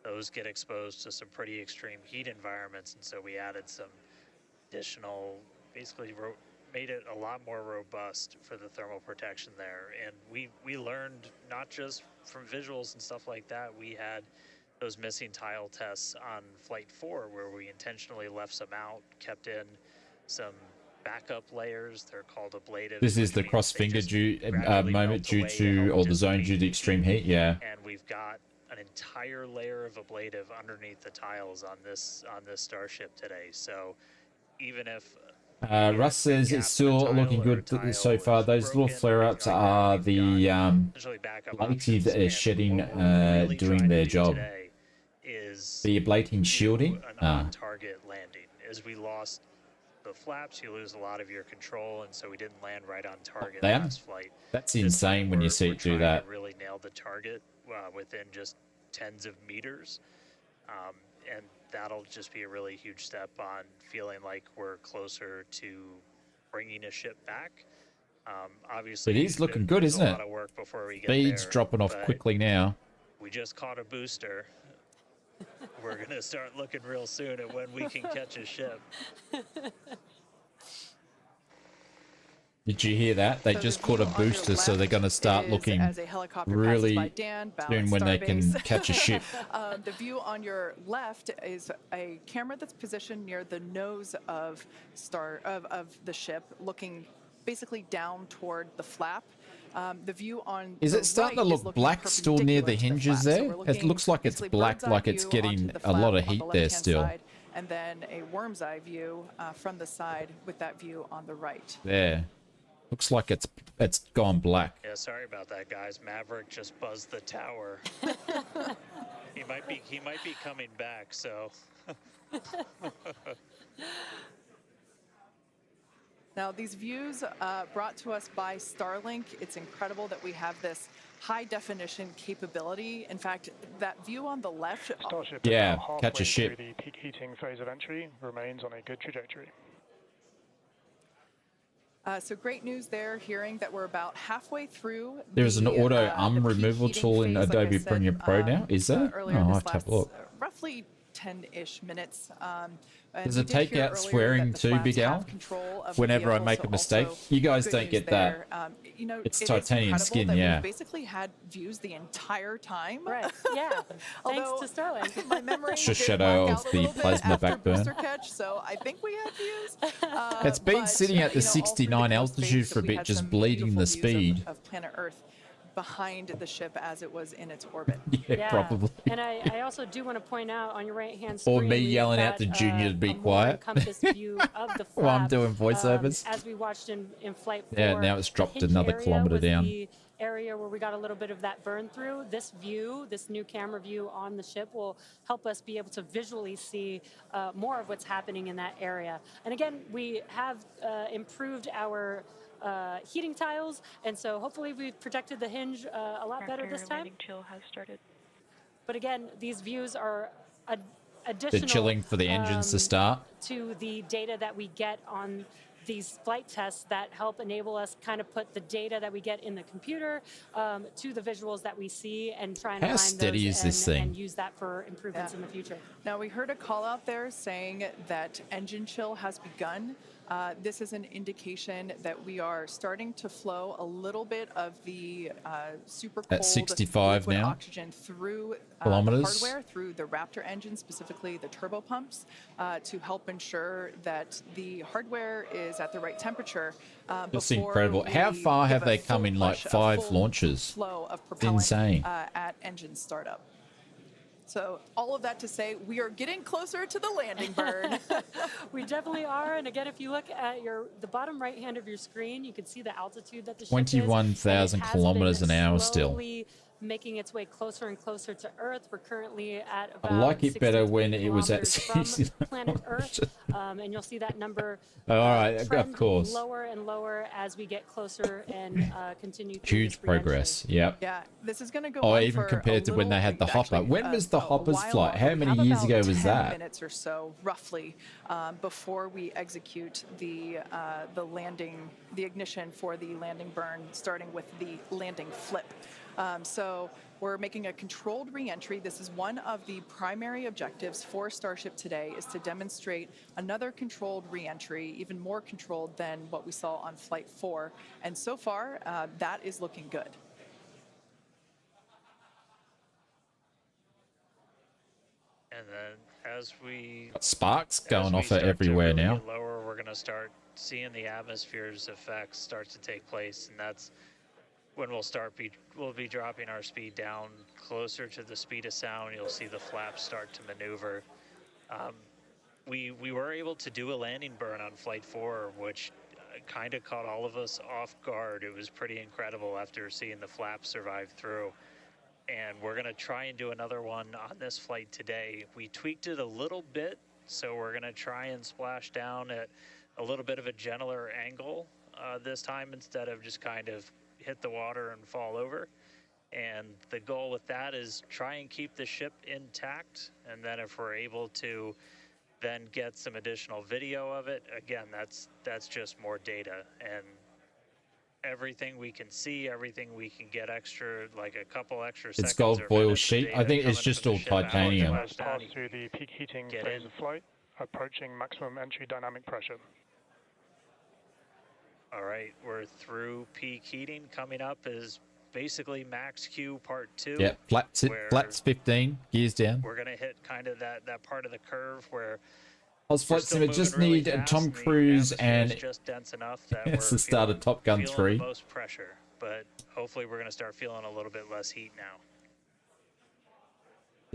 Those get exposed to some pretty extreme heat environments, and so we added some additional, basically made it a lot more robust for the thermal protection there. And we learned not just from visuals and stuff like that. We had those missing tile tests on Flight 4 where we intentionally left some out, kept in some backup layers. They're called ablative. This is the cross finger moment due to, or the zone due to extreme heat, yeah. And we've got an entire layer of ablative underneath the tiles on this Starship today. So even if Russ says it's still looking good so far. Those little flare-ups are the ablative that is shedding doing their job. The ablating shielding. On-target landing. As we lost the flaps, you lose a lot of your control, and so we didn't land right on target last flight. That's insane when you see it do that. Really nailed the target within just tens of meters, and that'll just be a really huge step on feeling like we're closer to bringing a ship back. Obviously, It is looking good, isn't it? A lot of work before we get Speed's there, dropping off but quickly now. we just caught a booster. We're going to start looking real soon at when we can catch a ship. Did you hear that? They just caught a booster, so they're going to start looking really soon when they can catch a ship. The view on your left is a camera that's positioned near the nose of the ship, looking basically down toward the flap. The view on Is the it starting right to is look looking black still near the hinges flap. So there? we're It looking looks like it's basically black, bird's eye like it's view getting onto the a lot of flap on heat the there left-hand still. side, and then a worm's eye view from the side with that view on the right. There. Looks like it's gone black. Yeah, sorry about that, guys. Maverick just buzzed the tower. He might be coming back. So. Now, these views brought to us by Starlink, it's incredible that we have this high definition capability. In fact, that view on the left. Starship Yeah, is now catch a halfway ship. through the peak heating phase of entry, remains on a good trajectory. So great news there, hearing that we're about halfway through. There's an auto the peak removal heating tool in phase, like I Adobe said, Premiere Pro now. Is there? earlier Oh, I this have to have a look. roughly 10-ish minutes. Does it take out swearing too, Big Al? Whenever I make a mistake, you guys don't get that. You know, it's it titanium skin, yeah. We've basically had views the entire time. Right. Yeah. Thanks to Starlink. My memory It's just shadow of the plasma backburn. Catch, so I think we had views. It's been sitting at the 69 altitude for a bit, just bleeding the speed. Of planet Earth behind the ship as it was in its orbit. Yeah, probably. And I also do want to point out on your right-hand screen. Or me yelling out to Junior to be quiet. View of the flap, While I'm doing voiceovers. As we watched in Flight 4. Yeah, now it's dropped another kilometer down. The area where we got a little bit of that burn through. This view, this new camera view on the ship will help us be able to visually see more of what's happening in that area. And again, we have improved our heating tiles, and so hopefully we've protected the hinge a lot better this time. Chill has started. But again, these views are additional. The chilling for the engines to start. To the data that we get on these flight tests that help enable us kind of put the data that we get in the computer to the visuals that we see and try and How steady is this thing? And use that for improvements in the future. Now, we heard a call out there saying that engine chill has begun. This is an indication that we are starting to flow a little bit of the super cold at 65 liquid now oxygen through kilometers. The hardware, through the Raptor engine, specifically the turbo pumps, to help ensure that the hardware is at the right temperature. That's incredible. How far have they come in like 5 launches? Flow of It's propellant insane. at engine startup. So all of that to say, we are getting closer to the landing burn. We definitely are. And again, if you look at the bottom right hand of your screen, you can see the altitude that the ship is. 21,000 kilometers an hour still. Slowly making its way closer and closer to Earth. We're currently at about I like it better when it was at 60 planet Earth, and you'll see that number all right, trend of course. lower and lower as we get closer and continue through Huge this re-entry. progress. Yep. Yeah, this is going to go Oh, on even for compared a to when they had the little- hopper. When was the hoppers while flight? longer. How We many have years about ago was 10 that? minutes or so, roughly, before we execute the landing, the ignition for the landing burn, starting with the landing flip. So we're making a controlled re-entry. This is one of the primary objectives for Starship today, is to demonstrate another controlled re-entry, even more controlled than what we saw on Flight 4. And so far, that is looking good. And then as we Sparks going off start to everywhere really now. get lower, we're going to start seeing the atmosphere's effects start to take place, and that's when we'll be dropping our speed down closer to the speed of sound. You'll see the flaps start to maneuver. We were able to do a landing burn on Flight 4, which kind of caught all of us off guard. It was pretty incredible after seeing the flaps survive through. And we're going to try and do another one on this flight today. We tweaked it a little bit, so we're going to try and splash down at a little bit of a gentler angle this time, instead of just kind of hit the water and fall over. And the goal with that is try and keep the ship intact, and then if we're able to then get some additional video of it, again, that's just more data. And everything we can see, everything we can get extra, like a couple extra seconds. It's gold or foil minutes of sheet. data I think it's coming just from all the ship out titanium. to Pass through the peak heating phase of flight, approaching maximum entry dynamic pressure. All right, we're through peak heating. Coming up is basically max Q part 2. Yeah, flaps 15, gears down. We're going to hit kind of that part of the curve where Ausflightsimmer just need Tom Cruise and just dense enough that it's the start of Top Gun feeling 3. the most pressure, but hopefully we're going to start feeling a little bit less heat now.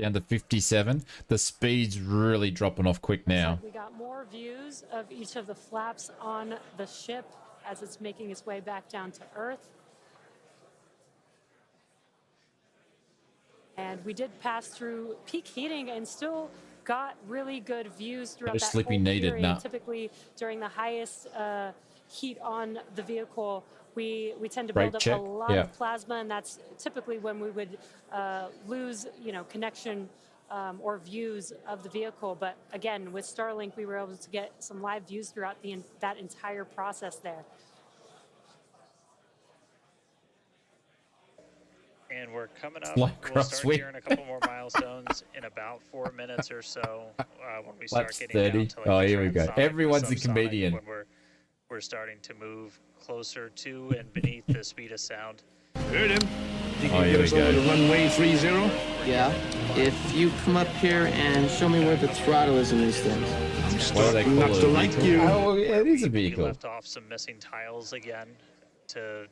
Down to 57. The speed's really dropping off quick now. We got more views of each of the flaps on the ship as it's making its way back down to Earth. and we did pass through peak heating and still got really good views throughout No that slippy whole needed, period. nah. Typically, during the highest heat on the vehicle, we tend to Brake build up check, a lot yeah. of plasma, and that's typically when we would lose, connection or views of the vehicle. But again, with Starlink, we were able to get some live views throughout that entire process there. And we're coming up. Flight We'll cross start week. hearing a couple more milestones in about 4 minutes or so when we start Laps getting 30. down to like Oh, the here we go. transonic, Everyone's a subsonic, comedian. When we're starting to move closer to and beneath the speed of sound. Heard him. You Oh, can here get we us over go. to runway 30. Yeah. If you come up here and show me where the throttle is in these things. What do they call Not it? to like you. Oh, well, yeah, it is a We vehicle. left off some missing tiles again to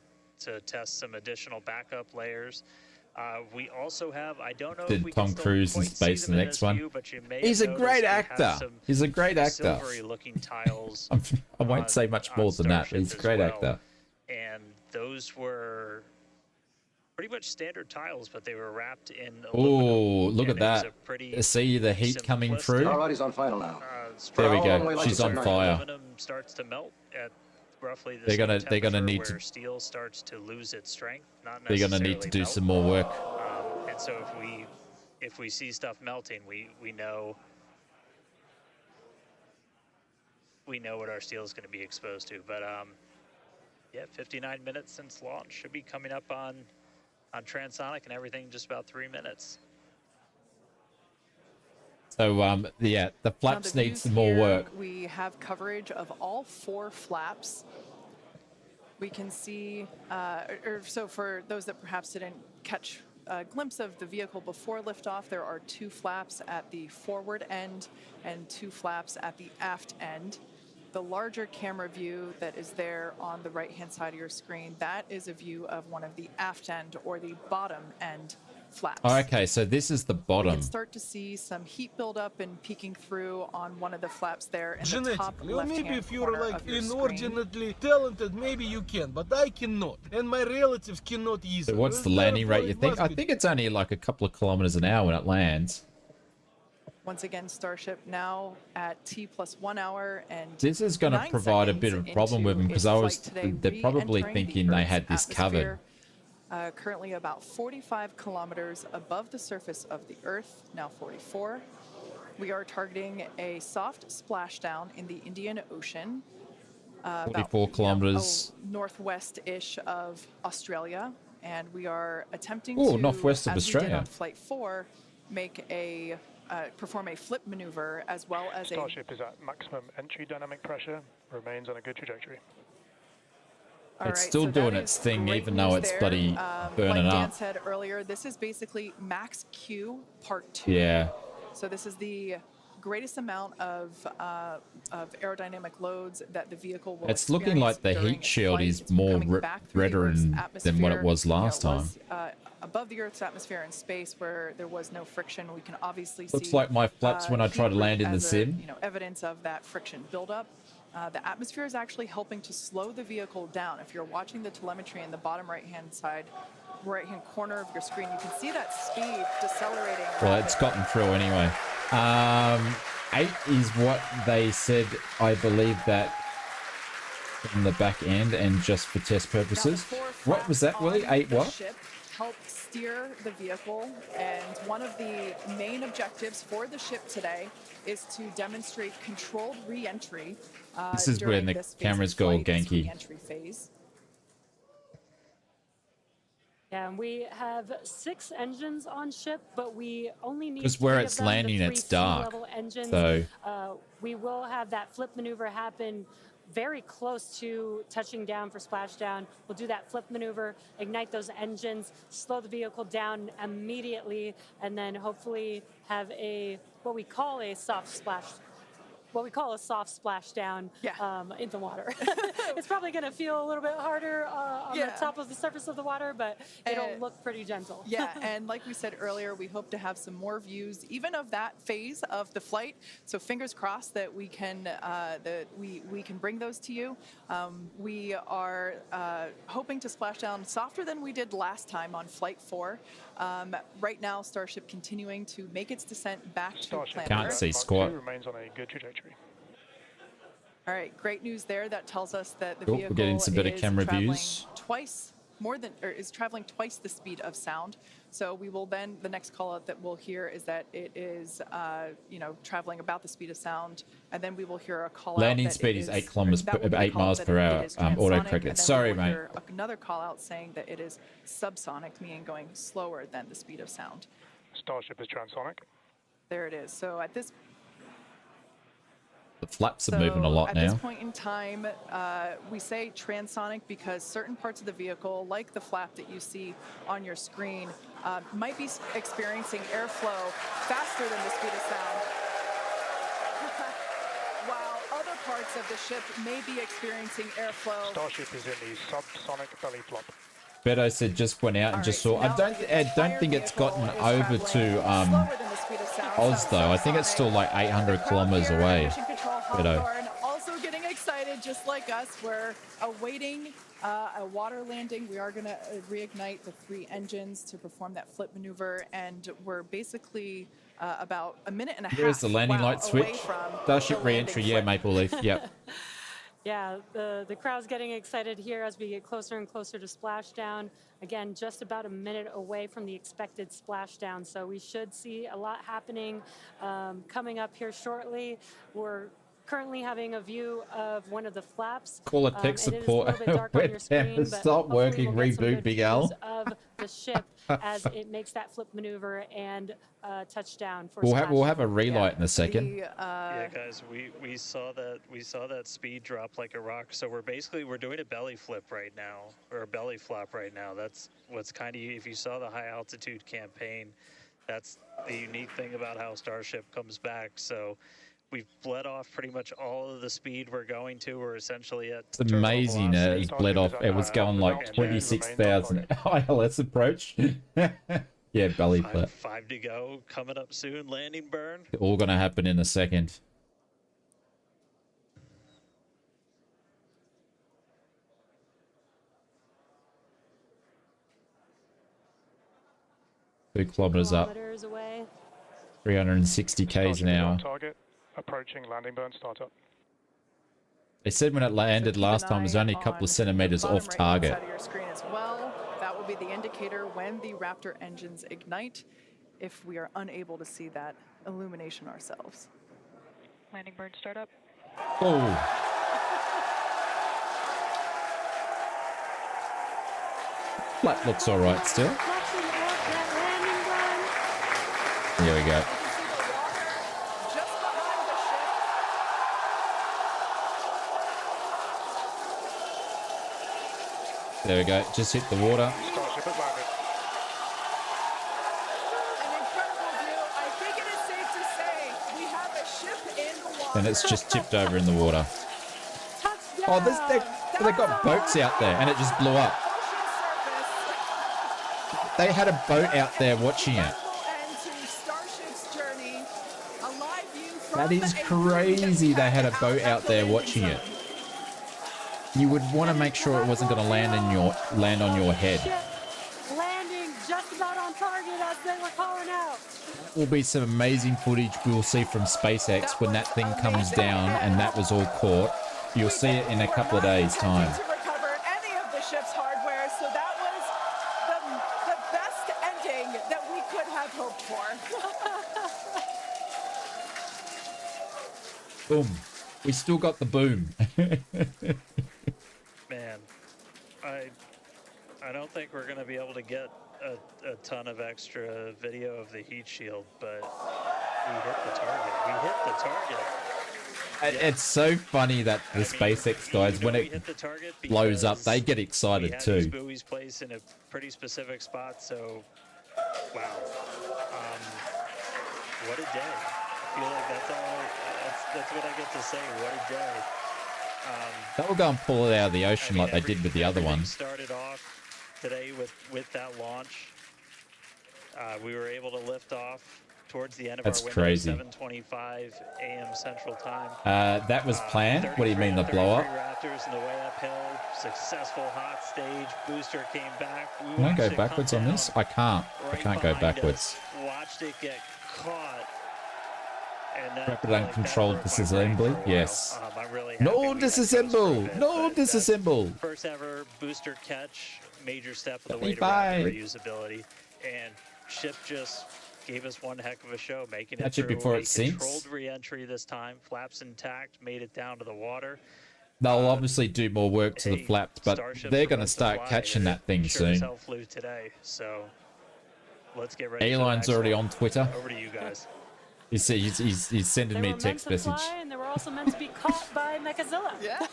test some additional backup layers. We also have, I don't know if Did we Tom can still Cruise in quite see space in them the in next this one? view, but you may He's have a noticed great we have actor. some He's a great actor. silvery looking tiles. I won't say much more than that, but he's a great actor. And those were pretty much standard tiles, but they were wrapped in Oh, aluminum, look at and it was that. a pretty See the heat coming simplistic, through? Alright, he's on final now. There we How long will go. he like She's it on tonight? fire. aluminum starts to melt at roughly the They're same gonna temperature need where to steel starts to lose its strength. Not They're gonna need to do some more work. And so if we see stuff melting, we know what our steel is going to be exposed to. But yeah, 59 minutes since launch, should be coming up on transonic and everything in just about 3 minutes. So yeah, the flaps the need views some more here, work. We have coverage of all 4 flaps. We can see, so for those that perhaps didn't catch a glimpse of the vehicle before liftoff, there are 2 flaps at the forward end and 2 flaps at the aft end. The larger camera view that is there on the right-hand side of your screen, that is a view of one of the aft end or the bottom end flaps. Oh, okay, so this is the We bottom. can start to see some heat buildup and peeking through on one of the flaps there in the top Genetically, or maybe left-hand if you're corner like of your screen. inordinately talented, maybe you can, but I cannot, and my relatives cannot either. So what's the landing rate, you think? I think it's only like a couple of kilometers an hour when it lands. Once again, Starship now at T+1 hour and This is going to 9 provide a bit of a seconds problem with them into because its flight today, they're probably re-entering the thinking they Earth's had this covered. atmosphere, currently about 45 kilometers above the surface of the Earth, now 44. We are targeting a soft splashdown in the Indian Ocean. 44 kilometers. Northwest-ish of Australia, and we are attempting Oh, to, northwest of as we did Australia. on Flight 4, make a perform a flip maneuver as well as Starship is at maximum entry dynamic pressure, remains on a good trajectory. It's still doing its thing, even though it's bloody burning like Dan up. said earlier, this is basically max Q part 2. Yeah. So this is the greatest amount of aerodynamic loads that the vehicle will It's looking like the heat shield is more redder than what it was last time. Above the Earth's atmosphere and space where there was no friction, we can obviously Looks see like my flaps when I try to heat land in the as sim. evidence of that friction buildup. The atmosphere is actually helping to slow the vehicle down. If you're watching the telemetry in the bottom right-hand side, right-hand corner of your screen, you can see that speed decelerating. Well, it's gotten through anyway. 8 is what they said, I believe, that in the back end and just for test purposes. What was that, Willie? 8 what? Ship helped steer the vehicle, and one of the main objectives for the ship today is to demonstrate controlled re-entry. This is when the cameras go all ganky. Re-entry phase. Yeah, and we have 6 engines on ship, but we only need Because where 3 of it's them, the landing, 3 it's dark. sea-level engines. So We will have that flip maneuver happen very close to touching down for splashdown. We'll do that flip maneuver, ignite those engines, slow the vehicle down immediately, and then hopefully have what we call a soft splash. what we call a soft splashdown in the water. It's probably going to feel a little bit harder on the top of the surface of the water, but it'll look pretty gentle. Yeah, and like we said earlier, we hope to have some more views, even of that phase of the flight. So fingers crossed that we can we can bring those to you. We are hoping to splash down softer than we did last time on Flight 4. Right now, Starship continuing to make its descent back to Planner. Can't see squat. Remains on a good trajectory. All right, great news there. That tells us that the Cool, vehicle we're getting some better is camera traveling views. is traveling twice the speed of sound. So we will then, the next call out that we'll hear is that it is, traveling about the speed of sound, and then we will hear a call out. Landing speed is 8 miles per hour. Autocorrect. Sorry, mate. Another call out saying that it is subsonic, meaning going slower than the speed of sound. Starship is transonic. There it is. So at this The flaps are moving a lot at now. this point in time, we say transonic because certain parts of the vehicle, like the flap that you see on your screen, might be experiencing airflow faster than the speed of sound, while other parts of the ship may be experiencing airflow. Starship is in the subsonic belly flop. Beto said just went out and just saw. I don't think it's gotten over to Oz though. I think it's still like 800 kilometers away. Beto. Also getting excited, just like us. We're awaiting a water landing. We are going to reignite the 3 engines to perform that flip maneuver, and we're basically about a minute and a half. Here's the landing light switch. Starship re-entry. Yeah, Maple Leaf. Yep. Yeah, the crowd's getting excited here as we get closer and closer to splashdown. Again, just about a minute away from the expected splashdown, so we should see a lot happening coming up here shortly. We're currently having a view of one of the flaps. Call a tech support. Stop working. Reboot, Big Al. Of the ship as it makes that flip maneuver and touchdown for We'll have a relight in a second. Yeah, guys, we saw that speed drop like a rock. So we're doing a belly flip right now, or a belly flop right now. That's what's kind of, if you saw the high altitude campaign, that's the unique thing about how Starship comes back. So we've bled off pretty much all of the speed we're going to. We're essentially at. It's amazing. It bled off. It was going like 26,000 ILS approach. Yeah, belly flap. 5 to go. Coming up soon. Landing burn. All gonna happen in a second. Two kilometers up. Away. 360 k's an hour. Target. Approaching landing burn startup. They said when it landed last time it was only a couple of centimeters off target. Side of your screen as well. That will be the indicator when the Raptor engines ignite, if we are unable to see that illumination ourselves. Landing burn startup. Oh. Flat looks all right still. There we go. There we go. Just hit the water. And it's just tipped over in the water. Oh, they got boats out there, and it just blew up. They had a boat out there watching it. That is crazy. They had a boat out there watching it. You would want to make sure it wasn't going to land on your head. Landing just about on target as they were calling out. Will be some amazing footage we'll see from SpaceX when that thing comes down and that was all caught. You'll see it in a couple of days' time. To recover any of the ship's hardware, so that was the best ending that we could have hoped for. Boom. We still got the boom. Man, I don't think we're going to be able to get a ton of extra video of the heat shield, but we hit the target. We hit the target. It's so funny that the SpaceX guys, when it blows up, they get excited we had too. These buoys placed in a pretty specific spot, so wow. What a day. feel like that's all. That's what I get to say. What a day. That will go and pull it out of the ocean like they did with the other one. Started off today with that launch. We were able to lift off towards the end of That's our window, crazy. 7:25 a.m. Central Time. That was planned. What do you mean, the blow up? Raptors in the way uphill. Successful hot stage. Booster came back. We Can I watched go it backwards come on this? down I can't. I right can't go behind backwards. us. Watched it get caught. And that, Rapid uncontrolled disassembly. Yes. I'm really No disassemble. No disassemble. First ever booster catch. Major step of the Let me way to buy. rapid reusability. And ship just gave us one heck of a show, making it Catch it through before a it sinks. controlled re-entry this time. Flaps intact, made it down to the water. They'll obviously do more work to the flaps, but Starships they're are going to about start fly. catching that thing Sure as soon. hell flew today, so let's get ready. for the Airline's next already one. on Twitter. Over to you guys. He's sending me a text message. And they were also meant to be caught by Mechazilla. Yeah.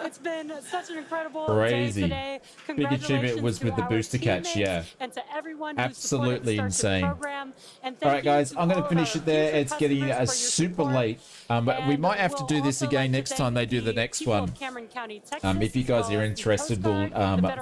It's been such an incredible Crazy. day today. Big achievement was with the booster catch, yeah. And to everyone Absolutely insane. And All right, guys, I'm going to finish it there. It's getting super late, but we might have to do this again next time they do the next one. If you guys are interested, we'll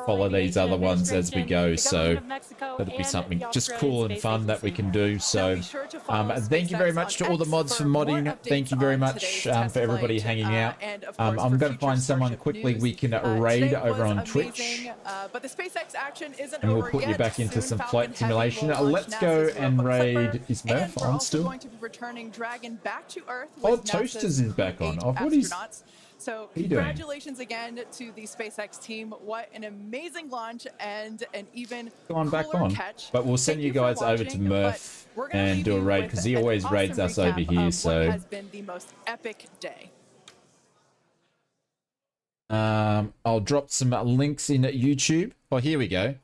follow these other ones as we go. So that'll be something just cool and fun that we can do. So thank you very much to all the mods for modding. Thank you very much for everybody hanging out. I'm going to find someone quickly we can raid over on Twitch. But the SpaceX action isn't And we'll over put you yet. back into Soon some Falcon flight simulation. Heavy will Let's launch go NASA's and Europa raid. Clipper, Is and Murph we're on also still? going to be returning Dragon back to Earth Oh, with Toasters NASA's is back on. 8 Oh, what is astronauts. So he doing? congratulations again to the SpaceX team. What an amazing launch and an even Go on back cooler on. catch. But we'll send you guys over to Murph and do a raid because he always raids us over here. What So has been the most epic day. I'll drop some links in at YouTube. Oh, here we go.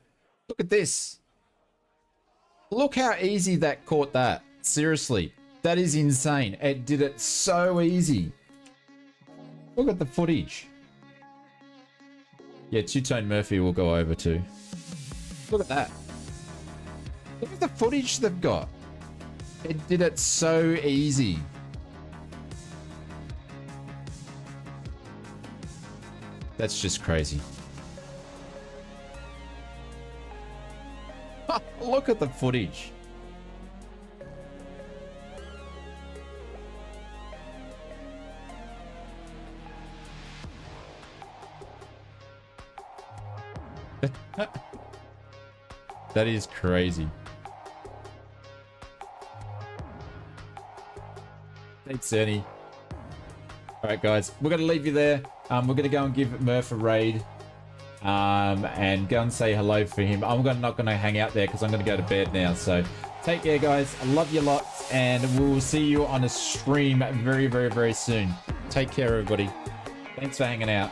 Look at this. Look how easy that caught that. Seriously, that is insane. It did it so easy. Look at the footage. Yeah, Two-Tone Murphy will go over too. Look at that. Look at the footage they've got. It did it so easy. That's just crazy. Look at the footage. That is crazy. Thanks, Ernie. Alright, guys. We're going to leave you there. We're going to go and give Murph a raid. And go and say hello for him. I'm not going to hang out there because I'm going to go to bed now. So take care, guys. I love you lots. And we'll see you on a stream very, very, very soon. Take care, everybody. Thanks for hanging out.